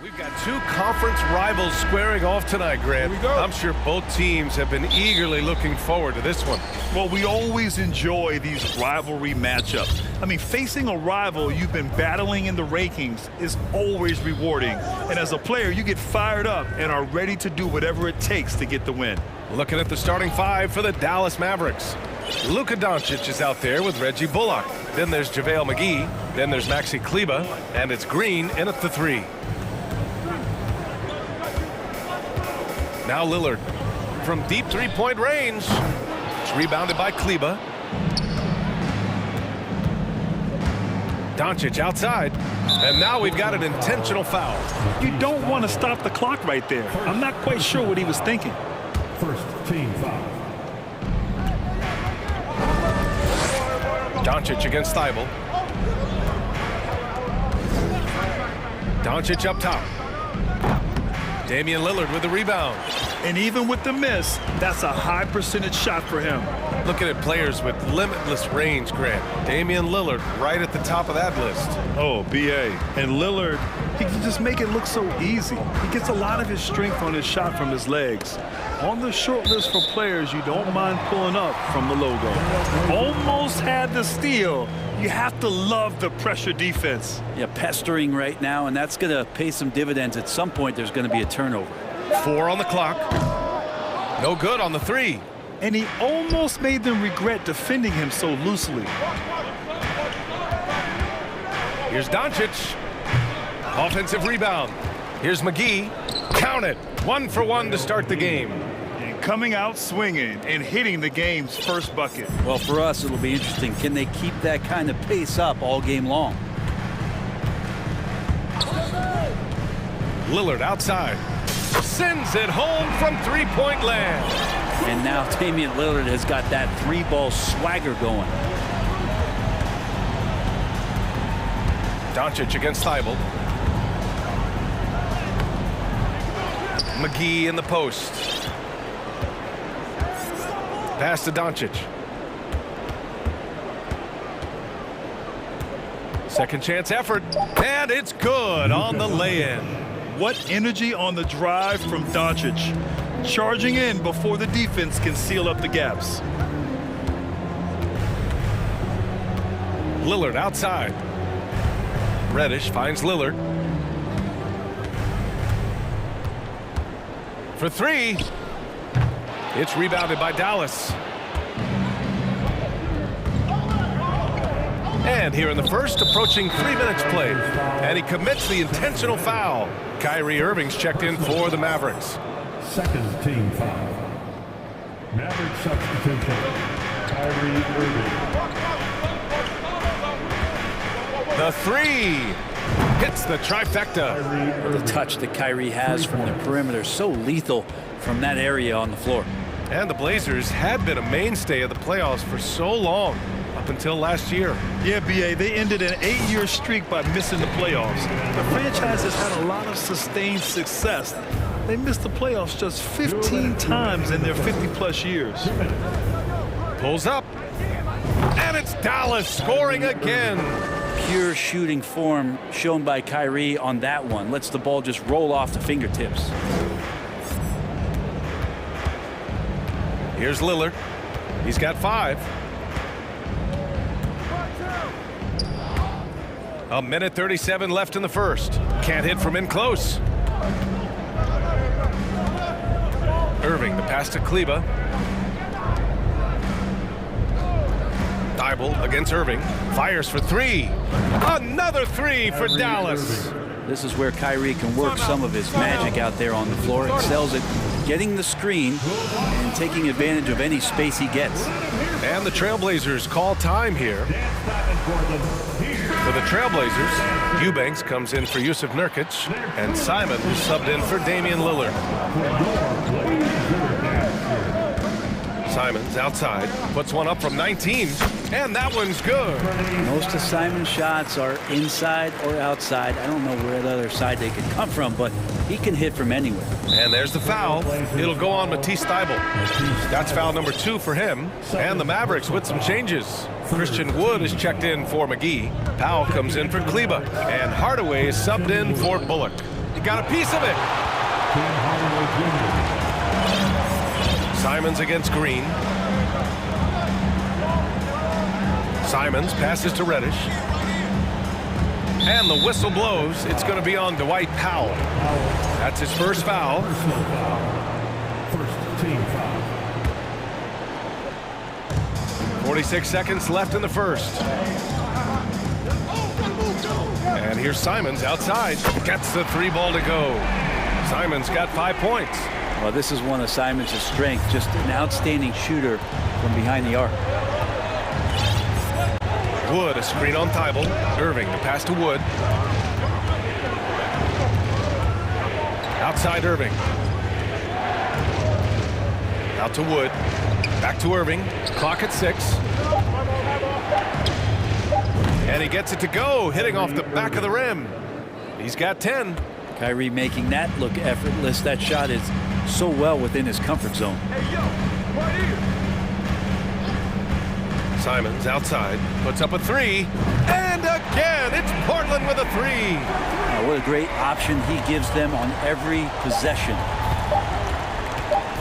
We've got two conference rivals squaring off tonight, Grant. Here we go. I'm sure both teams have been eagerly looking forward to this one. Well, we always enjoy these rivalry matchups. I mean, facing a rival you've been battling in the rankings is always rewarding. And as a player, you get fired up and are ready to do whatever it takes to get the win. Looking at the starting five for the Dallas Mavericks. Luka Doncic is out there with Reggie Bullock. Then there's JaVale McGee. Then there's Maxi Kleber. And it's Green in at the three. Now Lillard from deep three-point range. It's rebounded by Kleber. Doncic outside. And now we've got an intentional foul. You don't want to stop the clock right there. I'm not quite sure what he was thinking. First team foul. Doncic against Thibault. Doncic up top. Damian Lillard with the rebound. And even with the miss, that's a high percentage shot for him. Looking at players with limitless range, Grant. Damian Lillard right at the top of that list. Oh, BA. And Lillard, he can just make it look so easy. He gets a lot of his strength on his shot from his legs. On the short list for players you don't mind pulling up from the logo. Almost had the steal. You have to love the pressure defense. Yeah, pestering right now, and that's going to pay some dividends. At some point, there's going to be a turnover. 4 on the clock. No good on the three. And he almost made them regret defending him so loosely. Here's Doncic. Offensive rebound. Here's McGee. Count it. 1 for 1 to start the game. And coming out swinging and hitting the game's first bucket. Well, for us, it'll be interesting. Can they keep that kind of pace up all game long? Lillard outside. Sends it home from three-point land. And now Damian Lillard has got that three-ball swagger going. Doncic against Thibault. McGee in the post. Pass to Doncic. Second chance effort. And it's good on the lay-in. What energy on the drive from Doncic. Charging in before the defense can seal up the gaps. Lillard outside. Reddish finds Lillard. For three. It's rebounded by Dallas. And here in the first, approaching 3 minutes played. And he commits the intentional foul. Kyrie Irving's checked in for the Mavericks. Second team foul. Maverick substitution. Kyrie Irving. The three hits the trifecta. The touch that Kyrie has from the perimeter, so lethal from that area on the floor. And the Blazers had been a mainstay of the playoffs for so long, up until last year. Yeah, BA, they ended an 8-year streak by missing the playoffs. The franchise has had a lot of sustained success. They missed the playoffs just 15 times in their 50-plus years. Pulls up. And it's Dallas scoring again. Pure shooting form shown by Kyrie on that one. Lets the ball just roll off the fingertips. Here's Lillard. He's got 5. A minute 37 left in the first. Can't hit from in close. Irving, the pass to Kleber. Thibault against Irving. Fires for 3. Another 3 for Dallas. This is where Kyrie can work some of his magic out there on the floor. Excels at getting the screen and taking advantage of any space he gets. And the Trailblazers call time here. For the Trailblazers, Eubanks comes in for Yusuf Nurkic, and Simon who's subbed in for Damian Lillard. Simon's outside, puts one up from 19, and that one's good. Most of Simon's shots are inside or outside. I don't know where the other side they could come from, but he can hit from anywhere. And there's the foul. It'll go on Matisse Thybulle. That's foul number 2 for him. And the Mavericks with some changes. Christian Wood is checked in for McGee. Powell comes in for Kleber. And Hardaway is subbed in for Bullock. He got a piece of it. Simons against Green. Simons passes to Reddish. And the whistle blows. It's going to be on Dwight Powell. That's his first foul. First team foul. 46 seconds left in the first. And here's Simons outside. Gets the 3 ball to go. Simons got 5 points. Well, this is one of Simons' strengths, just an outstanding shooter from behind the arc. Wood, a screen on Thibault. Irving, the pass to Wood. Outside Irving. Out to Wood. Back to Irving. Clock at 6. And he gets it to go, hitting off the back of the rim. He's got 10. Kyrie making that look effortless. That shot is so well within his comfort zone. Simons outside, puts up a 3. And again, it's Portland with a 3. What a great option he gives them on every possession.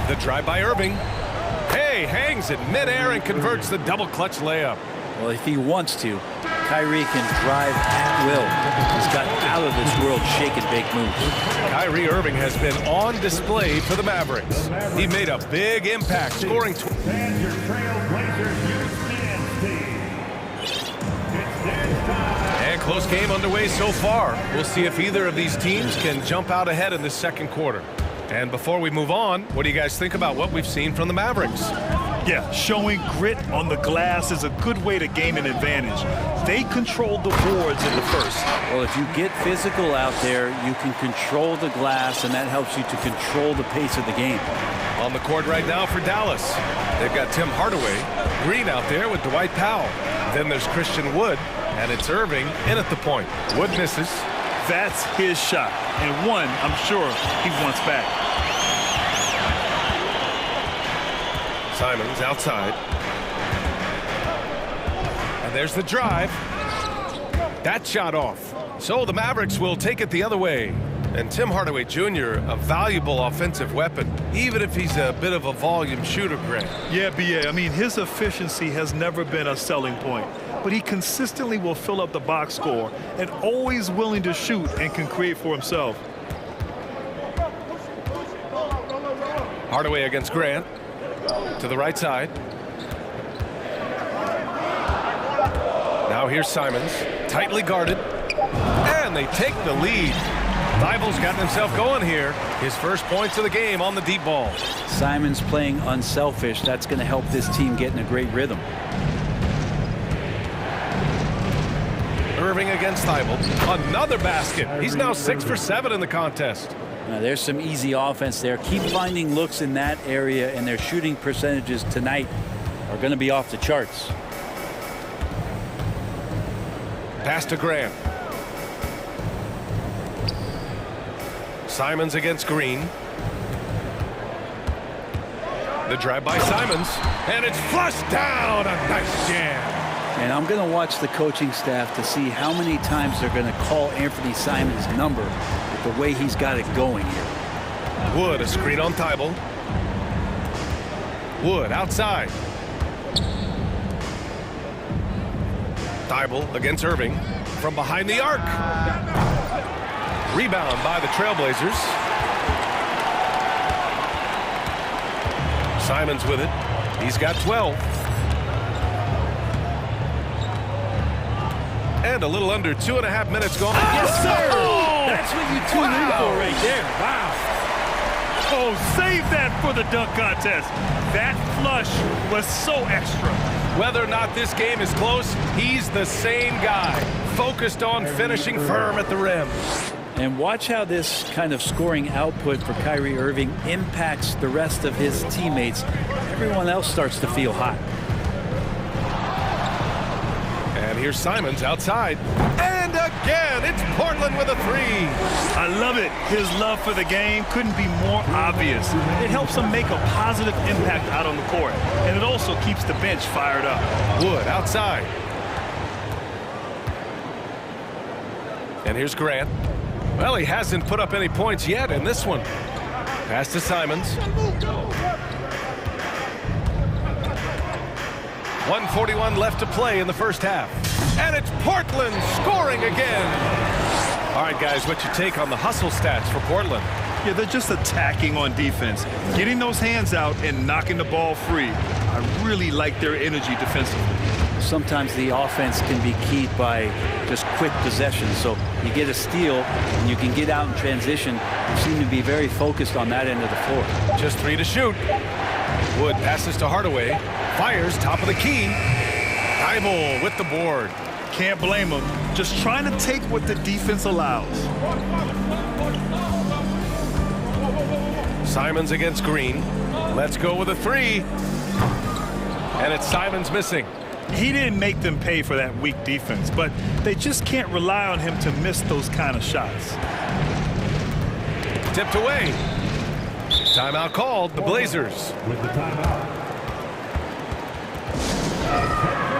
The drive by Irving. Hey, hangs it midair and converts the double clutch layup. Well, if he wants to, Kyrie can drive at will. He's got out of this world shake and bake moves. Kyrie Irving has been on display for the Mavericks. He made a big impact, scoring. And your Trailblazers youth team. It's their time. And close game underway so far. We'll see if either of these teams can jump out ahead in the second quarter. And before we move on, what do you guys think about what we've seen from the Mavericks? Yeah, showing grit on the glass is a good way to gain an advantage. They controlled the boards in the first. Well, if you get physical out there, you can control the glass, and that helps you to control the pace of the game. On the court right now for Dallas, they've got Tim Hardaway, Green out there with Dwight Powell. Then there's Christian Wood, and it's Irving in at the point. Wood misses. That's his shot, and one I'm sure he wants back. Simons outside. And there's the drive. That shot off. So the Mavericks will take it the other way. And Tim Hardaway Jr., a valuable offensive weapon, even if he's a bit of a volume shooter, Grant. Yeah, B.A. I mean, his efficiency has never been a selling point, but he consistently will fill up the box score and always willing to shoot and can create for himself. Hardaway against Grant. To the right side. Now here's Simons, tightly guarded, and they take the lead. Thibault's gotten himself going here. His first points of the game on the deep ball. Simons playing unselfish. That's going to help this team get in a great rhythm. Irving against Thibault. Another basket. He's now 6 for 7 in the contest. Now, there's some easy offense there. Keep finding looks in that area, and their shooting percentages tonight are going to be off the charts. Pass to Grant. Simons against Green. The drive by Simons, and it's flushed down. A nice jam. And I'm going to watch the coaching staff to see how many times they're going to call Anthony Simons' number with the way he's got it going here. Wood, a screen on Thibault. Wood outside. Thibault against Irving from behind the arc. Rebound by the Trailblazers. Simons with it. He's got 12. And a little under 2.5 minutes gone. Yes, sir! Oh, that's what you tune in for right there. Wow. Oh, save that for the dunk contest. That flush was so extra. Whether or not this game is close, he's the same guy, focused on finishing firm at the rim. And watch how this kind of scoring output for Kyrie Irving impacts the rest of his teammates. Everyone else starts to feel hot. And here's Simons outside. And again, it's Portland with a 3. I love it. His love for the game couldn't be more obvious. It helps him make a positive impact out on the court. And it also keeps the bench fired up. Wood outside. And here's Grant. Well, he hasn't put up any points yet in this one. Pass to Simons. 1:41 left to play in the first half. And it's Portland scoring again. All right, guys, what's your take on the hustle stats for Portland? Yeah, they're just attacking on defense, getting those hands out and knocking the ball free. I really like their energy defensively. Sometimes the offense can be keyed by just quick possession. So you get a steal and you can get out in transition. You seem to be very focused on that end of the floor. Just 3 to shoot. Wood passes to Hardaway. Fires top of the key. Thibault with the board. Can't blame him. Just trying to take what the defense allows. Simons against Green. Let's go with a 3. And it's Simons missing. He didn't make them pay for that weak defense, but they just can't rely on him to miss those kind of shots. Tipped away. Timeout called, the Blazers. With the timeout.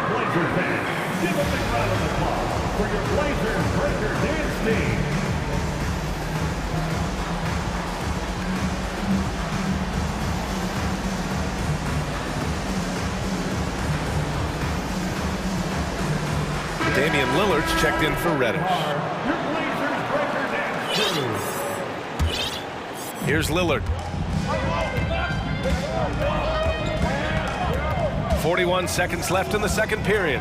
Blazer fans, give a big round of applause for your Blazers Breaker Dance team. Damian Lillard's checked in for Reddish. Your Blazers Breaker Dance crew. Here's Lillard. 41 seconds left in the second period.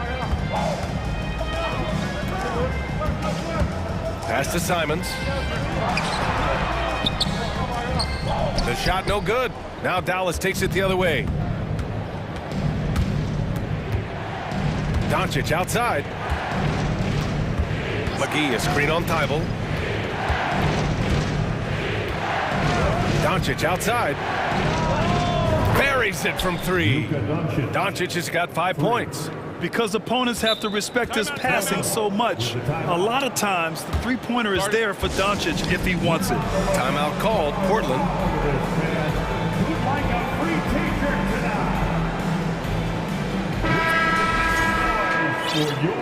Pass to Simons. The shot no good. Now Dallas takes it the other way. Doncic outside. McGee, a screen on Thibault. Doncic outside. Buries it from 3. Doncic has got 5 points. Because opponents have to respect his passing so much, a lot of times the three-pointer is there for Doncic if he wants it. Timeout called, Portland. Who'd like a free t-shirt tonight? For your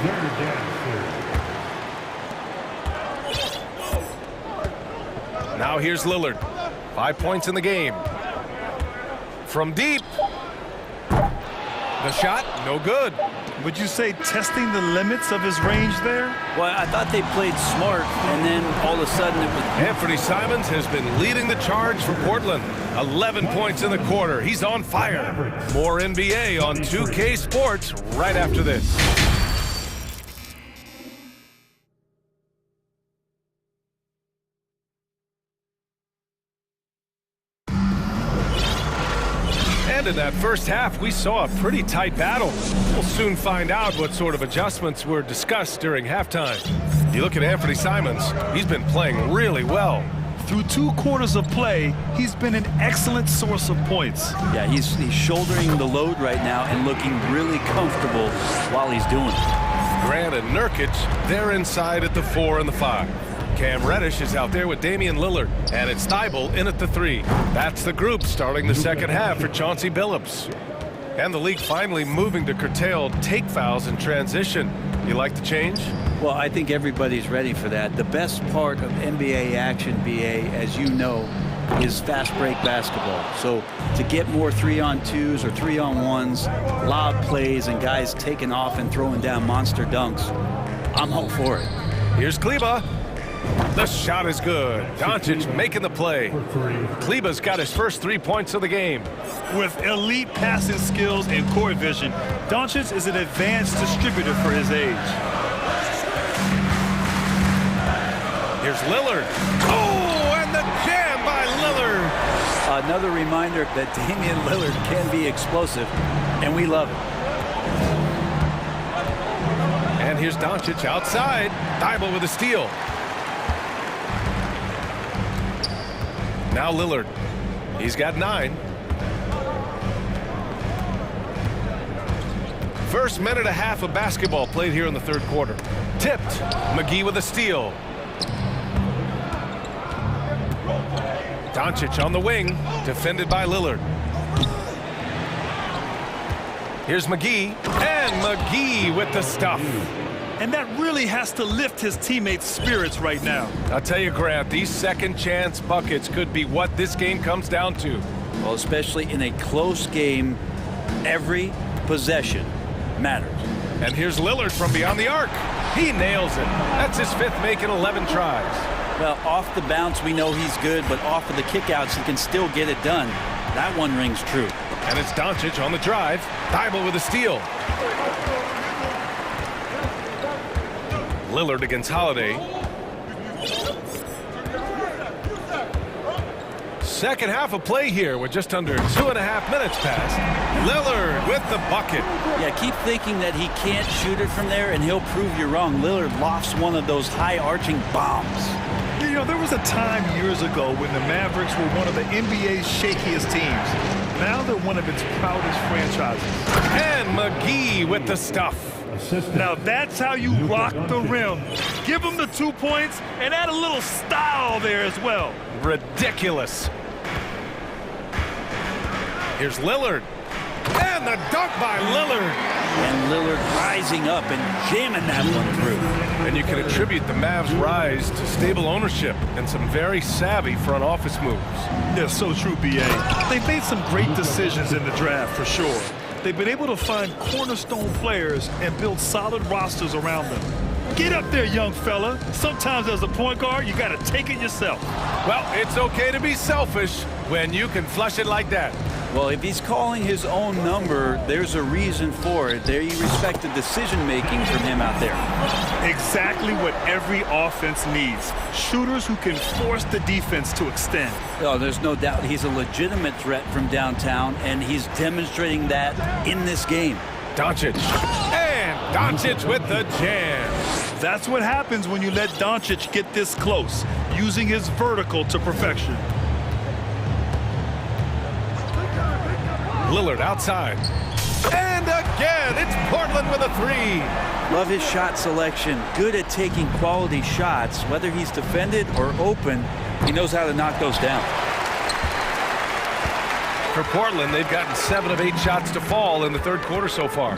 Blazer dancers. Now here's Lillard. 5 points in the game. From deep. The shot, no good. Would you say testing the limits of his range there? Well, I thought they played smart, and then all of a sudden it was... Anthony Simons has been leading the charge for Portland. 11 points in the quarter. He's on fire. More NBA on 2K Sports right after this. And in that first half, we saw a pretty tight battle. We'll soon find out what sort of adjustments were discussed during halftime. You look at Anthony Simons, he's been playing really well. Through 2 quarters of play, he's been an excellent source of points. Yeah, he's shouldering the load right now and looking really comfortable while he's doing it. Grant and Nurkic, they're inside at the 4 and the 5. Cam Reddish is out there with Damian Lillard, and it's Thibault in at the 3. That's the group starting the second half for Chauncey Billups. And the league finally moving to curtail take fouls in transition. You like the change? Well, I think everybody's ready for that. The best part of NBA action, BA, as you know, is fast break basketball. So to get more 3-on-2s or 3-on-1s, lob plays, and guys taking off and throwing down monster dunks, I'm all for it. Here's Kleba. The shot is good. Doncic making the play. Kleba's got his first 3 points of the game. With elite passing skills and court vision, Doncic is an advanced distributor for his age. Here's Lillard. Oh, and the jam by Lillard. Another reminder that Damian Lillard can be explosive, and we love it. And here's Doncic outside. Thibault with a steal. Now Lillard. He's got 9. First minute and a half of basketball played here in the third quarter. Tipped. McGee with a steal. Doncic on the wing. Defended by Lillard. Here's McGee. And McGee with the stuff. and that really has to lift his teammates' spirits right now. I'll tell you, Grant, these second chance buckets could be what this game comes down to. Well, especially in a close game, every possession matters. And here's Lillard from beyond the arc. He nails it. That's his 5th make in 11 tries. Well, off the bounce, we know he's good, but off of the kickouts, he can still get it done. That one rings true. And it's Doncic on the drive. Thibault with a steal. Lillard against Holiday. Second half of play here with just under 2.5 minutes passed. Lillard with the bucket. Yeah, keep thinking that he can't shoot it from there, and he'll prove you wrong. Lillard lofts one of those high-arching bombs. You know, there was a time years ago when the Mavericks were one of the NBA's shakiest teams. Now they're one of its proudest franchises. And McGee with the stuff. Now that's how you rock the rim. Give him the 2 points and add a little style there as well. Ridiculous. Here's Lillard. And the dunk by Lillard. And Lillard rising up and jamming that one through. And you can attribute the Mavs' rise to stable ownership and some very savvy front office moves. Yeah, so true, B.A. They've made some great decisions in the draft, for sure. They've been able to find cornerstone players and build solid rosters around them. Get up there, young fella. Sometimes as a point guard, you got to take it yourself. Well, it's okay to be selfish when you can flush it like that. Well, if he's calling his own number, there's a reason for it. They respect the decision-making from him out there. Exactly what every offense needs. Shooters who can force the defense to extend. Oh, there's no doubt he's a legitimate threat from downtown, and he's demonstrating that in this game. Doncic. And Doncic with the jam. That's what happens when you let Doncic get this close, using his vertical to perfection. Lillard outside. And again, it's Portland with a 3. Love his shot selection. Good at taking quality shots. Whether he's defended or open, he knows how to knock those down. For Portland, they've gotten 7 of 8 shots to fall in the third quarter so far.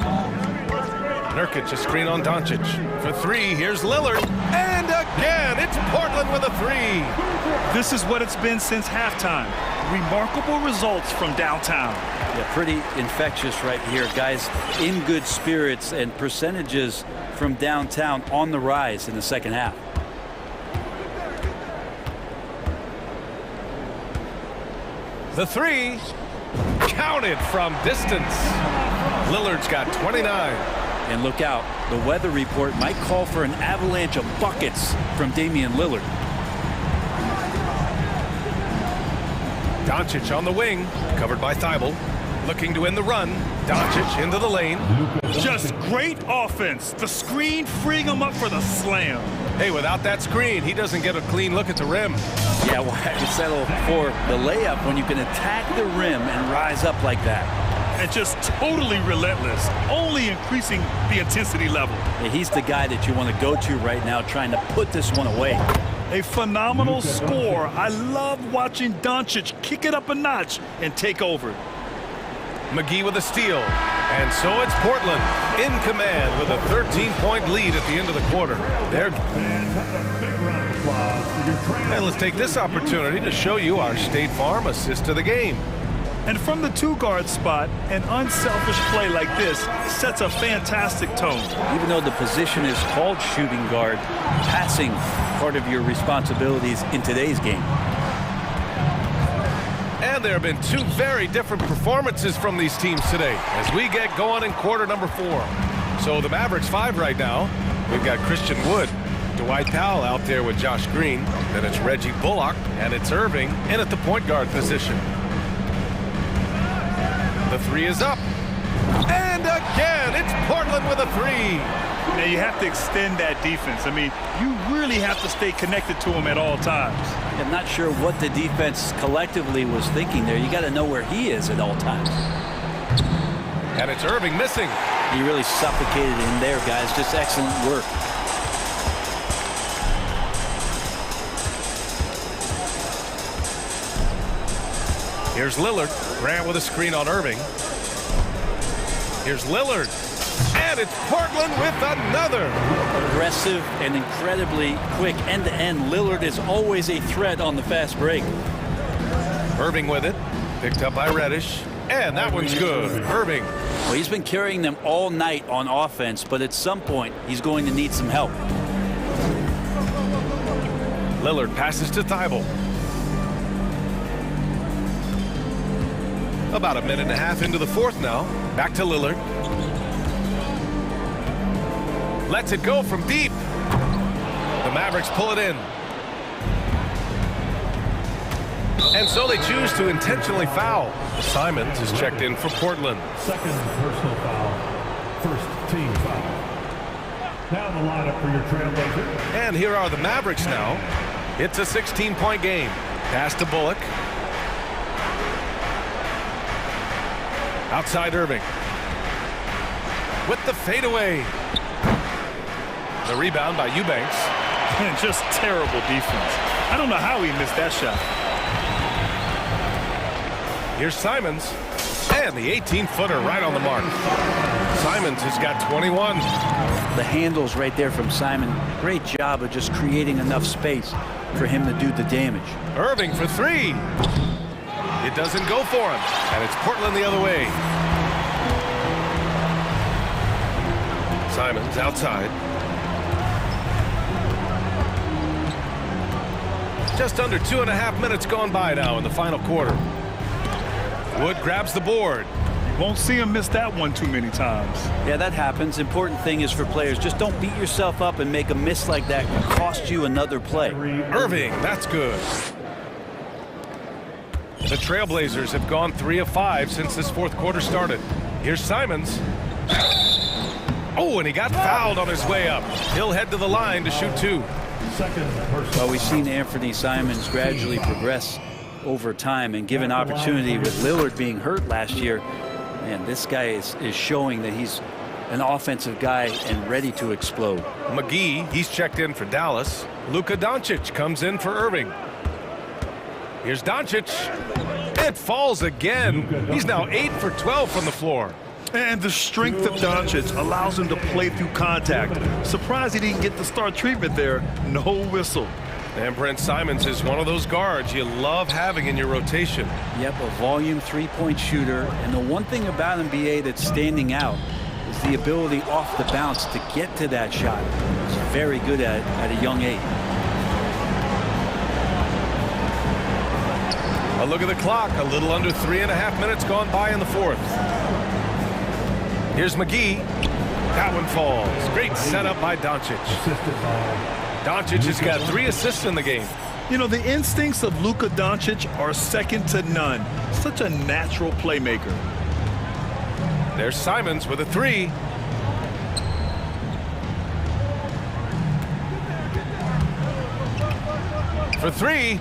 Nurkic a screen on Doncic. For 3, here's Lillard. And again, it's Portland with a 3. This is what it's been since halftime. Remarkable results from downtown. Yeah, pretty infectious right here. Guys in good spirits, and percentages from downtown on the rise in the second half. The 3 counted from distance. Lillard's got 29. And look out, the weather report might call for an avalanche of buckets from Damian Lillard. Doncic on the wing, covered by Thibault. Looking to end the run. Doncic into the lane. Just great offense. The screen freeing him up for the slam. Hey, without that screen, he doesn't get a clean look at the rim. Yeah, why you settle for the layup when you can attack the rim and rise up like that? And just totally relentless, only increasing the intensity level. Yeah, he's the guy that you want to go to right now, trying to put this one away. A phenomenal score. I love watching Doncic kick it up a notch and take over. McGee with a steal. And so it's Portland in command with a 13-point lead at the end of the quarter. And let's take this opportunity to show you our State Farm assist of the game. And from the 2-guard spot, an unselfish play like this sets a fantastic tone. Even though the position is called shooting guard, passing part of your responsibilities in today's game. And there have been 2 very different performances from these teams today as we get going in quarter number 4. So the Mavericks 5 right now. We've got Christian Wood, Dwight Powell out there with Josh Green. Then it's Reggie Bullock, and it's Irving in at the point guard position. The 3 is up. And again, it's Portland with a 3. Now you have to extend that defense. I mean, you really have to stay connected to him at all times. I'm not sure what the defense collectively was thinking there. You got to know where he is at all times. And it's Irving missing. He really suffocated in there, guys. Just excellent work. Here's Lillard. Grant with a screen on Irving. Here's Lillard. And it's Portland with another. Aggressive and incredibly quick end-to-end. Lillard is always a threat on the fast break. Irving with it. Picked up by Reddish. And that one's good. Irving. Well, he's been carrying them all night on offense, but at some point, he's going to need some help. Lillard passes to Thibault. About a minute and a half into the fourth now. Back to Lillard. Lets it go from deep. The Mavericks pull it in. And so they choose to intentionally foul. Simons is checked in for Portland. Second personal foul. First team foul. Now the lineup for your Trailblazers. And here are the Mavericks now. It's a 16-point game. Pass to Bullock. Outside Irving. With the fadeaway. The rebound by Eubanks. And just terrible defense. I don't know how he missed that shot. Here's Simons. And the 18-footer right on the mark. Simons has got 21. The handles right there from Simon. Great job of just creating enough space for him to do the damage. Irving for three. It doesn't go for him. And it's Portland the other way. Simons outside. Just under 2.5 minutes gone by now in the final quarter. Wood grabs the board. Won't see him miss that one too many times. Yeah, that happens. Important thing is for players, just don't beat yourself up and make a miss like that can cost you another play. Irving, that's good. The Trailblazers have gone 3 of 5 since this fourth quarter started. Here's Simons. Oh, and he got fouled on his way up. He'll head to the line to shoot two. Well, we've seen Anthony Simons gradually progress over time and given opportunity with Lillard being hurt last year. And this guy is showing that he's an offensive guy and ready to explode. McGee, he's checked in for Dallas. Luka Doncic comes in for Irving. Here's Doncic. It falls again. He's now 8 for 12 from the floor. And the strength of Doncic allows him to play through contact. Surprised he didn't get the star treatment there. No whistle. And Brent Simons is one of those guards you love having in your rotation. Yep, a volume three-point shooter. And the one thing about NBA that's standing out is the ability off the bounce to get to that shot. He's very good at a young age. A look at the clock. A little under 3.5 minutes gone by in the fourth. Here's McGee. That one falls. Great setup by Doncic. Doncic has got 3 assists in the game. You know, the instincts of Luka Doncic are second to none. Such a natural playmaker. There's Simons with a 3. For 3.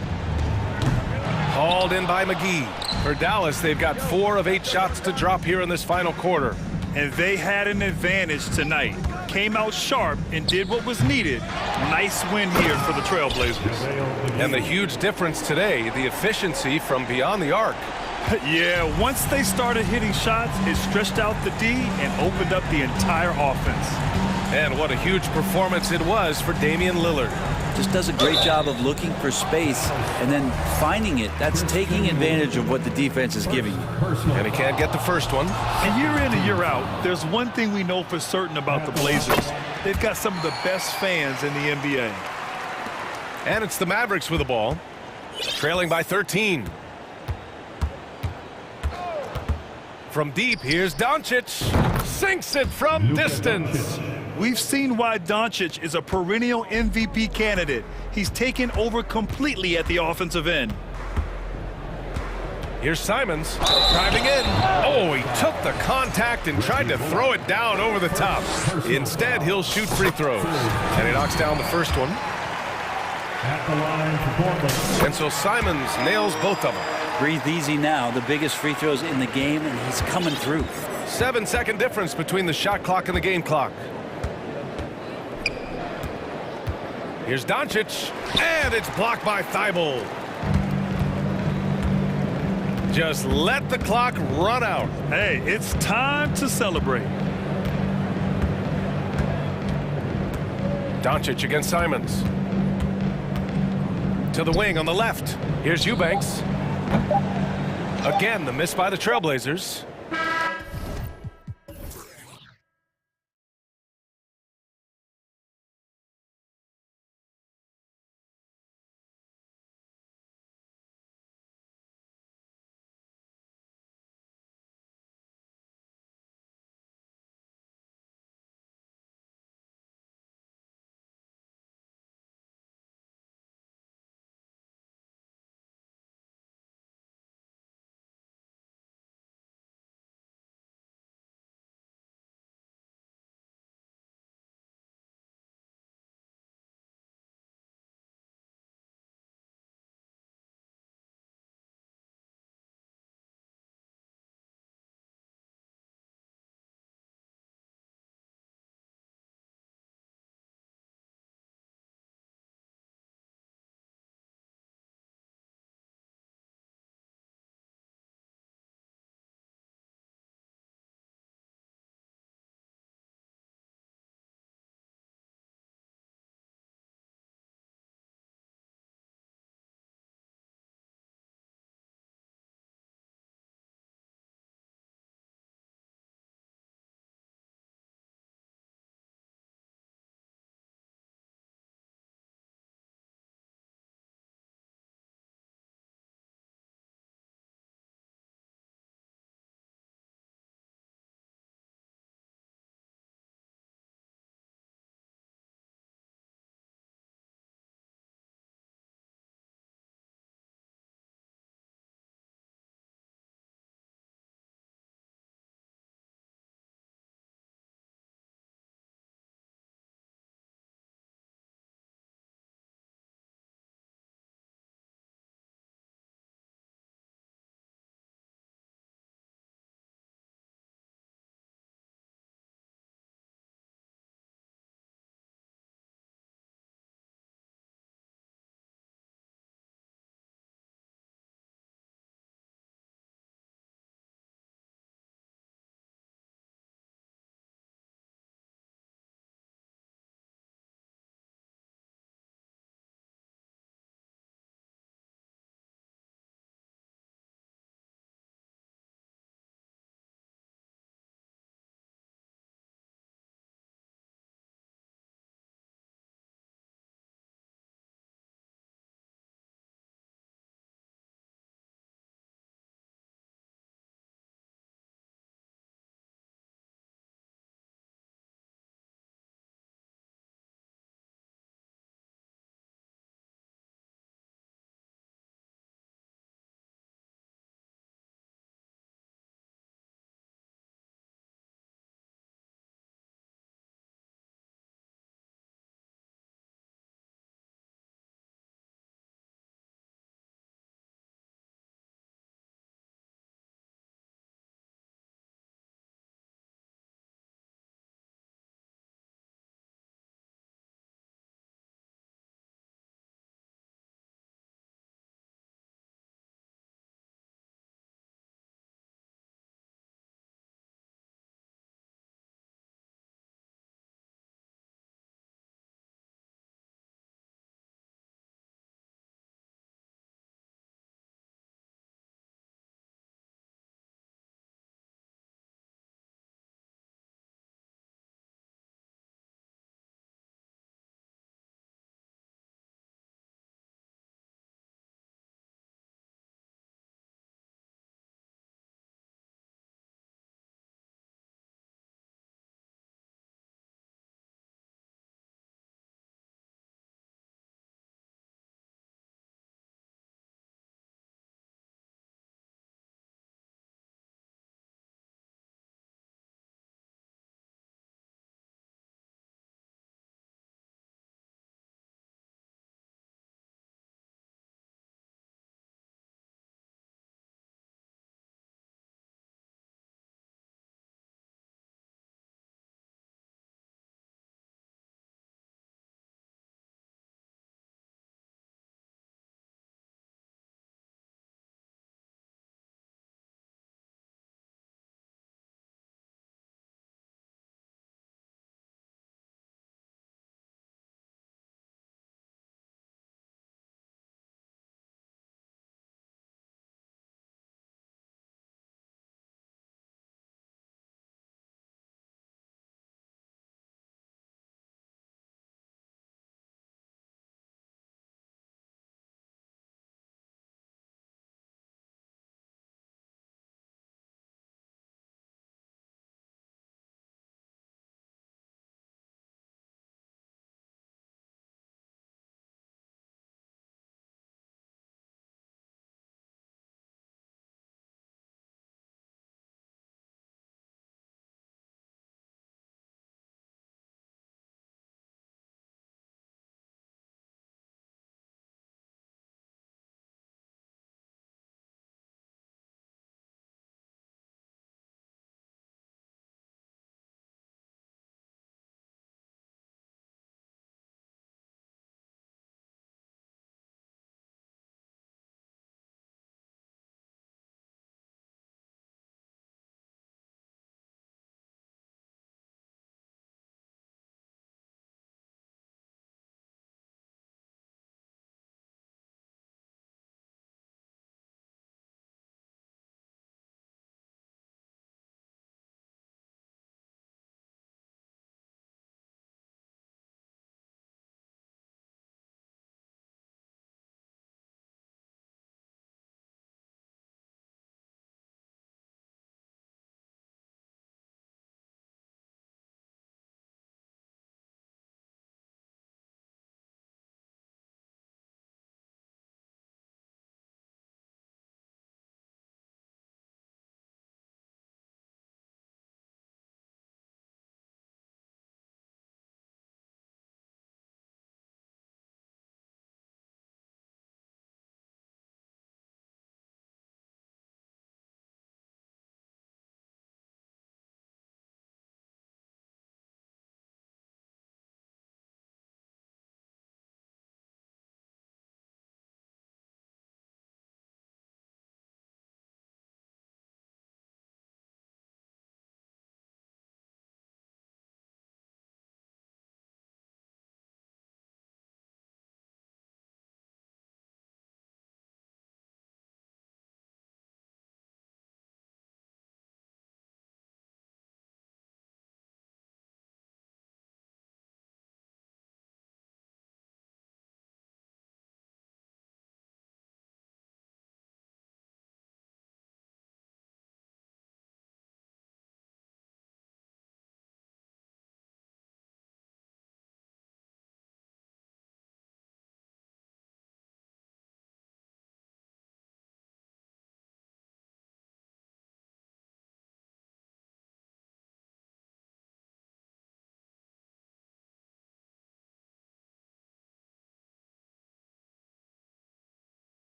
Hauled in by McGee. For Dallas, they've got 4 of 8 shots to drop here in this final quarter. And they had an advantage tonight. Came out sharp and did what was needed. Nice win here for the Trailblazers. And the huge difference today, the efficiency from beyond the arc. Yeah, once they started hitting shots, it stretched out the D and opened up the entire offense. And what a huge performance it was for Damian Lillard. Just does a great job of looking for space and then finding it. That's taking advantage of what the defense is giving you. And he can't get the first one. And year in and year out, there's one thing we know for certain about the Blazers. They've got some of the best fans in the NBA. And it's the Mavericks with the ball, trailing by 13. From deep, here's Doncic. Sinks it from distance. We've seen why Doncic is a perennial MVP candidate. He's taken over completely at the offensive end. Here's Simons driving in. Oh, he took the contact and tried to throw it down over the top. Instead, he'll shoot free throws. And he knocks down the first one. At the line for Portland. And so Simons nails both of them. Breathe easy now. The biggest free throws in the game, and he's coming through. 7-second difference between the shot clock and the game clock. Here's Doncic, and it's blocked by Thibault. Just let the clock run out. Hey, it's time to celebrate. Doncic against Simons. To the wing on the left. Here's Eubanks. Again, the miss by the Trailblazers.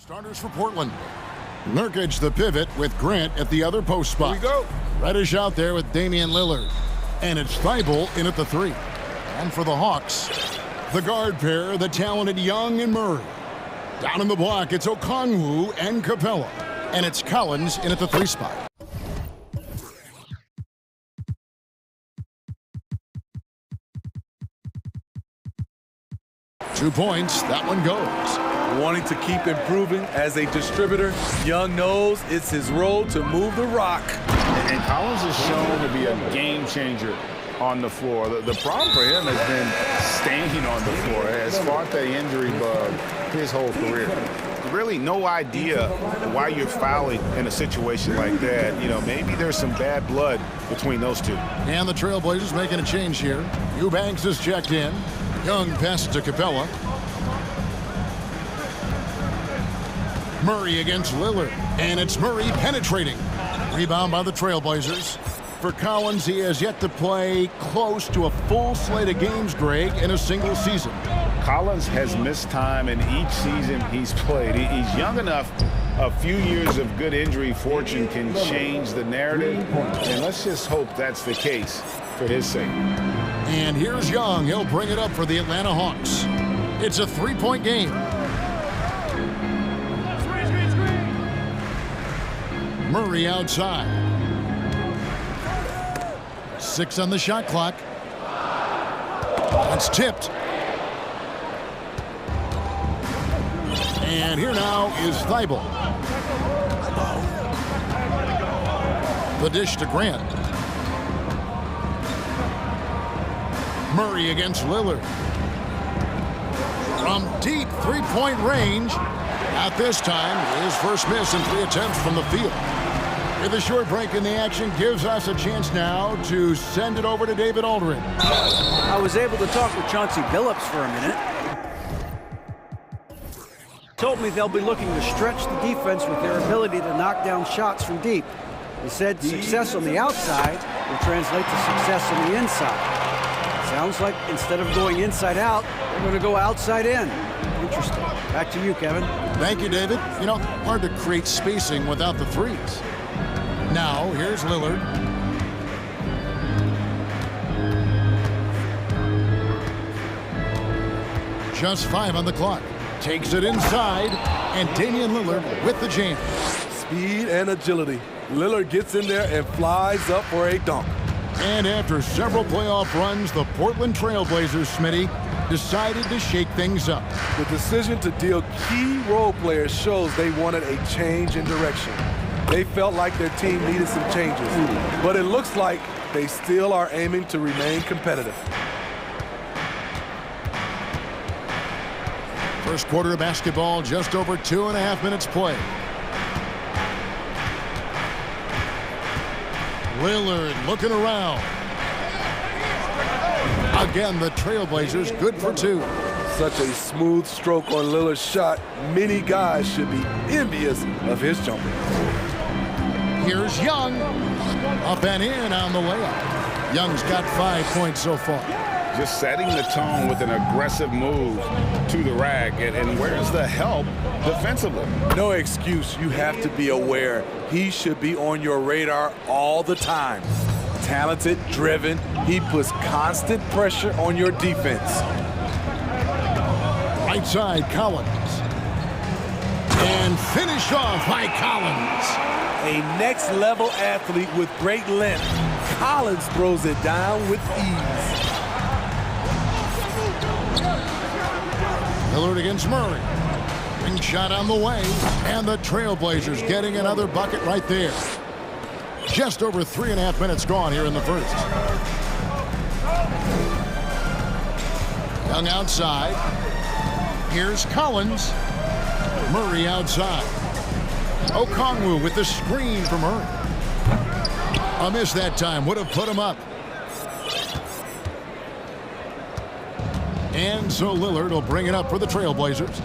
Starters for Portland. Nurkic the pivot with Grant at the other post spot. Here we go. Reddish out there with Damian Lillard. And it's Thibault in at the 3. And for the Hawks, the guard pair, the talented Young and Murray. Down in the block, it's Okongwu and Capella. And it's Collins in at the 3 spot. Two points, that one goes. Wanting to keep improving as a distributor, Young knows it's his role to move the rock. And Collins is shown to be a game changer on the floor. The problem for him has been staying on the floor. Has fought the injury bug his whole career. Really no idea why you're fouling in a situation like that. You know, maybe there's some bad blood between those two. And the Trailblazers making a change here. Eubanks is checked in. Young passes to Capella. Murray against Lillard. And it's Murray penetrating. Rebound by the Trailblazers. For Collins, he has yet to play close to a full slate of games, Greg, in a single season. Collins has missed time in each season he's played. He's young enough. A few years of good injury fortune can change the narrative. And let's just hope that's the case for his sake. And here's Young. He'll bring it up for the Atlanta Hawks. It's a 3-point game. Murray outside. 6 on the shot clock. It's tipped. And here now is Thibault. The dish to Grant. Murray against Lillard. From deep 3-point range. At this time, his first miss in 3 attempts from the field. With a short break in the action, gives us a chance now to send it over to David Aldridge. I was able to talk with Chauncey Billups for a minute. Told me they'll be looking to stretch the defense with their ability to knock down shots from deep. He said success on the outside will translate to success on the inside. Sounds like instead of going inside out, they're going to go outside in. Interesting. Back to you, Kevin. Thank you, David. You know, hard to create spacing without the threes. Now, here's Lillard. Just 5 on the clock. Takes it inside, and Damian Lillard with the jam. Speed and agility. Lillard gets in there and flies up for a dunk. And after several playoff runs, the Portland Trailblazers, Smitty, decided to shake things up. The decision to deal key role players shows they wanted a change in direction. They felt like their team needed some changes, but it looks like they still are aiming to remain competitive. First quarter of basketball, just over 2.5 minutes played. Lillard looking around. Again, the Trailblazers good for 2. Such a smooth stroke on Lillard's shot. Many guys should be envious of his jumper. Here's Young. Up and in on the layup. Young's got 5 points so far. Just setting the tone with an aggressive move to the rack. And where's the help defensively? No excuse. You have to be aware. He should be on your radar all the time. Talented, driven. He puts constant pressure on your defense. Right side, Collins. And finish off by Collins. A next-level athlete with great length. Collins throws it down with ease. Lillard against Murray. Ring shot on the way. And the Trailblazers getting another bucket right there. Just over 3.5 minutes gone here in the first. Young outside. Here's Collins. Murray outside. Okongwu with the screen for Murray. A miss that time. Would have put him up. And so Lillard will bring it up for the Trailblazers.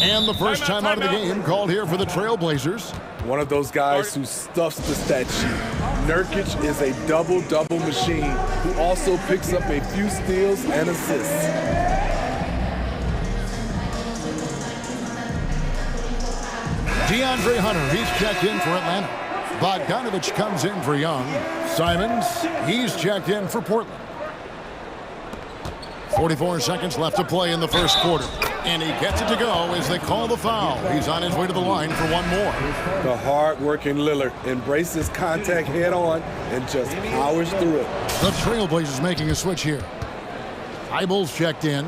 And the first time out of the game called here for the Trailblazers. One of those guys who stuffs the stat sheet. Nurkic is a double-double machine who also picks up a few steals and assists. DeAndre Hunter, he's checked in for Atlanta. Bogdanovich comes in for Young. Simons, he's checked in for Portland. 44 seconds left to play in the first quarter. And he gets it to go as they call the foul. He's on his way to the line for one more. The hard-working Lillard embraces contact head-on and just powers through it. The Trailblazers making a switch here. Eibel's checked in.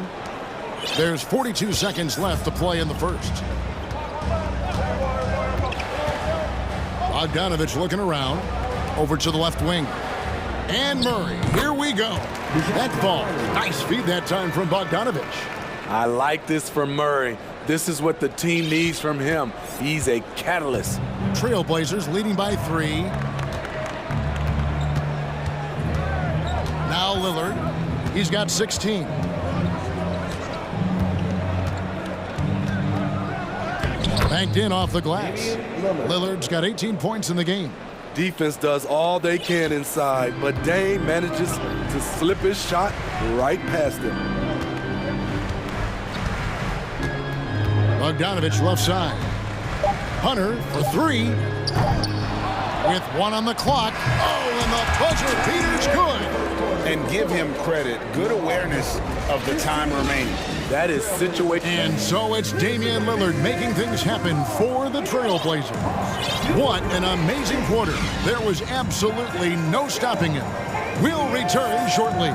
There's 42 seconds left to play in the first. Bogdanovich looking around. Over to the left wing. And Murray, here we go. That ball, nice feed that time from Bogdanovich. I like this from Murray. This is what the team needs from him. He's a catalyst. Trailblazers leading by 3. Now Lillard, he's got 16. Banked in off the glass. Lillard's got 18 points in the game. Defense does all they can inside, but Dame manages to slip his shot right past him. Bogdanovich left side. Hunter for 3. With 1 on the clock. Oh, and the buzzer beater's good. And give him credit. Good awareness of the time remaining. That is situation. And so it's Damian Lillard making things happen for the Trailblazers. What an amazing quarter. There was absolutely no stopping him. We'll return shortly.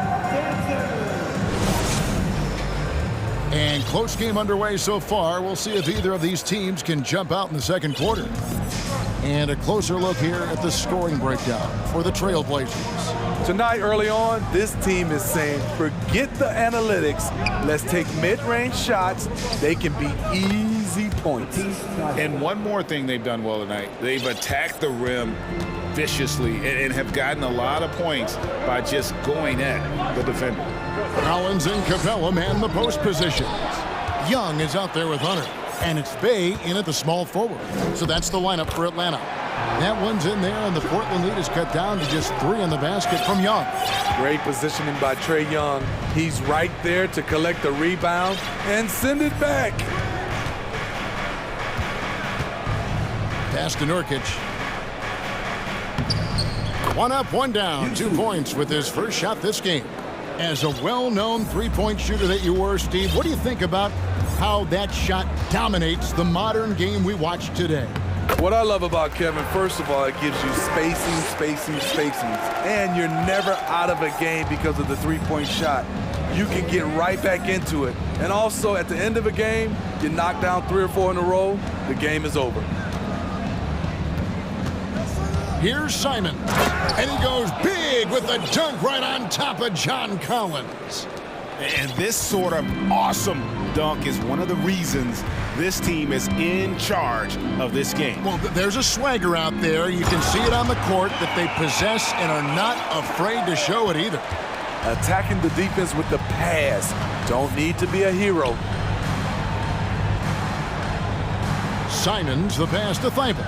And close game underway so far. We'll see if either of these teams can jump out in the second quarter. And a closer look here at the scoring breakdown for the Trailblazers. Tonight, early on, this team is saying, forget the analytics. Let's take mid-range shots. They can be easy points. And one more thing they've done well tonight. They've attacked the rim viciously and have gotten a lot of points by just going at the defender. Collins and Capella man the post positions. Young is out there with Hunter. And it's Bay in at the small forward. So that's the lineup for Atlanta. That one's in there, and the Portland lead is cut down to just 3 on the basket from Young. Great positioning by Trae Young. He's right there to collect the rebound and send it back. Pass to Nurkic. 1 up, 1 down. 2 points with his first shot this game. As a well-known three-point shooter that you were, Steve, what do you think about how that shot dominates the modern game we watch today? What I love about Kevin, first of all, it gives you spacing. And you're never out of a game because of the three-point shot. You can get right back into it. And also, at the end of a game, you knock down 3 or 4 in a row, the game is over. Here's Simon. And he goes big with the dunk right on top of John Collins. And this sort of awesome dunk is one of the reasons this team is in charge of this game. Well, there's a swagger out there. You can see it on the court that they possess and are not afraid to show it either. Attacking the defense with the pass. Don't need to be a hero. Simons, the pass to Thibault.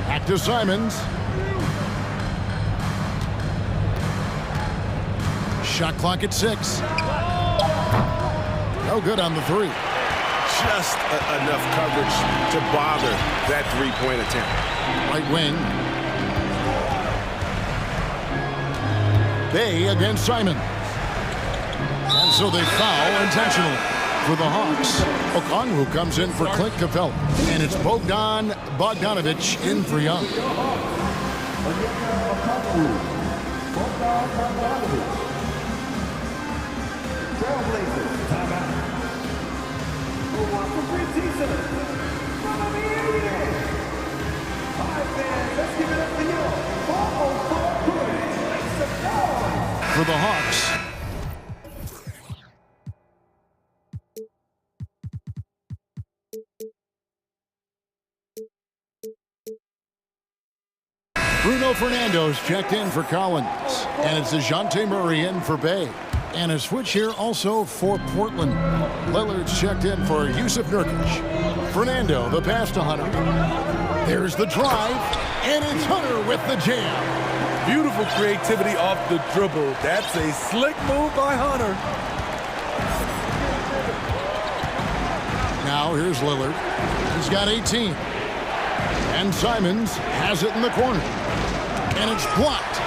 Back to Simons. Shot clock at 6. No good on the 3. Just enough coverage to bother that three-point attempt. Right wing. Bay against Simon. And so they foul intentionally for the Hawks. Okongwu comes in for Clint Capella. And it's Bogdanovich in for Young. For the Hawks. Bruno Fernando's checked in for Collins. And it's DeJounte Murray in for Bay. And a switch here also for Portland. Lillard's checked in for Yusuf Nurkic. Fernando, the pass to Hunter. There's the drive. And it's Hunter with the jam. Beautiful creativity off the dribble. That's a slick move by Hunter. Now here's Lillard. He's got 18. And Simons has it in the corner. And it's blocked.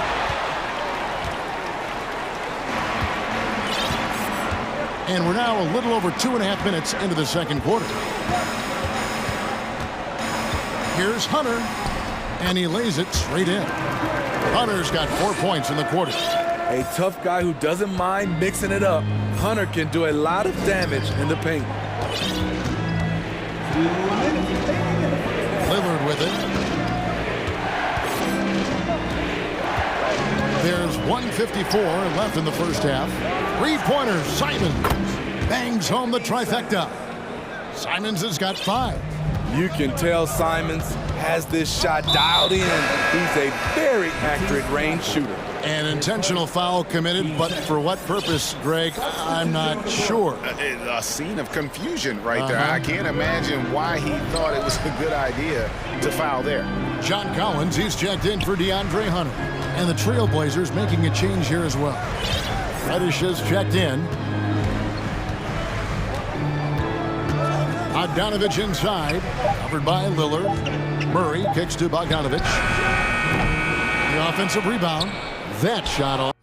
And we're now a little over 2.5 minutes into the second quarter. Here's Hunter. And he lays it straight in. Hunter's got 4 points in the quarter. A tough guy who doesn't mind mixing it up. Hunter can do a lot of damage in the paint. Lillard with it. There's 1:54 left in the first half. Three-pointer, Simons bangs home the trifecta. Simons has got 5. You can tell Simons has this shot dialed in. He's a very accurate range shooter. An intentional foul committed, but for what purpose, Greg, I'm not sure. A scene of confusion right there. I can't imagine why he thought it was a good idea to foul there. John Collins, he's checked in for DeAndre Hunter. And the Trailblazers making a change here as well. Reddish has checked in. Bogdanovich inside, covered by Lillard. Murray kicks to Bogdanovich. The offensive rebound. That shot off.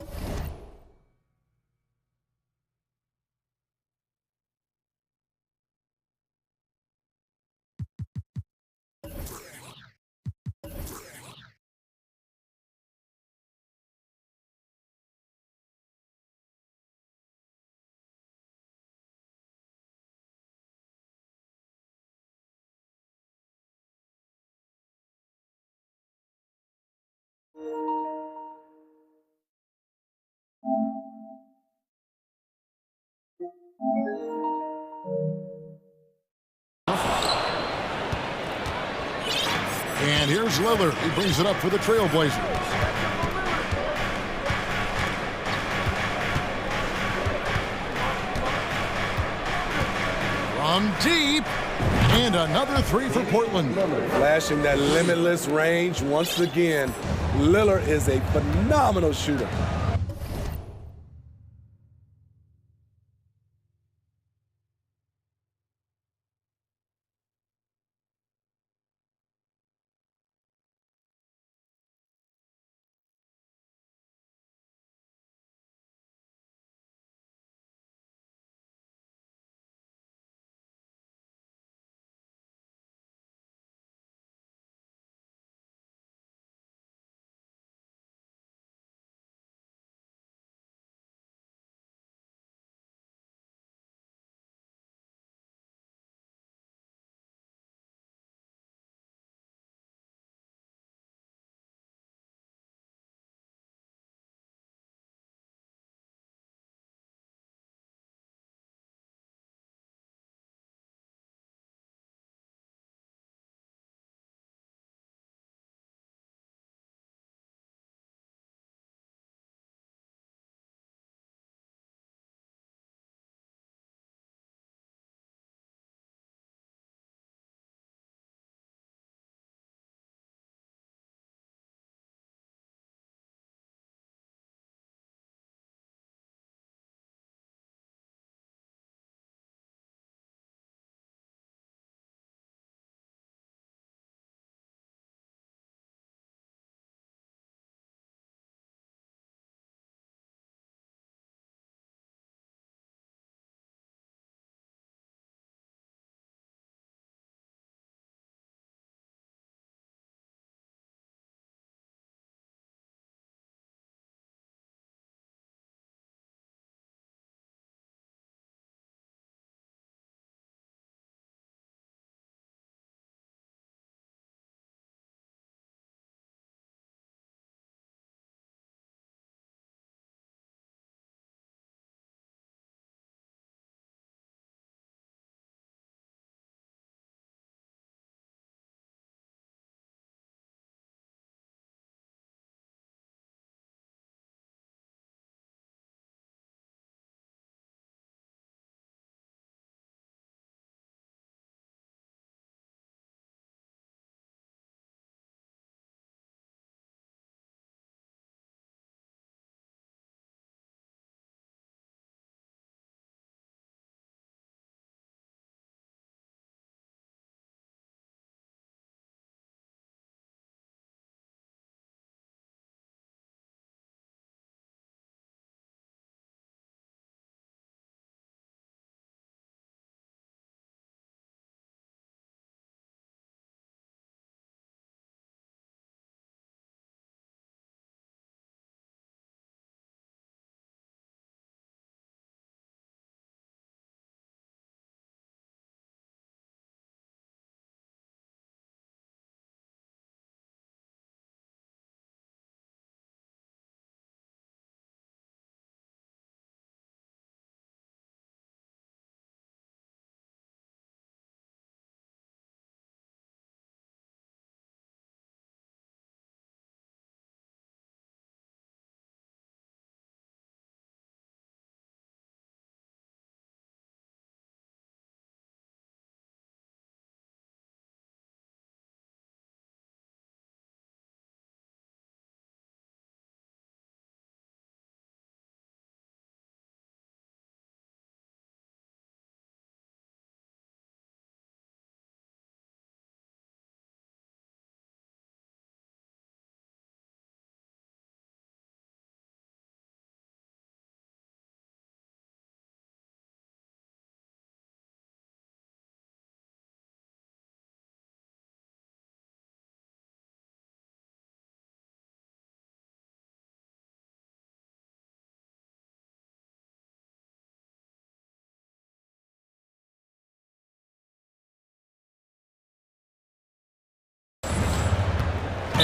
And here's Lillard. He brings it up for the Trailblazers. From deep. And another 3 for Portland. Flashing that limitless range once again. Lillard is a phenomenal shooter.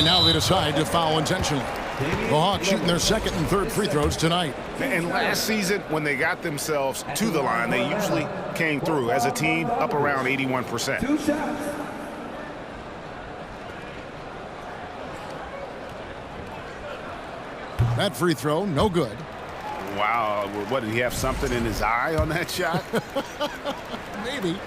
And now they decide to foul intentionally. The Hawks shooting their second and third free throws tonight. And last season, when they got themselves to the line, they usually came through as a team up around 81%. That free throw, no good. Wow, what, did he have something in his eye on that shot? Maybe.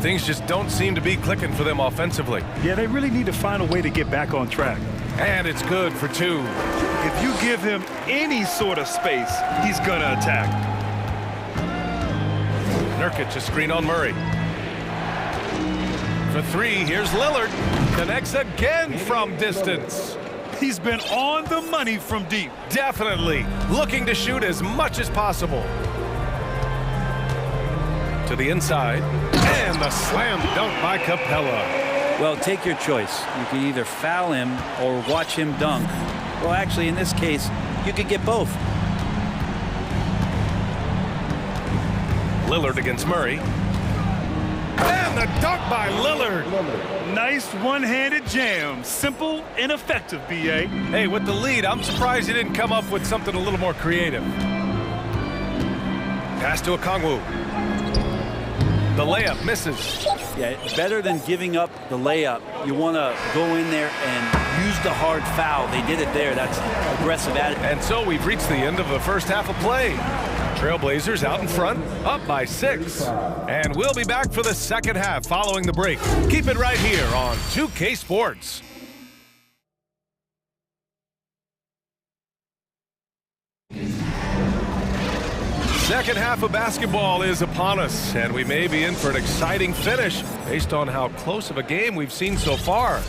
Things just don't seem to be clicking for them offensively. Yeah, they really need to find a way to get back on track. And it's good for 2. If you give him any sort of space, he's going to attack. Nurkic, a screen on Murray. For 3, here's Lillard. Connects again from distance. He's been on the money from deep. Definitely. Looking to shoot as much as possible. To the inside. And the slam dunk by Capella. Well, take your choice. You can either foul him or watch him dunk. Well, actually, in this case, you could get both. Lillard against Murray. And the dunk by Lillard. Nice one-handed jam. Simple and effective, B.A. Hey, with the lead, I'm surprised he didn't come up with something a little more creative. Pass to Okongwu. The layup misses. Yeah, better than giving up the layup. You want to go in there and use the hard foul. They did it there. That's aggressive attitude. And so we've reached the end of the first half of play. Trailblazers out in front, up by 6. And we'll be back for the second half following the break. Keep it right here on 2K Sports. Second half of basketball is upon us, and we may be in for an exciting finish based on how close of a game we've seen so far.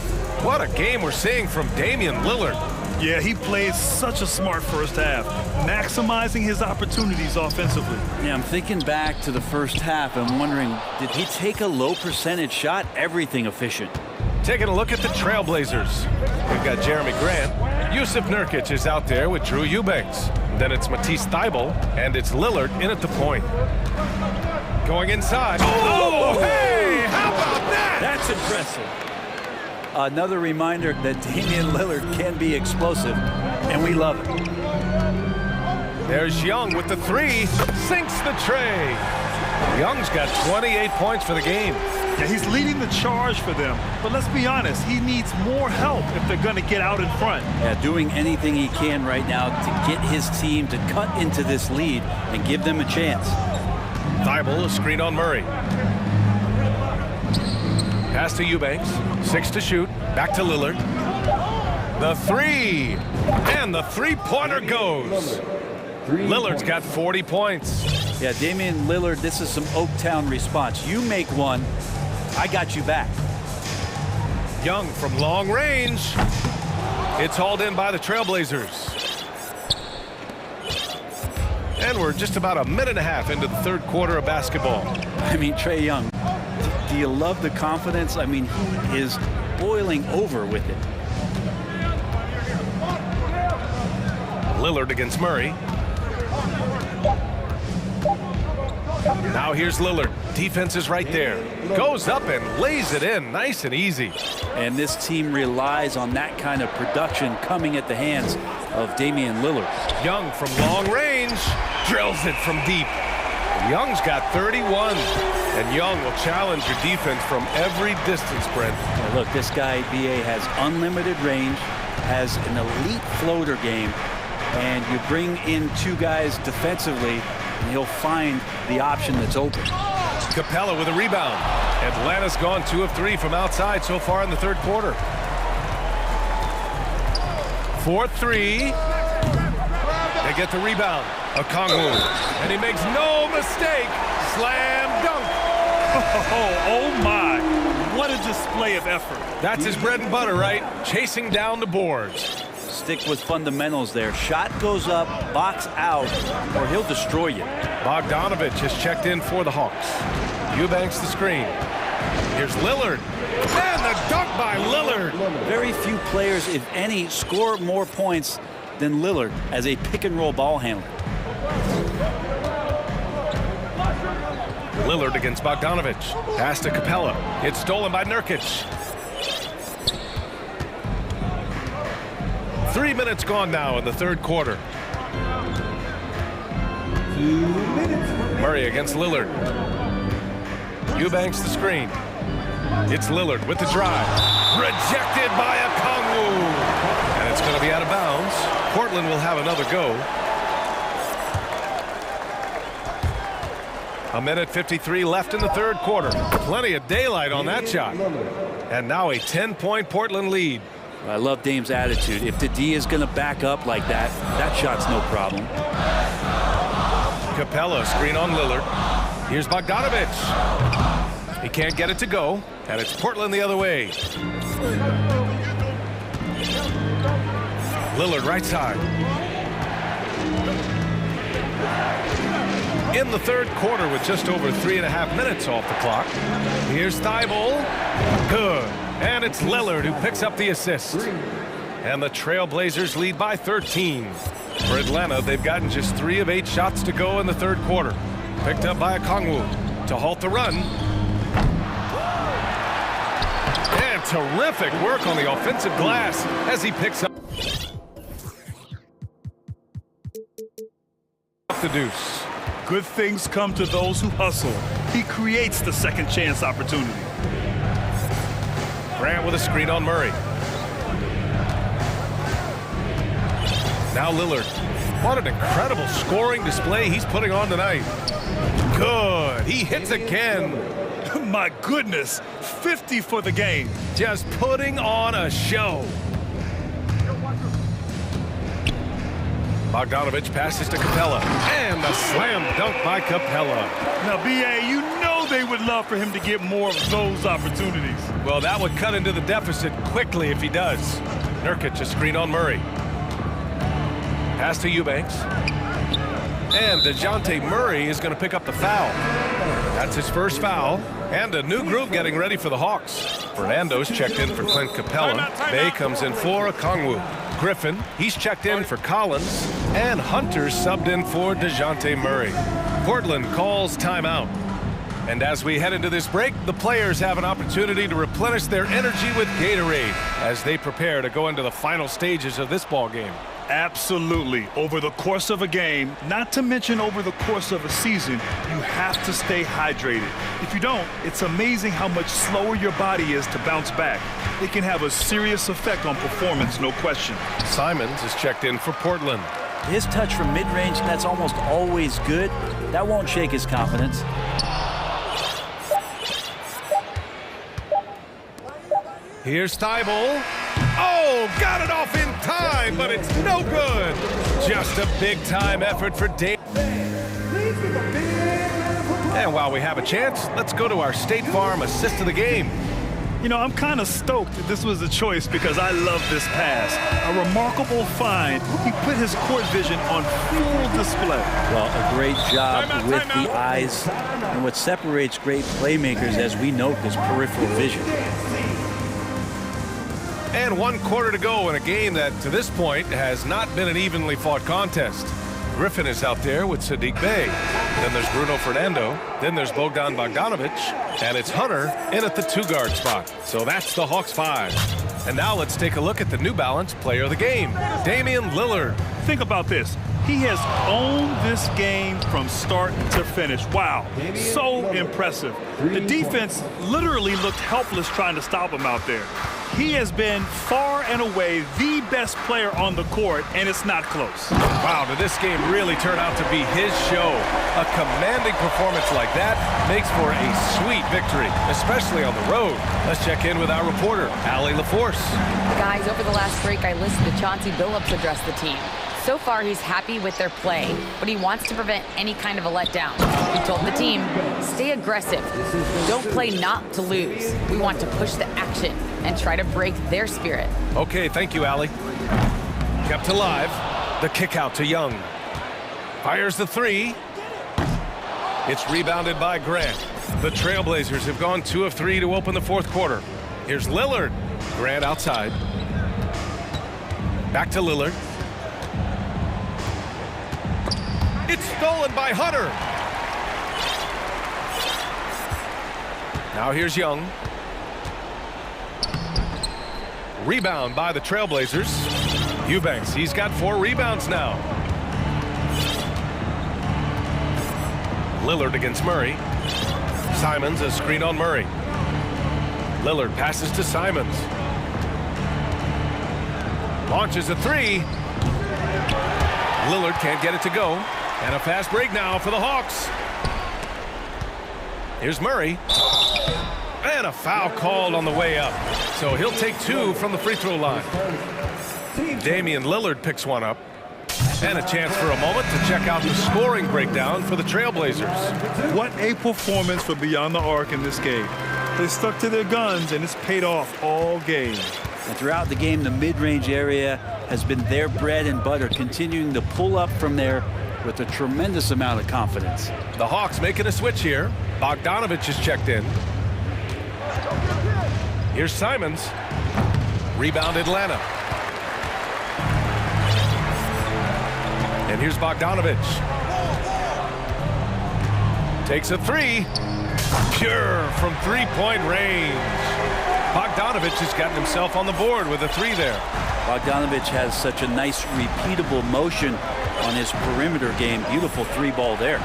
What a game we're seeing from Damian Lillard. Yeah, he played such a smart first half, maximizing his opportunities offensively. Yeah, I'm thinking back to the first half and wondering, did he take a low percentage shot? Everything efficient. Taking a look at the Trailblazers. We've got Jeremy Grant. Yusuf Nurkic is out there with Drew Eubanks. Then it's Matisse Thybulle, and it's Lillard in at the point. Going inside. Oh, hey! How about that? That's impressive. Another reminder that Damian Lillard can be explosive, and we love it. There's Young with the 3. Sinks the tray. Young's got 28 points for the game. Yeah, he's leading the charge for them. But let's be honest, he needs more help if they're going to get out in front. Yeah, doing anything he can right now to get his team to cut into this lead and give them a chance. Thybulle, a screen on Murray. Pass to Eubanks. 6 to shoot. Back to Lillard. The 3. And the three-pointer goes. Lillard's got 40 points. Yeah, Damian Lillard, this is some Oaktown response. You make one, I got you back. Young from long range. It's hauled in by the Trailblazers. And we're just about a minute and a half into the third quarter of basketball. I mean, Trae Young, do you love the confidence? I mean, he is boiling over with it. Lillard against Murray. Now here's Lillard. Defense is right there. Goes up and lays it in nice and easy. And this team relies on that kind of production coming at the hands of Damian Lillard. Young from long range drills it from deep. Young's got 31. And Young will challenge your defense from every distance, Brent. Now look, this guy, B.A., has unlimited range, has an elite floater game, and you bring in 2 guys defensively, and he'll find the option that's open. Capella with a rebound. Atlanta's gone 2 of 3 from outside so far in the third quarter. 4-3. They get the rebound. Okongwu. And he makes no mistake. Slam dunk. Oh my. What a display of effort. That's his bread and butter, right? Chasing down the boards. Stick with fundamentals there. Shot goes up, box out, or he'll destroy you. Bogdanovich has checked in for the Hawks. Eubanks the screen. Here's Lillard. And the dunk by Lillard. Very few players, if any, score more points than Lillard as a pick-and-roll ball handler. Lillard against Bogdanovich. Pass to Capella. It's stolen by Nurkic. 3 minutes gone now in the third quarter. Murray against Lillard. Eubanks the screen. It's Lillard with the drive. Rejected by Okongwu. And it's going to be out of bounds. Portland will have another go. A minute 53 left in the third quarter. Plenty of daylight on that shot. And now a 10-point Portland lead. I love Dame's attitude. If the D is going to back up like that, that shot's no problem. Capella, screen on Lillard. Here's Bogdanovich. He can't get it to go, and it's Portland the other way. Lillard right side. In the third quarter with just over 3.5 minutes off the clock. Here's Thibault. Good. And it's Lillard who picks up the assist. And the Trailblazers lead by 13. For Atlanta, they've gotten just 3 of 8 shots to go in the third quarter. Picked up by Okongwu to halt the run. And terrific work on the offensive glass as he picks up the deuce. Good things come to those who hustle. He creates the second chance opportunity. Grant with a screen on Murray. Now Lillard. What an incredible scoring display he's putting on tonight. Good. He hits again. My goodness. 50 for the game. Just putting on a show. Bogdanovich passes to Capella. And the slam dunk by Capella. Now, B.A., you know they would love for him to get more of those opportunities. Well, that would cut into the deficit quickly if he does. Nurkic a screen on Murray. Pass to Eubanks. And DeJounte Murray is going to pick up the foul. That's his first foul. And a new group getting ready for the Hawks. Fernando's checked in for Clint Capella. Bay comes in for Okongwu. Griffin, he's checked in for Collins. And Hunter's subbed in for DeJounte Murray. Portland calls timeout. And as we head into this break, the players have an opportunity to replenish their energy with Gatorade as they prepare to go into the final stages of this ball game. Absolutely. Over the course of a game, not to mention over the course of a season, you have to stay hydrated. If you don't, it's amazing how much slower your body is to bounce back. It can have a serious effect on performance, no question. Simons is checked in for Portland. His touch from mid-range, that's almost always good. That won't shake his confidence. Here's Thibault. Oh, got it off in time, but it's no good. Just a big-time effort for Dave. And while we have a chance, let's go to our State Farm assist of the game. You know, I'm kind of stoked that this was a choice because I love this pass. A remarkable find. He put his court vision on full display. Well, a great job with the eyes. And what separates great playmakers, as we note, is peripheral vision. And 1 quarter to go in a game that, to this point, has not been an evenly fought contest. Griffin is out there with Sadiq Bey. Then there's Bruno Fernando. Then there's Bogdan Bogdanovich. And it's Hunter in at the 2-guard spot. So that's the Hawks 5. And now let's take a look at the New Balance player of the game, Damian Lillard. Think about this. He has owned this game from start to finish. Wow, so impressive. The defense literally looked helpless trying to stop him out there. He has been far and away the best player on the court, and it's not close. Wow, did this game really turn out to be his show? A commanding performance like that makes for a sweet victory, especially on the road. Let's check in with our reporter, Allie LaForce. Guys, over the last break, I listened to Chauncey Billups address the team. So far, he's happy with their play, but he wants to prevent any kind of a letdown. He told the team, stay aggressive. Don't play not to lose. We want to push the action and try to break their spirit. Okay, thank you, Allie. Kept alive. The kick out to Young. Fires the 3. It's rebounded by Grant. The Trailblazers have gone 2 of 3 to open the fourth quarter. Here's Lillard. Grant outside. Back to Lillard. It's stolen by Hunter. Now here's Young. Rebound by the Trailblazers. Eubanks, he's got 4 rebounds now. Lillard against Murray. Simons a screen on Murray. Lillard passes to Simons. Launches a 3. Lillard can't get it to go. And a fast break now for the Hawks. Here's Murray. And a foul called on the way up. So he'll take 2 from the free throw line. Damian Lillard picks one up. And a chance for a moment to check out the scoring breakdown for the Trailblazers. What a performance for Beyond the Arc in this game. They stuck to their guns, and it's paid off all game. And throughout the game, the mid-range area has been their bread and butter, continuing to pull up from there with a tremendous amount of confidence. The Hawks making a switch here. Bogdanovich is checked in. Here's Simons. Rebound Atlanta. And here's Bogdanovich. Takes a 3. Pure from three-point range. Bogdanovich has gotten himself on the board with a 3 there. Bogdanovich has such a nice repeatable motion on his perimeter game. Beautiful 3-ball there.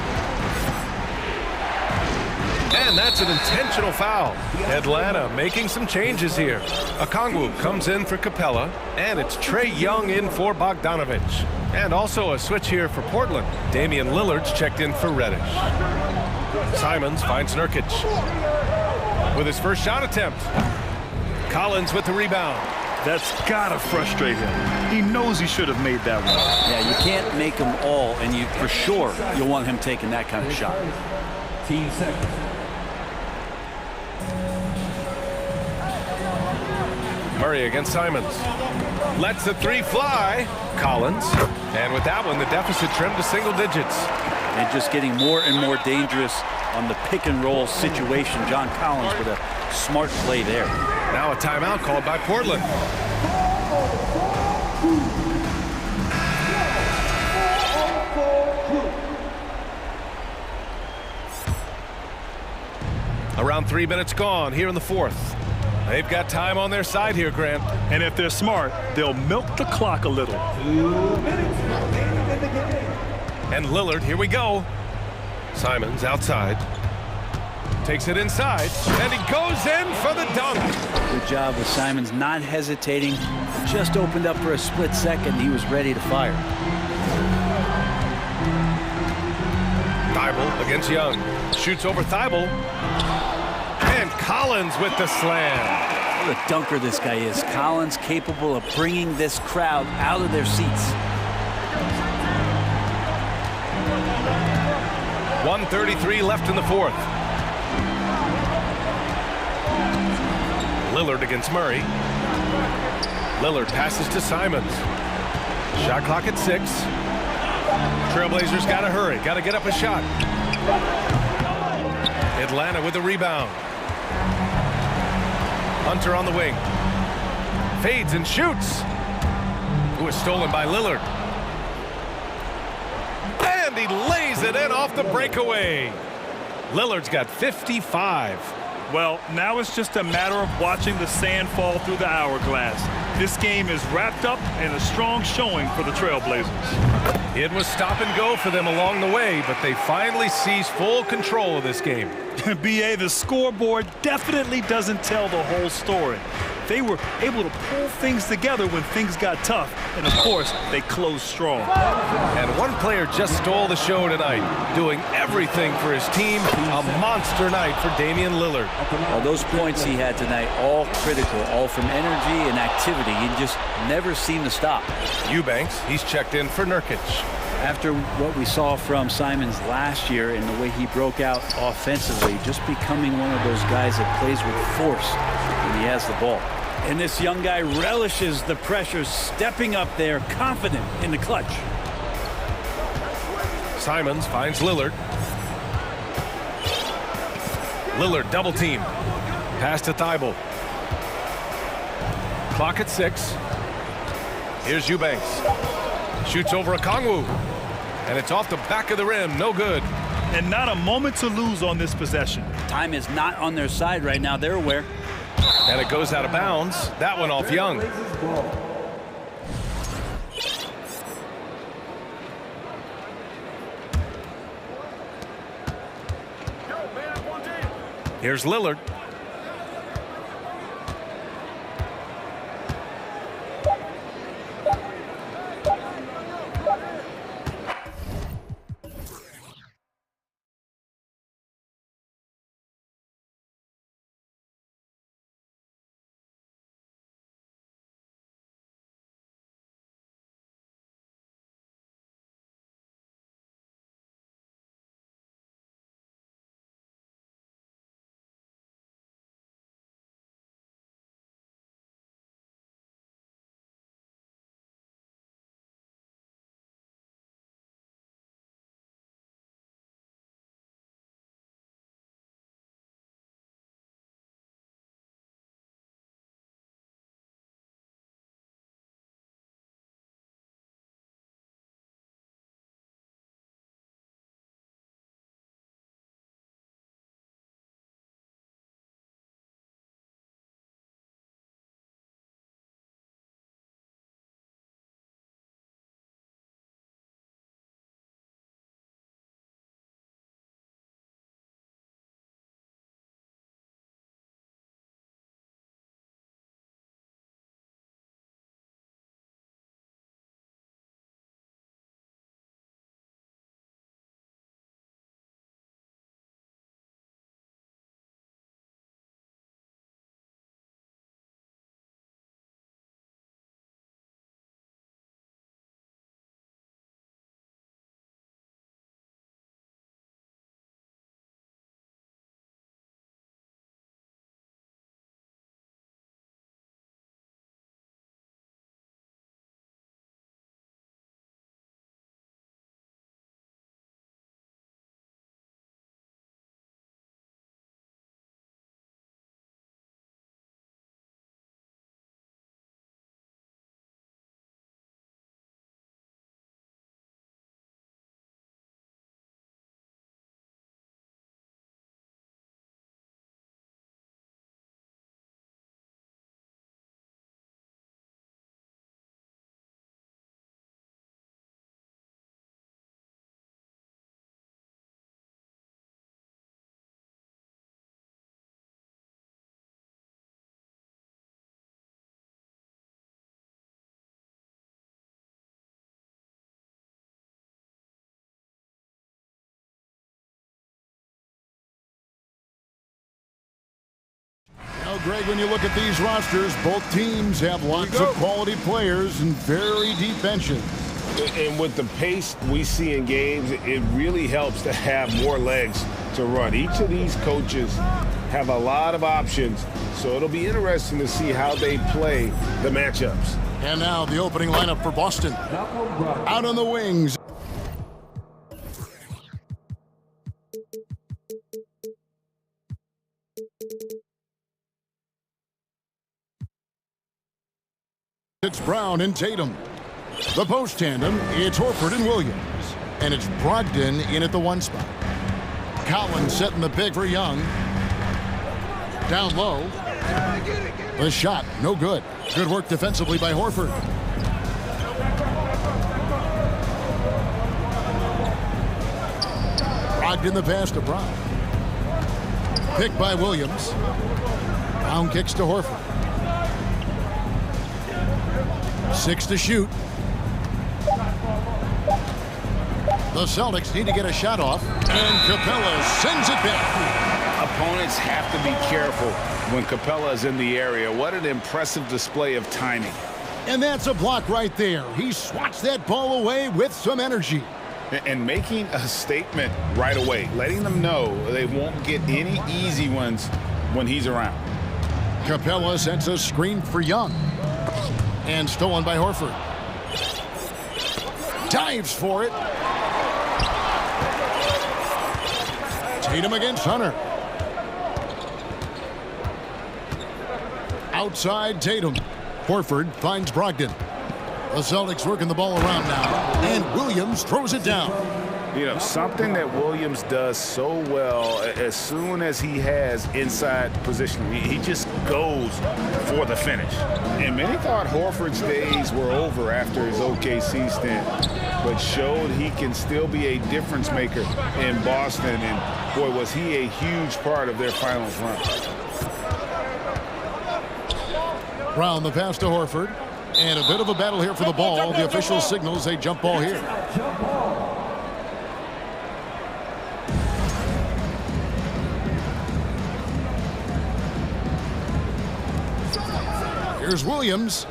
And that's an intentional foul. Atlanta making some changes here. Okongwu comes in for Capella, and it's Trae Young in for Bogdanovich. And also a switch here for Portland. Damian Lillard's checked in for Reddish. Simons finds Nurkic with his first shot attempt. Collins with the rebound. That's gotta frustrate him. He knows he should have made that one. Yeah, you can't make them all, and you for sure you'll want him taking that kind of shot. Team seconds. Murray against Simons. Lets the 3 fly. Collins. And with that one, the deficit trimmed to single digits. And just getting more and more dangerous on the pick and roll situation. John Collins with a smart play there. Now a timeout called by Portland. Around 3 minutes gone here in the 4th. They've got time on their side here, Grant. And if they're smart, they'll milk the clock a little. 2 minutes remaining in the game. And Lillard, here we go. Simons outside. Takes it inside, and he goes in for the dunk. Good job with Simons not hesitating. Just opened up for a split second. He was ready to fire. Thibault against Young. Shoots over Thibault. And Collins with the slam. What a dunker this guy is. Collins capable of bringing this crowd out of their seats. 1:33 left in the 4th. Lillard against Murray. Lillard passes to Simons. Shot clock at 6. Trailblazers got to hurry. Got to get up a shot. Atlanta with the rebound. Hunter on the wing. Fades and shoots. Who is stolen by Lillard. And he lays it in off the breakaway. Lillard's got 55. Well, now it's just a matter of watching the sand fall through the hourglass. This game is wrapped up in a strong showing for the Trailblazers. It was stop and go for them along the way, but they finally seized full control of this game. BA, the scoreboard definitely doesn't tell the whole story. They were able to pull things together when things got tough, and of course, they closed strong. And one player just stole the show tonight, doing everything for his team. A monster night for Damian Lillard. Well, those points he had tonight, all critical, all from energy and activity. He just never seemed to stop. Eubanks, he's checked in for Nurkic. After what we saw from Simons last year and the way he broke out offensively, just becoming one of those guys that plays with force when he has the ball. And this young guy relishes the pressure, stepping up there, confident in the clutch. Simons finds Lillard. Lillard double team. Pass to Thibault. Clock at 6. Here's Eubanks. Shoots over Okongwu. And it's off the back of the rim. No good. And not a moment to lose on this possession. Time is not on their side right now. They're aware. And it goes out of bounds. That one off Young. Here's Lillard. Greg, when you look at these rosters, both teams have lots of quality players and very deep benches. And with the pace we see in games, it really helps to have more legs to run. Each of these coaches have a lot of options, so it'll be interesting to see how they play the matchups. And now the opening lineup for Boston. Out on the wings. It's Brown and Tatum. The post tandem, it's Horford and Williams. And it's Brogdon in at the 1 spot. Collins setting the pick for Young. Down low. The shot, no good. Good work defensively by Horford. Brogdon the pass to Brown. Pick by Williams. Brown kicks to Horford. 6 to shoot. The Celtics need to get a shot off, and Capella sends it back. Opponents have to be careful when Capella is in the area. What an impressive display of timing. And that's a block right there. He swats that ball away with some energy. And making a statement right away, letting them know they won't get any easy ones when he's around. Capella sets a screen for Young. And stolen by Horford. Dives for it. Tatum against Hunter. Outside Tatum. Horford finds Brogdon. The Celtics working the ball around now. And Williams throws it down. You know, something that Williams does so well as soon as he has inside position, he just goes for the finish. And many thought Horford's days were over after his OKC stint, but showed he can still be a difference maker in Boston. And boy, was he a huge part of their finals run. Brown the pass to Horford. And a bit of a battle here for the ball. The official signals a jump ball here. Here's Williams.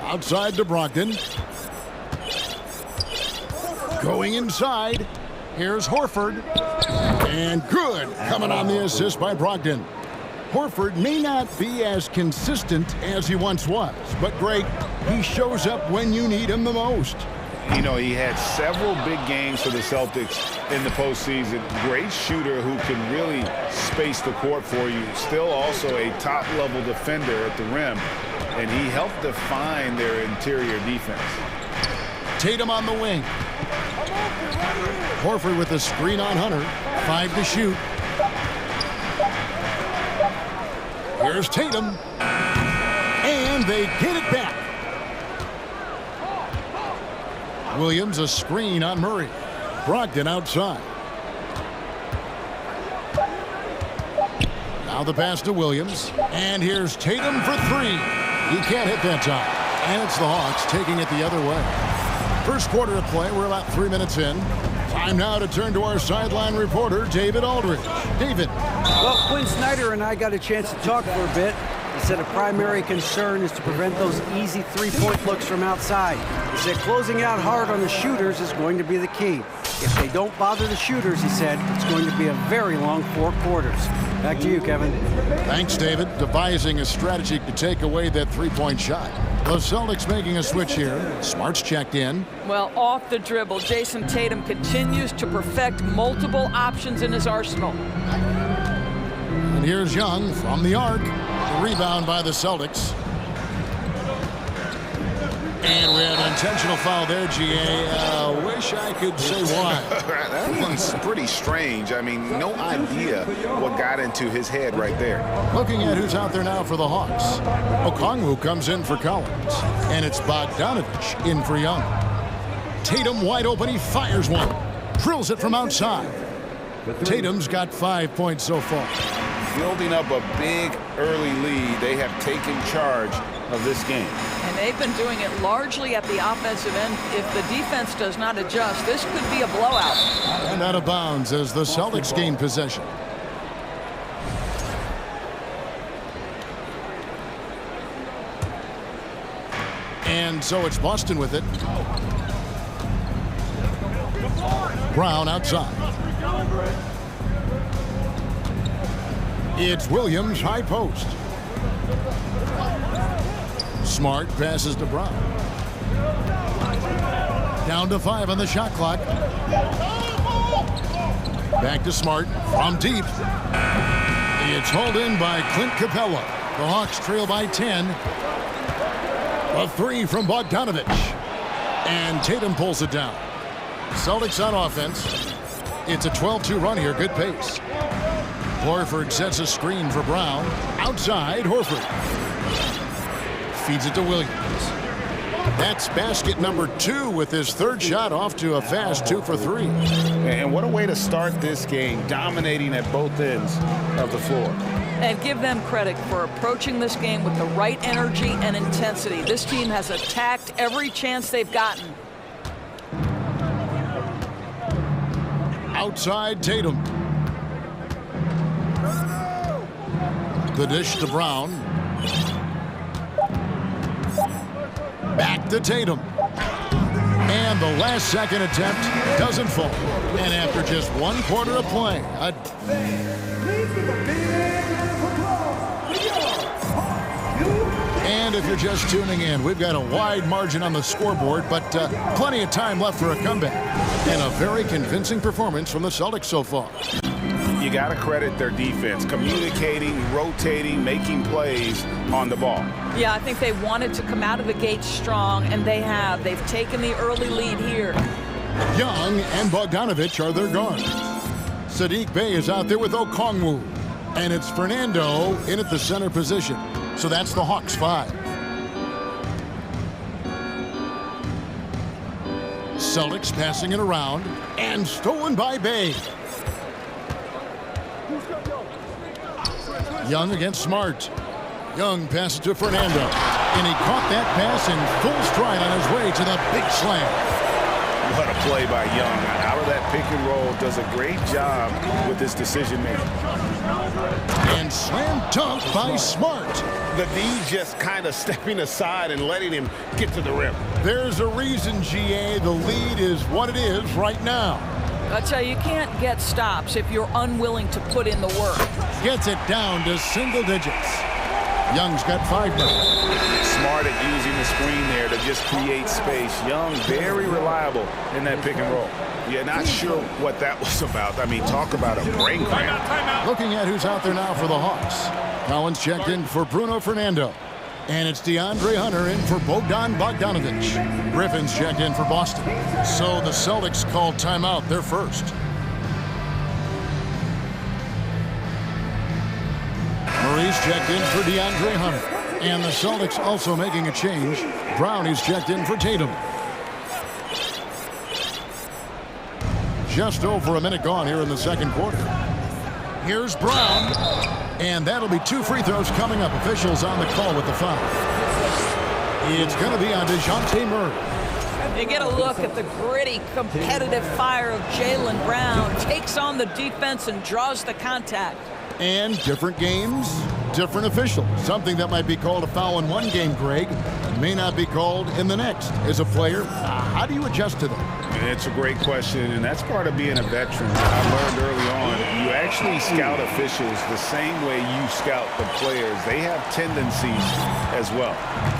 Outside to Brogdon. Going inside. Here's Horford. And good. Coming on the assist by Brogdon. Horford may not be as consistent as he once was, but Greg, he shows up when you need him the most. You know, he had several big games for the Celtics in the postseason. Great shooter who can really space the court for you. Still also a top-level defender at the rim, and he helped define their interior defense. Tatum on the wing. Horford with a screen on Hunter. 5 to shoot. Here's Tatum. And they get it back. Williams a screen on Murray. Brogdon outside. Now the pass to Williams. And here's Tatum for 3. He can't hit that time. And it's the Hawks taking it the other way. First quarter of play. We're about 3 minutes in. Time now to turn to our sideline reporter, David Aldridge. David. Well, Quinn Snyder and I got a chance to talk for a bit. He said a primary concern is to prevent those easy three-point looks from outside. He said closing out hard on the shooters is going to be the key. If they don't bother the shooters, he said, it's going to be a very long 4 quarters. Back to you, Kevin. Thanks, David. Devising a strategy to take away that three-point shot. The Celtics making a switch here. Smart's checked in. Well, off the dribble, Jason Tatum continues to perfect multiple options in his arsenal. And here's Young from the arc. The rebound by the Celtics. And we had an intentional foul there, GA. Wish I could say why. That one's pretty strange. I mean, no idea what got into his head right there. Looking at who's out there now for the Hawks. Okongwu comes in for Collins. And it's Bogdanovich in for Young. Tatum wide open. He fires one. Drills it from outside. Tatum's got 5 points so far. Building up a big early lead, they have taken charge of this game. And they've been doing it largely at the offensive end. If the defense does not adjust, this could be a blowout. And out of bounds as the Celtics gain possession. And so it's Boston with it. Brown outside. It's Williams, high post. Smart passes to Brown. Down to 5 on the shot clock. Back to Smart from deep. It's hauled in by Clint Capella. The Hawks trail by 10. A 3 from Bogdanovich. And Tatum pulls it down. Celtics on offense. It's a 12-2 run here. Good pace. Horford sets a screen for Brown. Outside, Horford. Feeds it to Williams. That's basket number 2 with his third shot off to a fast 2 for 3. And what a way to start this game, dominating at both ends of the floor. And give them credit for approaching this game with the right energy and intensity. This team has attacked every chance they've gotten. Outside Tatum. The dish to Brown. Back to Tatum. And the last second attempt doesn't fall. And after just 1 quarter of play, and if you're just tuning in, we've got a wide margin on the scoreboard, but plenty of time left for a comeback. And a very convincing performance from the Celtics so far. You got to credit their defense, communicating, rotating, making plays on the ball. Yeah, I think they wanted to come out of the gate strong, and they have. They've taken the early lead here. Young and Bogdanovich are their guards. Saddiq Bey is out there with Okongwu. And it's Fernando in at the center position. So that's the Hawks 5. Celtics passing it around and stolen by Bey. Young against Smart. Young passes to Fernando. And he caught that pass in full stride on his way to the big slam. What a play by Young. Out of that pick and roll, does a great job with his decision making. And slam dunk by Smart. The D just kind of stepping aside and letting him get to the rim. There's a reason, GA, the lead is what it is right now. I tell you, you can't get stops if you're unwilling to put in the work. Gets it down to single digits. Young's got 5 now. Smart at using the screen there to just create space. Young, very reliable in that pick and roll. Yeah, not sure what that was about. I mean, talk about a brain cramp. Looking at who's out there now for the Hawks. Collins checked in for Bruno Fernando. And it's DeAndre Hunter in for Bogdan Bogdanovich. Griffin's checked in for Boston. So the Celtics called timeout, their first. Murray's checked in for DeAndre Hunter. And the Celtics also making a change. Brown is checked in for Tatum. Just over a minute gone here in the second quarter. Here's Brown. And that'll be 2 free throws coming up. Officials on the call with the foul. It's going to be on DeJounte Murray. You get a look at the gritty, competitive fire of Jaylen Brown. Takes on the defense and draws the contact. And different games, different officials. Something that might be called a foul in one game, Greg, may not be called in the next. As a player, how do you adjust to that? It's a great question, and that's part of being a veteran. I learned early on, you actually scout officials the same way you scout the players. They have tendencies as well.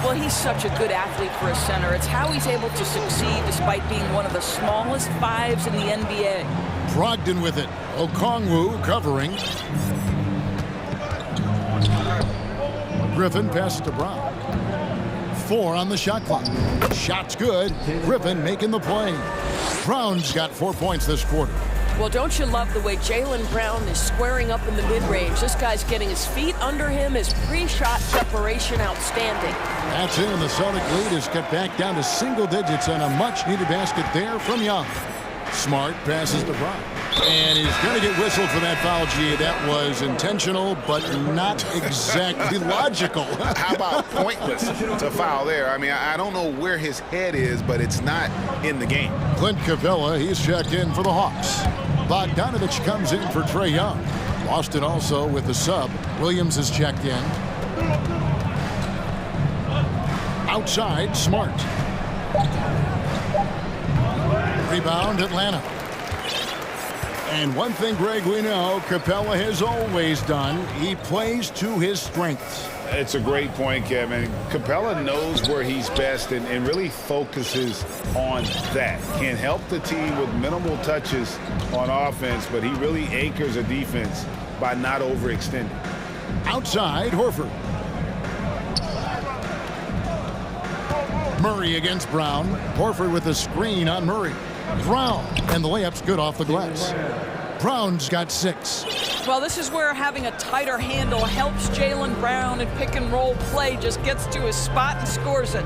Well, he's such a good athlete for a center. It's how he's able to succeed despite being one of the smallest 5s in the NBA. Brogdon with it. Okongwu covering. Griffin passes to Brown. 4 on the shot clock. Shot's good. Griffin making the play. Brown's got 4 points this quarter. Well, don't you love the way Jaylen Brown is squaring up in the mid-range? This guy's getting his feet under him. His pre-shot preparation outstanding. That's it, and the Celtic lead is cut back down to single digits on a much-needed basket there from Young. Smart passes to Brown. And he's going to get whistled for that foul, G. That was intentional, but not exactly logical. How about pointless to foul there? I mean, I don't know where his head is, but it's not in the game. Clint Capella, he's checked in for the Hawks. Bogdanovich comes in for Trae Young. Boston also with the sub. Williams is checked in. Outside, Smart. Rebound, Atlanta. And one thing, Greg, we know Capella has always done, he plays to his strengths. It's a great point, Kevin. Capella knows where he's best and really focuses on that. Can help the team with minimal touches on offense, but he really anchors a defense by not overextending. Outside, Horford. Murray against Brown. Horford with a screen on Murray. Brown, and the layup's good off the glass. Brown's got 6. Well, this is where having a tighter handle helps Jaylen Brown, and pick and roll play just gets to his spot and scores it.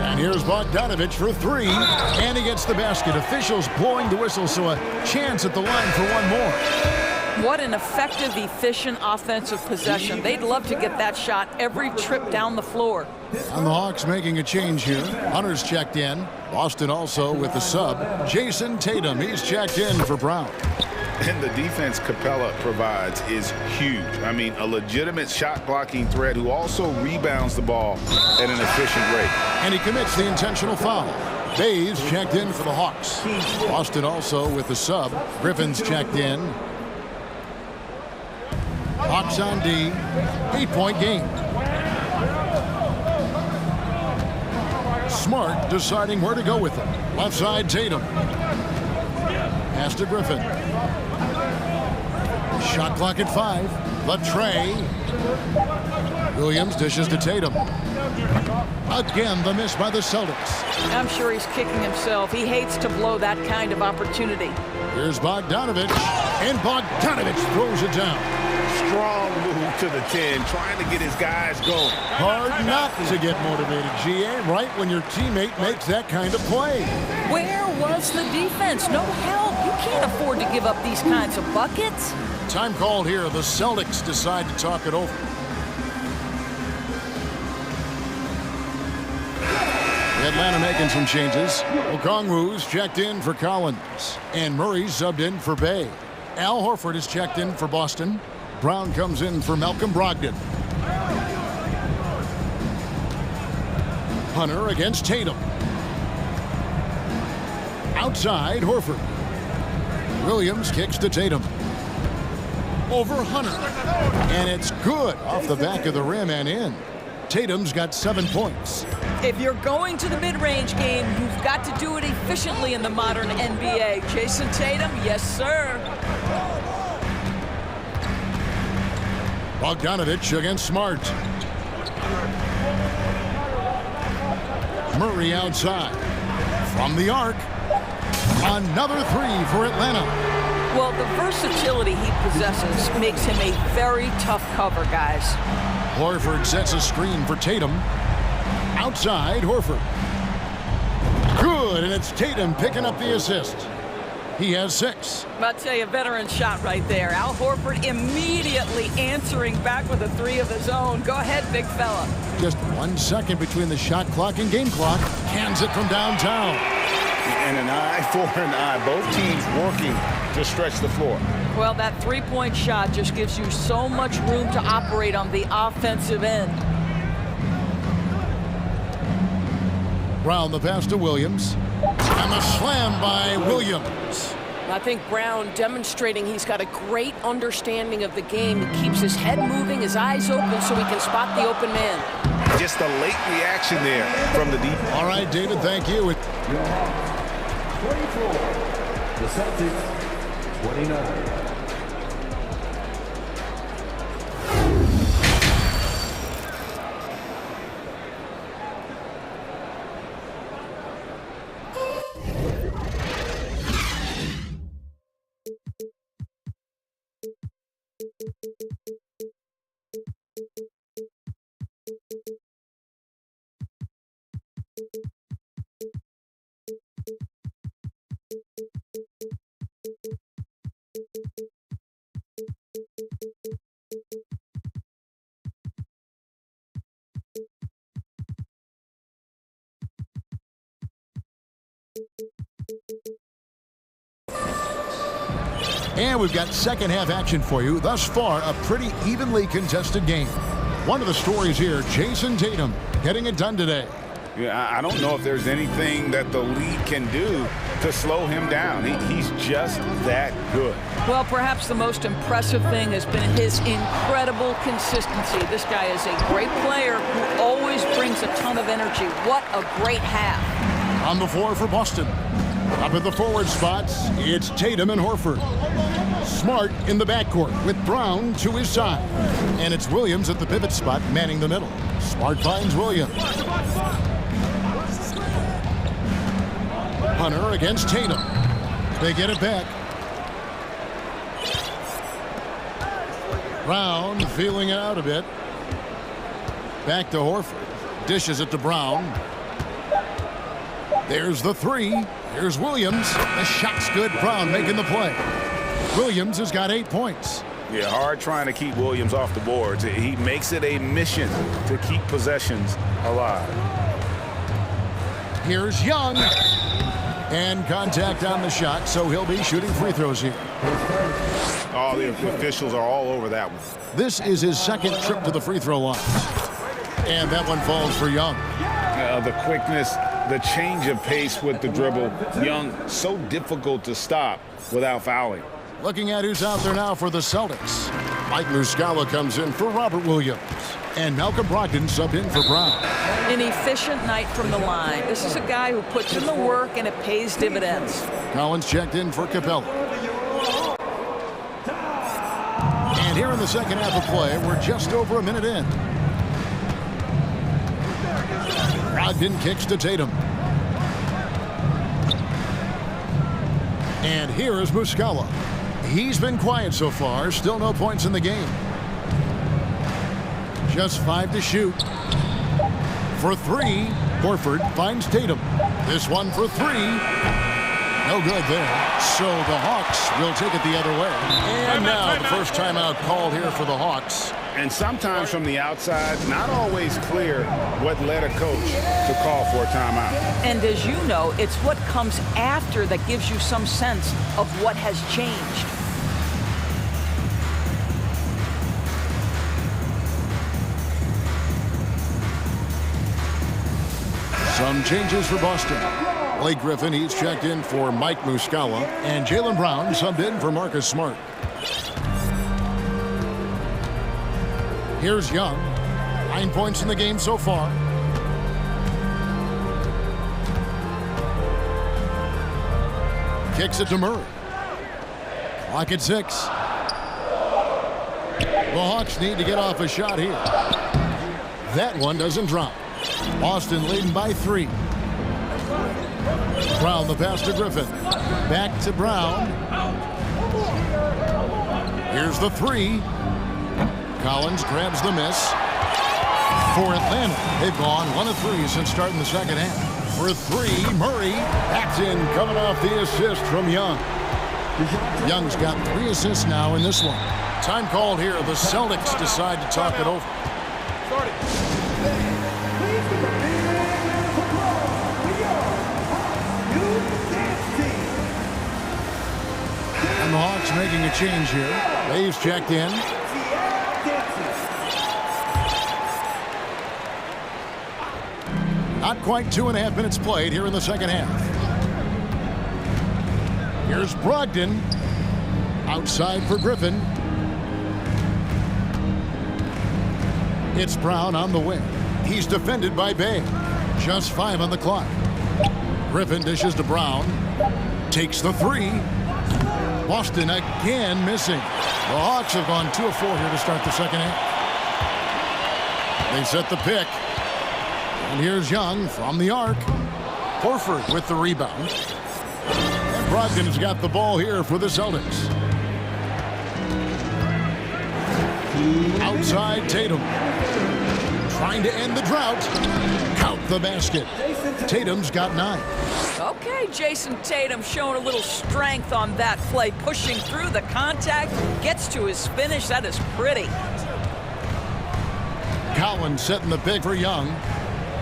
And here's Bogdanovich for 3, and he gets the basket. Officials blowing the whistle, so a chance at the line for one more. What an effective, efficient offensive possession. They'd love to get that shot every trip down the floor. And the Hawks making a change here. Hunter's checked in. Boston also with the sub. Jason Tatum, he's checked in for Brown. And the defense Capella provides is huge. I mean, a legitimate shot-blocking threat who also rebounds the ball at an efficient rate. And he commits the intentional foul. Bays checked in for the Hawks. Boston also with the sub. Griffin's checked in. Hawks on D. 8-point game. Smart deciding where to go with it. Left side, Tatum. Pass to Griffin. Shot clock at 5. The tray. Williams dishes to Tatum. Again, the miss by the Celtics. I'm sure he's kicking himself. He hates to blow that kind of opportunity. Here's Bogdanovich, and Bogdanovich throws it down. Strong move to the 10, trying to get his guys going. Hard not to get motivated, GA, right when your teammate makes that kind of play. Where was the defense? No help. You can't afford to give up these kinds of buckets. Time called here. The Celtics decide to talk it over. Atlanta making some changes. Okongwu's checked in for Collins, and Murray's subbed in for Bay. Al Horford is checked in for Boston. Brown comes in for Malcolm Brogdon. Hunter against Tatum. Outside, Horford. Williams kicks to Tatum. Over Hunter. And it's good off the back of the rim and in. Tatum's got 7 points. If you're going to the mid-range game, you've got to do it efficiently in the modern NBA. Jason Tatum, yes, sir. Bogdanovich against Smart. Murray outside. From the arc. Another 3 for Atlanta. Well, the versatility he possesses makes him a very tough cover, guys. Horford sets a screen for Tatum. Outside, Horford. Good, and it's Tatum picking up the assist. He has 6. I'll tell you, a veteran shot right there. Al Horford immediately answering back with a 3 of his own. Go ahead, big fella. Just 1 second between the shot clock and game clock. Cans it from downtown. And an eye for an eye. Both teams working to stretch the floor. Well, that three-point shot just gives you so much room to operate on the offensive end. Brown the pass to Williams. And the slam by Williams. I think Brown demonstrating he's got a great understanding of the game. He keeps his head moving, his eyes open so he can spot the open man. Just a late reaction there from the deep. All right, David, thank you. 24. The Celtics, 29. And we've got second half action for you. Thus far, a pretty evenly contested game. One of the stories here, Jason Tatum getting it done today. Yeah, I don't know if there's anything that the league can do to slow him down. He's just that good. Well, perhaps the most impressive thing has been his incredible consistency. This guy is a great player who always brings a ton of energy. What a great half. On the floor for Boston. Up at the forward spots, it's Tatum and Horford. Smart in the backcourt with Brown to his side. And it's Williams at the pivot spot manning the middle. Smart finds Williams. Hunter against Tatum. They get it back. Brown feeling it out a bit. Back to Horford. Dishes it to Brown. There's the three. Here's Williams. The shot's good. Brown making the play. Williams has got 8 points. Yeah, hard trying to keep Williams off the boards. He makes it a mission to keep possessions alive. Here's Young. And contact on the shot, so he'll be shooting free throws here. Oh, the officials are all over that one. This is his second trip to the free throw line. And that one falls for Young. The quickness, the change of pace with the dribble. Young, so difficult to stop without fouling. Looking at who's out there now for the Celtics. Mike Muscala comes in for Robert Williams. And Malcolm Brogdon sub in for Brown. An efficient night from the line. This is a guy who puts in the work and it pays dividends. Collins checked in for Capella. And here in the second half of play, we're just over a minute in. Brogdon kicks to Tatum. And here is Muscala. He's been quiet so far. Still no points in the game. Just 5 to shoot. For 3, Horford finds Tatum. This one for 3. No good there. So the Hawks will take it the other way. And now the first timeout called here for the Hawks. And sometimes from the outside, not always clear what led a coach to call for a timeout. And as you know, it's what comes after that gives you some sense of what has changed. Some changes for Boston. Blake Griffin, he's checked in for Mike Muscala. And Jaylen Brown subbed in for Marcus Smart. Here's Young. 9 points in the game so far. Kicks it to Murray. Clock at 6. The Hawks need to get off a shot here. That one doesn't drop. Boston leading by 3. Brown the pass to Griffin. Back to Brown. Here's the 3. Collins grabs the miss. For Atlanta, they've gone 1 of 3 since starting the second half. For 3, Murray. Backed in, coming off the assist from Young. Young's got 3 assists now in this one. Time called here. The Celtics decide to talk it over. And the Hawks making a change here. Dave's checked in. Not quite 2.5 minutes played here in the second half. Here's Brogdon. Outside for Griffin. It's Brown on the wing. He's defended by Bay. Just 5 on the clock. Griffin dishes to Brown. Takes the 3. Boston again missing. The Hawks have gone 2 of 4 here to start the second half. They set the pick. And here's Young from the arc. Horford with the rebound. And Brogdon has got the ball here for the Celtics. Outside Tatum. Trying to end the drought. Count the basket. Tatum's got 9. Okay, Jason Tatum showing a little strength on that play, pushing through the contact, gets to his finish. That is pretty. Collins setting the pick for Young.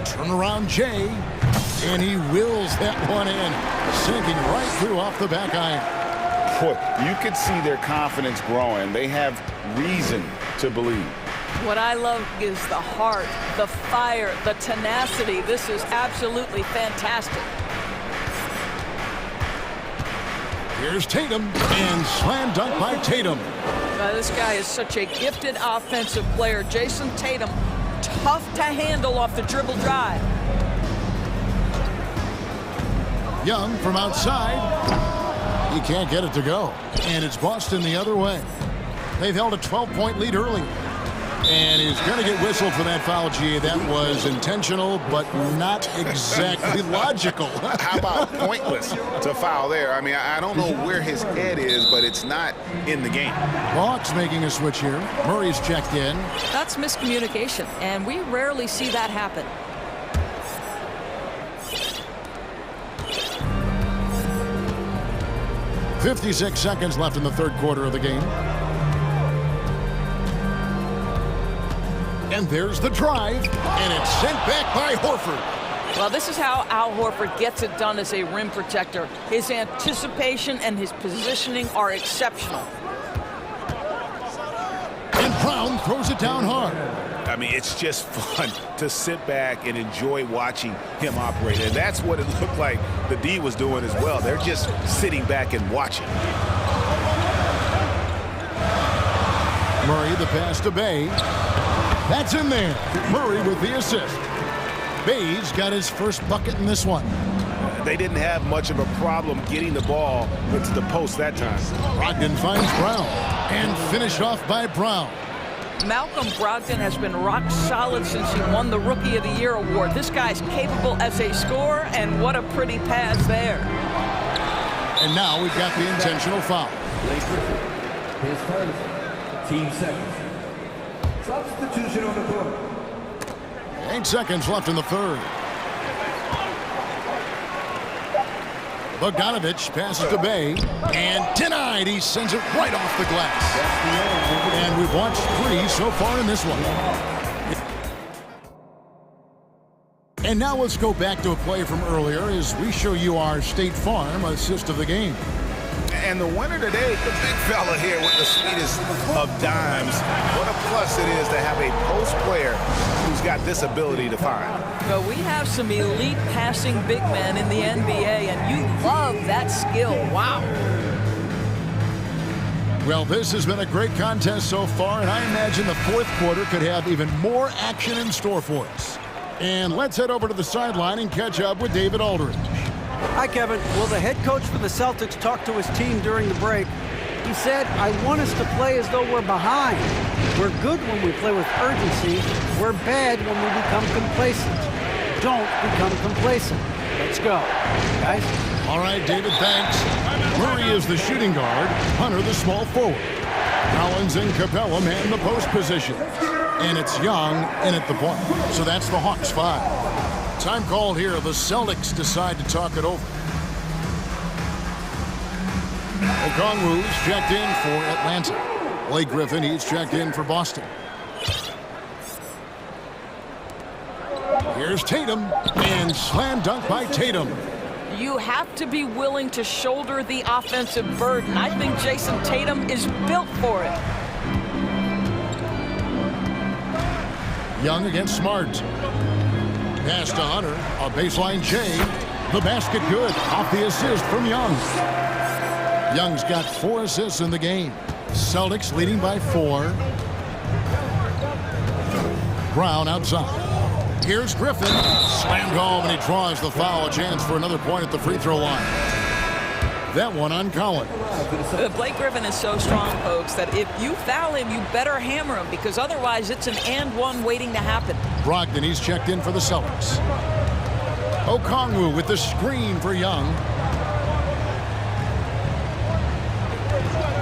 Turnaround Jay. And he wills that one in. Sinking right through off the back iron. You could see their confidence growing. They have reason to believe. What I love is the heart, the fire, the tenacity. This is absolutely fantastic. Here's Tatum, and slam dunk by Tatum. This guy is such a gifted offensive player. Jason Tatum, tough to handle off the dribble drive. Young from outside. He can't get it to go. And it's Boston the other way. They've held a 12-point lead early. And he's going to get whistled for that foul, G. That was intentional, but not exactly logical. How about pointless to foul there? I mean, I don't know where his head is, but it's not in the game. Hawks making a switch here. Murray's checked in. That's miscommunication, and we rarely see that happen. .56 seconds left in the third quarter of the game. And there's the drive, and it's sent back by Horford. Well, this is how Al Horford gets it done as a rim protector. His anticipation and his positioning are exceptional. And Brown throws it down hard. I mean, it's just fun to sit back and enjoy watching him operate. And that's what it looked like the D was doing as well. They're just sitting back and watching. Murray, the pass to Bay. That's in there. Murray with the assist. Bay's got his first bucket in this one. They didn't have much of a problem getting the ball into the post that time. Brogdon finds Brown and finished off by Brown. Malcolm Brogdon has been rock solid since he won the Rookie of the Year award. This guy's capable as a scorer, and what a pretty pass there. And now we've got the intentional foul. His first, team second. Substitution on the court. 8 seconds left in the third. Bogdanovich passes to Bay, and denied. He sends it right off the glass. And we've watched 3 so far in this one. And now let's go back to a play from earlier as we show you our State Farm assist of the game. And the winner today, the big fella here with the sweetest of dimes. What a plus it is to have a post player who's got this ability to find. Well, we have some elite passing big men in the NBA, and you love that skill. Wow. Well, this has been a great contest so far, and I imagine the fourth quarter could have even more action in store for us. And let's head over to the sideline and catch up with David Aldridge. Hi, Kevin. Well, the head coach for the Celtics talked to his team during the break. He said, I want us to play as though we're behind. We're good when we play with urgency. We're bad when we become complacent. Don't become complacent. Let's go. Guys? All right, David, thanks. Murray is the shooting guard. Hunter, the small forward. Collins and Capella man the post position. And it's Young in at the point. So that's the Hawks 5. Time called here. The Celtics decide to talk it over. Okongwu's checked in for Atlanta. Blake Griffin, he's checked in for Boston. Here's Tatum, and slam dunk by Tatum. You have to be willing to shoulder the offensive burden. I think Jason Tatum is built for it. Young against Smart. Pass to Hunter, a baseline J. The basket good, off the assist from Young. Young's got 4 assists in the game. Celtics leading by 4. Brown outside. Here's Griffin. Slammed home, and he draws the foul. A chance for another point at the free throw line. That one on Collins. Blake Griffin is so strong, folks, that if you foul him, you better hammer him, because otherwise it's an and one waiting to happen. Brogdon, he's checked in for the Celtics. Okongwu with the screen for Young.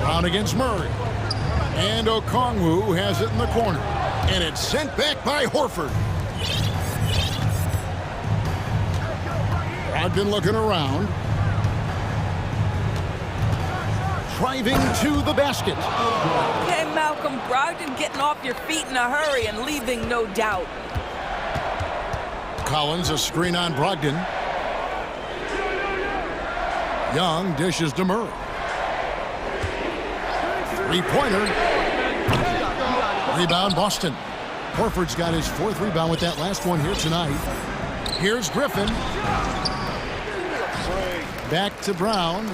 Brown against Murray. And Okongwu has it in the corner. And it's sent back by Horford. Brogdon looking around. Driving to the basket. Okay, Malcolm Brogdon getting off your feet in a hurry and leaving no doubt. Collins, a screen on Brogdon. Young dishes to Murray. Three-pointer. Rebound, Boston. Horford's got his 4th rebound with that last one here tonight. Here's Griffin. Back to Brown.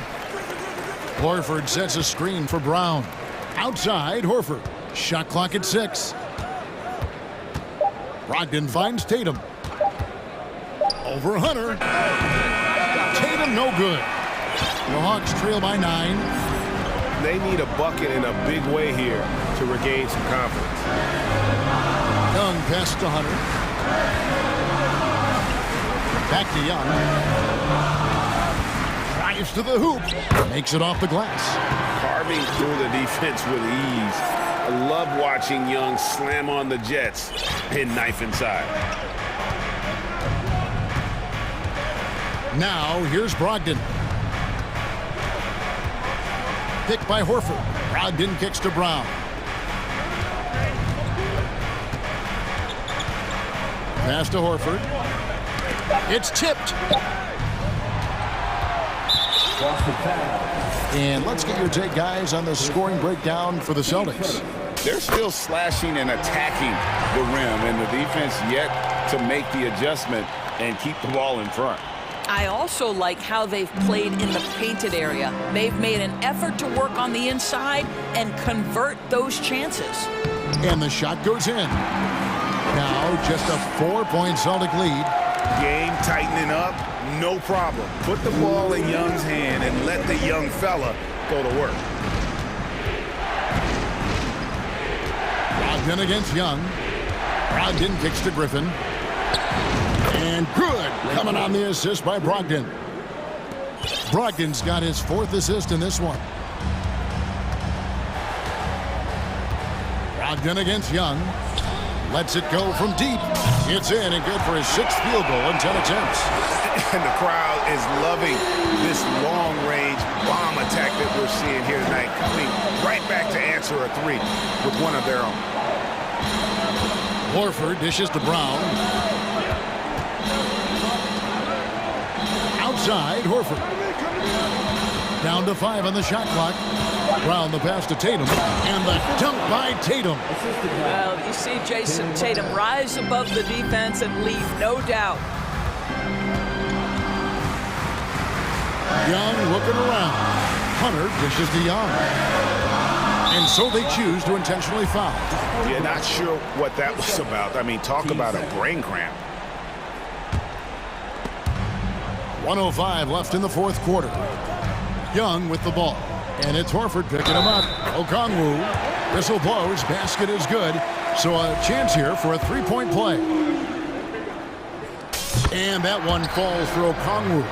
Horford sets a screen for Brown. Outside, Horford. Shot clock at 6. Brogdon finds Tatum. Over Hunter. Tatum no good. The Hawks trail by 9. They need a bucket in a big way here to regain some confidence. Young pass to Hunter. Back to Young. Drives to the hoop. Makes it off the glass. Carving through the defense with ease. I love watching Young slam on the Jets and knife inside. Now, here's Brogdon. Picked by Horford. Brogdon kicks to Brown. Pass to Horford. It's tipped. And let's get your take, guys, on the scoring breakdown for the Celtics. They're still slashing and attacking the rim, and the defense yet to make the adjustment and keep the ball in front. I also like how they've played in the painted area. They've made an effort to work on the inside and convert those chances. And the shot goes in. Now just a 4-point Celtic lead. Game tightening up, no problem. Put the ball in Young's hand and let the young fella go to work. Brogdon against Young. Brogdon kicks to Griffin. And good. Coming on the assist by Brogdon. Brogdon's got his 4th assist in this one. Brogdon against Young. Lets it go from deep. It's in and good for his 6th field goal in 10 attempts. And the crowd is loving this long-range bomb attack that we're seeing here tonight, coming right back to answer a 3 with one of their own. Horford dishes to Brown. Outside, Horford. Down to 5 on the shot clock. Brown the pass to Tatum. And the dunk by Tatum. Well, you see Jason Tatum rise above the defense and leave, no doubt. Young looking around. Hunter dishes to Young. And so they choose to intentionally foul. You're not sure what that was about. I mean, talk about a brain cramp. 1:05 left in the 4th quarter. Young with the ball. And it's Horford picking him up. Okongwu. Whistle blows. Basket is good. So a chance here for a 3-point play. And that one falls for Okongwu.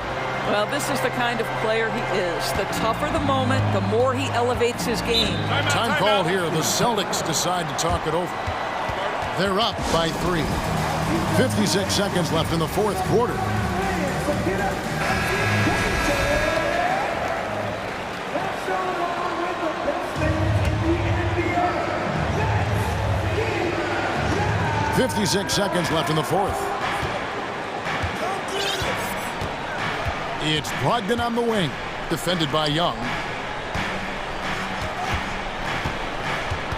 Well, this is the kind of player he is. The tougher the moment, the more he elevates his game. Time called here. The Celtics decide to talk it over. They're up by 3. 56 seconds left in the 4th quarter. .56 seconds left in the 4th. It's Brogdon on the wing, defended by Young.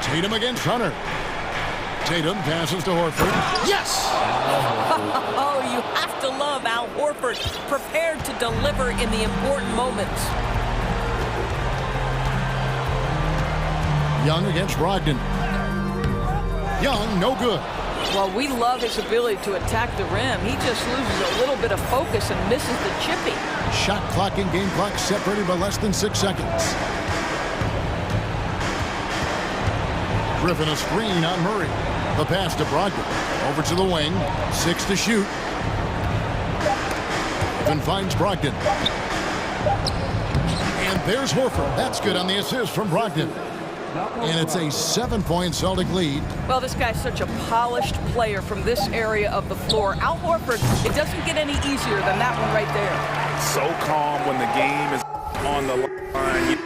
Tatum against Hunter. Tatum passes to Horford. Yes! Oh, you have to love Al Horford, prepared to deliver in the important moments. Young against Brogdon. Young, no good. Well, we love his ability to attack the rim. He just loses a little bit of focus and misses the chippy. Shot clock and game clock separated by less than 6 seconds. Griffin a screen on Murray. The pass to Brogdon. Over to the wing. 6 to shoot. Griffin finds Brogdon. And there's Horford. That's good on the assist from Brogdon. And it's a 7-point Celtic lead. Well, this guy's such a polished player from this area of the floor. Al Horford, it doesn't get any easier than that one right there. So calm when the game is on the line.